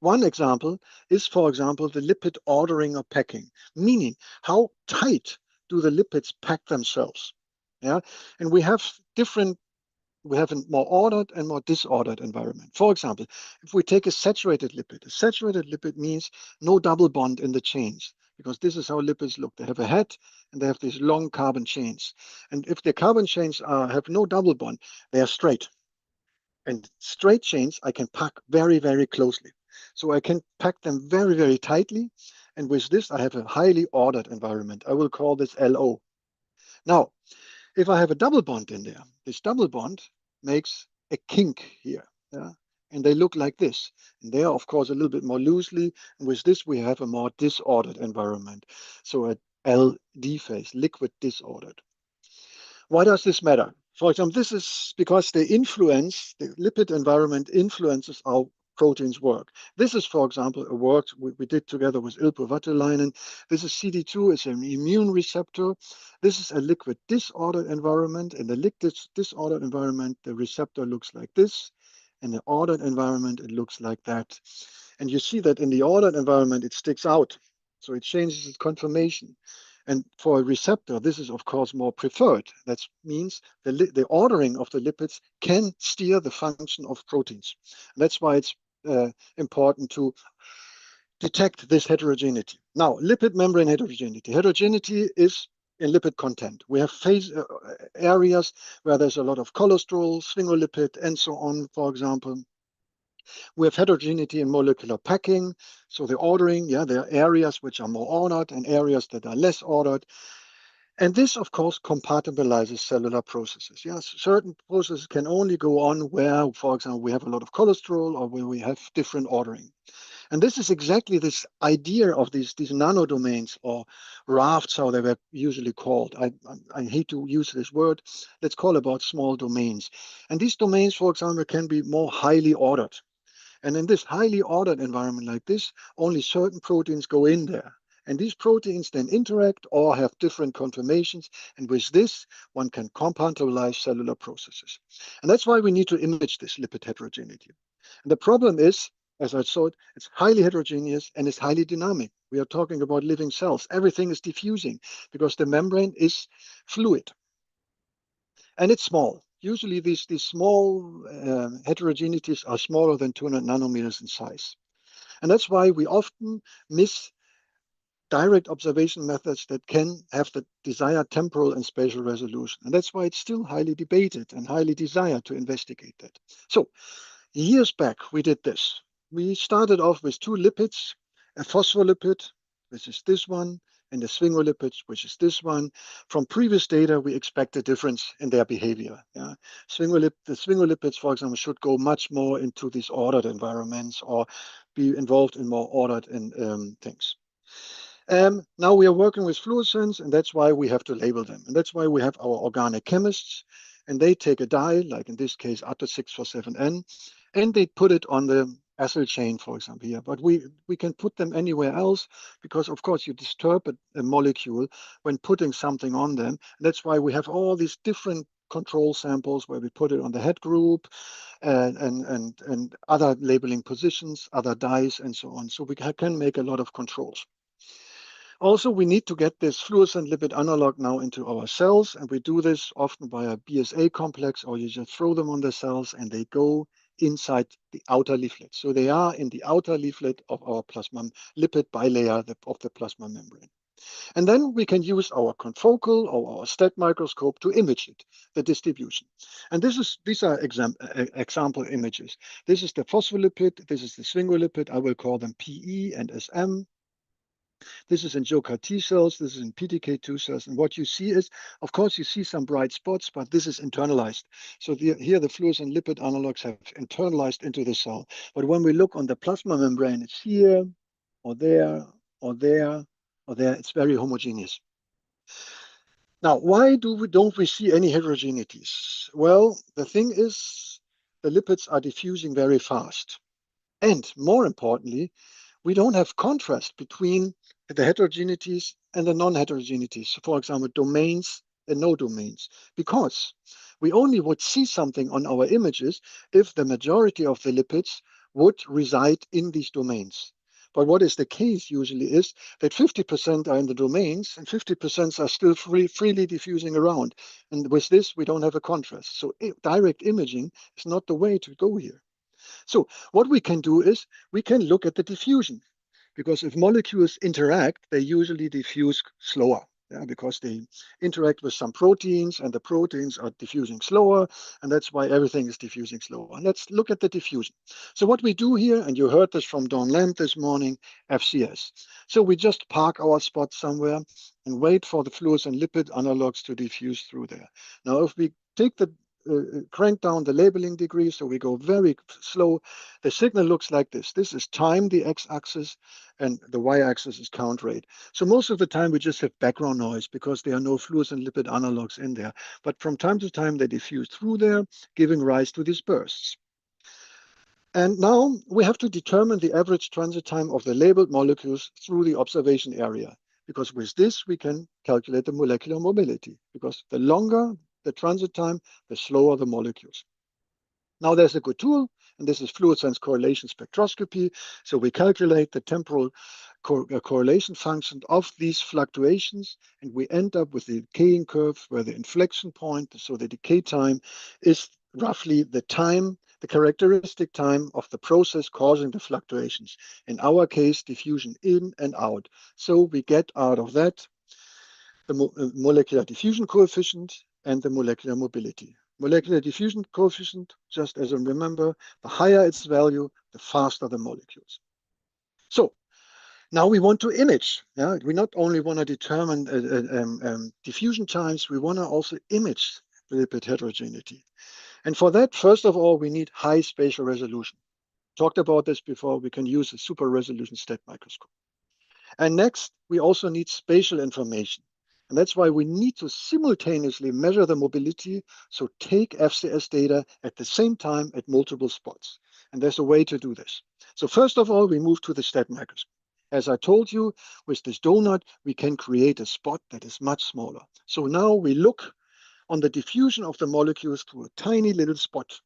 One example is, for example, the lipid ordering or packing, meaning how tight do the lipids pack themselves? And we have a more ordered and more disordered environment. For example, if we take a saturated lipid means no double bond in the chains, because this is how lipids look. They have a head and they have these long carbon chains. And if the carbon chains have no double bond, they are straight. And straight chains I can pack very, very closely. So I can pack them very, very tightly. And with this, I have a highly ordered environment. I will call this LO. Now, if I have a double bond in there, this double bond makes a kink here. And they look like this. And they are, of course, a little bit more loosely. And with this, we have a more disordered environment. So a LD phase, liquid disordered. Why does this matter? For example, this is because the lipid environment influences how proteins work. This is, for example, a work we did together with Ilpo Vattulainen. This is CD2, it's an immune receptor. This is a liquid disordered environment. In the liquid disordered environment, the receptor looks like this. In the ordered environment, it looks like that. And you see that in the ordered environment, it sticks out. So it changes its conformation. And for a receptor, this is, of course, more preferred. That means the ordering of the lipids can steer the function of proteins. And that's why it's important to detect this heterogeneity. Now, lipid membrane heterogeneity. Heterogeneity is in lipid content. We have areas where there's a lot of cholesterol, sphingolipid, and so on, for example. We have heterogeneity in molecular packing. So the ordering, there are areas which are more ordered and areas that are less ordered. And this, of course, compatibilizes cellular processes. Certain processes can only go on where, for example, we have a lot of cholesterol or where we have different ordering. And this is exactly this idea of these nanodomains, or rafts, how they were usually called. I hate to use this word. Let's call about small domains. And these domains, for example, can be more highly ordered. And in this highly ordered environment like this, only certain proteins go in there. And these proteins then interact or have different conformations. And with this, one can compatibilize cellular processes. And that's why we need to image this lipid heterogeneity. And the problem is, as I saw it, it's highly heterogeneous and it's highly dynamic. We are talking about living cells. Everything is diffusing because the membrane is fluid. And it's small. Usually these small heterogeneities are smaller than 200 nanometers in size. And that's why we often miss direct observation methods that can have the desired temporal and spatial resolution. And that's why it's still highly debated and highly desired to investigate that. So years back, we did this. We started off with two lipids, a phospholipid, which is this one, and the sphingolipids, which is this one. From previous data, we expect a difference in their behavior. The sphingolipids, for example, should go much more into these ordered environments or be involved in more ordered things. Now we are working with fluorescence, and that's why we have to label them. And that's why we have our organic chemists, and they take a dye, like in this case, ATA647N, and they put it on the acyl chain, for example, here. But we can put them anywhere else because, of course, you disturb a molecule when putting something on them. And that's why we have all these different control samples where we put it on the head group and other labeling positions, other dyes, and so on. So we can make a lot of controls. Also, we need to get this fluorescent lipid analog now into our cells, and we do this often by a BSA complex, or you just throw them on the cells and they go inside the outer leaflet. So they are in the outer leaflet of our plasma lipid bilayer of the plasma membrane. And then we can use our confocal or our STAT microscope to image it, the distribution. And these are example images. This is the phospholipid, this is the sphingolipid. I will call them PE and SM. This is in Joker T cells, this is in PTK2 cells. And what you see is, of course, you see some bright spots, but this is internalized. So here the fluorescent lipid analogs have internalized into the cell. But when we look on the plasma membrane, it's here or there or there or there. It's very homogeneous. Now, why don't we see any heterogeneities? Well, the thing is, the lipids are diffusing very fast. And more importantly, we don't have contrast between the heterogeneities and the non-heterogeneities. For example, domains and no domains, because we only would see something on our images if the majority of the lipids would reside in these domains. But what is the case usually is that 50% are in the domains and 50% are still freely diffusing around. And with this, we don't have a contrast. So direct imaging is not the way to go here. So what we can do is we can look at the diffusion, because if molecules interact, they usually diffuse slower. Yeah, because they interact with some proteins and the proteins are diffusing slower, and that's why everything is diffusing slower. And let's look at the diffusion. So what we do here, and you heard this from Don Lamb this morning, FCS. So we just park our spot somewhere and wait for the fluorescent lipid analogs to diffuse through there. Now, if we take the crank down the labeling degree, so we go very slow. The signal looks like this. This is time, the x-axis, and the y-axis is count rate. So most of the time we just have background noise because there are no fluorescent lipid analogs in there. But from time to time they diffuse through there, giving rise to these bursts. And now we have to determine the average transit time of the labeled molecules through the observation area, because with this we can calculate the molecular mobility, because the longer the transit time, the slower the molecules. Now there's a good tool, and this is fluorescence correlation spectroscopy. So we calculate the temporal correlation function of these fluctuations, and we end up with the decaying curve where the inflection point, so the decay time, is roughly the time, the characteristic time of the process causing the fluctuations. In our case, diffusion in and out. So we get out of that the molecular diffusion coefficient and the molecular mobility. Molecular diffusion coefficient, just as a remember, the higher its value, the faster the molecules. So now we want to image. Yeah? We not only want to determine diffusion times, we want to also image lipid heterogeneity. And for that, first of all, we need high spatial resolution. Talked about this before. We can use a super resolution STAT microscope. And next, we also need spatial information. And that's why we need to simultaneously measure the mobility, so take FCS data at the same time at multiple spots. And there's a way to do this. So first of all, we move to the STAT microscope. As I told you, with this donut, we can create a spot that is much smaller. So now we look on the diffusion of the molecules through a tiny little spot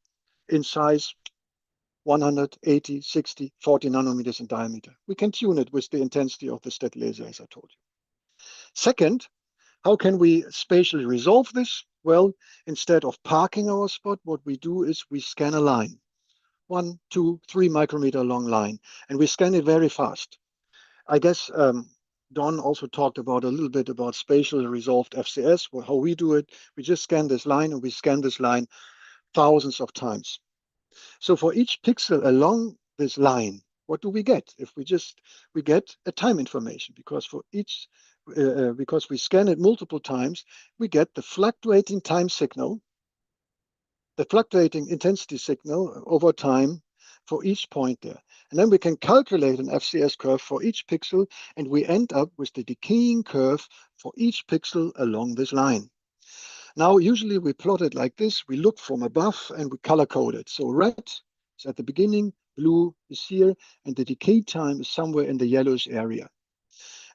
in size 180, 60, 40 nanometers in diameter. We can tune it with the intensity of the STAT laser, as I told you. Second, how can we spatially resolve this? Well, instead of parking our spot, what we do is we scan a line, 1, 2, 3 micrometer long line, and we scan it very fast. I guess Don also talked about a little bit about spatially resolved FCS, how we do it. We just scan this line, and we scan this line thousands of times. So for each pixel along this line, what do we get? If we get a time information, because for each, because we scan it multiple times, we get the fluctuating time signal, the fluctuating intensity signal over time for each point there. And then we can calculate an FCS curve for each pixel, and we end up with the decaying curve for each pixel along this line. Now, usually we plot it like this. We look from above and we color code it. So red is at the beginning, blue is here, and the decay time is somewhere in the yellowish area.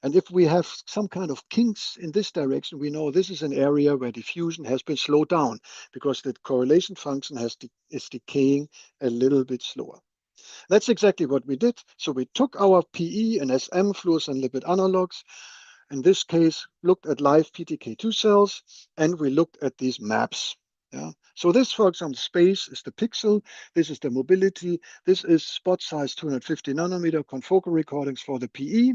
And if we have some kind of kinks in this direction, we know this is an area where diffusion has been slowed down because the correlation function is decaying a little bit slower. That's exactly what we did. So we took our PE and SM fluorescent lipid analogs, in this case, looked at live PTK2 cells, and we looked at these maps. Yeah. So this, for example, space is the pixel. This is the mobility. This is spot size 250 nanometer confocal recordings for the PE.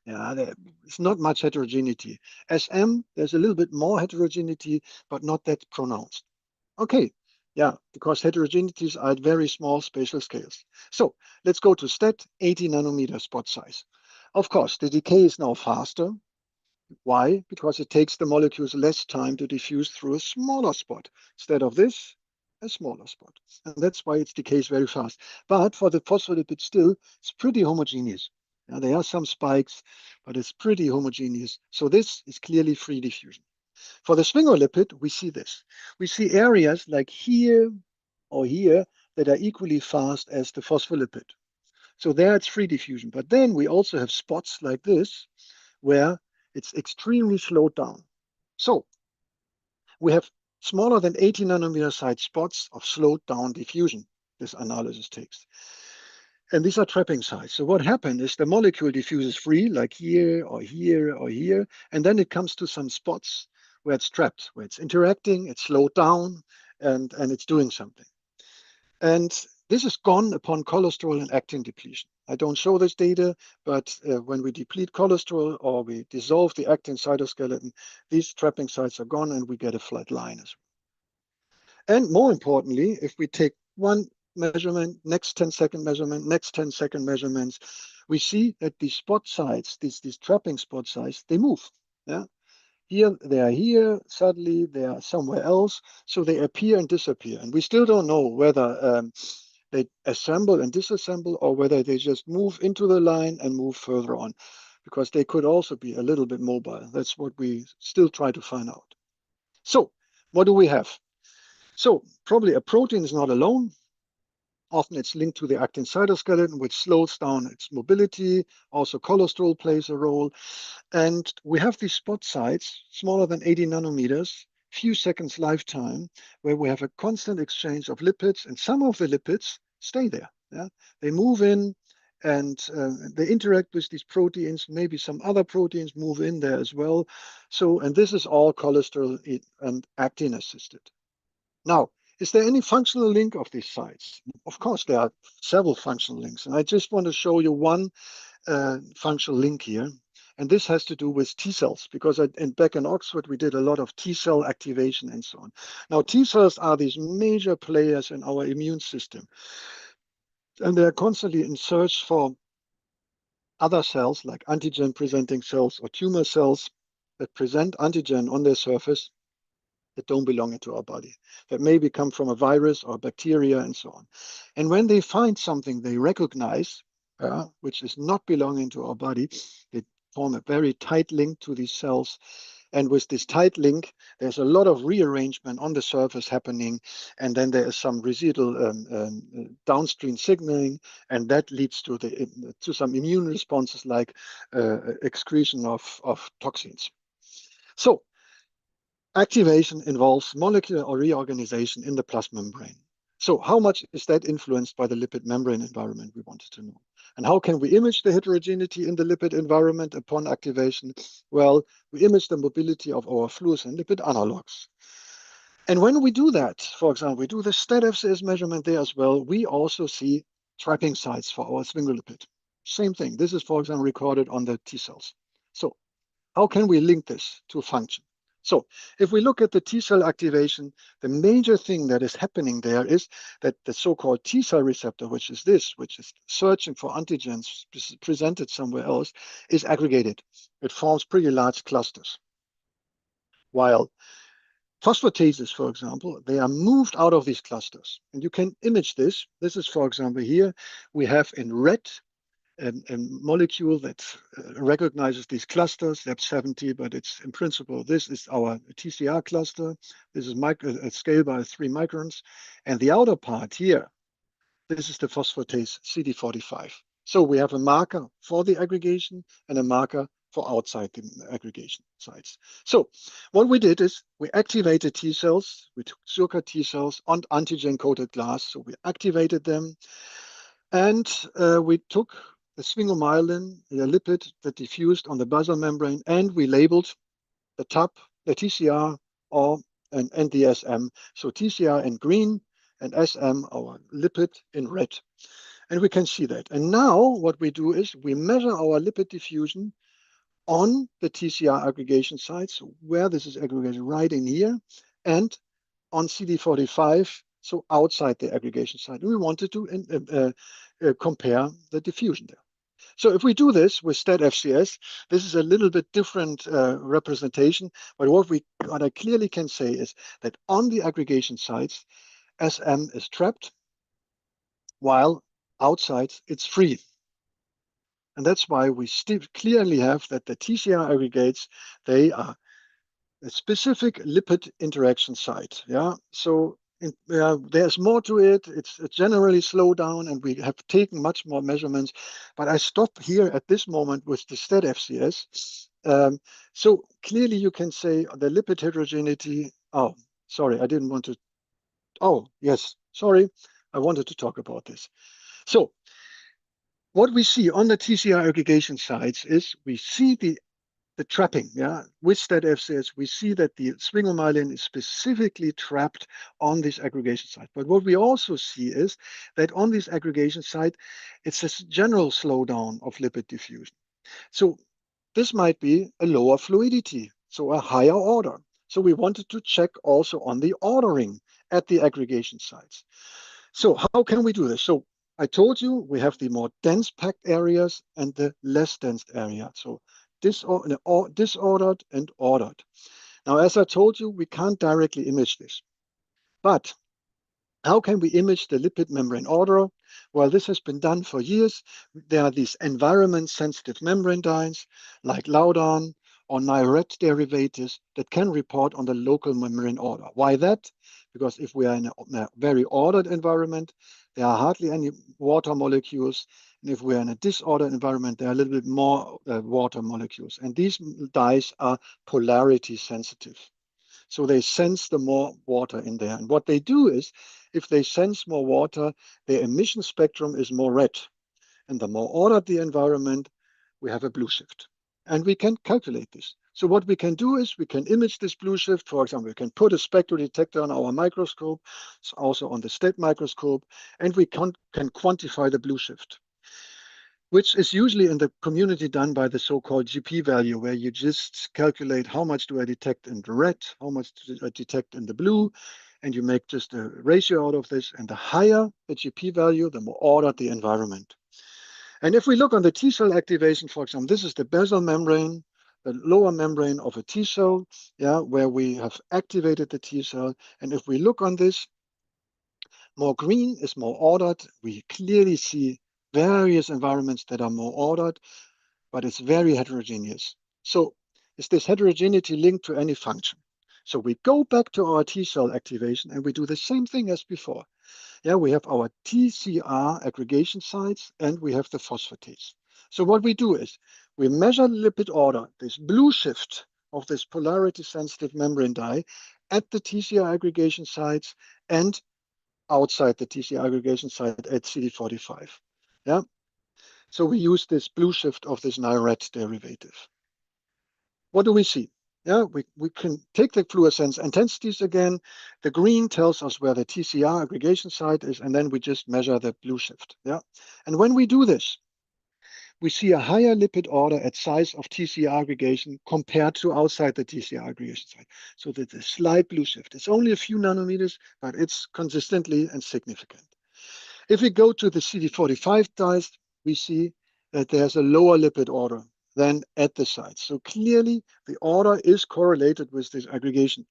Yeah, there's not much heterogeneity. SM, there's a little bit more heterogeneity, but not that pronounced. Okay, yeah, because heterogeneities are at very small spatial scales. So let's go to STAT, 80 nanometer spot size. Of course, the decay is now faster. Why? Because it takes the molecules less time to diffuse through a smaller spot. Instead of this, a smaller spot. And that's why it decays very fast. But for the phospholipid still, it's pretty homogeneous. Now, there are some spikes, but it's pretty homogeneous. So this is clearly free diffusion. For the sphingolipid, we see this. We see areas like here or here that are equally fast as the phospholipid. So there it's free diffusion. But then we also have spots like this where it's extremely slowed down. So we have smaller than 80 nanometer size spots of slowed down diffusion this analysis takes. And these are trapping sites. So what happened is the molecule diffuses free, like here or here or here, and then it comes to some spots where it's trapped, where it's interacting, it's slowed down, and it's doing something. And this is gone upon cholesterol and actin depletion. I don't show this data, but when we deplete cholesterol or we dissolve the actin cytoskeleton, these trapping sites are gone and we get a flat line as well. And more importantly, if we take one measurement, next 10-second measurement, next 10-second measurements, we see that these spot sites, these trapping spot sites, they move. Yeah. Here, they are here, suddenly they are somewhere else. So they appear and disappear. And we still don't know whether they assemble and disassemble or whether they just move into the line and move further on, because they could also be a little bit mobile. That's what we still try to find out. So what do we have? So probably a protein is not alone. Often it's linked to the actin cytoskeleton, which slows down its mobility. Also cholesterol plays a role. And we have these spot sites, smaller than 80 nanometers, few seconds lifetime, where we have a constant exchange of lipids, and some of the lipids stay there. Yeah? They move in and they interact with these proteins. Maybe some other proteins move in there as well. So, and this is all cholesterol and actin assisted. Now, is there any functional link of these sites? Of course, there are several functional links. And I just want to show you one functional link here. And this has to do with T cells, because back in Oxford, we did a lot of T cell activation and so on. Now, T cells are these major players in our immune system. And they're constantly in search for other cells, like antigen-presenting cells or tumor cells that present antigen on their surface that don't belong into our body, that maybe come from a virus or bacteria and so on. And when they find something they recognize, which is not belonging to our body, they form a very tight link to these cells. And with this tight link, there's a lot of rearrangement on the surface happening. And then there is some residual downstream signaling, and that leads to some immune responses like excretion of toxins. So activation involves molecular or reorganization in the plasma membrane. So how much is that influenced by the lipid membrane environment, we wanted to know. And how can we image the heterogeneity in the lipid environment upon activation? Well, we image the mobility of our fluorescent lipid analogs. And when we do that, for example, we do the STAT FCS measurement there as well, we also see trapping sites for our sphingolipid. Same thing. This is, for example, recorded on the T cells. So how can we link this to a function? So if we look at the T cell activation, the major thing that is happening there is that the so-called T cell receptor, which is searching for antigens presented somewhere else, is aggregated. It forms pretty large clusters. While phosphatases, for example, they are moved out of these clusters. And you can image this. This is, for example, here we have in red a molecule that recognizes these clusters, LAP70, but it's in principle, this is our TCR cluster. This is a scale by 3 microns. And the outer part here, this is the phosphatase CD45. So we have a marker for the aggregation and a marker for outside the aggregation sites. So what we did is we activated T cells, we took Zurka T cells on antigen-coated glass. So we activated them. And we took the sphingomyelin, the lipid that diffused on the basal membrane, and we labeled the TAP, the TCR, or and the SM. So TCR in green and SM, our lipid, in red. And we can see that. And now what we do is we measure our lipid diffusion on the TCR aggregation sites, where this is aggregated right in here, and on CD45, so outside the aggregation site. We wanted to compare the diffusion there. So if we do this with STAT FCS, this is a little bit different representation, but what I clearly can say is that on the aggregation sites, SM is trapped, while outside it's free. And that's why we still clearly have that the TCR aggregates, they are a specific lipid interaction site. Yeah. So there's more to it. It's generally slowed down, and we have taken much more measurements. But I stop here at this moment with the STAT FCS. So clearly you can say the lipid heterogeneity. Oh, sorry, I didn't want to. Oh, yes, sorry. I wanted to talk about this. So what we see on the TCR aggregation sites is we see the trapping, yeah, with STAT FCS, we see that the sphingomyelin is specifically trapped on this aggregation site. But what we also see is that on this aggregation site, it's a general slowdown of lipid diffusion. So this might be a lower fluidity, so a higher order. So we wanted to check also on the ordering at the aggregation sites. So how can we do this? So I told you we have the more dense packed areas and the less dense area. So disordered and ordered. Now, as I told you, we can't directly image this. But how can we image the lipid membrane order? Well, this has been done for years. There are these environment-sensitive membrane dyes like Laudan or Niret derivatives that can report on the local membrane order. Why that? Because if we are in a very ordered environment, there are hardly any water molecules. And if we are in a disordered environment, there are a little bit more water molecules. And these dyes are polarity sensitive. So they sense the more water in there. And what they do is, if they sense more water, their emission spectrum is more red. And the more ordered the environment, we have a blue shift. And we can calculate this. So what we can do is we can image this blue shift. For example, we can put a spectral detector on our microscope, also on the STAT microscope, and we can quantify the blue shift, which is usually in the community done by the so-called GP value, where you just calculate how much do I detect in the red, how much do I detect in the blue, and you make just a ratio out of this. And the higher the GP value, the more ordered the environment. And if we look on the T cell activation, for example, this is the basal membrane, the lower membrane of a T cell, yeah, where we have activated the T cell. And if we look on this, more green is more ordered. We clearly see various environments that are more ordered, but it's very heterogeneous. So is this heterogeneity linked to any function? So we go back to our T cell activation and we do the same thing as before. Yeah, we have our TCR aggregation sites and we have the phosphatase. So what we do is we measure lipid order, this blue shift of this polarity sensitive membrane dye at the TCR aggregation sites and outside the TCR aggregation site at CD45. Yeah. So we use this blue shift of this Niret derivative. What do we see? Yeah, we can take the fluorescence intensities again. The green tells us where the TCR aggregation site is, and then we just measure the blue shift. Yeah. And when we do this, we see a higher lipid order at size of TCR aggregation compared to outside the TCR aggregation site. So that the slight blue shift. It's only a few nanometers, but it's consistently and significant. If we go to the CD45 dyes, we see that there's a lower lipid order than at the site. So clearly the order is correlated with this aggregation.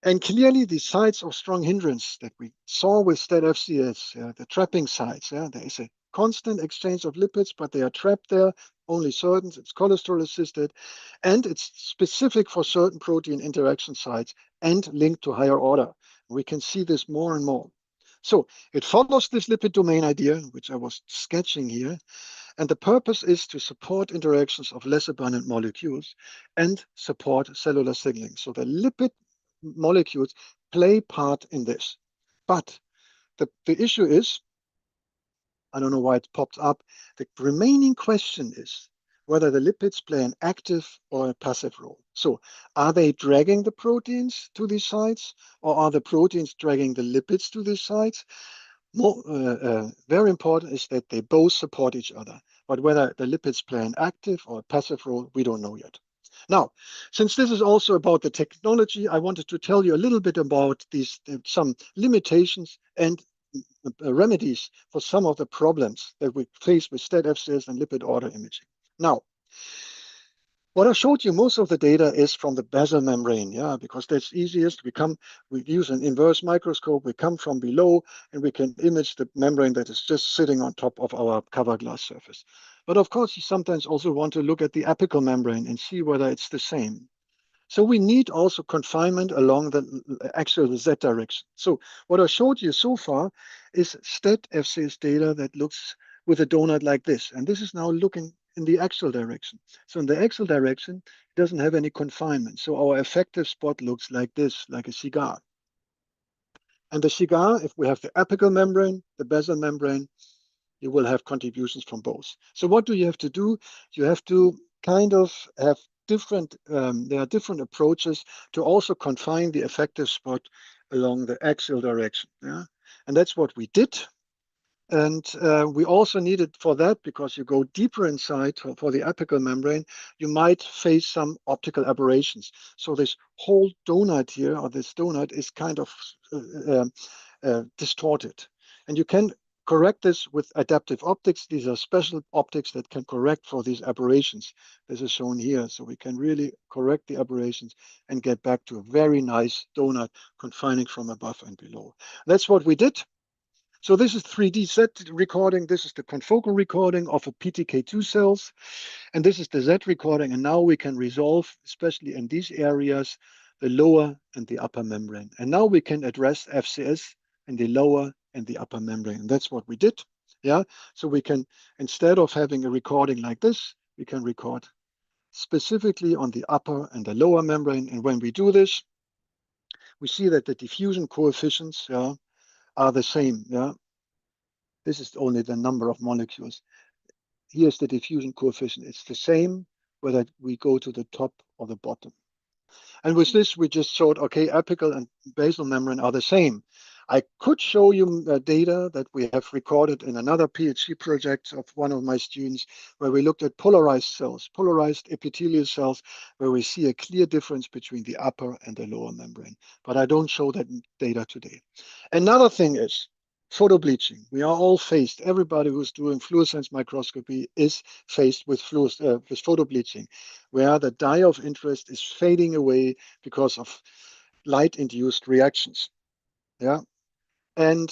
And clearly the sites of strong hindrance that we saw with STAT FCS, the trapping sites, there is a constant exchange of lipids, but they are trapped there, only certain, it's cholesterol assisted, and it's specific for certain protein interaction sites and linked to higher order. We can see this more and more. So it follows this lipid domain idea, which I was sketching here. And the purpose is to support interactions of less abundant molecules and support cellular signaling. So the lipid molecules play part in this. But the issue is, I don't know why it popped up, the remaining question is whether the lipids play an active or a passive role. So are they dragging the proteins to these sites, or are the proteins dragging the lipids to these sites? Very important is that they both support each other. But whether the lipids play an active or a passive role, we don't know yet. Now, since this is also about the technology, I wanted to tell you a little bit about these some limitations and remedies for some of the problems that we face with STAT FCS and lipid order imaging. Now, what I showed you, most of the data is from the basal membrane, yeah, because that's easiest. We use an inverse microscope, we come from below, and we can image the membrane that is just sitting on top of our cover glass surface. But of course, you sometimes also want to look at the apical membrane and see whether it's the same. So we need also confinement along the axial Z direction. So what I showed you so far is STAT FCS data that looks with a donut like this. And this is now looking in the axial direction. So in the axial direction, it doesn't have any confinement. So our effective spot looks like this, like a cigar. And the cigar, if we have the apical membrane, the basal membrane, you will have contributions from both. So what do you have to do? You have to kind of have different, there are different approaches to also confine the effective spot along the axial direction. Yeah? And that's what we did. And we also needed for that, because you go deeper inside for the apical membrane, you might face some optical aberrations. So this whole donut here, or this donut, is kind of distorted. And you can correct this with adaptive optics. These are special optics that can correct for these aberrations. This is shown here. So we can really correct the aberrations and get back to a very nice donut confining from above and below. That's what we did. So this is 3D Z recording. This is the confocal recording of a PTK2 cells. And this is the Z recording. And now we can resolve, especially in these areas, the lower and the upper membrane. And now we can address FCS in the lower and the upper membrane. And that's what we did. Yeah. So we can, instead of having a recording like this, we can record specifically on the upper and the lower membrane. And when we do this, we see that the diffusion coefficients, yeah, are the same. Yeah. This is only the number of molecules. Here's the diffusion coefficient. It's the same whether we go to the top or the bottom. And with this, we just showed, okay, apical and basal membrane are the same. I could show you data that we have recorded in another PhD project of one of my students, where we looked at polarized cells, polarized epithelial cells, where we see a clear difference between the upper and the lower membrane. But I don't show that data today. Another thing is photobleaching. We are all faced, everybody who's doing fluorescence microscopy is faced with photobleaching, where the dye of interest is fading away because of light-induced reactions. Yeah. And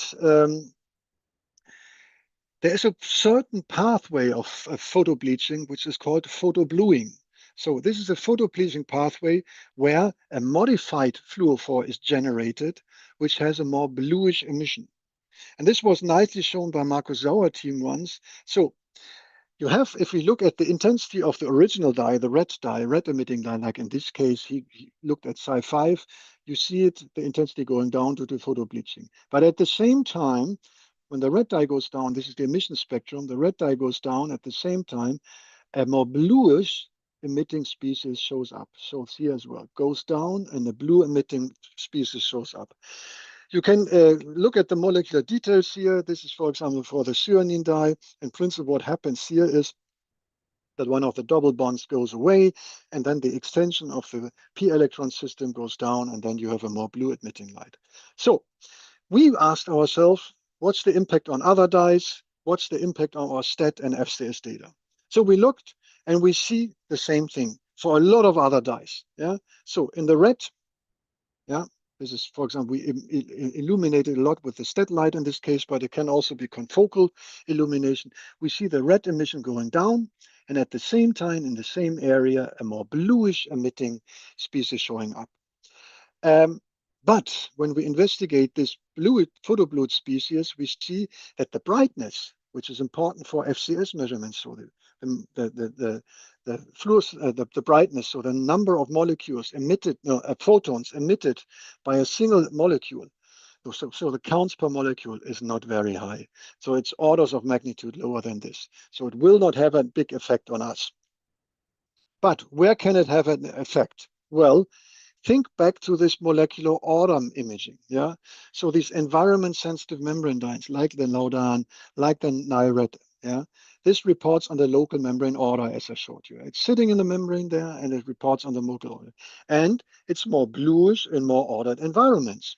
there is a certain pathway of photobleaching, which is called photobluing. So this is a photobleaching pathway where a modified fluorophore is generated, which has a more bluish emission. And this was nicely shown by Markus Sauer team once. So you have, if we look at the intensity of the original dye, the red dye, red emitting dye, like in this case, he looked at Psi5, you see it, the intensity going down due to photobleaching. But at the same time, when the red dye goes down, this is the emission spectrum, the red dye goes down at the same time, a more bluish emitting species shows up. Shows here as well, goes down and the blue emitting species shows up. You can look at the molecular details here. This is, for example, for the cyanine dye. In principle, what happens here is that one of the double bonds goes away, and then the extension of the p electron system goes down, and then you have a more blue emitting light. So we asked ourselves, what's the impact on other dyes? What's the impact on our STAT and FCS data? So we looked, and we see the same thing for a lot of other dyes. Yeah. So in the red, yeah, this is, for example, we illuminated a lot with the STAT light in this case, but it can also be confocal illumination. We see the red emission going down, and at the same time, in the same area, a more bluish emitting species showing up. But when we investigate this blue photoblued species, we see that the brightness, which is important for FCS measurements, so the brightness, so the number of molecules emitted, photons emitted by a single molecule. So the counts per molecule is not very high. So it's orders of magnitude lower than this. So it will not have a big effect on us. But where can it have an effect? Well, think back to this molecular order imaging. Yeah. So these environment sensitive membrane dyes, like the Laudan, like the NIRAD, yeah, this reports on the local membrane order, as I showed you. It's sitting in the membrane there, and it reports on the local order. And it's more bluish in more ordered environments.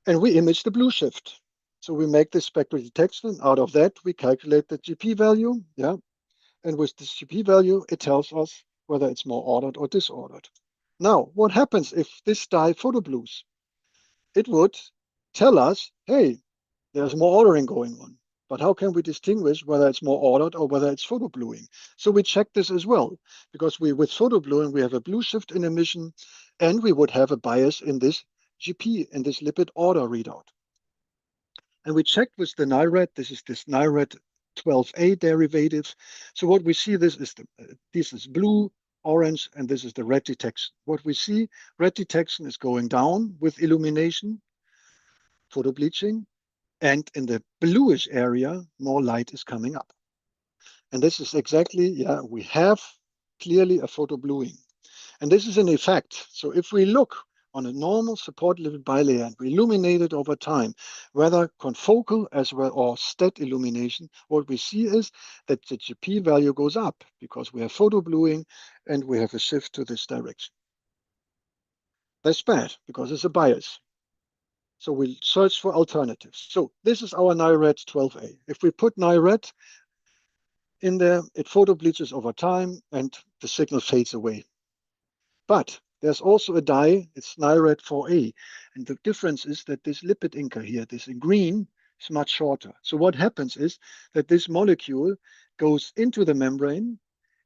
And we image the blue shift. So we make this spectral detection. Out of that, we calculate the GP value. Yeah. And with this GP value, it tells us whether it's more ordered or disordered. Now, what happens if this dye photoblues? It would tell us, hey, there's more ordering going on. But how can we distinguish whether it's more ordered or whether it's photobluing? So we check this as well, because with photobluing, we have a blue shift in emission, and we would have a bias in this GP, in this lipid order readout. And we checked with the NIRAD. This is this NIRAD 12A derivative. So what we see, this is blue, orange, and this is the red detection. What we see, red detection is going down with illumination, photobleaching, and in the bluish area, more light is coming up. And this is exactly, yeah, we have clearly a photobluing. And this is an effect. So if we look on a normal support lipid bilayer and we illuminate it over time, whether confocal as well or stat illumination, what we see is that the GP value goes up because we have photobluing and we have a shift to this direction. That's bad because it's a bias. So we search for alternatives. So this is our NIRAD 12A. If we put NIRAD in there, it photobleaches over time and the signal fades away. But there's also a dye, it's NIRAD 4A. And the difference is that this lipid inker here, this in green, is much shorter. So what happens is that this molecule goes into the membrane,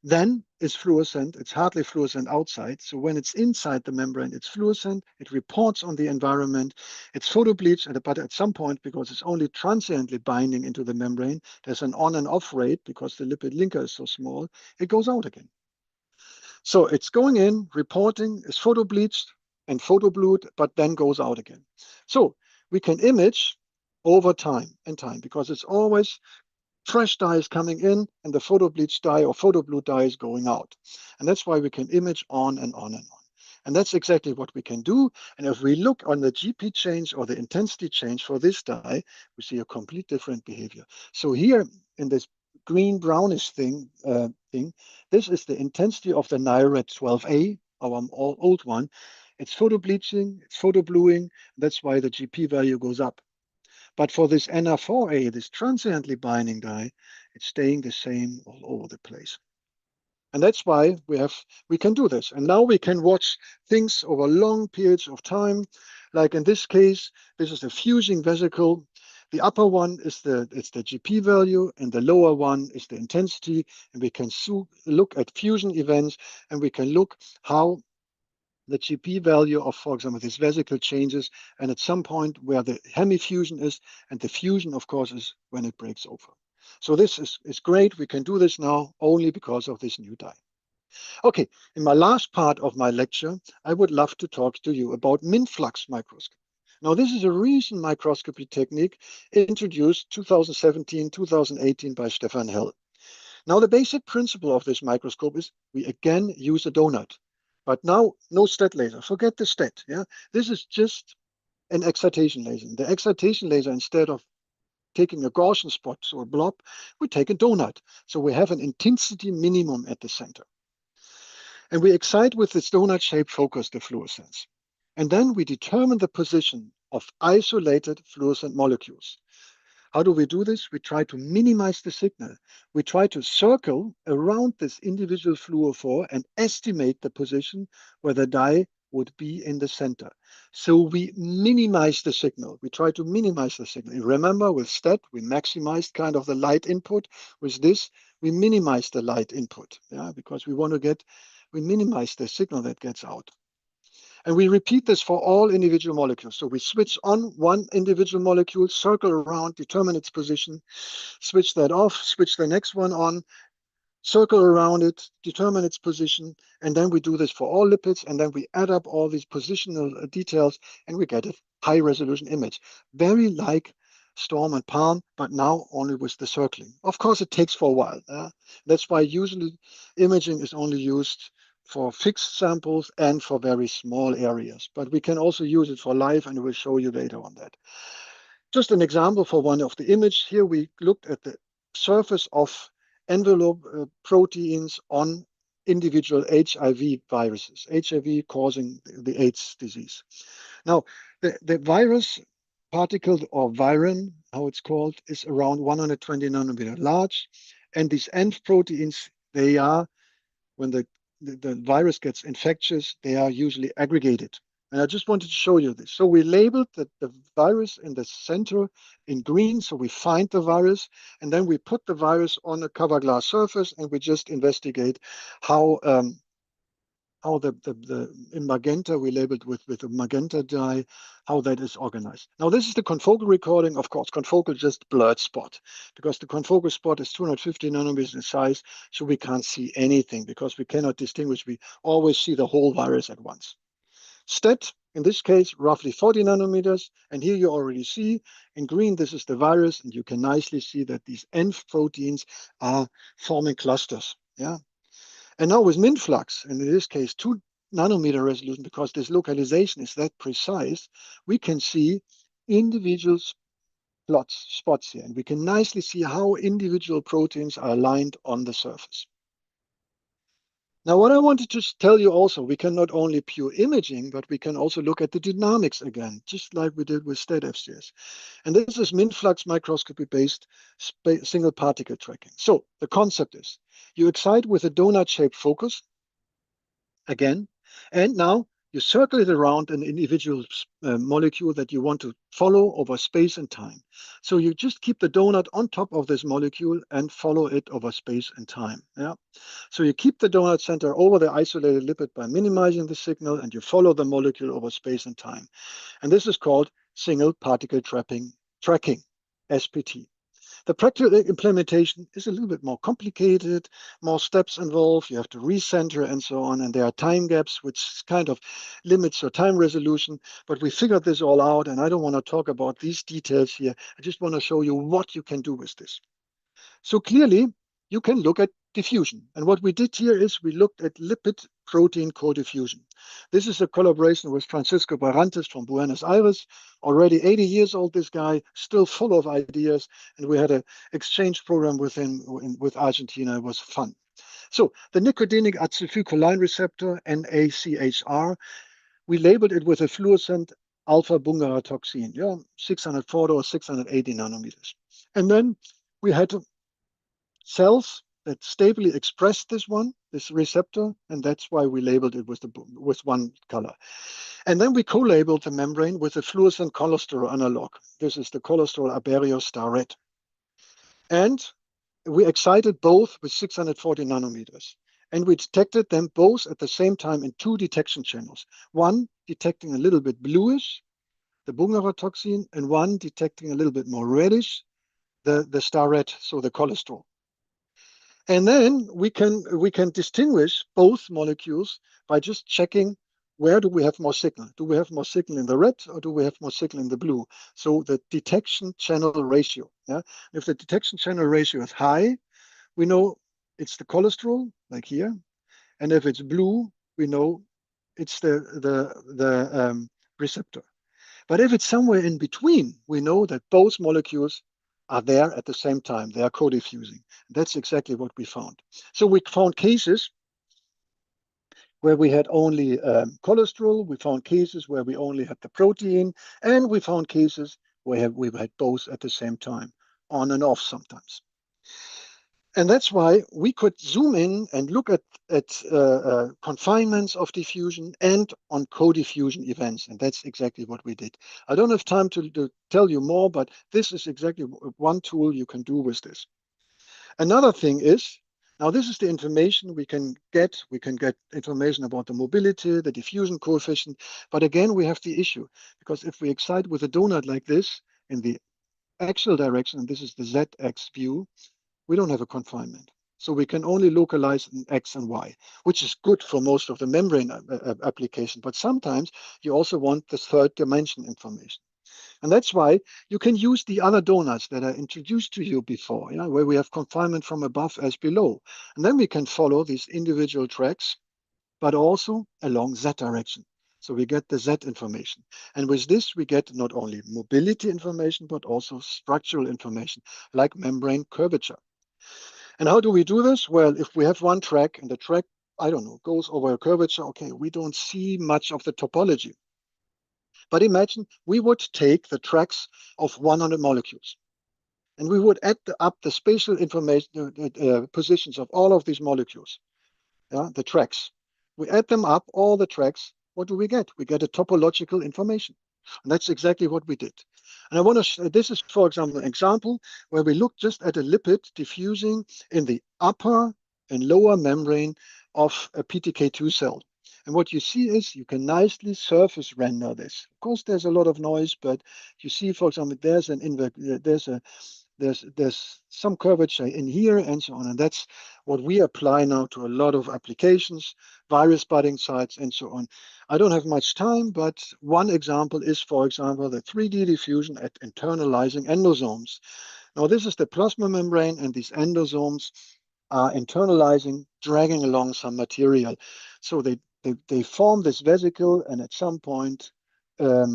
then is fluorescent. It's hardly fluorescent outside. So when it's inside the membrane, it's fluorescent. It reports on the environment. It's photobleached, but at some point, because it's only transiently binding into the membrane, there's an on and off rate because the lipid linker is so small, it goes out again. So it's going in, reporting, is photobleached and photoblued, but then goes out again. So we can image over time and time because it's always fresh dye is coming in and the photobleached dye or photoblued dye is going out. And that's why we can image on and on and on. And that's exactly what we can do. And if we look on the GP change or the intensity change for this dye, we see a complete different behavior. So here in this green brownish thing, this is the intensity of the NIRAD 12A, our old one. It's photobleaching, it's photobluing. That's why the GP value goes up. But for this NR4A, this transiently binding dye, it's staying the same all over the place. And that's why we can do this. And now we can watch things over long periods of time. Like in this case, this is the fusing vesicle. The upper one is the GP value, and the lower one is the intensity. And we can look at fusion events, and we can look how the GP value of, for example, this vesicle changes, and at some point where the hemifusion is, and the fusion, of course, is when it breaks over. So this is great. We can do this now only because of this new dye. Okay, in my last part of my lecture, I would love to talk to you about min-flux microscopy. Now, this is a recent microscopy technique introduced 2017, 2018 by Stefan Hell. Now, the basic principle of this microscope is we again use a donut. But now, no stat laser. Forget the stat. Yeah, this is just an excitation laser. The excitation laser, instead of taking a Gaussian spot or a blob, we take a donut. So we have an intensity minimum at the center. And we excite with this donut-shaped focus the fluorescence. And then we determine the position of isolated fluorescent molecules. How do we do this? We try to minimize the signal. We try to circle around this individual fluorophore and estimate the position where the dye would be in the center. So we minimize the signal. We try to minimize the signal. You remember with STAT, we maximized kind of the light input. With this, we minimize the light input, yeah, because we minimize the signal that gets out. And we repeat this for all individual molecules. So we switch on one individual molecule, circle around, determine its position, switch that off, switch the next one on, circle around it, determine its position, and then we do this for all lipids, and then we add up all these positional details, and we get a high-resolution image. Very like storm and palm, but now only with the circling. Of course, it takes for a while. That's why usually imaging is only used for fixed samples and for very small areas. But we can also use it for live, and we'll show you later on that. Just an example for one of the image. Here we looked at the surface of envelope proteins on individual HIV viruses, HIV causing the AIDS disease. Now, the virus particle or virin, how it's called, is around 120 nanometer large. And these ENV proteins, they are, when the virus gets infectious, they are usually aggregated. And I just wanted to show you this. So we labeled the virus in the center in green. So we find the virus, and then we put the virus on a cover glass surface, and we just investigate how in magenta, we labeled with a magenta dye, how that is organized. Now, this is the confocal recording. Of course, confocal just blurred spot, because the confocal spot is 250 nanometers in size, so we can't see anything because we cannot distinguish. We always see the whole virus at once. STET, in this case, roughly 40 nanometers. And here you already see in green, this is the virus, and you can nicely see that these ENV proteins are forming clusters. Yeah. And now with MinFlux, and in this case, 2 nanometer resolution, because this localization is that precise, we can see individual spots here. And we can nicely see how individual proteins are aligned on the surface. Now, what I wanted to tell you also, we can not only pure imaging, but we can also look at the dynamics again, just like we did with STET FCS. And this is MinFlux microscopy-based single particle tracking. So the concept is, you excite with a donut-shaped focus, again, and now you circle it around an individual molecule that you want to follow over space and time. So you just keep the donut on top of this molecule and follow it over space and time. Yeah. So you keep the donut center over the isolated lipid by minimizing the signal, and you follow the molecule over space and time. And this is called single particle tracking, SPT. The practical implementation is a little bit more complicated, more steps involved. You have to recenter and so on. And there are time gaps, which kind of limits your time resolution. But we figured this all out, and I don't want to talk about these details here. I just want to show you what you can do with this. So clearly, you can look at diffusion. And what we did here is we looked at lipid protein co-diffusion. This is a collaboration with Francisco Barrantes from Buenos Aires, already 80 years old, this guy, still full of ideas. And we had an exchange program with him with Argentina. It was fun. So the nicotinic acetylcholine receptor, NACHR, we labeled it with a fluorescent alpha bungaratoxin, 640 or 680 nanometers. And then we had cells that stably express this receptor, and that's why we labeled it with one color. And then we co-labeled the membrane with a fluorescent cholesterol analog. This is the cholesterol Aberio star red. And we excited both with 640 nanometers. And we detected them both at the same time in 2 detection channels. One detecting a little bit bluish, the bungaratoxin, and one detecting a little bit more reddish, the star red, so the cholesterol. And then we can distinguish both molecules by just checking where do we have more signal. Do we have more signal in the red, or do we have more signal in the blue? So the detection channel ratio. Yeah? If the detection channel ratio is high, we know it's the cholesterol, like here. And if it's blue, we know it's the receptor. But if it's somewhere in between, we know that both molecules are there at the same time. They are co-diffusing. That's exactly what we found. So we found cases where we had only cholesterol. We found cases where we only had the protein. And we found cases where we had both at the same time, on and off sometimes. And that's why we could zoom in and look at confinements of diffusion and on co-diffusion events. And that's exactly what we did. I don't have time to tell you more, but this is exactly one tool you can do with this. Another thing is, now this is the information we can get. We can get information about the mobility, the diffusion coefficient. But again, we have the issue, because if we excite with a donut like this in the axial direction, and this is the ZX view, we don't have a confinement. So we can only localize in X and Y, which is good for most of the membrane application. But sometimes you also want the 3rd dimension information. And that's why you can use the other donuts that I introduced to you before, where we have confinement from above as below. And then we can follow these individual tracks, but also along Z direction. So we get the Z information. And with this, we get not only mobility information, but also structural information, like membrane curvature. And how do we do this? Well, if we have one track and the track, I don't know, goes over a curvature, okay, we don't see much of the topology. But imagine we would take the tracks of 100 molecules and we would add up the spatial information, positions of all of these molecules, the tracks. We add them up, all the tracks. What do we get? We get a topological information. And that's exactly what we did. And I want to, this is, for example, an example where we look just at a lipid diffusing in the upper and lower membrane of a PTK2 cell. And what you see is you can nicely surface render this. Of course, there's a lot of noise, but you see, for example, there's some curvature in here and so on. And that's what we apply now to a lot of applications, virus budding sites and so on. I don't have much time, but one example is, for example, the 3D diffusion at internalizing endosomes. Now, this is the plasma membrane, and these endosomes are internalizing, dragging along some material. So they form this vesicle, and at some point, they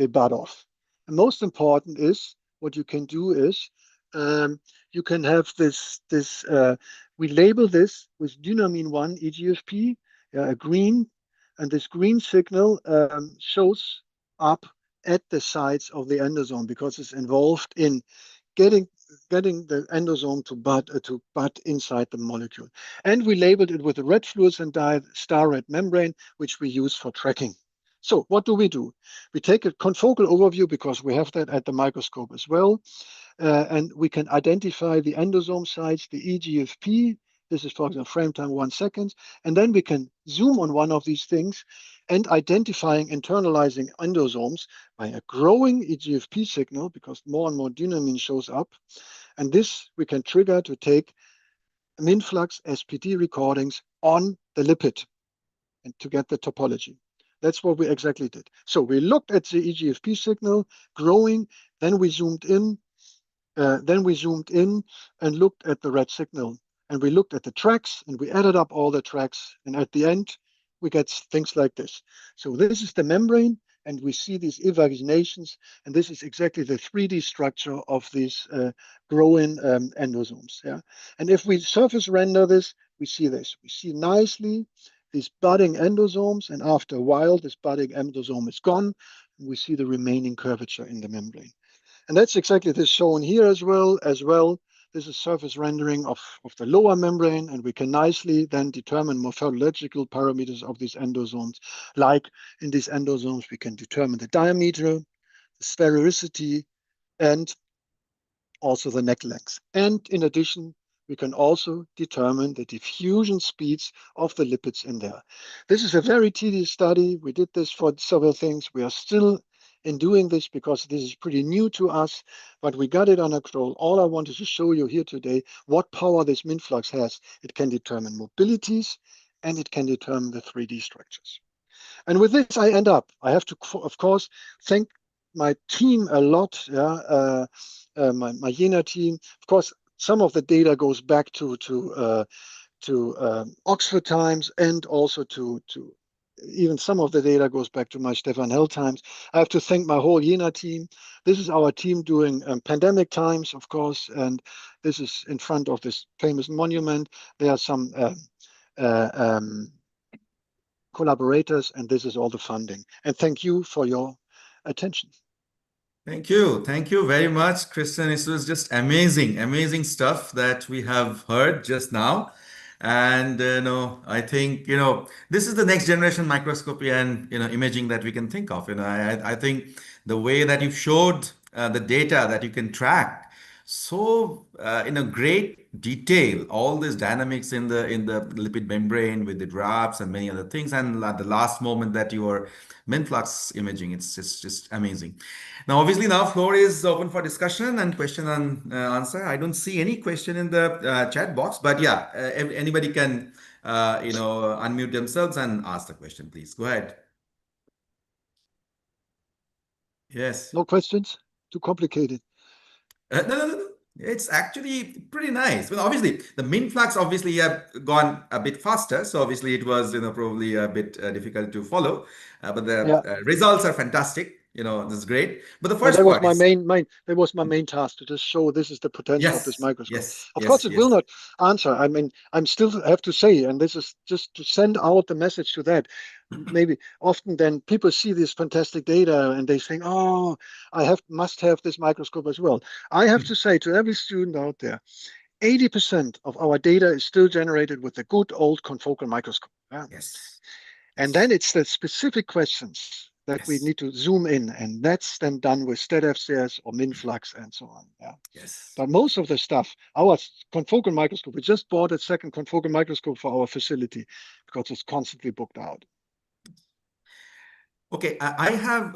bud off. And most important is what you can do is you can have we label this with dynamine 1 EGFP, a green, and this green signal shows up at the sides of the endosome because it's involved in getting the endosome to bud inside the molecule. And we labeled it with a red fluorescent dye star red membrane, which we use for tracking. So what do? We take a confocal overview because we have that at the microscope as well. And we can identify the endosome sites, the EGFP. This is, for example, frame time 1 second. And then we can zoom on one of these things and identifying internalizing endosomes by a growing EGFP signal because more and more dynamine shows up. And this we can trigger to take minflux SPD recordings on the lipid and to get the topology. That's what we exactly did. So we looked at the EGFP signal growing, then we zoomed in and looked at the red signal. And we looked at the tracks and we added up all the tracks. And at the end, we get things like this. So this is the membrane, and we see these evaginations. And this is exactly the 3D structure of these growing endosomes. Yeah. And if we surface render this, we see this. We see nicely these budding endosomes. And after a while, this budding endosome is gone. And we see the remaining curvature in the membrane. And that's exactly this shown here as well. This is surface rendering of the lower membrane, and we can nicely then determine morphological parameters of these endosomes. Like in these endosomes, we can determine the diameter, the sphericity, and also the neck length. And in addition, we can also determine the diffusion speeds of the lipids in there. This is a very tedious study. We did this for several things. We are still in doing this because this is pretty new to us, but we got it under control. All I wanted to show you here today, what power this MinFlux has. It can determine mobilities and it can determine the 3D structures. And with this, I end up. I have to, of course, thank my team a lot, my Jena team. Of course, some of the data goes back to Oxford Times and also to even some of the data goes back to my Stefan Hell times. I have to thank my whole Jena team. This is our team during pandemic times, of course, and this is in front of this famous monument. There are some collaborators, and this is all the funding. And thank you for your attention. Thank you. Thank you very much, Christian. It was just amazing stuff that we have heard just now. And I think this is the next generation microscopy and imaging that we can think of. I think the way that you showed the data that you can track so in a great detail, all these dynamics in the lipid membrane with the drafts and many other things, and at the last moment that you are MinFlux imaging, it's just amazing. Now, obviously, now floor is open for discussion and question and answer. I don't see any question in the chat box, but yeah, anybody can unmute themselves and ask the question, please. Go ahead. Yes. No questions? Too complicated. No. It's actually pretty nice. Well, obviously, the MinFlux obviously have gone a bit faster, so obviously it was probably a bit difficult to follow. But the results are fantastic. This is great. But the first that was part my is that was my main task, to just show this is the potential of this microscope. Of course, it yes. will not answer. I mean, I'm still have to say, and this is just to send out the message to that. Maybe often then people see this fantastic data and they think, oh, I must have this microscope as well. I have to say to every student out there, 80% of our data is still generated with the good old confocal microscope. Yeah? Yes. And then it's the specific questions that we need to zoom in, and that's then done with STED FCS or MinFlux and so on. Yeah. Yes. But most of the stuff, our confocal microscope, we just bought a second confocal microscope for our facility because it's constantly booked out. Okay, I have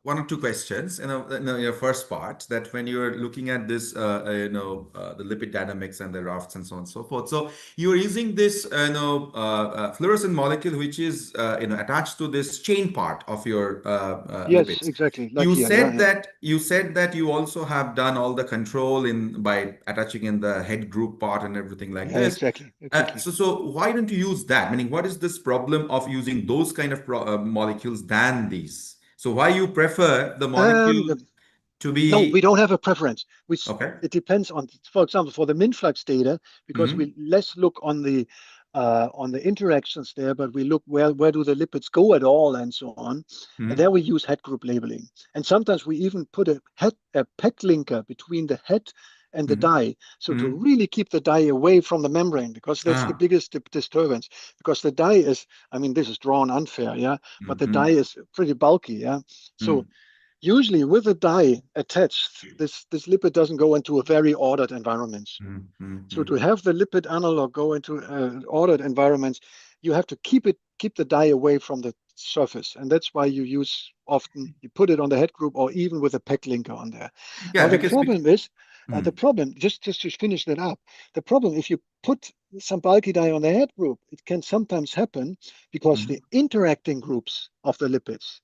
one or two questions. In your first part, that when you're looking at this, the lipid dynamics and the rafts and so on and so forth. So you're using this, fluorescent molecule, which is, attached to this chain part of your yes, lipids. exactly. Like You here, said that you also have done all the control by attaching in the head group part and everything like this. Exactly. So why don't you use that? Meaning, what is this problem of using those kind of molecules than these? So why you prefer the molecule to be? No, we don't have a preference. Okay. It depends on, for example, for the MinFlux data, because we less look on the interactions there, but we look where do the lipids go at all and so on. And there we use head group labeling. And sometimes we even put a PEG linker between the head and the dye. So to really keep the dye away from the membrane, because that's the biggest disturbance. Because the dye is, I mean, this is drawn unfair, yeah, but the dye is pretty bulky, yeah. So usually with the dye attached, this lipid doesn't go into a very ordered environment. So to have the lipid analog go into ordered environments, you have to keep the dye away from the surface. And that's why you put it on the head group or even with a PEG linker on there. Yeah, now the problem is, just to finish that up, the problem, if you put some bulky dye on the head group, it can sometimes happen because the interacting groups of the lipids,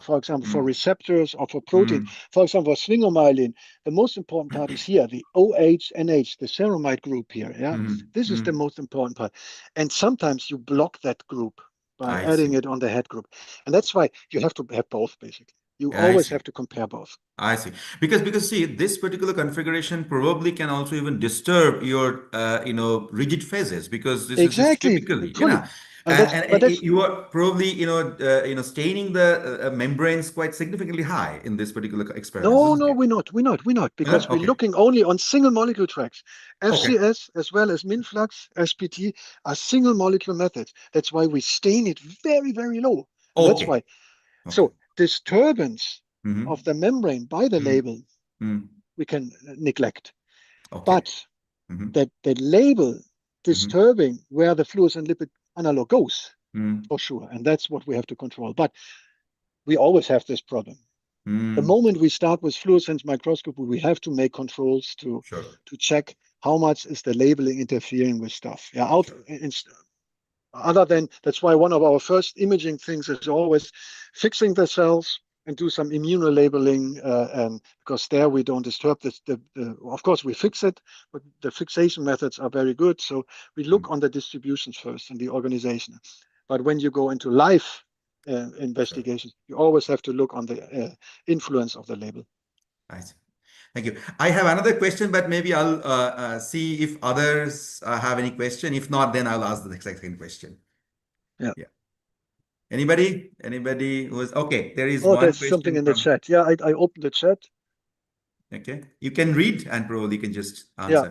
for example, for receptors or for protein, for example, for sphingomyelin, the most important part is here, the OH-NH, the ceramide group here. Yeah, this is the most important part. And sometimes you block that group by adding it on the head group. And that's why you have to have both, basically. You always have to compare both. I see. Because see, this particular configuration probably can also even disturb your rigid phases, because this is just typically, and you are probably staining the membranes quite significantly high in this particular experiment. No, we're not, because we're looking only on single molecule tracks. FCS as well as MinFlux, SPT are single molecule methods. That's why we stain it very, very low. That's why. So disturbance of the membrane by the label we can neglect, but the label disturbing where the fluorescent lipid analog goes, for sure, and that's what we have to control. But we always have this problem. The moment we start with fluorescence microscopy, we have to make controls to check how much is the labeling interfering with stuff. Yeah, other than, that's why one of our first imaging things is always fixing the cells and do some immunolabeling, and because there we don't disturb this. Of course, we fix it, but the fixation methods are very good. So we look on the distributions first and the organization. But when you go into live investigations, you always have to look on the influence of the label. I see. Thank you. I have another question, but maybe I'll see if others have any question. If not, then I'll ask the second question. Yeah. Anybody who is okay? There is one there's question something in the chat. Yeah, I opened the chat. Okay, you can read and probably can just answer. Yeah.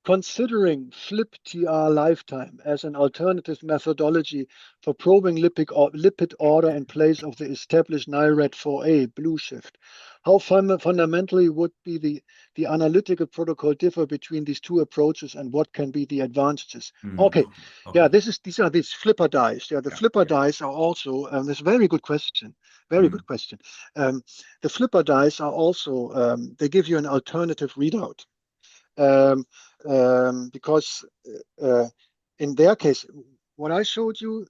Considering FLIP-TR lifetime as an alternative methodology for probing lipid order in place of the established NIRAD4A blue shift, how fundamentally would be the analytical protocol differ between these two approaches, and what can be the advantages? Okay. Yeah, these are these flipper dyes. Yeah, the flipper dyes are also, this is a very good question. Very good question. The flipper dyes are also, they give you an alternative readout. Because in their case, what I showed you,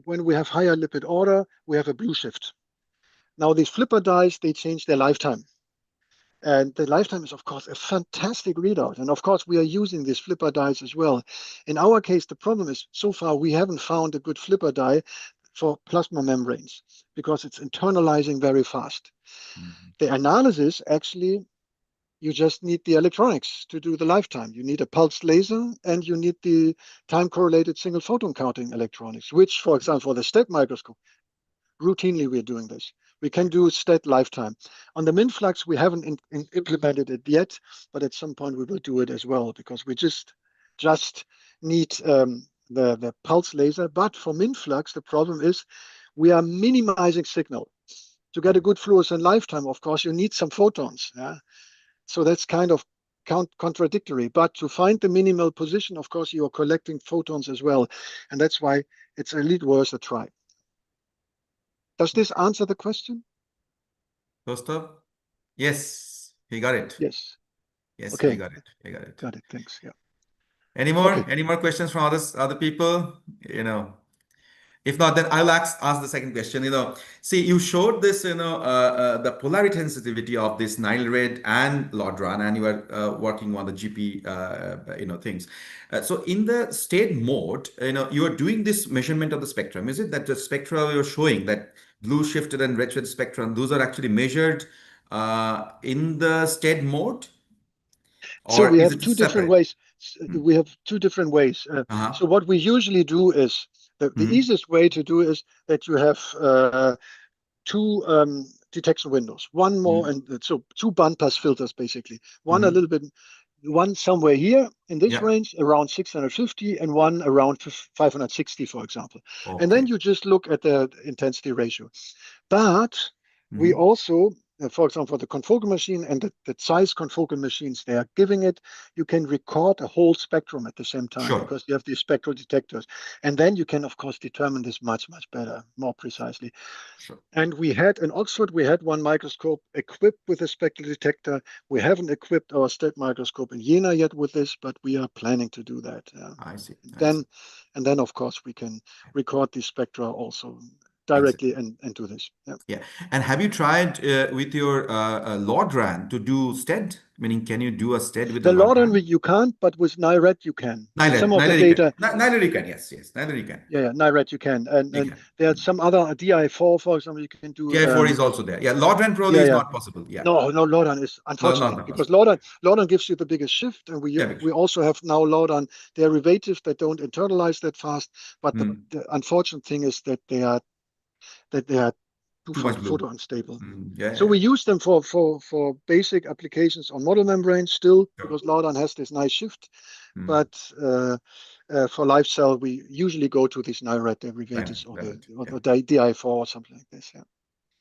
when we have higher lipid order, we have a blue shift. Now these flipper dyes, they change their lifetime. And the lifetime is, of course, a fantastic readout. And of course, we are using these flipper dyes as well. In our case, the problem is, so far, we haven't found a good flipper dye for plasma membranes because it's internalizing very fast. The analysis, actually, you just need the electronics to do the lifetime. You need a pulsed laser and you need the time-correlated single photon counting electronics, which, for example, for the STEP microscope, routinely we're doing this. We can do STET lifetime. On the MinFlux, we haven't implemented it yet, but at some point we will do it as well because we just need the pulse laser. But for MinFlux, the problem is we are minimizing signal. To get a good fluorescent lifetime, of course, you need some photons. Yeah? So that's kind of contradictory. But to find the minimal position, of course, you are collecting photons as well. And that's why it's a little worth a try. Does this answer the question? Gustav? Yes, he got it. Yes. Yes, Okay. he got it. He got it. Got it. Thanks. Yeah. Any more? Okay. Any more questions from other people? If not, then I'll ask the second question. See, you showed this, the polarity sensitivity of this Nile red and Lodran, and you are working on the GP, things. So in the state mode, you are doing this measurement of the spectrum. Is it that the spectra you're showing, that blue shifted and red shifted spectrum, those are actually measured in the state mode? So Or we is have it two different separate? ways. We have two different ways. So what we usually do is the easiest way to do is that you have two detection windows, one more, and so two bandpass filters basically. One a little bit, one somewhere here in this range around 650, and one around 560, for example. And then you just look at the intensity ratio. But we also, for example, for the confocal machine and the size confocal machines they are giving it, you can record a whole spectrum at the same time because you have these spectral detectors. And then you can, of course, determine this much, much better, more precisely. And we had in Oxford, we had one microscope equipped with a spectral detector. We haven't equipped our STEP microscope in Jena yet with this, but we are planning to do that. I see. And then, of course, we can record the spectra also directly and do this. Yeah. And have you tried with your Lodran to do STED? Meaning, can you do a STED with the the Lodran? Lodran? You can't, but with NIRED you can. Some of the Neither data. Neither you can. Yes. Neither you can. Yeah, NIRED you can. And there are some other DI4, for example, you can do. DI4 is also there. Yeah, Lodran probably is not possible. Yeah. No, Lodran is unfortunately because Lodran gives you the biggest shift, and we also have now Lodran derivatives that don't internalize that fast. But the unfortunate thing is that they are too photo unstable. So we use them for basic applications on model membranes still because Lodran has this nice shift. But for live cell, we usually go to these NIRED derivatives or the DI4 or something like this. Yeah.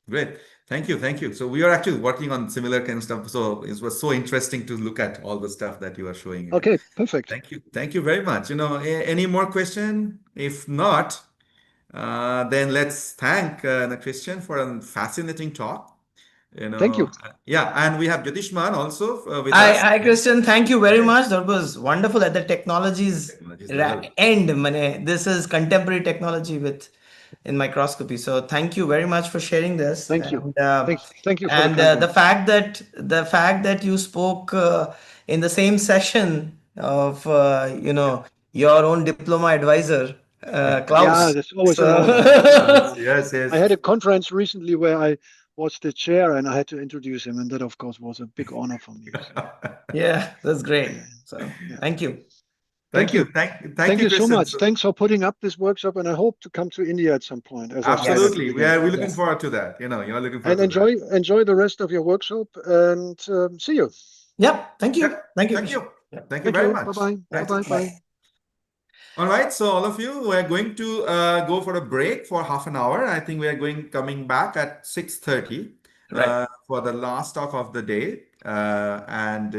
Great. Thank you. So we are actually working on similar kind of stuff. So it was so interesting to look at all the stuff that you are showing. Okay, perfect. Thank you very much. Any more question? If not, then let's thank Christian for a fascinating talk. Thank you. Yeah, and we have Jyotishman also with us. Hi, Christian. Thank you very much. That was wonderful at the technologies end. This is contemporary technology in microscopy. So thank you very much for sharing this. Thank you. Thank you for and the fact that you spoke in the same session of your own diploma advisor, Klaus. Yeah, that's always an honor. Yes. I had a conference recently where I was the chair and I had to introduce him, and that, of course, was a big honor for me. So. Yeah, that's great. So thank you. Thank you. Thank you so much. Thanks for putting up this workshop, and I hope to come to India at some point. Absolutely, we're looking forward to that. You're looking forward. And enjoy the rest of your workshop, and see you. Yep. Thank you. Thank you. Thank you very much. Bye-bye. All right, so all of you, we're going to go for a break for half an hour. I think we are coming back at 6:30 for the last talk of the day, and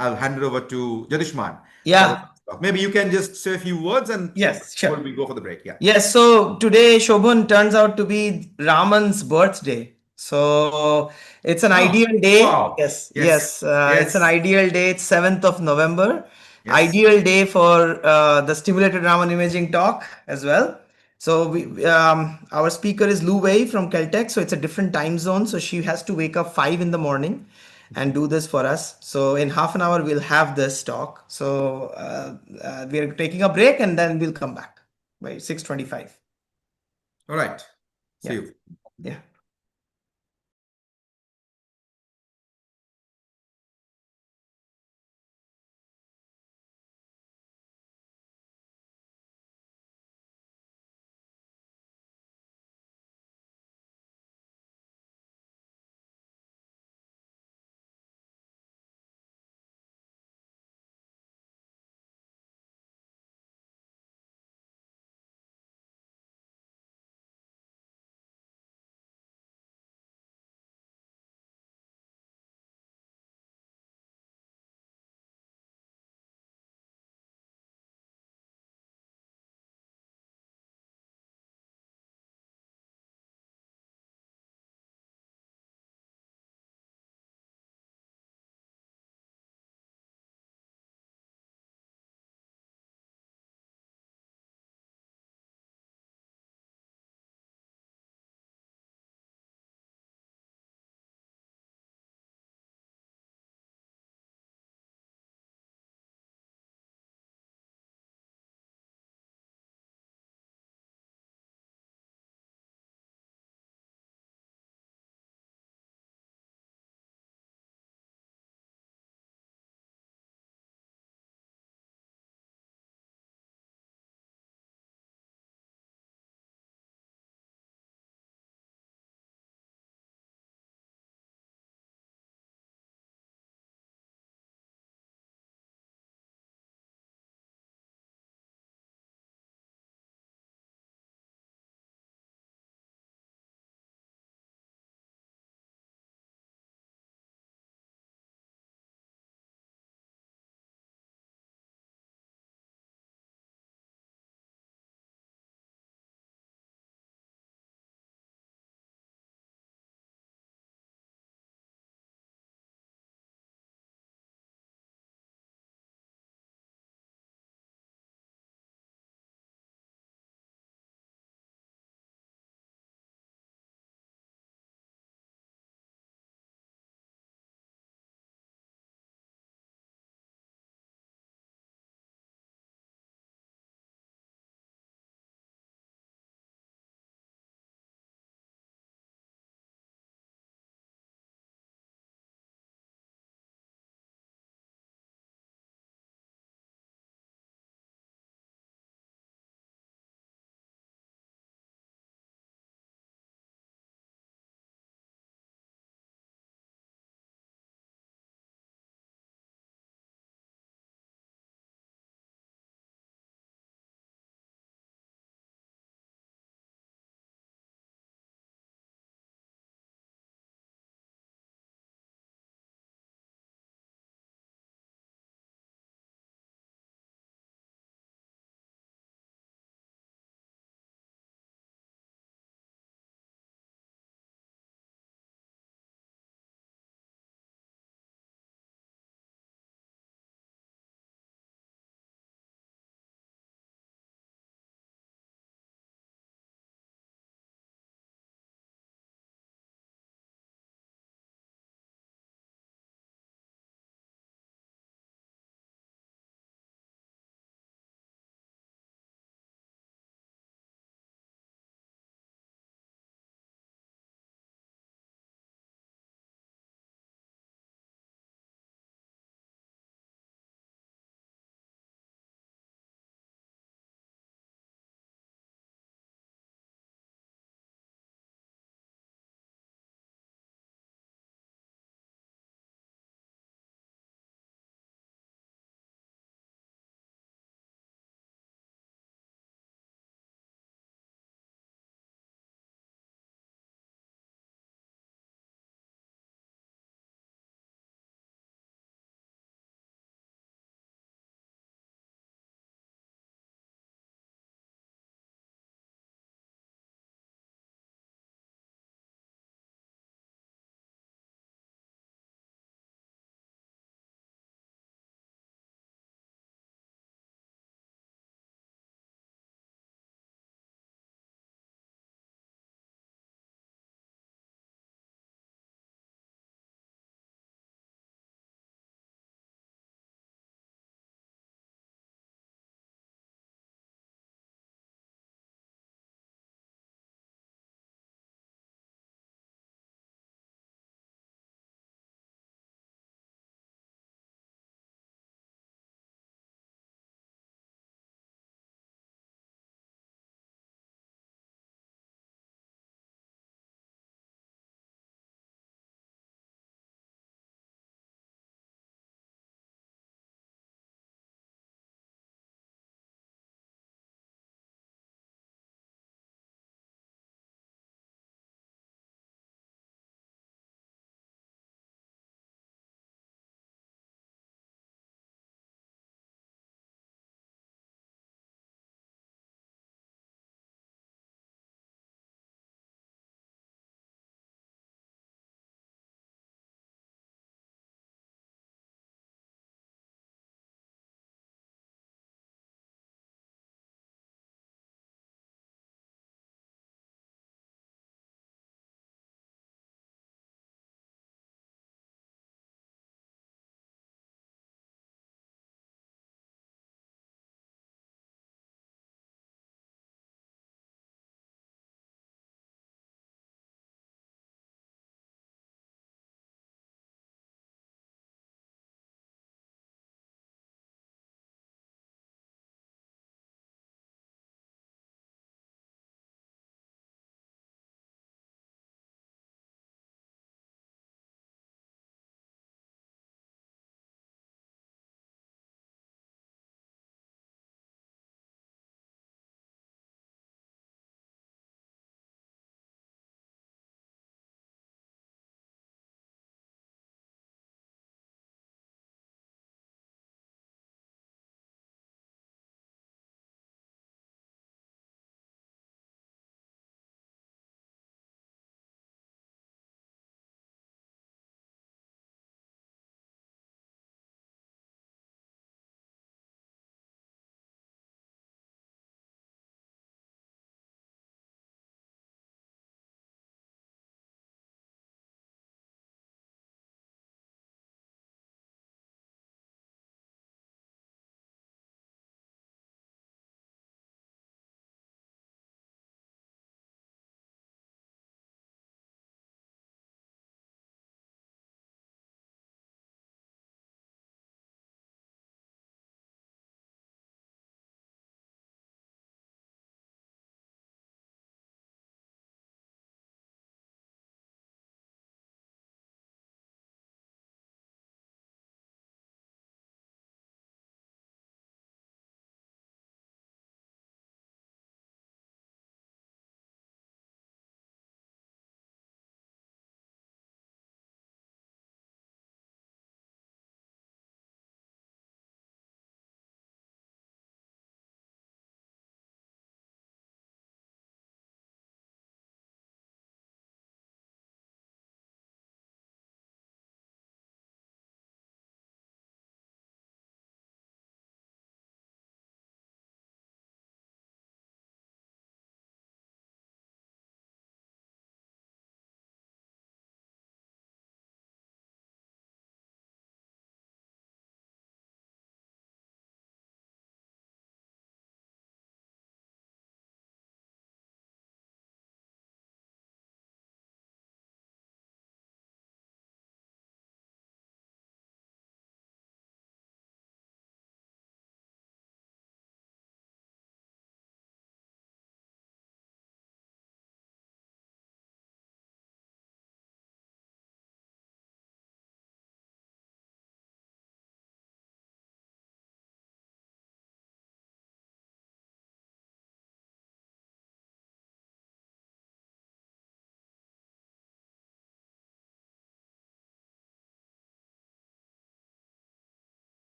I'll hand it over to Jyotishman. Yeah. Maybe you can just say a few words and before we go for the break. Yeah. Yes. So today, Shobhan, turns out to be Raman's birthday. So it's an ideal day. Wow. Yes. It's an ideal day. It's 7th of November. ideal day for the stimulated Raman imaging talk as well. So our speaker is Lu Wei from Caltech. So it's a different time zone. So she has to wake up 5 in the morning and do this for us. So in half an hour, we'll have this talk. So we are taking a break and then we'll come back by 6:25. All right. See Yeah. you. Yeah.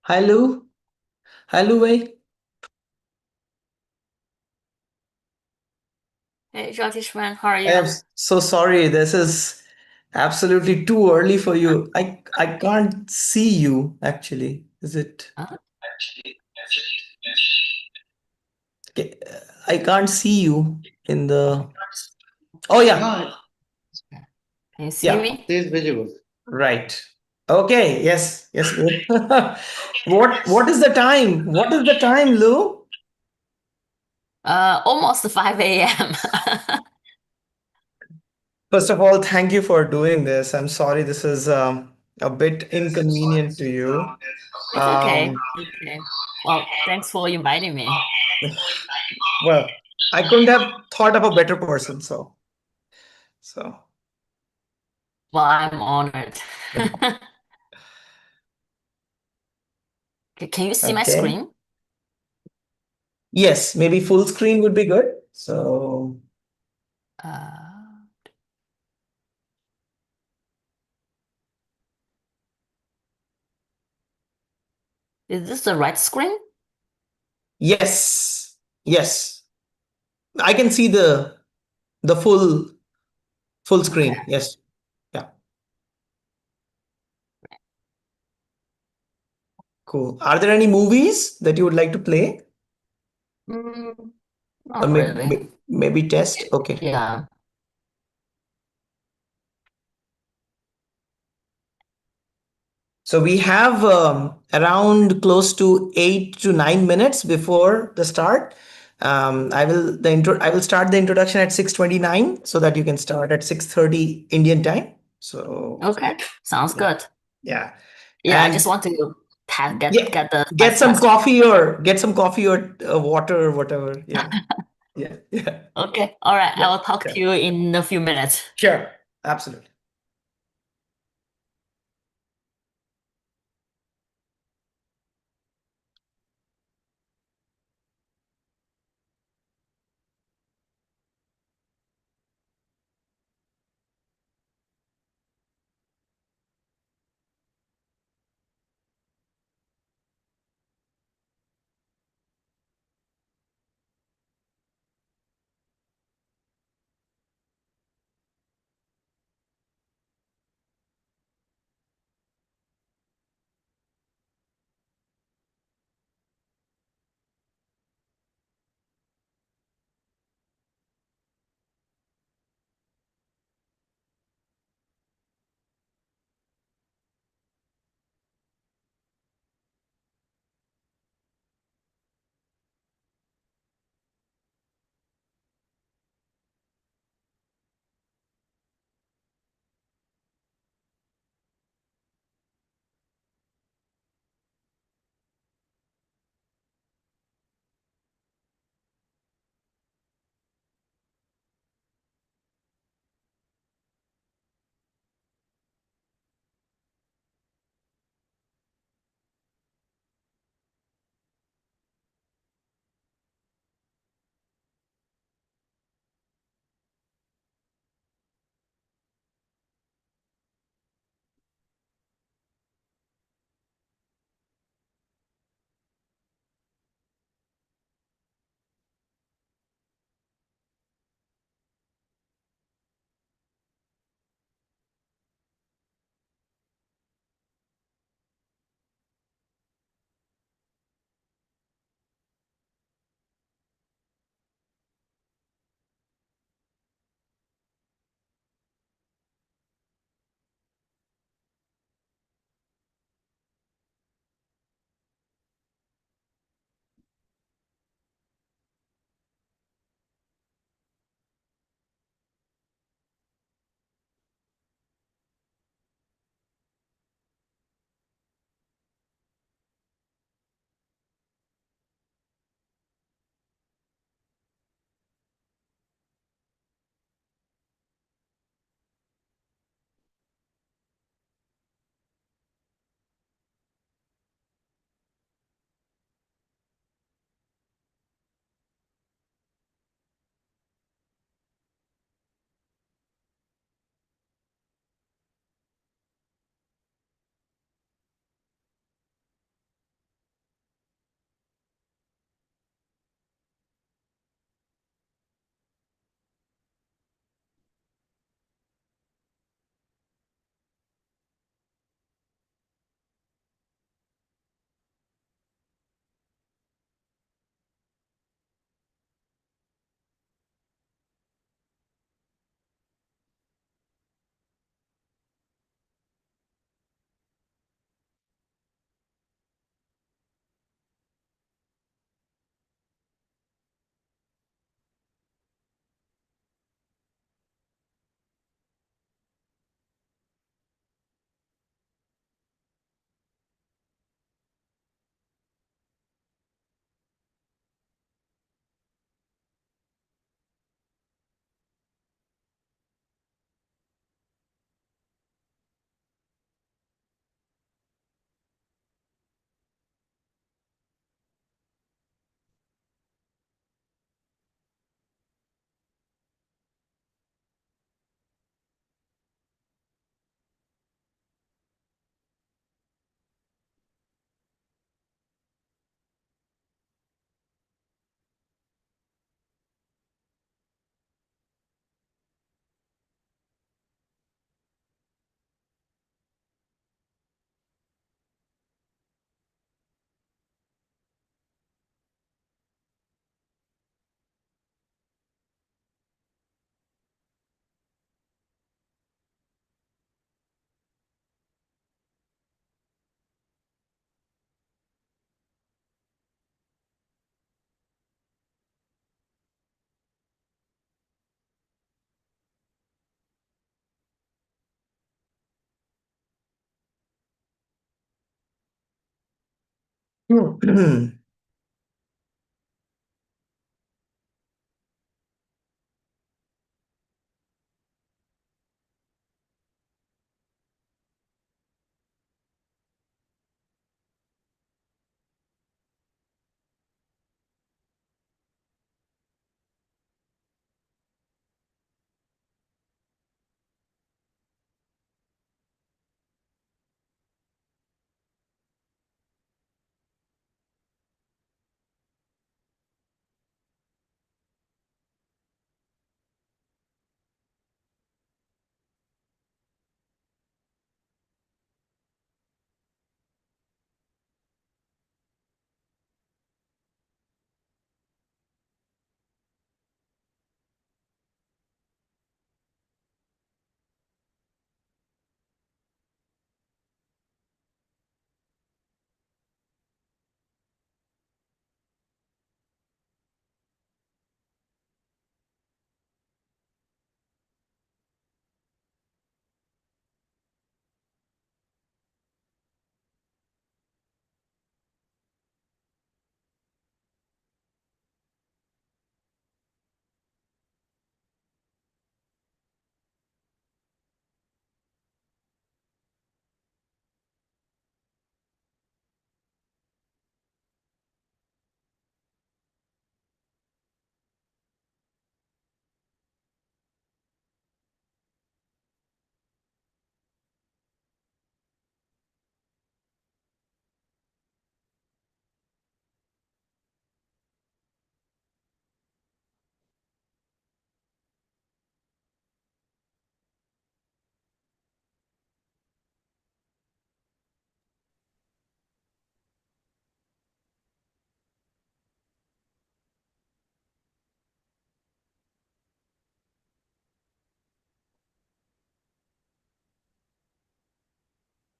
Hi, Lou. Hi, Lu Wei. Hey, Jyotishman, how are I you? am so sorry. This is absolutely too early for you. I can't see you actually. Is it? Huh? Okay, I can't see you in the. Oh yeah, No, Can you see yeah, me? it is visible. right. Okay. Yes. Yes. Good. What is the time? What is the time, Lou? Almost 5 a.m. First of all, thank you for doing this. I'm sorry this is a bit inconvenient to you. It's okay. Okay. Well, thanks for inviting me. Well, I couldn't have thought of a better person, so Well, I'm honored. Can you see my okay. screen? Yes, maybe full screen would be good. So Uh, is this the right screen? yes, yes, I can see the full Okay. screen. Yes, yeah, cool. Are there any movies that you would like to play Mm, or not really. maybe test? Okay. Yeah. So we have around close to 8 to 9 minutes before the start. I will start the introduction at 6:29 so that you can start at 6:30 Indian time. So Okay. Sounds yeah, good. yeah, Yeah, I just and want to yeah, get the get some test. coffee or water or whatever. Yeah, yeah, yeah, Okay. All right. I yeah, will talk yeah. to you in a few minutes. Sure, absolutely.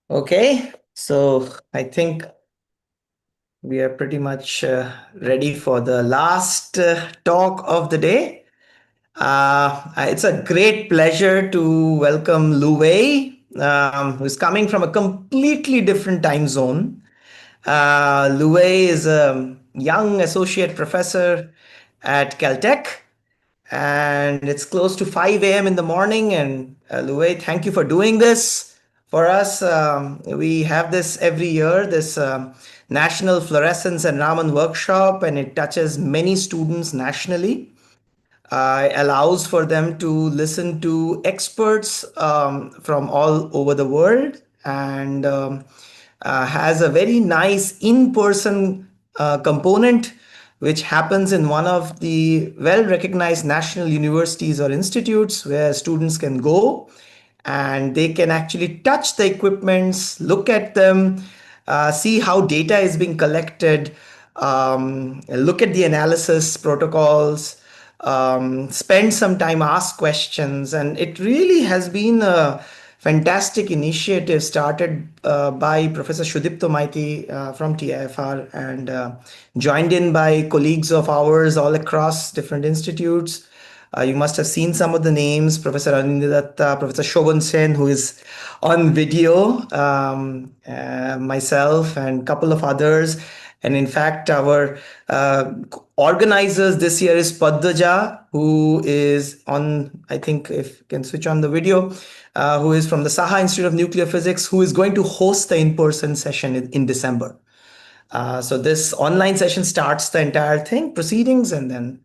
Okay, so I think we are pretty much ready for the last talk of the day. It's a great pleasure to welcome Lu Wei, who's coming from a completely different time zone. Lu Wei is a young associate professor at Caltech, and it's close to 5 a.m. in the morning. And Lu Wei, thank you for doing this for us. We have this every year, this National Fluorescence and Raman workshop, and it touches many students nationally. Allows for them to listen to experts from all over the world, and has a very nice in-person component which happens in one of the well-recognized national universities or institutes where students can go and they can actually touch the equipments, look at them, see how data is being collected, look at the analysis protocols, spend some time, ask questions. And it really has been a fantastic initiative started by Professor Shudipto Maiti from TIFR and joined in by colleagues of ours all across different institutes. You must have seen some of the names, Professor Anindya, Professor Shobhan Sen, who is on video, myself, and a couple of others. And in fact, our organizers this year is Padvaja, who is on, I think if you can switch on the video, who is from the Saha Institute of Nuclear Physics, who is going to host the in-person session in December. So this online session starts the entire thing, proceedings, and then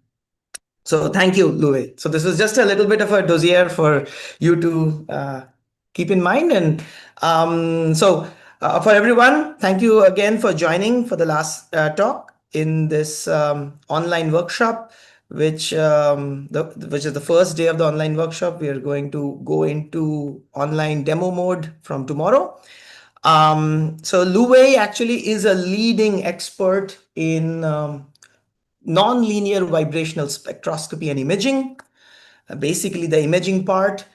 so thank you, Louis. So this was just a little bit of a dossier for you to keep in mind. And for everyone, thank you again for joining for the last talk in this online workshop, which is the first day of the online workshop. We are going to go into online demo mode from tomorrow. So Lu Wei actually is a leading expert in non-linear vibrational spectroscopy and imaging, basically the imaging part.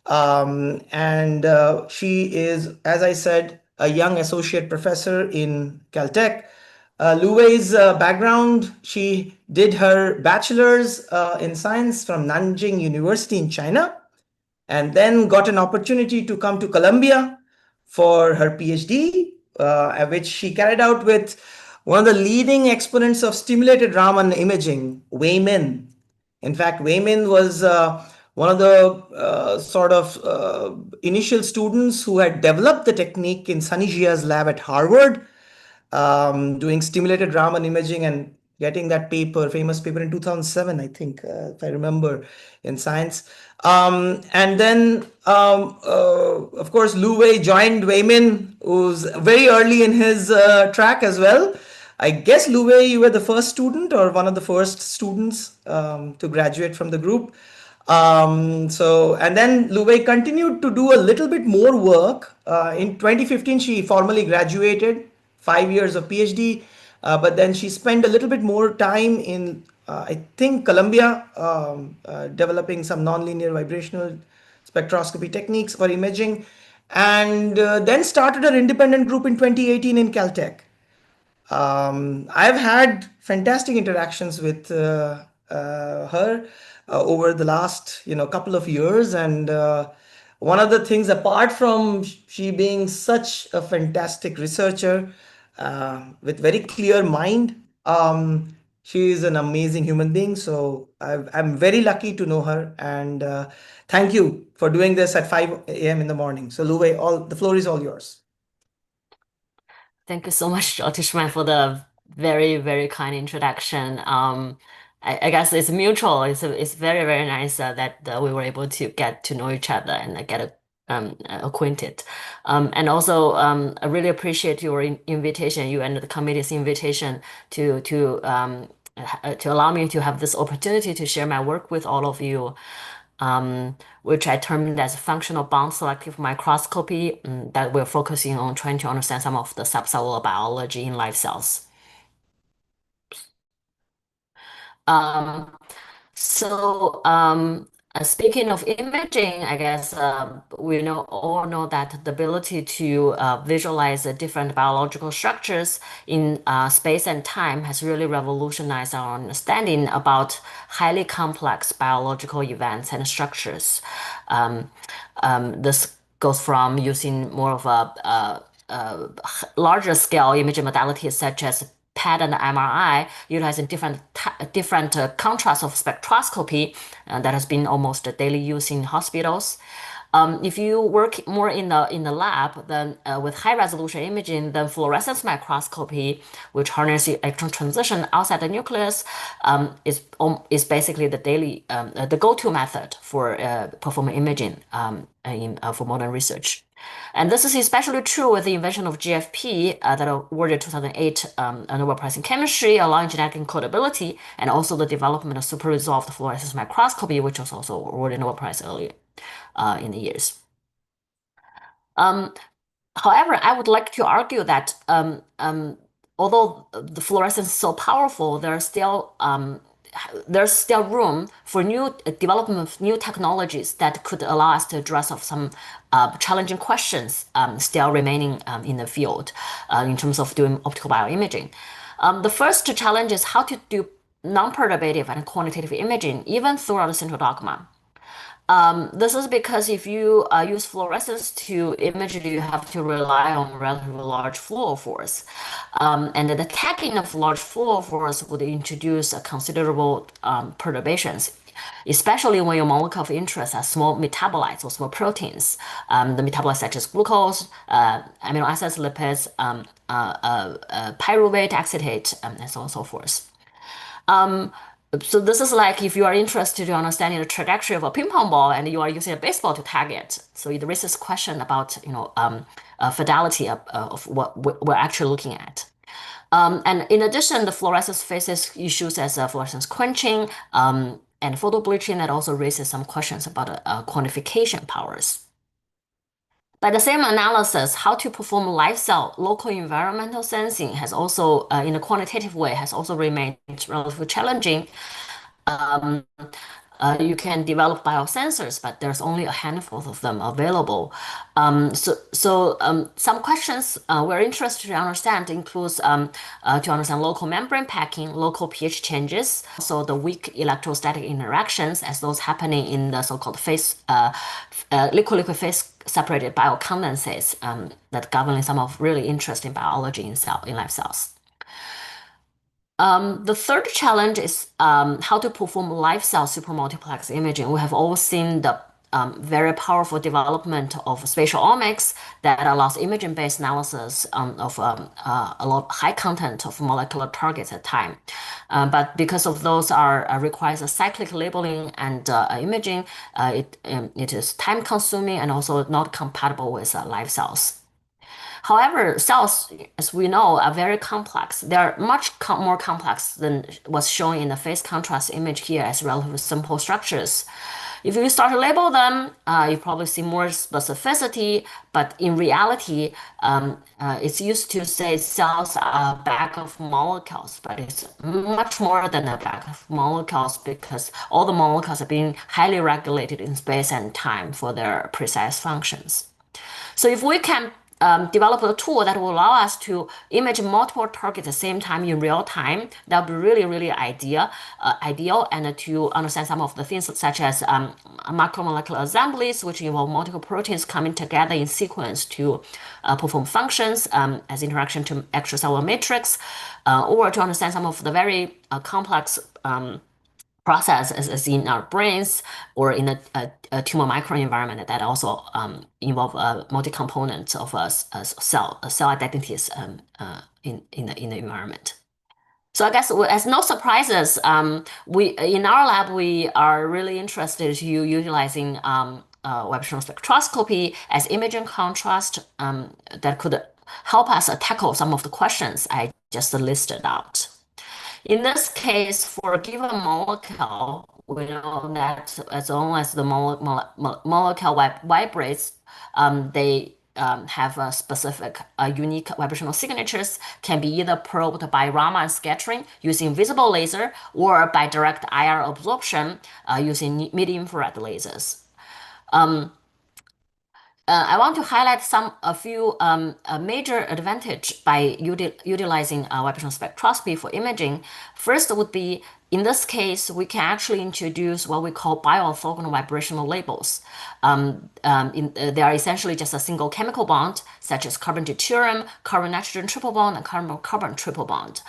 And she is, as I said, a young associate professor in Caltech. Lu Wei's background, she did her bachelor's in science from Nanjing University in China, and then got an opportunity to come to Columbia for her PhD, which she carried out with one of the leading exponents of stimulated Raman imaging, Wei Min. In fact, Wei Min was one of the initial students who had developed the technique in Sunny Jia's lab at Harvard, doing stimulated Raman imaging and getting that famous paper in 2007, I think, if I remember, in Science. And then, of course, Lu Wei joined Wei Min, who's very early in his track as well. I guess, Lu Wei, you were the first student or one of the first students to graduate from the group. And then Lu Wei continued to do a little bit more work. In 2015, she formally graduated, 5 years of PhD, but then she spent a little bit more time in, I think, Columbia, developing some nonlinear vibrational spectroscopy techniques for imaging, and then started an independent group in 2018 in Caltech. I've had fantastic interactions with her over the last couple of years, and one of the things, apart from she being such a fantastic researcher with very clear mind, she is an amazing human being. So I'm very lucky to know her, and thank you for doing this at 5 a.m. in the morning. So Lu Wei, the floor is all yours. Thank you so much, Jyotishman, for the very, very kind introduction. I guess it's mutual. It's very, very nice that we were able to get to know each other and get acquainted. And also, I really appreciate your invitation, you and the committee's invitation to allow me to have this opportunity to share my work with all of you. Which I termed as functional bound selective microscopy, that we're focusing on trying to understand some of the subcellular biology in live cells. Speaking of imaging, I guess we all know that the ability to visualize the different biological structures in space and time has really revolutionized our understanding about highly complex biological events and structures. This goes from using more of a larger scale imaging modalities such as PET and MRI, utilizing different contrasts of spectroscopy that has been almost daily use in hospitals. If you work more in the lab, then with high resolution imaging, then fluorescence microscopy, which harnesses electron transition outside the nucleus, is basically the go-to method for performing imaging for modern research. And this is especially true with the invention of GFP that awarded 2008 a Nobel Prize in Chemistry, allowing genetic encodability, and also the development of super resolved fluorescence microscopy, which was also awarded a Nobel Prize earlier in the years. However, I would like to argue that although the fluorescence is so powerful, there's still room for new development of new technologies that could allow us to address some challenging questions still remaining in the field in terms of doing optical bioimaging. The first challenge is how to do non-perturbative and quantitative imaging even throughout the central dogma. This is because if you use fluorescence to image, you have to rely on relatively large fluorophores. And the tagging of large fluorophores would introduce considerable perturbations, especially when your molecule of interest are small metabolites or small proteins. The metabolites such as glucose, amino acids, lipids, pyruvate, acetate, and so on and so forth. So this is like if you are interested in understanding the trajectory of a ping pong ball and you are using a baseball to tag it. So it raises question about fidelity of what we're actually looking at. And in addition, the fluorescence faces issues as fluorescence quenching and photo bleaching that also raises some questions about quantification powers. By the same analysis, how to perform live cell local environmental sensing has also, in a quantitative way, has also remained relatively challenging. You can develop biosensors, but there's only a handful of them available. Some questions we're interested to understand includes to understand local membrane packing, local pH changes, also the weak electrostatic interactions as those happening in the so-called liquid-liquid phase separated biocondensates that govern some of really interesting biology in live cells. The third challenge is how to perform live cell supermultiplex imaging. We have all seen the very powerful development of spatial omics that allows imaging-based analysis of a lot high content of molecular targets at a time. But because of those requires a cyclic labeling and imaging, it is time consuming and also not compatible with live cells. However, cells, as we know, are very complex. They are much more complex than was shown in the phase contrast image here as relatively simple structures. If you start to label them, you probably see more specificity, but in reality, it's used to say cells are a bag of molecules, but it's much more than a bag of molecules because all the molecules are being highly regulated in space and time for their precise functions. So if we can develop a tool that will allow us to image multiple targets at the same time in real time, that would be really, really ideal, and to understand some of the things such as macromolecular assemblies, which involve multiple proteins coming together in sequence to perform functions as interaction to extracellular matrix, or to understand some of the very complex process as in our brains or in a tumor microenvironment that also involve multi-components of cell identities in the environment. So I guess as no surprises, we in our lab we are really interested in utilizing vibrational spectroscopy as imaging contrast that could help us tackle some of the questions I just listed out. In this case, for a given molecule, we know that as long as the molecule vibrates, they have a specific unique vibrational signatures, can be either probed by Raman scattering using visible laser or by direct IR absorption using mid-infrared lasers. I want to highlight a few major advantage by utilizing vibrational spectroscopy for imaging. First would be, in this case, we can actually introduce what we call bioorthogonal vibrational labels. They are essentially just a single chemical bond, such as carbon deuterium, carbon nitrogen triple bond, and carbon carbon triple bond.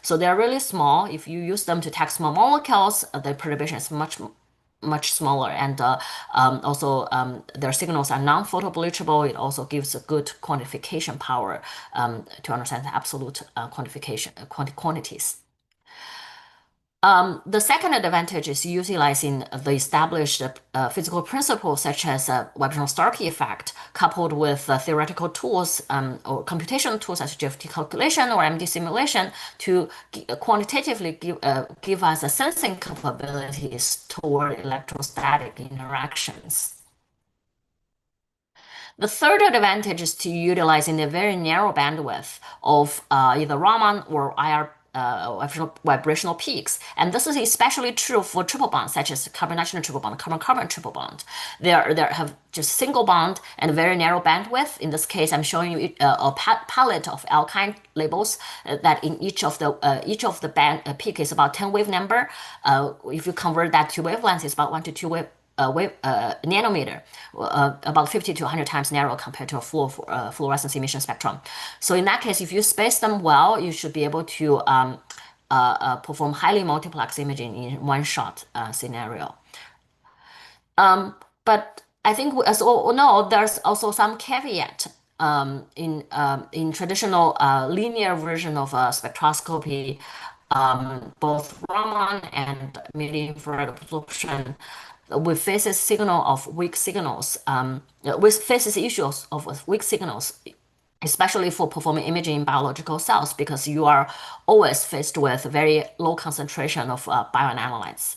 So they're really small. If you use them to tag small molecules, the perturbation is much smaller, and also their signals are non-photobleachable. It also gives a good quantification power to understand the absolute quantities. The second advantage is utilizing the established physical principles such as vibrational Starkey effect, coupled with theoretical tools or computational tools such as GFT calculation or MD simulation to quantitatively give us a sensing capabilities toward electrostatic interactions. The third advantage is to utilizing the very narrow bandwidth of either Raman or IR vibrational peaks. And this is especially true for triple bonds, such as carbon nitrogen triple bond, carbon carbon triple bond. They have just single bond and very narrow bandwidth. In this case, I'm showing you a palette of alkyne labels that in each of the band peak is about 10 wave number. If you convert that to wavelengths, it's about 1 to 2 nanometer, about 50 to 100 times narrower compared to a full fluorescence emission spectrum. So in that case, if you space them well, you should be able to perform highly multiplex imaging in one-shot scenario. But I think, as all know, there's also some caveat in traditional linear version of spectroscopy. Both Raman and mid-infrared absorption we faces signal of weak signals. We faces issues of weak signals, especially for performing imaging in biological cells, because you are always faced with very low concentration of bioanalytes.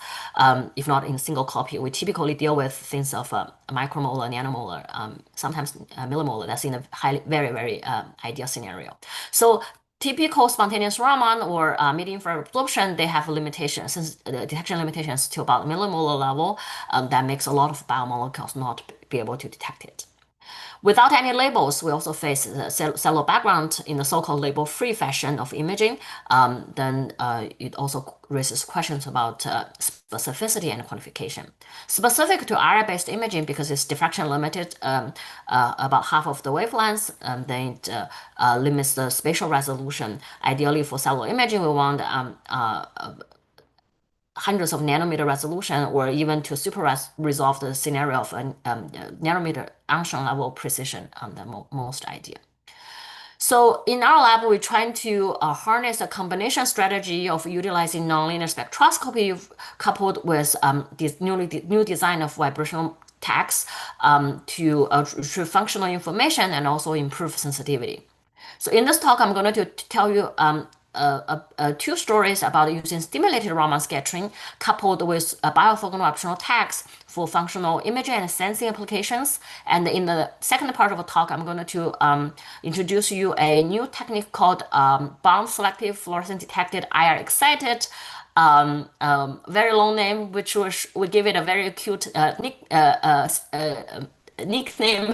If not in single copy, we typically deal with things of micromolar, nanomolar, sometimes millimolar. That's in a very, very ideal scenario. So typical spontaneous Raman or mid-infrared absorption, they have limitations, detection limitations to about millimolar level. That makes a lot of biomolecules not be able to detect it. Without any labels, we also face the cellular background in the so-called label-free fashion of imaging. Then it also raises questions about specificity and quantification. Specific to IR-based imaging, because it's diffraction limited, about half of the wavelengths, then it limits the spatial resolution. Ideally, for cellular imaging, we want hundreds of nanometer resolution, or even to super resolve the scenario of a nanometer Angstrom level precision, the most ideal. So in our lab, we're trying to harness a combination strategy of utilizing nonlinear spectroscopy coupled with this new design of vibrational tags to retrieve functional information and also improve sensitivity. So in this talk, I'm going to tell you two stories about using stimulated Raman scattering coupled with biorthogonal optional tags for functional imaging and sensing applications. And in the second part of the talk, I'm going to introduce you a new technique called bound selective fluorescent detected IR excited. Very long name, which we give it a very cute nickname,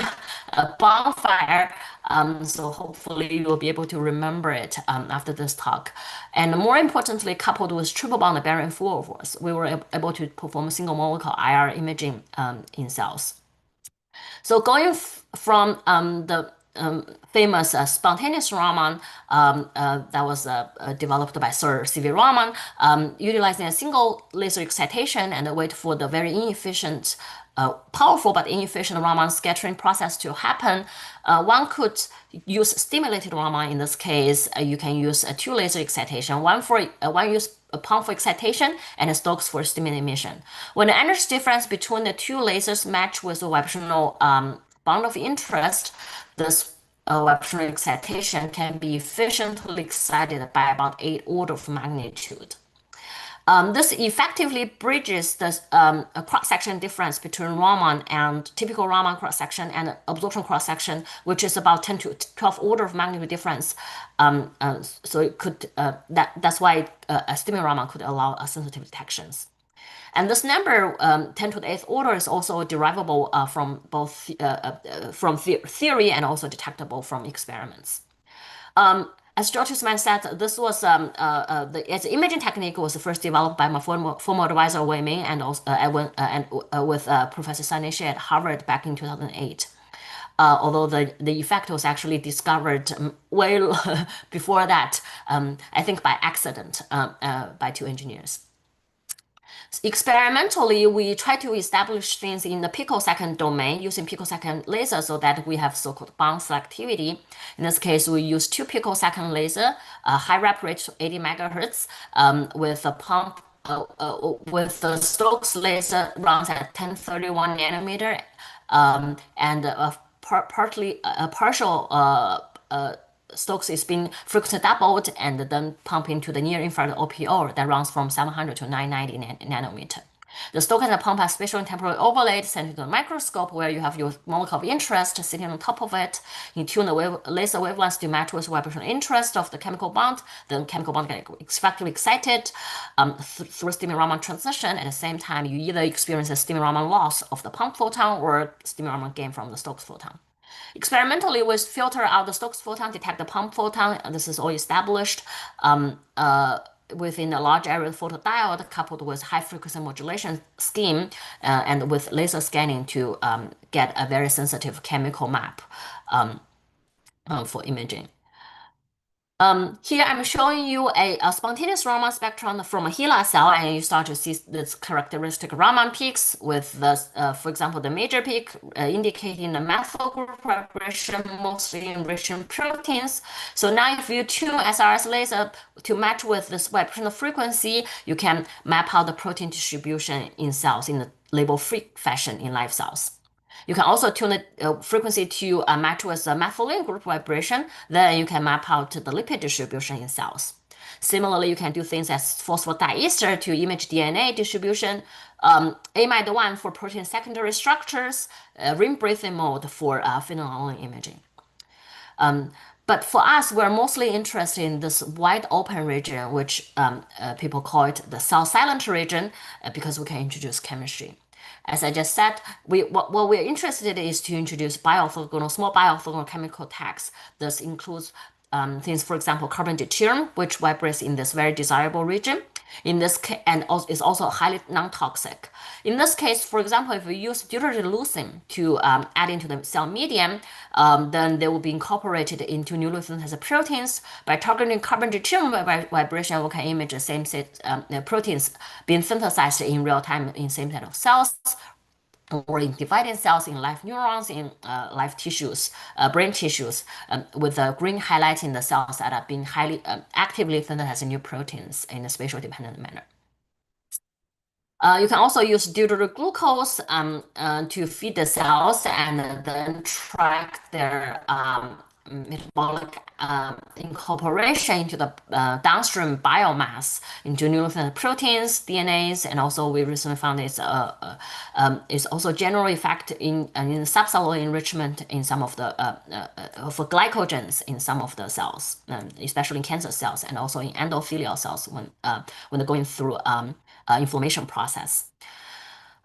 bonfire. So hopefully you will be able to remember it after this talk. And more importantly, coupled with triple bond baryon fluorophores, we were able to perform single molecule IR imaging in cells. So going from the famous spontaneous Raman that was developed by Sir C.V. Raman, utilizing a single laser excitation and wait for the very inefficient, powerful but inefficient Raman scattering process to happen, one could use stimulated Raman. In this case, you can use a two laser excitation, one use a pump for excitation and a Stokes for stimulated emission. When the energy difference between the two lasers match with the vibrational bond of interest, this vibrational excitation can be efficiently excited by about 8 orders of magnitude. This effectively bridges the cross-section difference between Raman and typical Raman cross-section and absorption cross-section, which is about 10 to 12 order of magnitude difference. So it could that's why a stimulated Raman could allow sensitive detections. And this number, 10 to the 8th order, is also derivable from both theory and also detectable from experiments. As Jyotishmandas said, this was the imaging technique was first developed by my former advisor Wei Ming and also with Professor Sunny Shi at Harvard back in 2008. Although the effect was actually discovered way before that, I think by accident by two engineers. Experimentally, we try to establish things in the picosecond domain using picosecond laser so that we have so-called bound selectivity. In this case, we use 2 picosecond laser, high rep rate 80 megahertz, with a pump with the Stokes laser runs at 1031 nanometer, and partial Stokes is being frequency doubled and then pump into the near infrared OPO that runs from 700 to 990 nanometer. The Stokes and the pump has spatial and temporal overlaid sent into the microscope where you have your molecule of interest sitting on top of it. You tune the laser wavelengths to match with vibrational interest of the chemical bond. The chemical bond gets effectively excited through stimulated Raman transition. At the same time, you either experience a stimulated Raman loss of the pump photon or stimulated Raman gain from the Stokes photon. Experimentally, we filter out the Stokes photon, detect the pump photon, and this is all established within a large area photodiode coupled with high frequency modulation scheme and with laser scanning to get a very sensitive chemical map for imaging. Here I'm showing you a spontaneous Raman spectrum from a HeLa cell, and you start to see this characteristic Raman peaks with the, for example, the major peak indicating the methyl group vibration, mostly enriching proteins. So now if you tune SRS laser to match with this vibrational frequency, you can map out the protein distribution in cells in the label-free fashion in live cells. You can also tune the frequency to match with the methylene group vibration. Then you can map out the lipid distribution in cells. Similarly, you can do things as phosphodiester to image DNA distribution, amide-1 for protein secondary structures, ring breathing mode for phenylalanine imaging. But for us, we're mostly interested in this wide open region, which people call it the cell silent region, because we can introduce chemistry. As I just said, what we're interested in is to introduce bioorthogonal, small bioorthogonal chemical tags. This includes things, for example, carbon deuterium, which vibrates in this very desirable region. In this case, and is also highly non-toxic. In this case, for example, if we use deuteroleucine to add into the cell medium, then they will be incorporated into newly synthesized proteins. By targeting carbon deuterium vibration, we can image the same set proteins being synthesized in real time in same set of cells, or in dividing cells in live neurons, in live tissues, brain tissues, with the green highlighting the cells that are being highly actively synthesizing new proteins in a spatial dependent manner. You can also use deuteroglucose to feed the cells and then track their metabolic incorporation into the downstream biomass into nuclear proteins, DNAs, and also we recently found it's also general effect in subcellular enrichment in some of the for glycogens in some of the cells, especially in cancer cells and also in endothelial cells when they're going through inflammation process.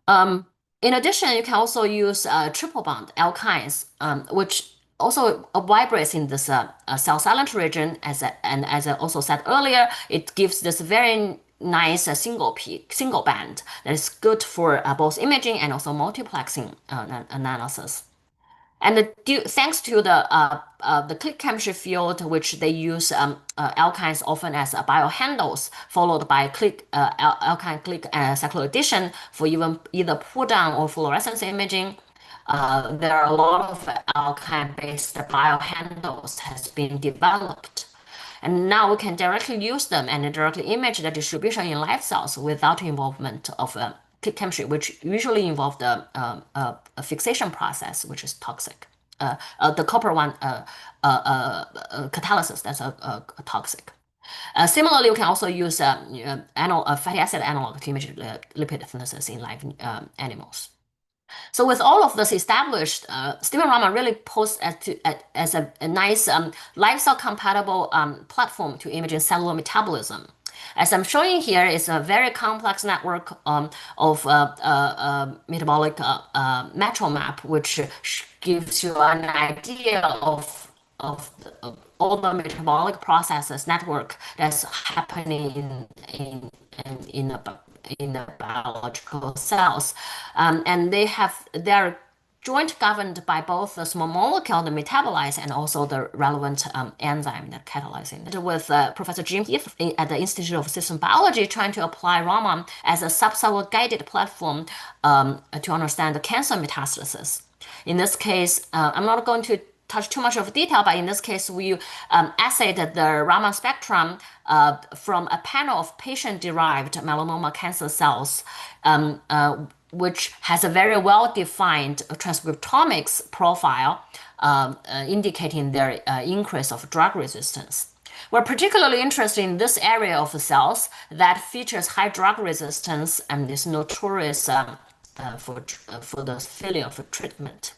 In addition, you can also use triple bond alkynes, which also vibrates in this cell silent region, and as I also said earlier, it gives this very nice single band that is good for both imaging and also multiplexing analysis. And thanks to the click chemistry field, which they use alkynes often as biohandles, followed by alkyne click cycloaddition for either pull down or fluorescence imaging. There are a lot of alkyne-based biohandles has been developed. And now we can directly use them and directly image the distribution in live cells without involvement of click chemistry, which usually involve the fixation process, which is toxic. The copper one catalysis, that's toxic. Similarly, we can also use fatty acid analog to image lipid synthesis in live animals. So with all of this established, Stephen Raman really posed as a nice live cell compatible platform to imaging cellular metabolism. As I'm showing here, it's a very complex network of metabolic metro map, which gives you an idea of all the metabolic processes network that's happening in the biological cells, and they're joint governed by both the small molecule, the metabolites, and also the relevant enzyme that catalyzing it. With Professor Jim Heath at the Institute of System Biology, trying to apply Raman as a subcellular guided platform to understand the cancer metastasis. In this case, I'm not going to touch too much of detail, but in this case, we assayed the Raman spectrum from a panel of patient-derived melanoma cancer cells, which has a very well-defined transcriptomics profile, indicating their increase of drug resistance. We're particularly interested in this area of the cells that features high drug resistance and is notorious for the failure of treatment.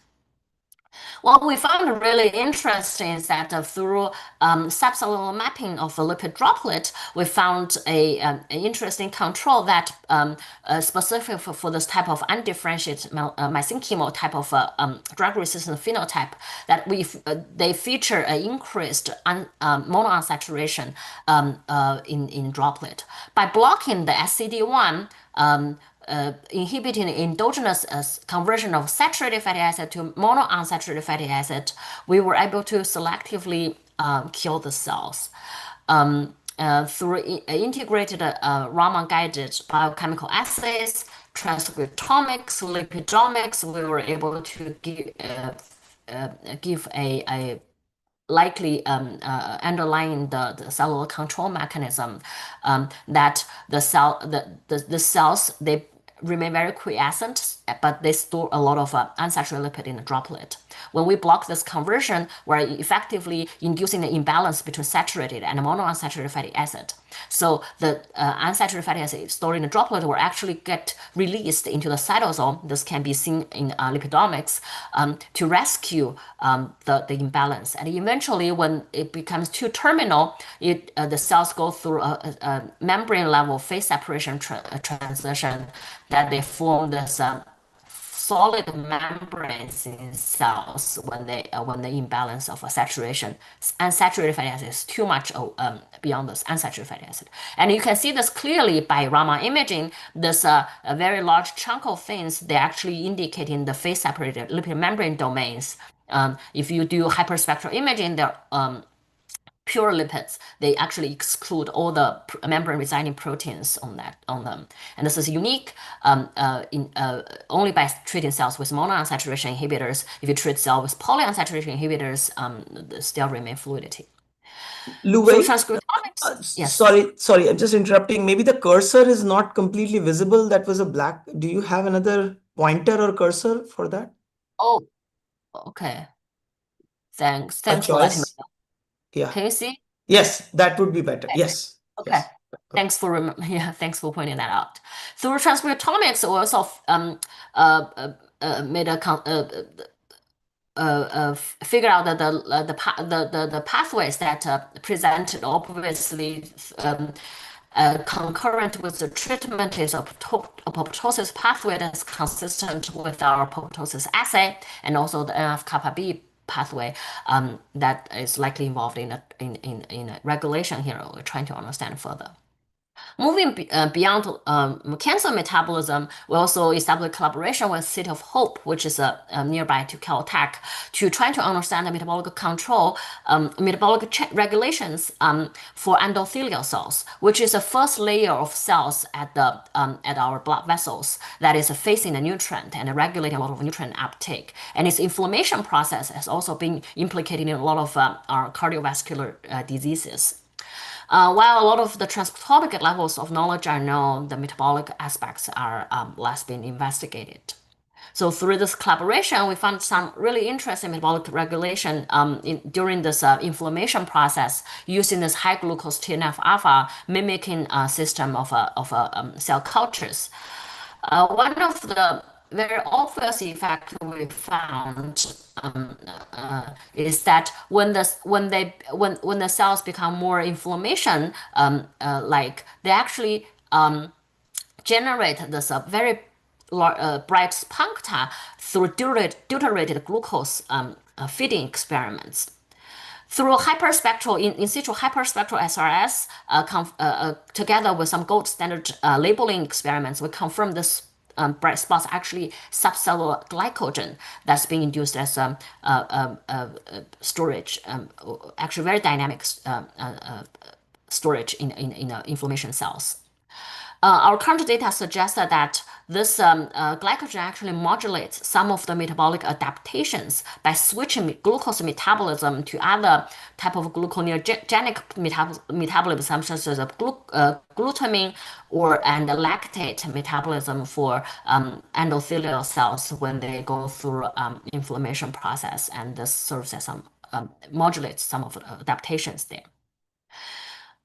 What we found really interesting is that through subcellular mapping of the lipid droplet, we found an interesting control that specific for this type of undifferentiated mesenchymal type of drug-resistant phenotype, that they feature an increased monounsaturation in droplet. By blocking the SCD1, inhibiting endogenous conversion of saturated fatty acid to monounsaturated fatty acid, we were able to selectively kill the cells. Through integrated Raman-guided biochemical assays, transcriptomics, lipidomics, we were able to give a likely underlying the cellular control mechanism that the cells, they remain very quiescent, but they store a lot of unsaturated lipid in the droplet. When we block this conversion, we're effectively inducing the imbalance between saturated and monounsaturated fatty acid. So the unsaturated fatty acid stored in the droplet will actually get released into the cytosol. This can be seen in lipidomics to rescue the imbalance. And eventually, when it becomes too terminal, the cells go through a membrane level phase separation transition that they form this solid membranes in cells when the imbalance of a saturation unsaturated fatty acid is too much beyond this unsaturated fatty acid. And you can see this clearly by Raman imaging. This a very large chunk of things they actually indicating the phase separated lipid membrane domains. If you do hyperspectral imaging, they're pure lipids. They actually exclude all the membrane residing proteins on them. And this is unique only by treating cells with monounsaturation inhibitors. If you treat cells with polyunsaturation inhibitors, they still remain fluidity. Lu So Wei, transcriptomics, yes. sorry, I'm just interrupting. Maybe the cursor is not completely visible. That was a black. Do you have another pointer or cursor for that? Oh, okay. Thanks A for letting me choice? know. Yeah. Can you see? Yes, that would be better. Yes. Okay. Yes. Thanks for pointing that out. Through transcriptomics, we also made figure out that the pathways that presented obviously concurrent with the treatment is apoptosis pathway that's consistent with our apoptosis assay, and also the NF-kappa B pathway that is likely involved in a regulation here. We're trying to understand further. Moving beyond cancer metabolism, we also established collaboration with City of Hope, which is nearby to Caltech, to try to understand the metabolic control, metabolic regulations for endothelial cells, which is the first layer of cells at our blood vessels that is facing the nutrient and regulating a lot of nutrient uptake. And its inflammation process has also been implicated in a lot of our cardiovascular diseases. While a lot of the transcriptomic levels of knowledge are known, the metabolic aspects are less being investigated. So through this collaboration, we found some really interesting metabolic regulation during this inflammation process using this high glucose TNF-alpha mimicking system of cell cultures. One of the very obvious effect we found is that when the cells become more inflammation, like they actually generate this very bright sphincter through deuterated glucose feeding experiments. Through hyperspectral in situ hyperspectral SRS, together with some gold standard labeling experiments, we confirm this bright spots actually subcellular glycogen that's being induced as storage, actually very dynamic storage in inflammation cells. Our current data suggests that this glycogen actually modulates some of the metabolic adaptations by switching glucose metabolism to other type of gluconeogenic metabolism, such as glutamine and lactate metabolism for endothelial cells when they go through inflammation process, and this serves as some modulates some of the adaptations there.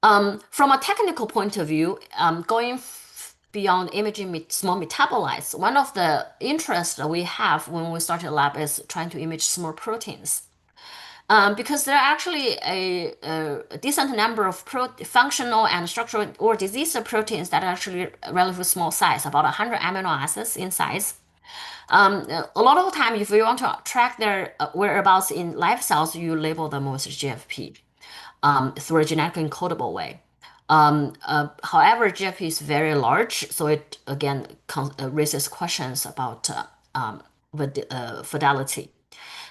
From a technical point of view, going beyond imaging small metabolites, one of the interests that we have when we started the lab is trying to image small proteins. Because there are actually a decent number of functional and structural or disease proteins that are actually relatively small size, about 100 amino acids in size. A lot of the time, if you want to track their whereabouts in live cells, you label them with GFP. Through a genetically encodable way. However, GFP is very large, so it again raises questions about fidelity.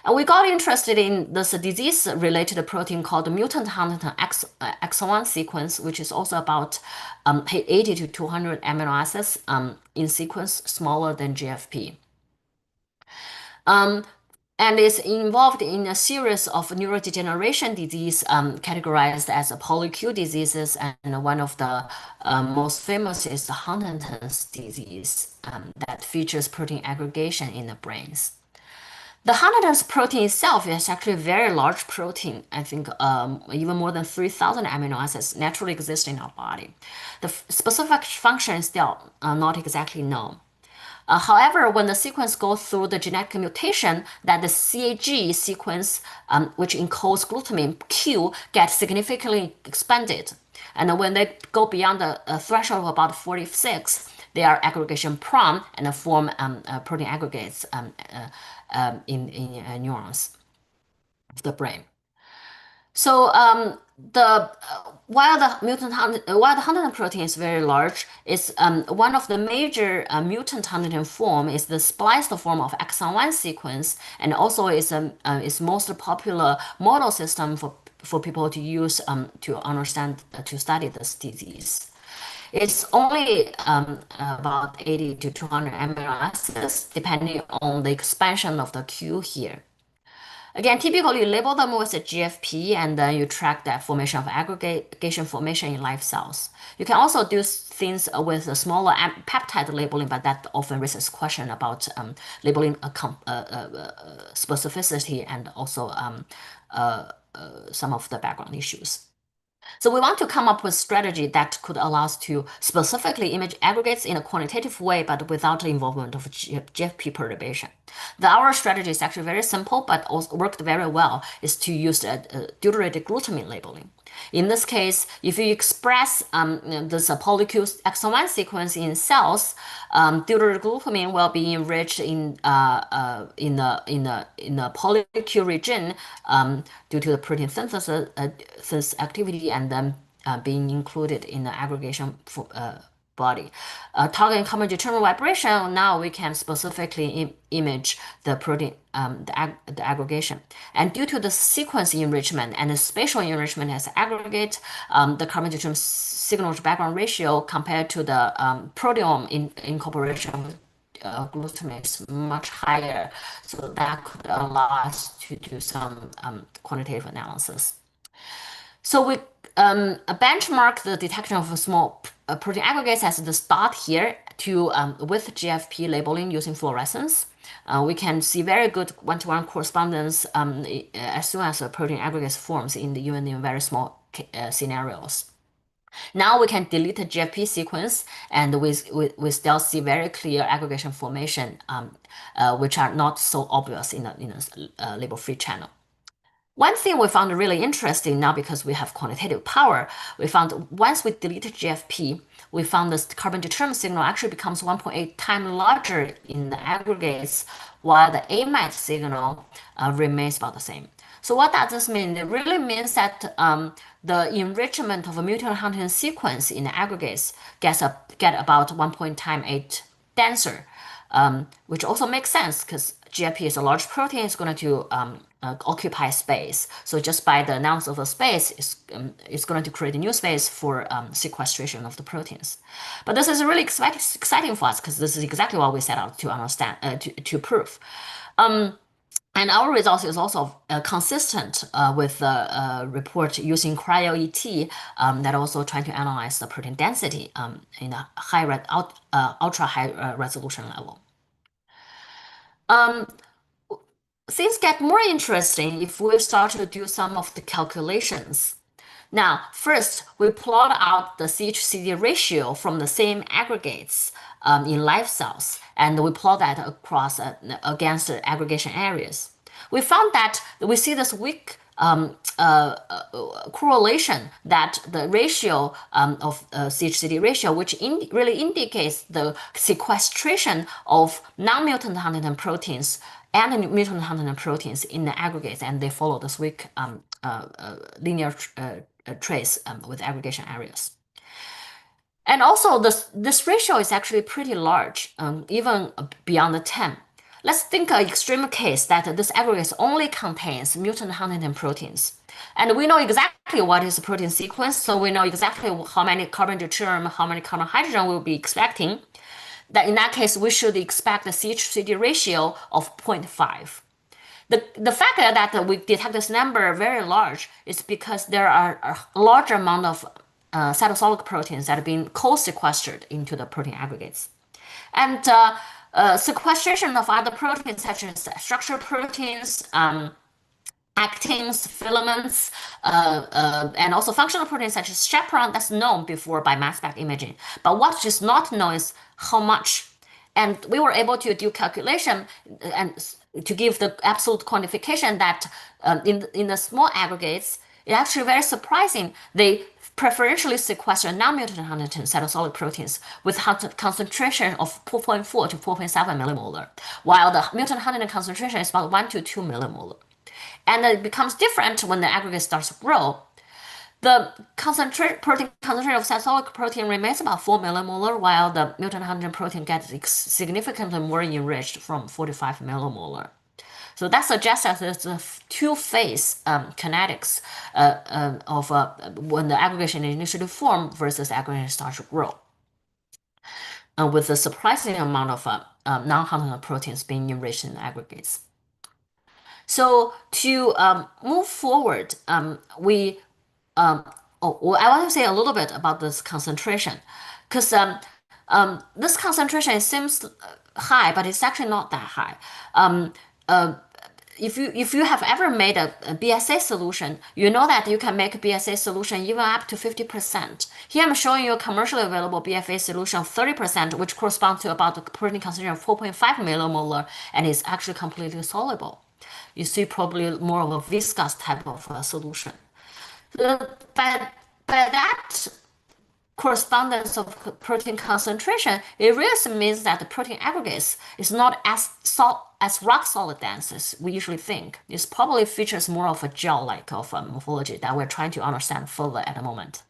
And we got interested in this disease-related protein called the mutant Huntington exon 1 sequence, which is also about 80 to 200 amino acids in sequence, smaller than GFP. And is involved in a series of neurodegeneration disease categorized as polyQ diseases, and one of the most famous is the Huntington's disease that features protein aggregation in the brains. The Huntington's protein itself is actually a very large protein. I think even more than 3,000 amino acids naturally exist in our body. The specific function is still not exactly known. However, when the sequence goes through the genetic mutation, that the CAG sequence, which encodes glutamine Q, gets significantly expanded. And when they go beyond the threshold of about 46, they are aggregation prone and form protein aggregates in neurons of the brain. So while the Huntington protein is very large, it's one of the major mutant Huntington form is the spliced form of exon 1 sequence, and also is most popular model system for people to use to understand to study this disease. It's only about 80 to 200 amino acids, depending on the expansion of the Q here. Again, typically you label them with a GFP, and then you track that formation of aggregation formation in live cells. You can also do things with a smaller peptide labeling, but that often raises question about labeling specificity and also some of the background issues. So we want to come up with strategy that could allow us to specifically image aggregates in a quantitative way, but without the involvement of GFP perturbation. Our strategy is actually very simple, but also worked very well, is to use deuterated glutamine labeling. In this case, if you express this polyQ exon 1 sequence in cells, deuterated glutamine will be enriched in the polyQ region due to the protein synthesis activity, and then being included in the aggregation body. Targeting common determinant vibration, now we can specifically image the protein, the aggregation. And due to the sequence enrichment and the spatial enrichment as aggregate, the carbon determinant signal to background ratio compared to the proteome incorporation with glutamate is much higher. So that could allow us to do some quantitative analysis. So we benchmark the detection of small protein aggregates as the start here to with GFP labeling using fluorescence. We can see very good one-to-one correspondence as soon as a protein aggregate forms even in very small scenarios. Now we can delete the GFP sequence, and we still see very clear aggregation formation, which are not so obvious in a label-free channel. One thing we found really interesting now, because we have quantitative power, we found once we deleted GFP, we found this carbon determinant signal actually becomes 1.8 times larger in the aggregates, while the AMAT signal remains about the same. So what does this mean? It really means that the enrichment of a mutant Huntington sequence in the aggregates get about 1.8 denser, which also makes sense because GFP is a large protein. It's going to occupy space. So just by the announcement of the space, it's going to create a new space for sequestration of the proteins. But this is really exciting for us because this is exactly what we set out to understand, to prove. And our results is also consistent with the report using cryo-ET that also trying to analyze the protein density in a ultra high resolution level. Things get more interesting if we start to do some of the calculations. Now, first, we plot out the CH-CD ratio from the same aggregates in live cells, and we plot that across against the aggregation areas. We found that we see this weak correlation that the ratio of CH-CD ratio, which really indicates the sequestration of non-mutant Huntington proteins and mutant Huntington proteins in the aggregates, and they follow this weak linear trace with aggregation areas. And also, this ratio is actually pretty large, even beyond the 10. Let's think an extreme case that this aggregate only contains mutant Huntington proteins. And we know exactly what is the protein sequence, so we know exactly how many carbon deuterium, how many carbon hydrogen we'll be expecting. That in that case, we should expect a CH-CD ratio of 0.5. The fact that we detect this number very large is because there are a large amount of cytosolic proteins that are being co-sequestered into the protein aggregates. And sequestration of other proteins such as structural proteins, actins, filaments, and also functional proteins such as chaperone, that's known before by mass spec imaging. But what is not known is how much. And we were able to do calculation and to give the absolute quantification that in the small aggregates, it's actually very surprising. They preferentially sequester non-mutant Huntington cytosolic proteins with concentration of 4.4 to 4.7 millimolar, while the mutant Huntington concentration is about 1 to 2 millimolar. And it becomes different when the aggregate starts to grow. The protein concentration of cytosolic protein remains about 4 millimolar, while the mutant Huntington protein gets significantly more enriched from 45 millimolar. So that suggests that there's a two-phase kinetics of when the aggregation initially forms versus aggregation starts to grow. With a surprising amount of non-Huntington proteins being enriched in the aggregates. So to move forward, I want to say a little bit about this concentration, because this concentration seems high, but it's actually not that high. If you have ever made a BSA solution, you know that you can make a BSA solution even up to 50%. Here I'm showing you a commercially available BFA solution of 30%, which corresponds to about the protein concentration of 4.5 millimolar, and is actually completely soluble. You see probably more of a viscous type of solution. By that correspondence of protein concentration, it really means that the protein aggregates is not as rock solid dense as we usually think. It probably features more of a gel-like of morphology that we're trying to understand further at the moment.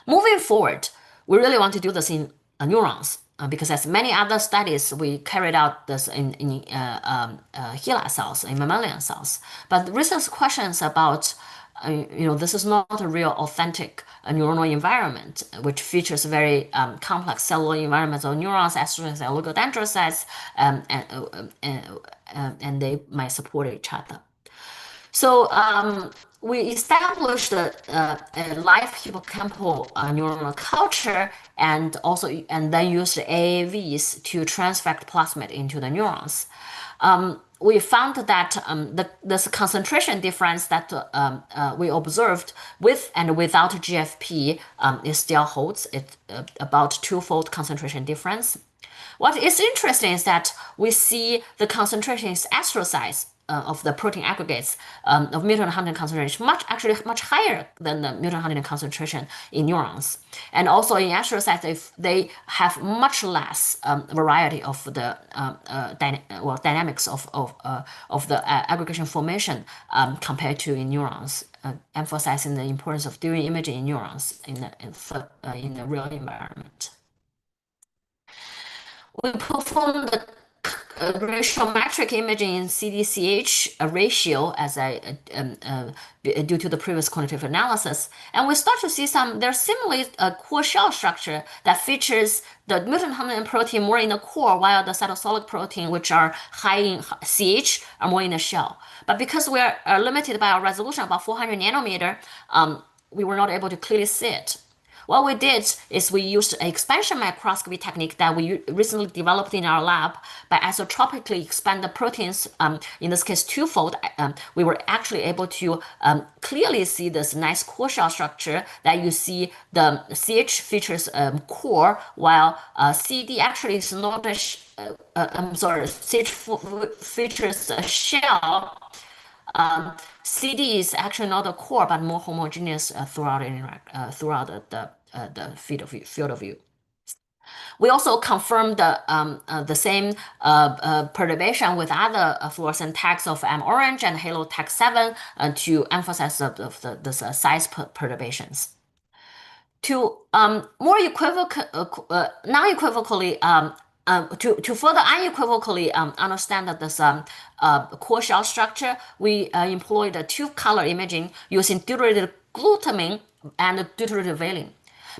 Moving forward, we really want to do this in neurons. Because as many other studies, we carried out this in HeLa cells, in mammalian cells. But recent questions about, this is not a real authentic neuronal environment, which features very complex cellular environments of neurons, astrocytes, and oligodendrocytes, and they might support each other. So we established a live hippocampal neuronal culture and then used AAVs to transfect plasmid into the neurons. We found that this concentration difference that we observed with and without GFP it still holds. It's about twofold concentration difference. What is interesting is that we see the concentration is astrocytes of the protein aggregates of mutant Huntington concentration actually much higher than the mutant Huntington concentration in neurons. And also in astrocytes, they have much less variety of the dynamics of the aggregation formation compared to in neurons, emphasizing the importance of doing imaging in neurons in the real environment. We performed the ratiometric imaging in CDCH ratio due to the previous quantitative analysis, and we start to see there's similarly a core shell structure that features the mutant Huntington protein more in the core, while the cytosolic protein, which are high in CH, are more in the shell. But because we are limited by our resolution, about 400 nanometer, we were not able to clearly see it. What we did is we used an expansion microscopy technique that we recently developed in our lab by isotropically expand the proteins, in this case twofold. We were actually able to clearly see this nice core shell structure that you see the CH features core, while CD actually is not CH features a shell. CD is actually not a core, but more homogeneous throughout the field of view. We also confirmed the same perturbation with other fluorescent tags of M orange and halo tag 7 to emphasize the size perturbations. To more non-equivocally to further unequivocally understand that this core shell structure, we employed a two-color imaging using deuterated glutamine and deuterated valine.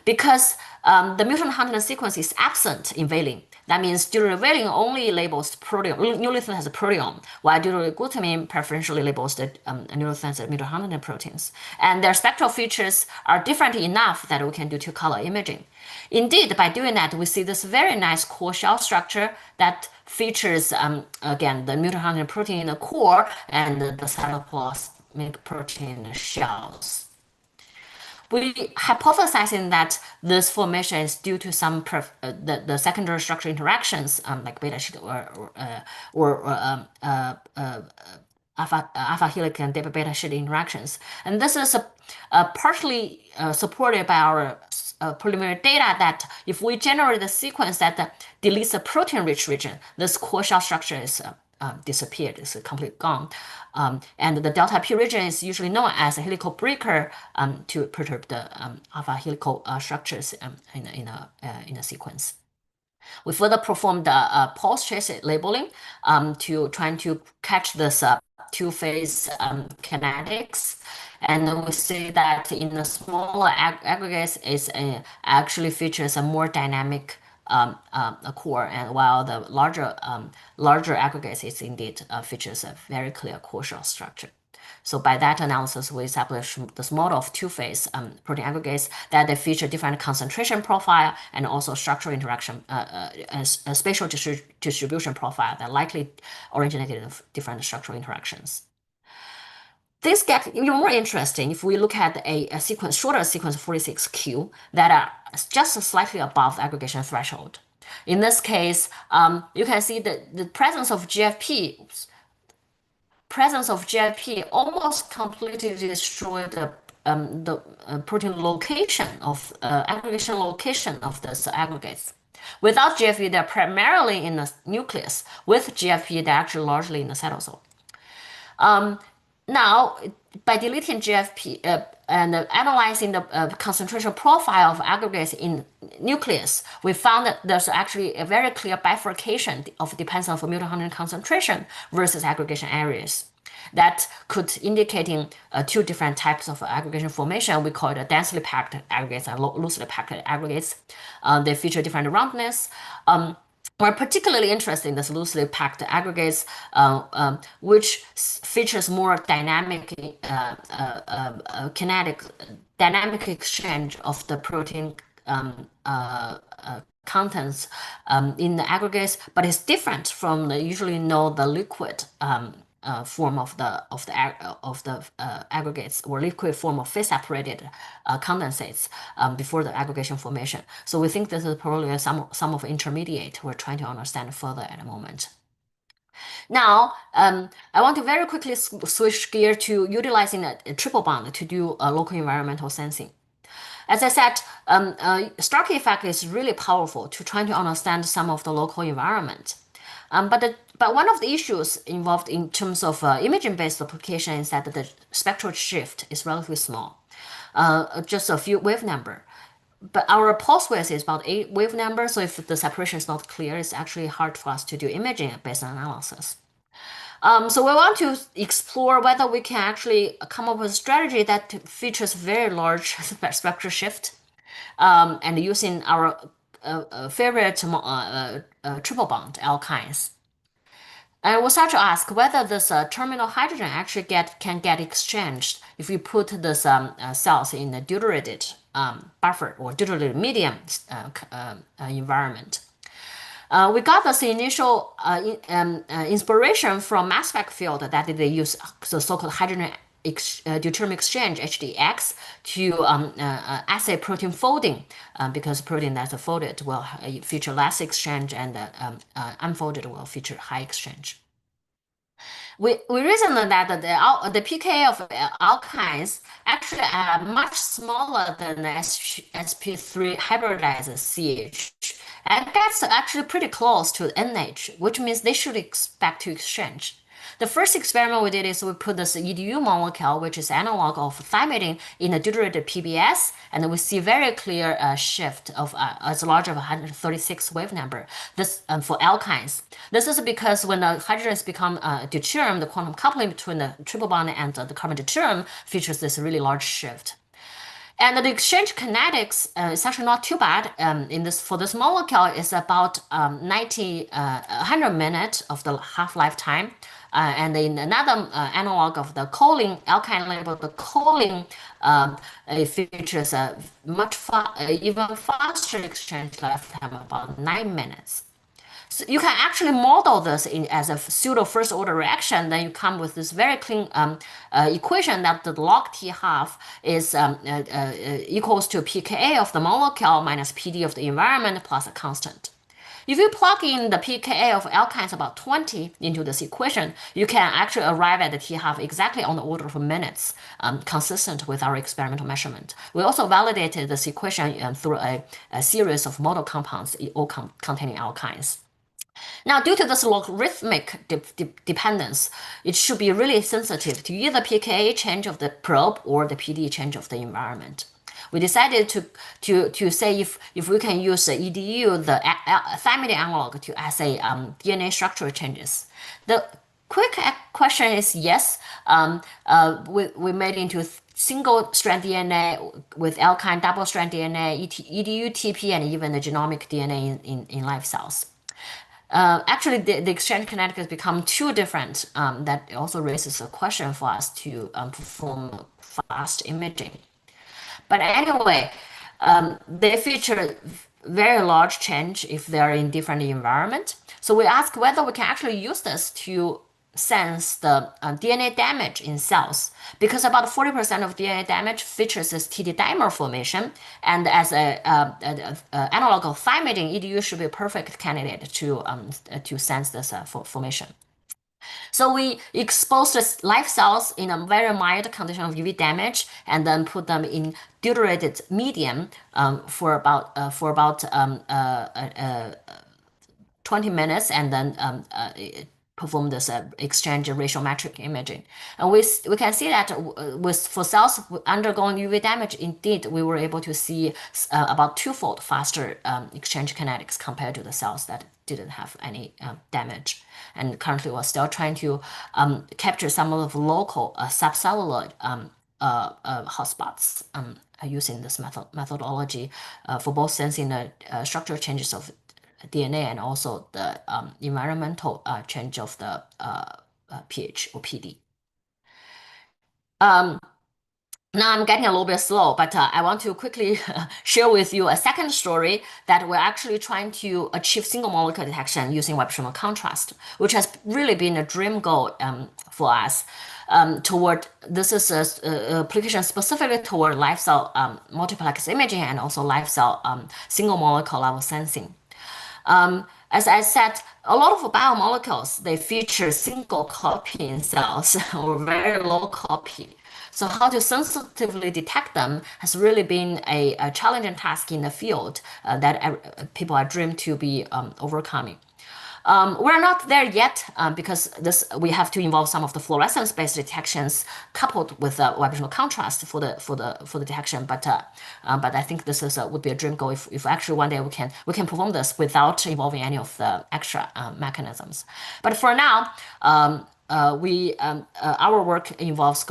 because the mutant Huntington sequence is absent in valine. That means deuterated only labels proteome, nucleotide as a proteome, while deuteroglutamine preferentially labels the nucleotides as mutant Huntington proteins. And their spectral features are different enough that we can do two-color imaging. Indeed, by doing that, we see this very nice core shell structure that features, again, the mutant Huntington protein in the core and the cytoplasmic protein shells. We hypothesizing that this formation is due to some the secondary structural interactions, like beta sheet or alpha helic and beta sheet interactions, and this is partially supported by our preliminary data that if we generate a sequence that deletes the protein-rich region, this core shell structure is disappeared, it's completely gone. And the delta P region is usually known as a helical breaker to perturb the alpha helical structures in a sequence. We further performed the pulse trace labeling to trying to catch this two-phase kinetics. And we see that in the smaller aggregates, it actually features a more dynamic core, and while the larger aggregates, it indeed features a very clear core shell structure. So by that analysis, we established this model of two-phase protein aggregates that they feature different concentration profile and also structural interaction, spatial distribution profile that likely originated of different structural interactions. This gets even more interesting if we look at a sequence, shorter sequence 46Q that are just slightly above the aggregation threshold. In this case, you can see that the presence of GFP almost completely destroyed the protein location of aggregation location of these aggregates. Without GFP, they're primarily in the nucleus. With GFP, they're actually largely in the cytosol. Now, by deleting GFP and analyzing the concentration profile of aggregates in nucleus, we found that there's actually a very clear bifurcation of dependence of mutant Huntington concentration versus aggregation areas. That could indicating two different types of aggregation formation. We call it densely packed aggregates and loosely packed aggregates. They feature different roundness. We're particularly interested in this loosely packed aggregates, which features more dynamic dynamic exchange of the protein contents in the aggregates, but it's different from the usually the liquid form of the aggregates or liquid form of phase separated condensates before the aggregation formation. So we think this is probably some of intermediate we're trying to understand further at the moment. Now, I want to very quickly switch gear to utilizing a triple bond to do local environmental sensing. As I said, Stark effect is really powerful to try to understand some of the local environment. But one of the issues involved in terms of imaging-based application is that the spectral shift is relatively small, just a few wave number. But our pulse width is about 8 wave number, so if the separation is not clear, it's actually hard for us to do imaging based on analysis. So we want to explore whether we can actually come up with a strategy that features very large spectral shift, and using our favorite triple bond alkynes. And we'll start to ask whether this terminal hydrogen actually can get exchanged if we put this cells in a deuterated buffer or deuterated medium environment. We got this initial inspiration from mass spec field that they use the so-called hydrogen deuterium exchange HDX to assay protein folding because protein that's folded will feature less exchange and unfolded will feature high exchange. We reasoned that the PK of alkynes actually are much smaller than the sp3 hybridized CH and gets actually pretty close to NH, which means they should expect to exchange. The first experiment we did is we put this EDU molecule, which is analog of thymidine, in a deuterated PBS, and we see very clear shift of as large as 136 wave number. This for alkynes. This is because when the hydrogens become deuterium, the quantum coupling between the triple bond and the carbon deuterium features this really large shift. And the exchange kinetics is actually not too bad. For this molecule, it's about 100 minutes of the half-life time. And in another analog of the choline alkyne label, the choline it features a even faster exchange lifetime, about 9 minutes. So you can actually model this as a pseudo first order reaction. Then you come with this very clean equation that the log T half is equals to pKa of the molecule minus PD of the environment plus a constant. If you plug in the pKa of alkynes about 20 into this equation, you can actually arrive at the T half exactly on the order of minutes, consistent with our experimental measurement. We also validated this equation through a series of model compounds, all containing alkynes. Now, due to this logarithmic dependence, it should be really sensitive to either pKa change of the probe or the PD change of the environment. We decided to say if we can use EDU, the thymidine analog, to assay DNA structural changes. The quick question is yes. We made into single-strand DNA with alkyne double-strand DNA, EDU, TP, and even the genomic DNA in live cells. Actually, the exchange kinetics has become too different. That also raises a question for us to perform fast imaging. But anyway, they feature very large change if they're in different environment. So we ask whether we can actually use this to sense the DNA damage in cells, because about 40% of DNA damage features this TD dimer formation, and as a analog of thymidine, EDU should be a perfect candidate to sense this formation. So we expose the live cells in a very mild condition of UV damage, and then put them in deuterated medium for about 20 minutes, and then perform this exchange ratiometric imaging. And we can see that for cells undergoing UV damage, indeed, we were able to see about twofold faster exchange kinetics compared to the cells that didn't have any damage. And currently, we're still trying to capture some of the local subcellular hotspots using this methodology for both sensing the structural changes of DNA and also the environmental change of the pH or PD. Now I'm getting a little bit slow, but I want to quickly share with you a second story that we're actually trying to achieve single molecule detection using vibrational contrast, which has really been a dream goal for us. This is an application specifically toward live cell multiplex imaging and also live cell single molecule level sensing. As I said, a lot of biomolecules, they feature single copy in cells or very low copy. So how to sensitively detect them has really been a challenging task in the field that people are dreamed to be overcoming. We're not there yet because we have to involve some of the fluorescence-based detections coupled with vibrational contrast for the detection. But I think this would be a dream goal if actually one day we can perform this without involving any of the extra mechanisms. But for now, our work involves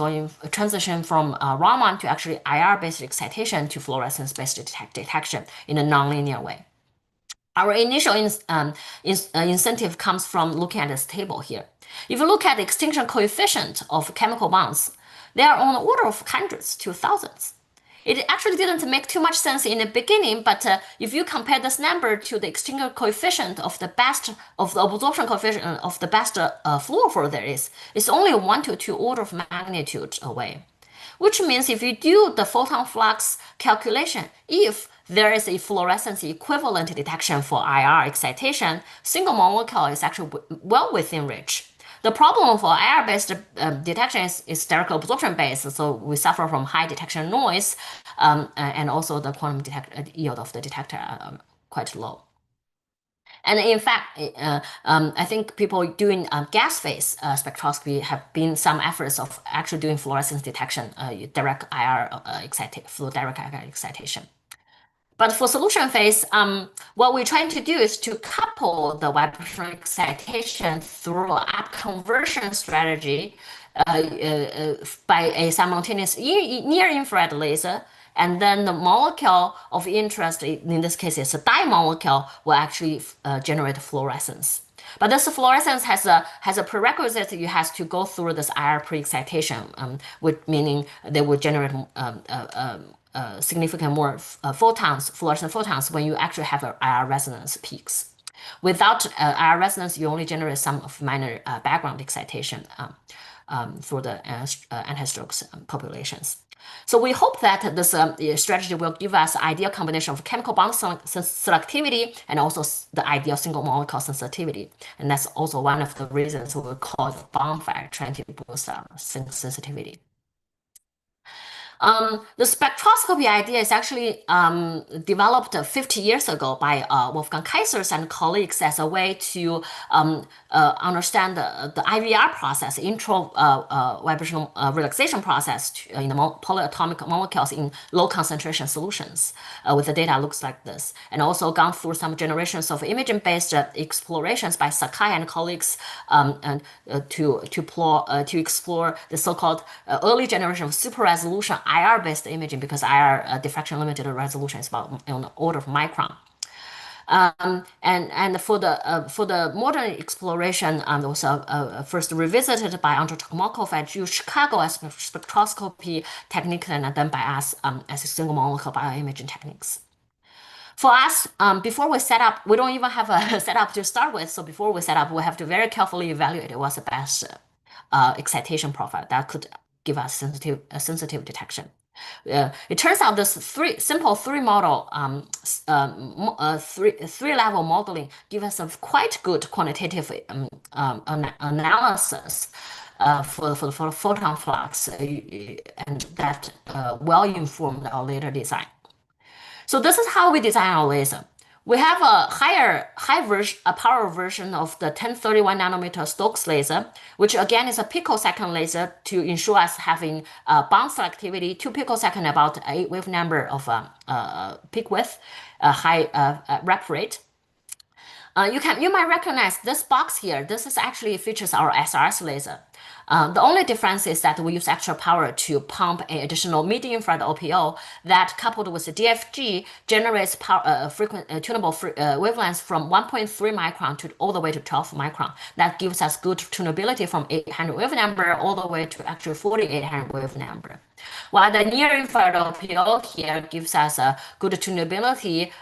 transition from Raman to actually IR-based excitation to fluorescence-based detection in a nonlinear way. Our initial incentive comes from looking at this table here. If you look at the extinction coefficient of chemical bonds, they are on the order of hundreds to thousands. It actually didn't make too much sense in the beginning, but if you compare this number to the extinction coefficient of the absorption coefficient of the best fluorophore there is, it's only 1 to 2 order of magnitude away. Which means if you do the photon flux calculation, if there is a fluorescence equivalent detection for IR excitation, single molecule is actually well within reach. The problem for IR-based detection is sterical absorption-based, so we suffer from high detection noise, and also the quantum yield of the detector are quite low. And in fact, I think people doing gas phase spectroscopy have been some efforts of actually doing fluorescence detection, direct IR excitation. But for solution phase, what we're trying to do is to couple the vibrational excitation through an upconversion strategy by a simultaneous near-infrared laser and then the molecule of interest, in this case, it's a dye molecule, will actually generate fluorescence. But this fluorescence has a prerequisite. You have to go through this IR pre-excitation, which meaning they will generate significant more fluorescent photons when you actually have IR resonance peaks. Without IR resonance, you only generate some of minor background excitation for the anti-strokes populations. So we hope that this strategy will give us ideal combination of chemical bond selectivity and also the ideal single molecule sensitivity. And that's also one of the reasons we call it bonfire, trying to boost our sensitivity. The spectroscopy idea is actually developed 50 years ago by Wolfgang Kaisers and colleagues as a way to understand the IVR process, intro vibrational relaxation process in the polyatomic molecules in low concentration solutions. With the data looks like this, and also gone through some generations of imaging-based explorations by Sakai and colleagues to explore the so-called early generation of super resolution IR-based imaging, because IR diffraction limited resolution is about on the order of micron. And for the modern exploration, was first revisited by Andrei Tokmakov at U Chicago as spectroscopy technique, and then by us as a single molecule bioimaging techniques. For us, before we set up, we don't even have a setup to start with. So before we set up, we have to very carefully evaluate what's the best excitation profile that could give us sensitive detection. It turns out this simple three-level modeling gives us a quite good quantitative analysis for the photon flux, and that well informed our later design. So this is how we design our laser. We have a high power version of the 1031 nanometer Stokes laser, which again is a picosecond laser to ensure us having bond selectivity, 2 picosecond, about 8 wave number of peak width, high rep rate. You might recognize this box here. This is actually features our SRS laser. The only difference is that we use extra power to pump an additional mid-infrared OPO that, coupled with the DFG, generates tunable wavelengths from 1.3 micron to all the way to 12 micron. That gives us good tunability from 800 wave number all the way to actually 4800 wave number. While the near-infrared OPO here gives us a good tunability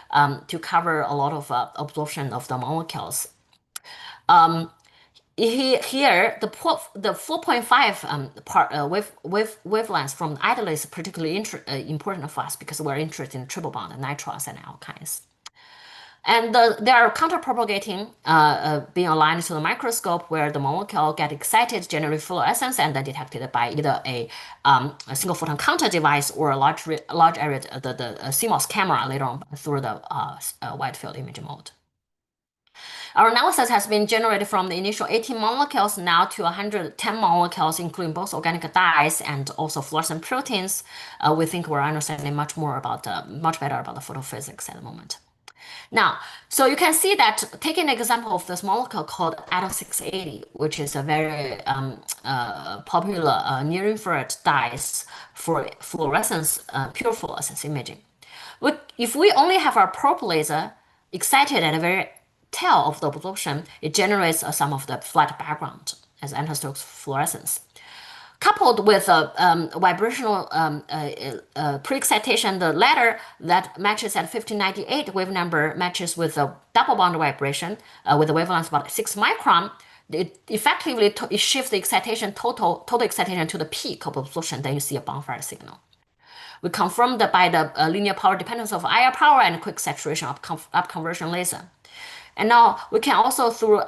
to cover a lot of absorption of the molecules. Here, the 4.5 wavelengths from idler is particularly important for us because we're interested in triple bond, nitriles, and alkynes. And they are counterpropagating, being aligned to the microscope, where the molecule get excited, generate fluorescence, and then detected by either a single photon counter device or a large area, the CMOS camera later on through the wide field imaging mode. Our analysis has been generated from the initial 18 molecules now to 110 molecules, including both organic dyes and also fluorescent proteins. We think we're understanding much better about the photophysics at the moment. Now, so you can see that, taking an example of this molecule called Atom 680, which is a very popular near-infrared dyes for fluorescence, pure fluorescence imaging. If we only have our probe laser excited at a very tail of the absorption, it generates some of the flat background as anti-Stokes fluorescence. Coupled with vibrational pre-excitation, the latter that matches at 1598 wave number matches with a double bond vibration with a wavelength about 6 micron. It effectively it shifts the excitation total excitation to the peak of absorption. Then you see a bonfire signal. We confirmed that by the linear power dependence of IR power and quick saturation of upconversion laser. And now we can also, through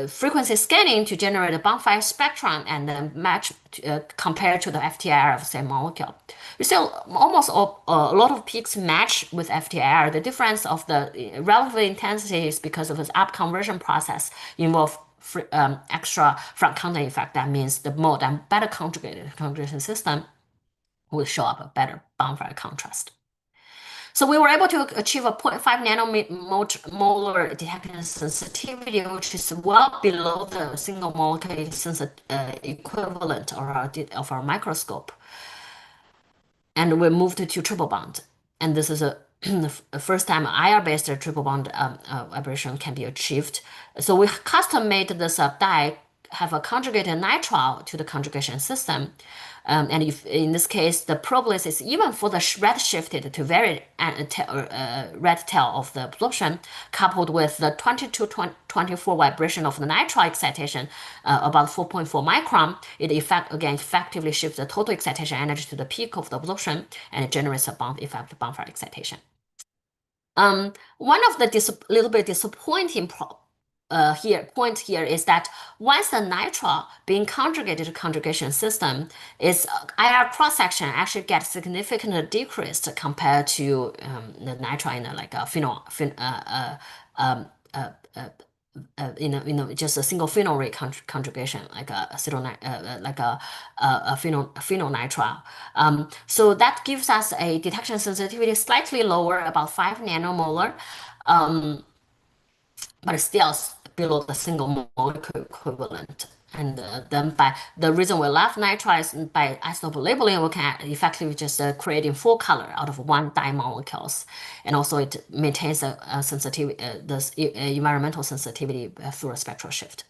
frequency scanning, to generate a bonfire spectrum and then match compared to the FTIR of the same molecule. You see almost a lot of peaks match with FTIR. The difference of the relative intensity is because of this upconversion process involve extra front counter effect. That means the mode and better conjugated conjugation system will show up a better bonfire contrast. So we were able to achieve a 0.5 nanomolar detection sensitivity, which is well below the single molecule equivalent of our microscope. and we moved to triple bond. And this is the first time IR-based triple bond vibration can be achieved. So we custom made this die have a conjugated nitrile to the conjugation system. And if in this case, the probability even for the red shifted to very red tail of the absorption, coupled with the 22-24 vibration of the nitrile excitation, about 4.4 micron, it effectively shifts the total excitation energy to the peak of the absorption, and it generates a bonfire excitation. One of the little bit disappointing point here is that once the nitrile being conjugated to conjugation system, its IR cross section actually gets significantly decreased compared to the nitrile in like a phenol, just a single phenol rate conjugation, like a phenol nitrile. So that gives us a detection sensitivity slightly lower, about 5 nanomolar, but still below the single molecule equivalent. And then by the reason we left nitrile is by isotope labeling, we can effectively just creating full color out of one dye molecules, and also it maintains a sensitivity, this environmental sensitivity through a spectral shift.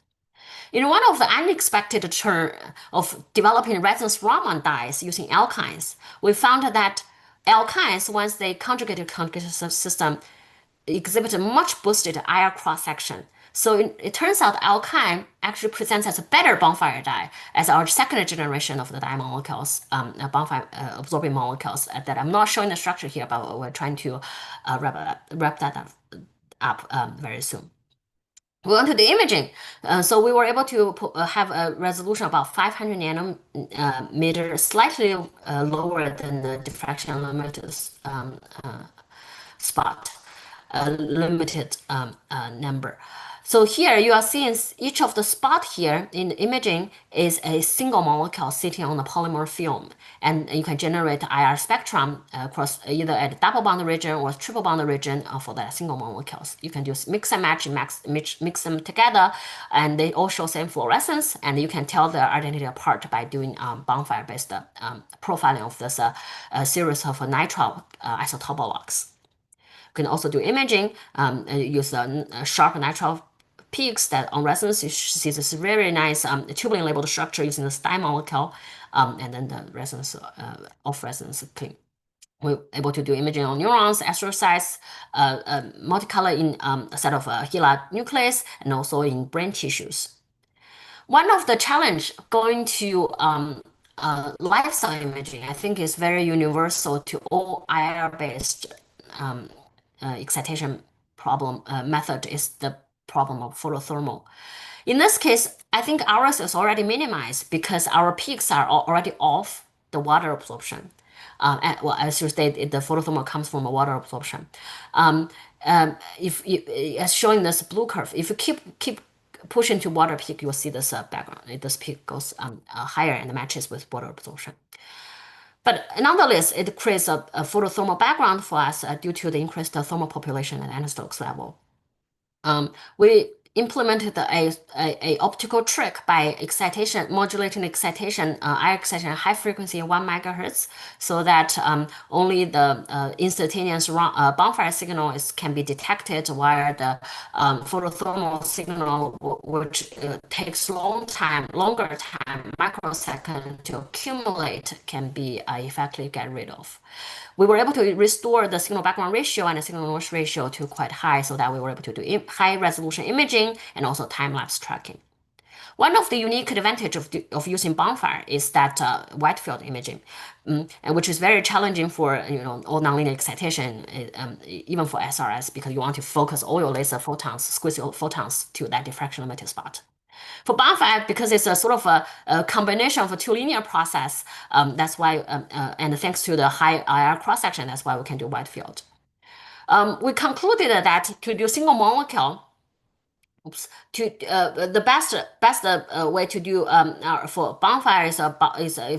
In one of the unexpected turn of developing resonance Raman dyes using alkynes, we found that alkynes, once they conjugated conjugation system, exhibit a much boosted IR cross section. So it turns out alkyne actually presents as a better bonfire dye as our second generation of the dye molecules, bonfire absorbing molecules that I'm not showing the structure here, but we're trying to wrap that up very soon. We went to the imaging. So we were able to have a resolution about 500 nanometers, slightly lower than the diffraction limit spot. Limited number. So here you are seeing each of the spot here in the imaging is a single molecule sitting on the polymer film, and you can generate IR spectrum across either at the double bond region or triple bond region for the single molecules. You can just mix and match, mix them together, and they all show same fluorescence, and you can tell their identity apart by doing bonfire-based profiling of this series of nitrile isotopologs. You can also do imaging, use sharp nitrile peaks that on resonance you see this very nice tubulin labeled structure using the dye molecule, and then the resonance off resonance clean. We're able to do imaging on neurons, astrocytes, multicolor in a set of HeLa nucleus, and also in brain tissues. One of the challenge going to lifestyle imaging, I think, is very universal to all IR-based excitation problem method is the problem of photothermal. In this case, I think ours is already minimized because our peaks are already off the water absorption. Well, as you stated, the photothermal comes from a water absorption. As showing this blue curve, if you keep pushing to water peak, you'll see this background. This peak goes higher and matches with water absorption. But nonetheless, it creates a photothermal background for us due to the increased thermal population at anisotropes level. We implemented a optical trick by modulating excitation, IR excitation at high frequency 1 megahertz, so that only the instantaneous bonfire signal can be detected, while the photothermal signal, which takes longer time, microsecond to accumulate, can be effectively get rid of. We were able to restore the signal background ratio and the signal noise ratio to quite high, so that we were able to do high resolution imaging and also time-lapse tracking. One of the unique advantage of using bonfire is that wide field imaging, and which is very challenging for all nonlinear excitation, even for SRS, because you want to focus all your laser photons, squeeze your photons to that diffraction limited spot. For bonfire, because it's a sort of a combination of a two linear process, that's why, and thanks to the high IR cross section, that's why we can do wide field. We concluded that to do single molecule, the best way to do for bonfire is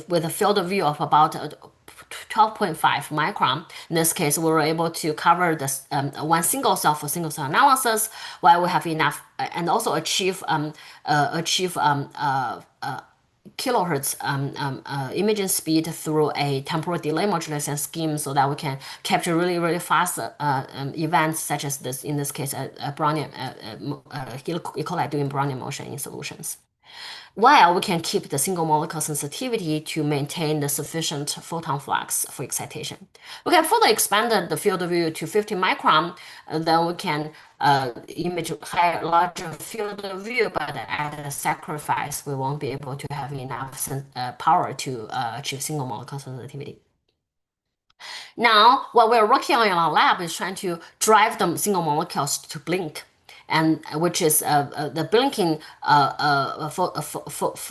with a field of view of about 12.5 micron. In this case, we were able to cover this one single cell for single cell analysis, while we have enough, and also achieve kilohertz imaging speed through a temporal delay modulation scheme, so that we can capture really fast events such as this, in this case, Brownian E. coli doing Brownian motion in solutions, while we can keep the single molecule sensitivity to maintain the sufficient photon flux for excitation. We can further expand the field of view to 50 micron, then we can image larger field of view, but at a sacrifice, we won't be able to have enough power to achieve single molecule sensitivity. Now, what we're working on in our lab is trying to drive the single molecules to blink, and which is the blinking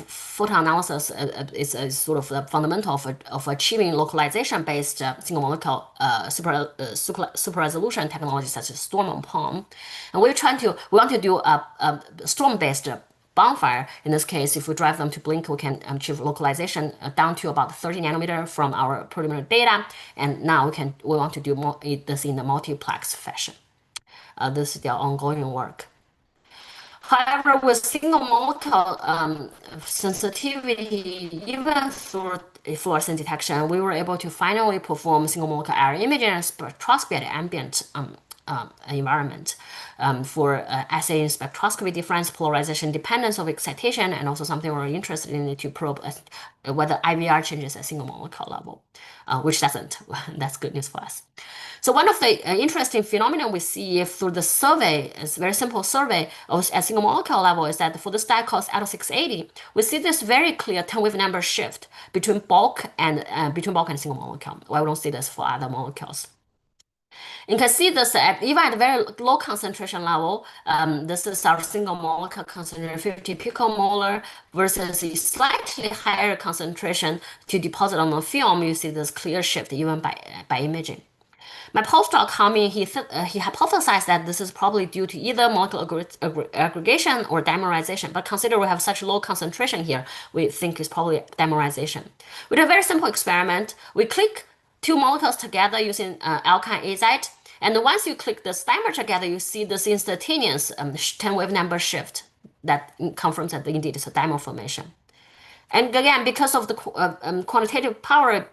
photon analysis is sort of the fundamental of achieving localization-based single molecule super resolution technology such as storm and palm. And we want to do a storm-based bonfire. In this case, if we drive them to blink, we can achieve localization down to about 30 nanometer from our preliminary data. And now we want to do this in a multiplex fashion. This is their ongoing work. However, with single molecule sensitivity, even through fluorescent detection, we were able to finally perform single molecule area imaging and spectroscopy at ambient environment for assaying spectroscopy difference, polarization dependence of excitation, and also something we're interested in to probe whether IVR changes at single molecule level, which doesn't. That's good news for us. So one of the interesting phenomena we see through the survey, it's a very simple survey at single molecule level, is that for this dye called ATO680, we see this very clear 10-wave number shift between bulk and single molecule. Well, we don't see this for other molecules. You can see this even at a very low concentration level. This is our single molecule concentration, 50 picomolar, versus a slightly higher concentration to deposit on the film. You see this clear shift even by imaging. My postdoc Hami, he hypothesized that this is probably due to either molecular aggregation or dimerization. But consider we have such low concentration here, we think it's probably dimerization. We did a very simple experiment. We click two molecules together using alkyne azide. And once you click the dimer together, you see this instantaneous 10-wave number shift that confirms that indeed it's a dimer formation. And again, because of the quantitative power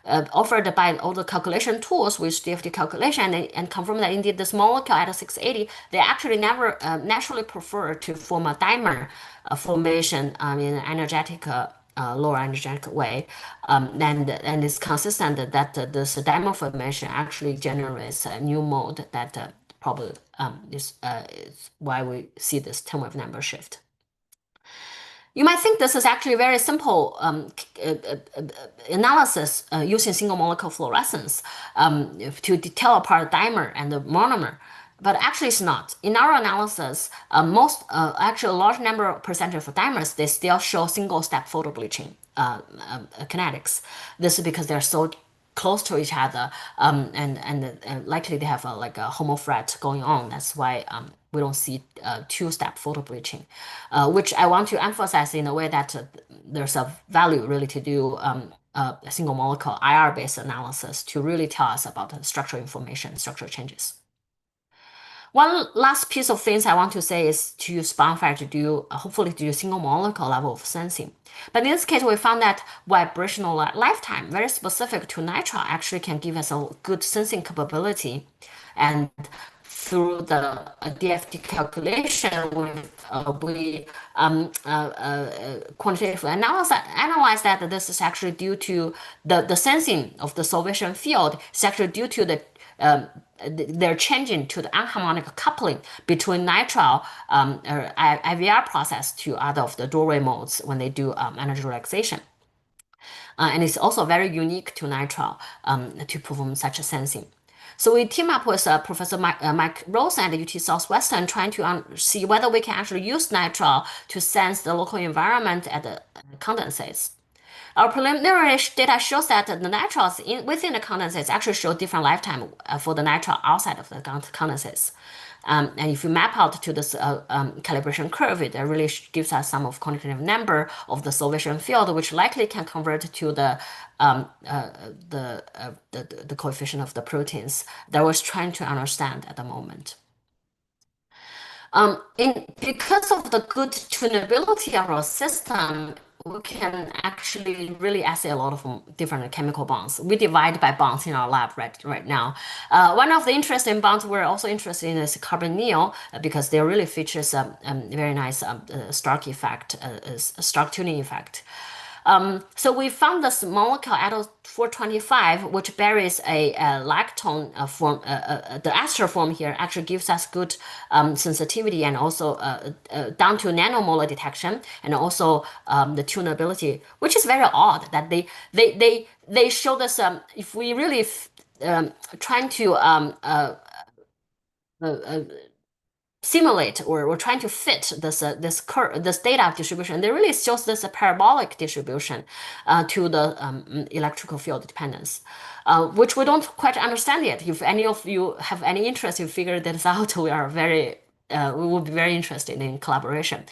offered by all the calculation tools with DFT calculation, and confirm that indeed this molecule at 680, they actually never naturally prefer to form a dimer formation in an energetic lower energetic way, and it's consistent that this dimer formation actually generates a new mode that probably is why we see this 10-wave number shift. You might think this is actually very simple analysis using single molecule fluorescence to tell apart dimer and the monomer. But actually it's not. In our analysis, actually a large number of percentage of dimers, they still show single step photobleaching kinetics. This is because they're so close to each other, and likely they have like a homofret going on. That's why we don't see two-step photobleaching, which I want to emphasize in a way that there's a value really to do a single molecule IR-based analysis to really tell us about the structural information, structural changes. One last piece of things I want to say is to use bonfire to do, hopefully to do single molecule level of sensing. But in this case, we found that vibrational lifetime, very specific to nitrile, actually can give us a good sensing capability. And through the DFT calculation, we quantitatively analyze that this is actually due to the sensing of the solvation field. It's actually due to they're changing to the anharmonic coupling between nitrile or IVR process to other of the doorway modes when they do energy relaxation. And it's also very unique to nitrile to perform such a sensing. So we team up with Professor Mike Rose at UT Southwestern, trying to see whether we can actually use nitrile to sense the local environment at the condensates. Our preliminary data shows that the nitriles within the condensates actually show different lifetime for the nitrile outside of the condensates. And if you map out to this calibration curve, it really gives us some of quantitative number of the solvation field, which likely can convert to the coefficient of the proteins that we're trying to understand at the moment. Because of the good tunability of our system, we can actually really assay a lot of different chemical bonds. We divide by bonds in our lab right now. One of the interesting bonds we're also interested in is carbonyl because they really features a very nice Stark effect, Stark tuning effect. So we found this molecule ADO 425, which bears a lactone form. The ester form here actually gives us good sensitivity and also down to nanomolar detection, and also the tunability, which is very odd that they showed us if we really trying to simulate or we're trying to fit this curve, this data distribution, they really shows this parabolic distribution to the electrical field dependence, which we don't quite understand yet. If any of you have any interest in figuring this out, we will be very interested in collaboration.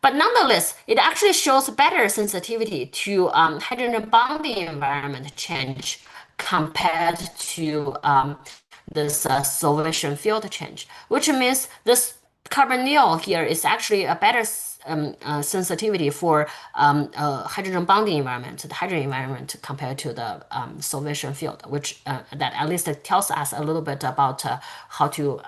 But nonetheless, it actually shows better sensitivity to hydrogen bonding environment change compared to this solvation field change, which means this carbonyl here is actually a better sensitivity for hydrogen bonding environment, the hydrogen environment compared to the solvation field, which that at least tells us a little bit about how to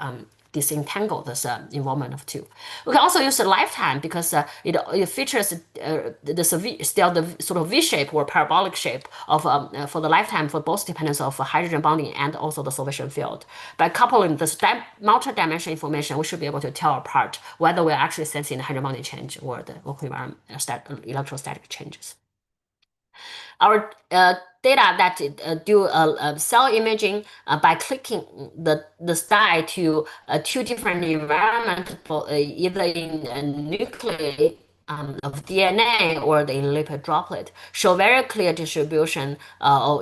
disentangle this involvement of two. We can also use the lifetime because it features still the sort of V shape or parabolic shape of for the lifetime for both dependence of hydrogen bonding and also the solvation field. By coupling this multi-dimensional information, we should be able to tell apart whether we're actually sensing the hydrogen bonding change or the local environment electrostatic changes. Our data that do cell imaging by clicking the dye to two different environments, either in nuclei of DNA or the lipid droplet, show very clear distribution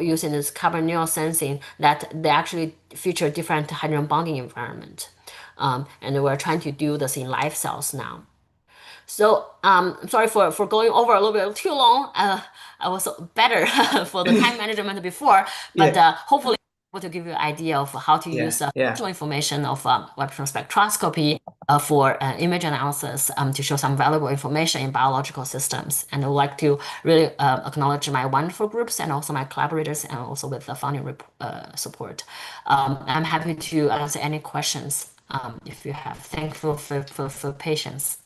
using this carbonyl sensing that they actually feature different hydrogen bonding environment. And we're trying to do this in live cells now. So I'm sorry for going over a little bit too long. I was better for the time management before, but hopefully able to give you an idea of how to use functional information of Webstrom spectroscopy for image analysis to show some valuable information in biological systems. And I would like to really acknowledge my wonderful groups and also my collaborators and also with the funding support. I'm happy to answer any questions if you have. Thankful for patience.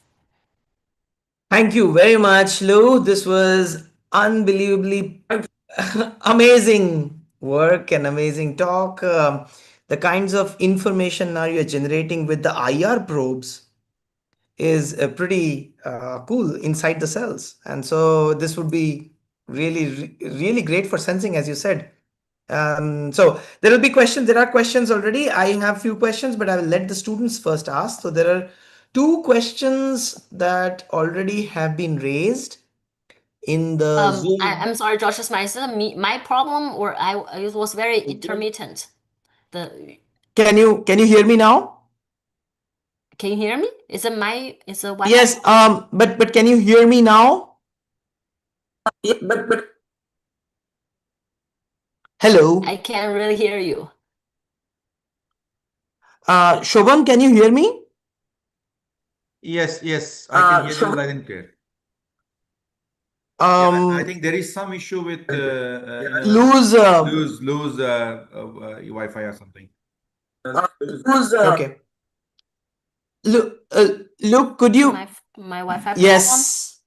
Thank you very much, Lou. This was unbelievably amazing work and amazing talk. The kinds of information now you're generating with the IR probes is pretty cool inside the cells. And so this would be really great for sensing, as you said. So there will be questions. There are questions already. I have few questions, but I will let the students first ask. So there are two questions that already have been raised in the Zoom. I'm sorry, Josh, is my problem or it was very intermittent. Can you hear me now? Can you hear me? Is it Wi-Fi? Yes, but can you hear me now? But hello. I can't really hear you. Shobhan, can you hear me? Yes, I can hear you loud and clear. I think there is some issue with Lou's Wi-Fi or something. Okay. Look, could you? My Wi-Fi problem? Yes.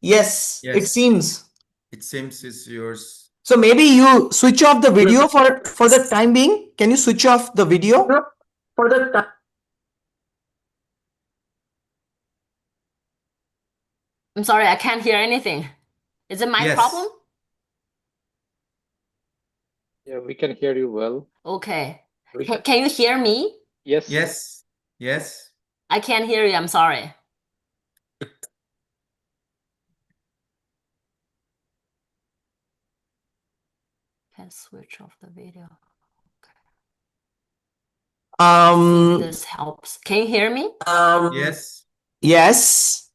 It seems. It seems it's yours. So maybe you switch off the video for the time being. Can you switch off the video? For the time. I'm sorry, I can't hear anything. Is it my problem? Yeah, we can hear you well. Okay. Can you hear me? Yes. Yes. I can't hear you. I'm sorry. Can switch off the video. Okay. This helps. Can you hear me? Yes. Yes.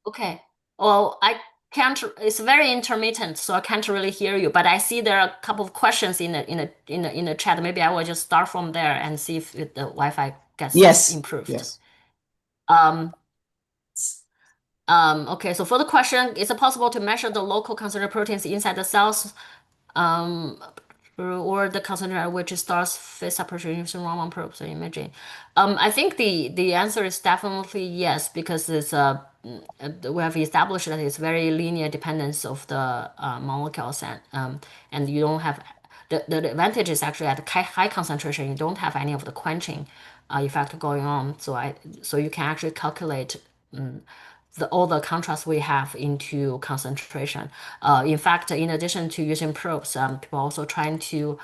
Okay. Well, I can't. It's very intermittent, so I can't really hear you. But I see there are a couple of questions in the chat. Maybe I will just start from there and see if the Wi-Fi gets improved. Yes. Okay, so for the question, is it possible to measure the local concentrated proteins inside the cells, or the concentration at which it starts phase separation using Raman probes or imaging? I think the answer is definitely yes, because it's we have established that it's very linear dependence of the molecules, and you don't have the advantage is actually at high concentration you don't have any of the quenching effect going on. So you can actually calculate all the contrast we have into concentration. In fact, in addition to using probes, people are also trying to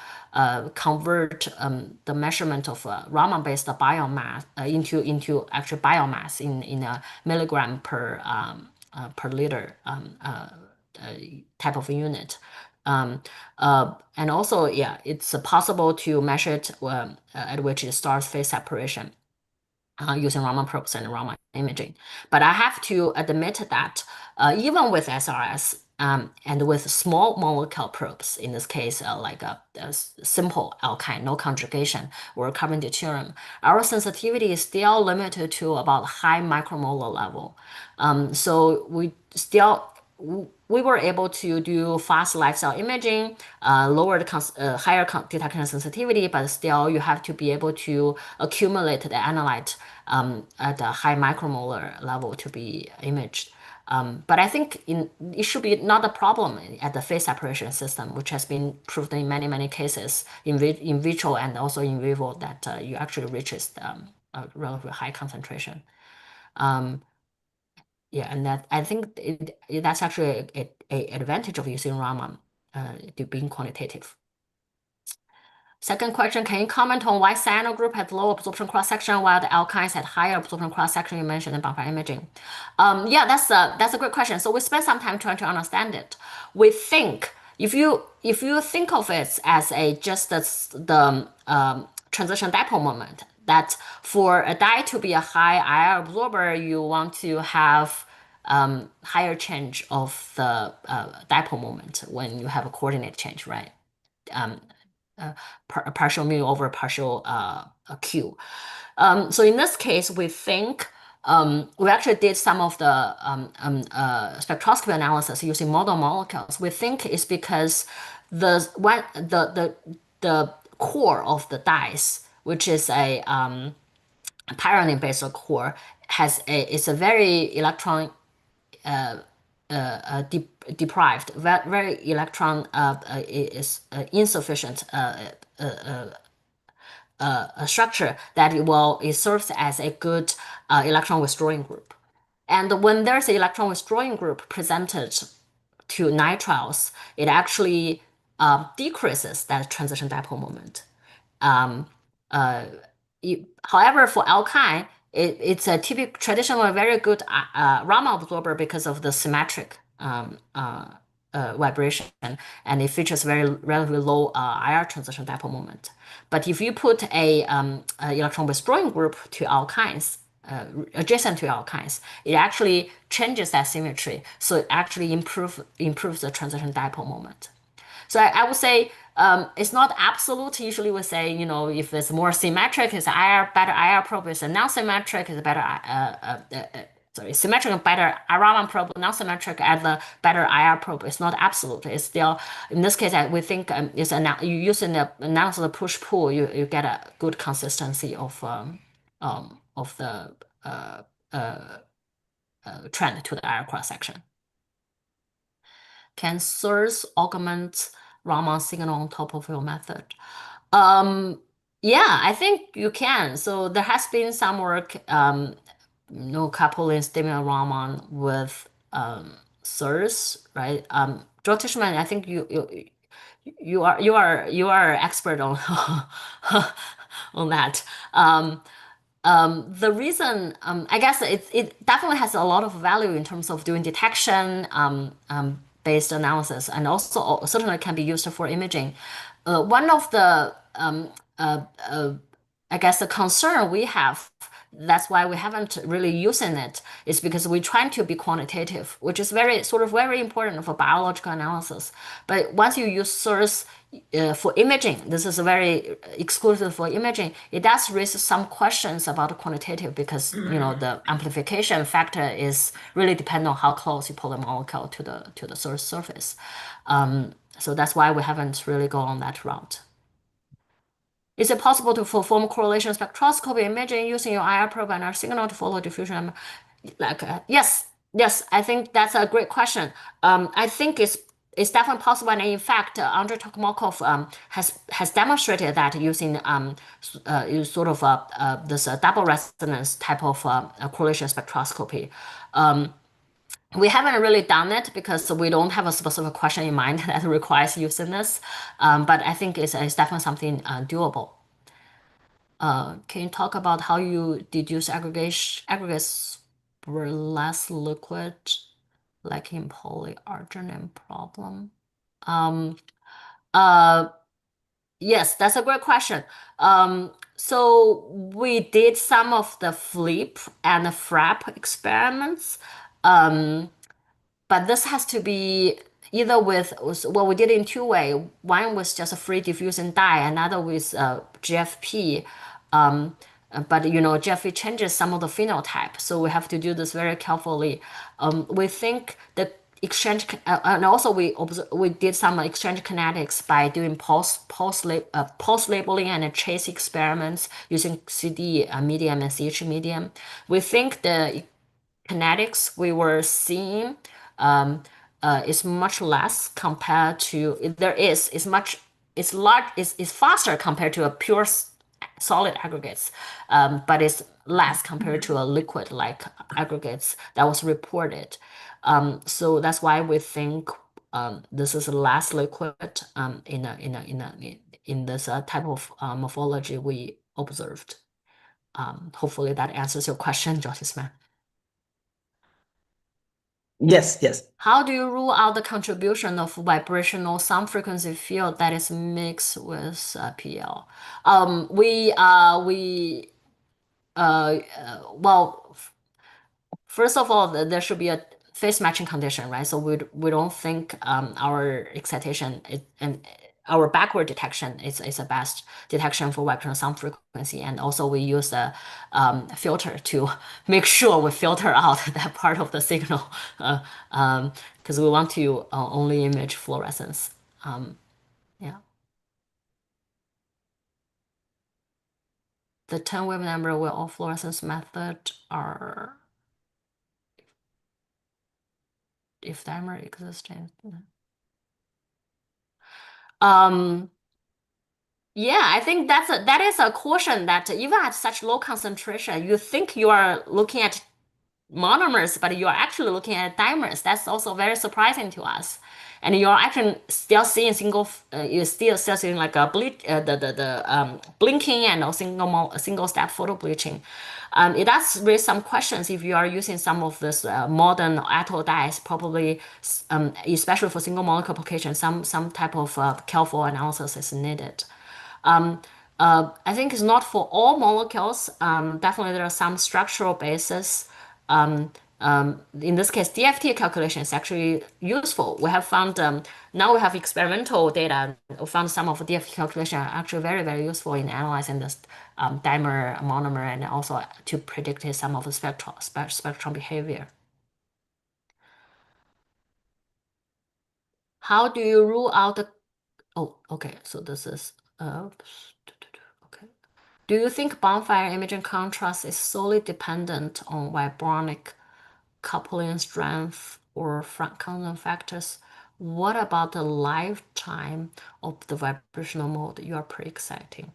convert the measurement of Raman-based biomass into actual biomass in a milligram per liter type of unit. And also, yeah, it's possible to measure it at which it starts phase separation using Raman probes and Raman imaging. But I have to admit that even with SRS and with small molecule probes, in this case, like a simple alkyne, no conjugation, or carbon deuterium, our sensitivity is still limited to about high micromolar level. So we were able to do fast live cell imaging, lower the higher detection sensitivity, but still you have to be able to accumulate the analyte at a high micromolar level to be imaged. But I think it should be not a problem at the phase separation system, which has been proved in many, many cases in vitro and also in vivo that you actually reaches a relatively high concentration. Yeah, and that I think that's actually a advantage of using Raman to being quantitative. Second question, can you comment on why cyano group had low absorption cross-section while the alkynes had higher absorption cross-section you mentioned in bonfire imaging? Yeah, that's a great question. So we spent some time trying to understand it. We think if you think of it as just the transition dipole moment, that for a dye to be a high IR absorber, you want to have higher change of the dipole moment when you have a coordinate change, right? Partial mu over partial q. So in this case, we think we actually did some of the spectroscopy analysis using model molecules. We think it's because the core of the dyes, which is a pyranid based core, it's a very electron deprived, very electron is insufficient structure that it serves as a good electron withdrawing group. And when there's an electron withdrawing group presented to nitriles, it actually decreases that transition dipole moment. However, for alkyne, it's a traditional very good Raman absorber because of the symmetric vibration, and it features relatively low IR transition dipole moment. But if you put a electron withdrawing group to alkynes, adjacent to alkynes, it actually changes that symmetry. So it actually improves the transition dipole moment. So I would say it's not absolute. Usually we say, if it's more symmetric, it's better IR probe. If it's non-symmetric, it's better, symmetric and better Raman probe, non-symmetric at the better IR probe. It's not absolute. It's still, in this case, we think you use an analysis of push-pull, you get a good consistency of the trend to the IR cross-section. Can source augment Raman signal on top of your method? Yeah, I think you can. So there has been some work, coupling stimulant Raman with source, right? Jyotishmandas, I think you are expert on on that. The reason, I guess it definitely has a lot of value in terms of doing detection based analysis, and also certainly can be used for imaging. One of the, I guess, the concern we have, that's why we haven't really using it, is because we're trying to be quantitative, which is very important for biological analysis. But once you use source, for imaging, this is very exclusive for imaging. It does raise some questions about the quantitative because the amplification factor is really dependent on how close you pull the molecule to the source surface. So that's why we haven't really gone on that route. Is it possible to perform correlation spectroscopy imaging using your IR probe and our signal to follow diffusion? Yes, I think that's a great question. I think it's definitely possible, and in fact, Andrei Tokmakov has demonstrated that using sort of this double resonance type of correlation spectroscopy. We haven't really done it because we don't have a specific question in mind that requires using this, but I think it's definitely something doable. Can you talk about how you deduce aggregates were less liquid, like in polyarginine problem? Yes, that's a great question. So we did some of the flip and the frap experiments. But this has to be either with, well, we did it in two ways. One was just a free diffusion dye, another with GFP. But GFP changes some of the phenotype, so we have to do this very carefully. We think the exchange, and also we did some exchange kinetics by doing pulse labeling and trace experiments using CD medium and CH medium. We think the kinetics we were seeing is much less compared to it's faster compared to a pure solid aggregates, but it's less compared to a liquid like aggregates that was reported. So that's why we think this is less liquid in this type of morphology we observed. Hopefully that answers your question, Jyotishman. Yes. How do you rule out the contribution of vibrational sound frequency field that is mixed with PL? Well, first of all, there should be a phase matching condition, right? So we don't think our excitation and our backward detection is a best detection for vibrational sound frequency, and also we use a filter to make sure we filter out that part of the signal, because we want to only image fluorescence. Yeah. The 10 wave number with all fluorescence method are if dimer existing. Yeah, I think that is a caution that even at such low concentration, you think you are looking at monomers, but you are actually looking at dimers. That's also very surprising to us. And you're actually still seeing you're still seeing like a blinking and also single step photo bleaching. It does raise some questions if you are using some of this modern ato dyes, probably especially for single molecule application, some type of careful analysis is needed. I think it's not for all molecules. Definitely there are some structural basis. In this case, DFT calculation is actually useful. We have found, now we have experimental data, we found some of the DFT calculation are actually very, very useful in analyzing this dimer, monomer, and also to predict some of the spectrum behavior. How do you rule out the, oh, okay, so this is, okay. Do you think bonfire imaging contrast is solely dependent on vibronic coupling strength or constant factors? What about the lifetime of the vibrational mode? You are pretty exciting.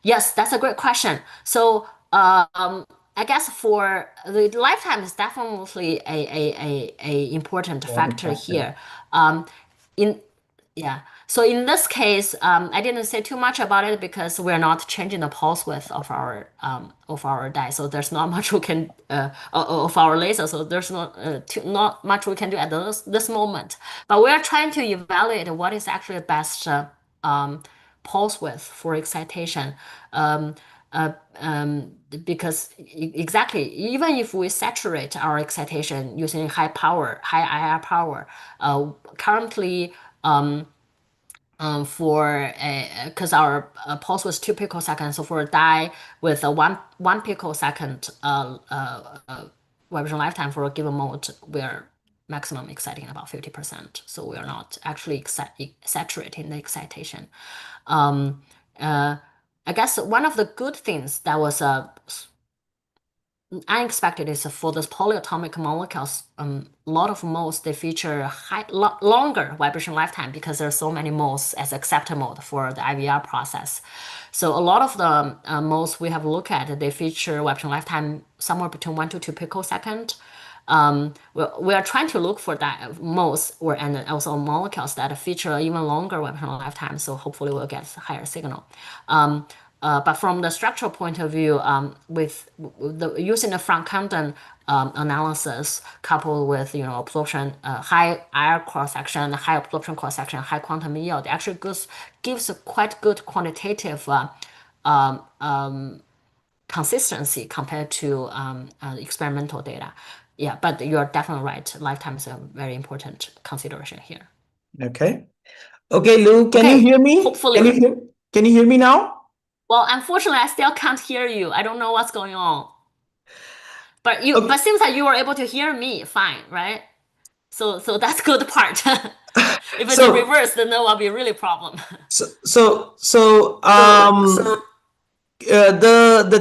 Yes, that's a great question. So I guess for the lifetime is definitely a important factor here. So in this case, I didn't say too much about it because we're not changing the pulse width of our dye. So there's not much we can of our laser. So there's not much we can do at this moment. But we are trying to evaluate what is actually the best pulse width for excitation. Because exactly, even if we saturate our excitation using high IR power, currently for because our pulse was 2 picoseconds, so for a dye with a one picosecond vibration lifetime for a given mode, we're maximum exciting about 50%. So we are not actually saturating the excitation. I guess one of the good things that was unexpected is for those polyatomic molecules, a lot of modes they feature longer vibration lifetime because there are so many modes as acceptor mode for the IVR process. So a lot of the modes we have looked at, they feature vibration lifetime somewhere between 1 to 2 picosecond. We are trying to look for that modes and also molecules that feature even longer vibration lifetime. So hopefully we'll get higher signal. But from the structural point of view, with using the Frank-Condon analysis coupled with absorption, high air cross section, high absorption cross section, high quantum yield, actually gives a quite good quantitative consistency compared to experimental data. Yeah, but you're definitely right. Lifetime is a very important consideration here. Okay. Okay, Lou, can you hear me? Hopefully. Can you hear me now? Well, unfortunately, I still can't hear you. I don't know what's going on. But but seems like you were able to hear me fine, right? So that's good part. If it's reversed, then there will be really problem. The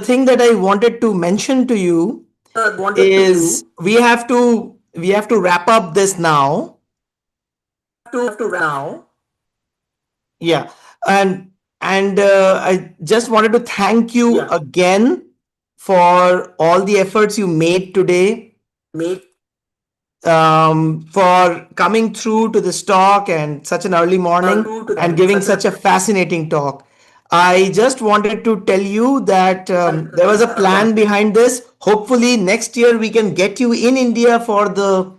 thing that I wanted to mention to you is we have to wrap up this now. Yeah, and I just wanted to thank you again for all the efforts you made today, for coming through to this talk and such an early morning and giving such a fascinating talk. I just wanted to tell you that there was a plan behind this. Hopefully next year we can get you in India for the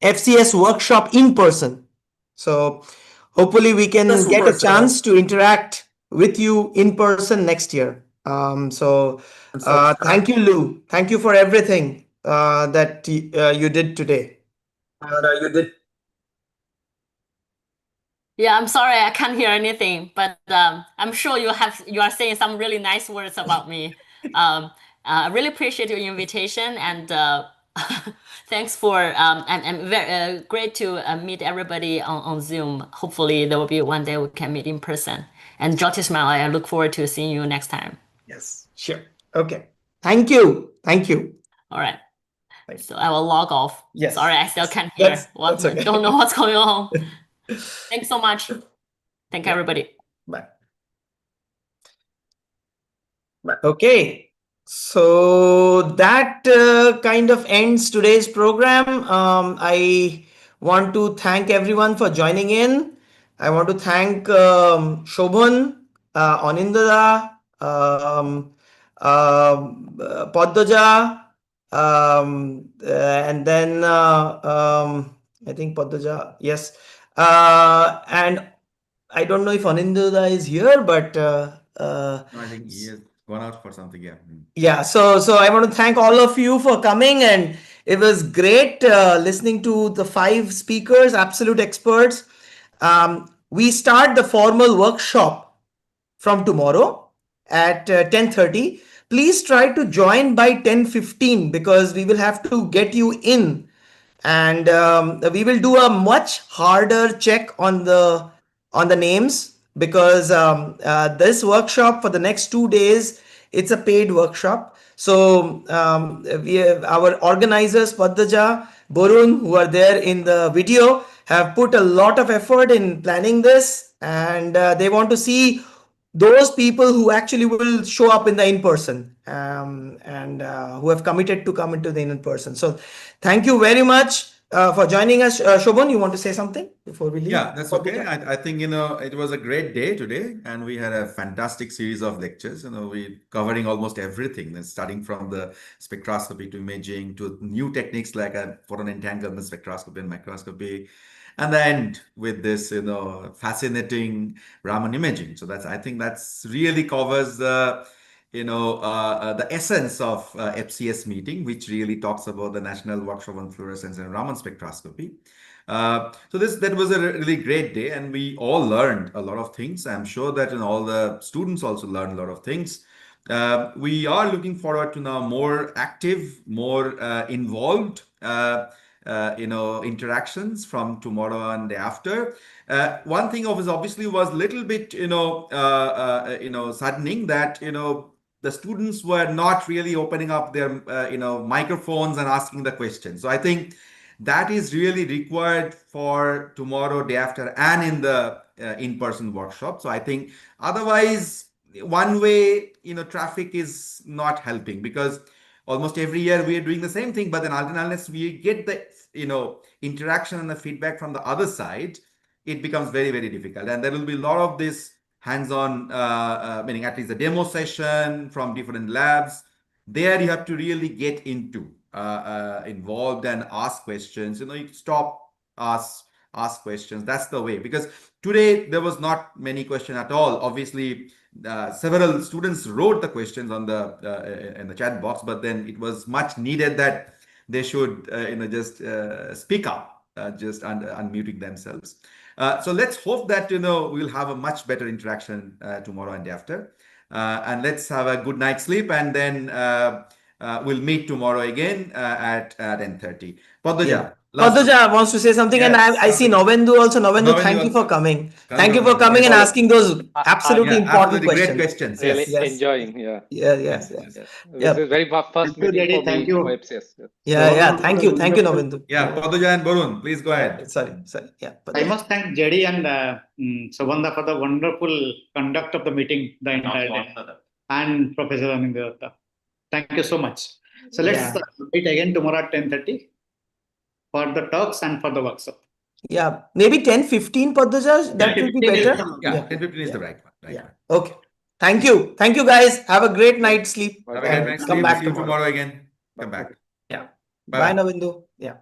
FCS workshop in person. So hopefully we can get a chance to interact with you in person next year. Thank you, Lou. Thank you for everything that you did today. Yeah, I'm sorry I can't hear anything, but I'm sure you are saying some really nice words about me. I really appreciate your invitation and thanks for and very great to meet everybody on Zoom. Hopefully there will be one day we can meet in person. And Jyotishmandas, I look forward to seeing you next time. Yes, sure. Okay. Thank you. Thank you. All right. So I will log off. Yes. Sorry, I still can't hear. That's okay. Don't know what's going on. Thanks so much. Thank you, everybody. Bye. Okay. So that kind of ends today's program. I want to thank everyone for joining in. I want to thank Shobhan, Anindra, Paddoja, and then I think Paddoja, yes. And I don't know if Anindra is here, but No, I think he has gone out for something. Yeah. yeah. So I want to thank all of you for coming, and it was great listening to the 5 speakers, absolute experts. We start the formal workshop from tomorrow at 10:30. Please try to join by 10:15 because we will have to get you in, and we will do a much harder check on the names because this workshop for the next 2 days, it's a paid workshop. So we have our organizers Paddaja, Borun, who are there in the video, have put a lot of effort in planning this, and they want to see those people who actually will show up in the in-person and who have committed to come into the in-person. So thank you very much for joining us. Shobhan, you want to say something before we leave? Yeah, that's okay. I think, it was a great day today and we had a fantastic series of lectures. We covering almost everything, starting from the spectroscopy to imaging to new techniques like photon entanglement spectroscopy and microscopy. And the end with this, fascinating Raman imaging. So I think that's really covers the essence of FCS meeting, which really talks about the National Workshop on Fluorescence and Raman Spectroscopy. So that was a really great day, and we all learned a lot of things. I'm sure that all the students also learned a lot of things. We are looking forward to now more active, more involved, interactions from tomorrow and the after. One thing obviously was little bit, saddening that, the students were not really opening up their, microphones and asking the questions. So I think that is really required for tomorrow, day after, and in the in-person workshop. So I think otherwise, one way, traffic is not helping, because almost every year we are doing the same thing, but then unless we get the, interaction and the feedback from the other side, it becomes very, very difficult. And there will be a lot of this hands-on, meaning at least the demo session from different labs. There you have to really get into involved and ask questions. You stop, ask questions. That's the way, because today there was not many questions at all. Obviously, several students wrote the questions on the in the chat box, but then it was much needed that they should just speak up, just unmuting themselves. So let's hope that we'll have a much better interaction tomorrow and after, and let's have a good night's sleep, and then we'll meet tomorrow again at 10:30. Padmaja, Padmaja wants to say something, yes, and I see Novendu also. Novendu, thank you for coming. Thank you for coming and asking those absolutely important great questions. Really Yes. enjoying, yeah. Yes. This is very first Thank you, meeting for Thank me you. for FCS. Yeah. Thank you, Novendu. Yeah, Padmaja and Barun, please go ahead. Sorry. Yeah. I must thank JD and Subhanda for the wonderful conduct of the meeting the entire day, and Professor Anindya. Thank you so much. So let's meet again tomorrow at 10:30 for the talks and for the workshop. Yeah, maybe 10:15, Padmaja. That will be better. Yeah, 10:15 is the right one. Okay. Thank you, guys. Have a great night's sleep. Have a great night's Come sleep. back See you tomorrow again. Come back. Yeah. Bye. Bye, Novendu. Yeah.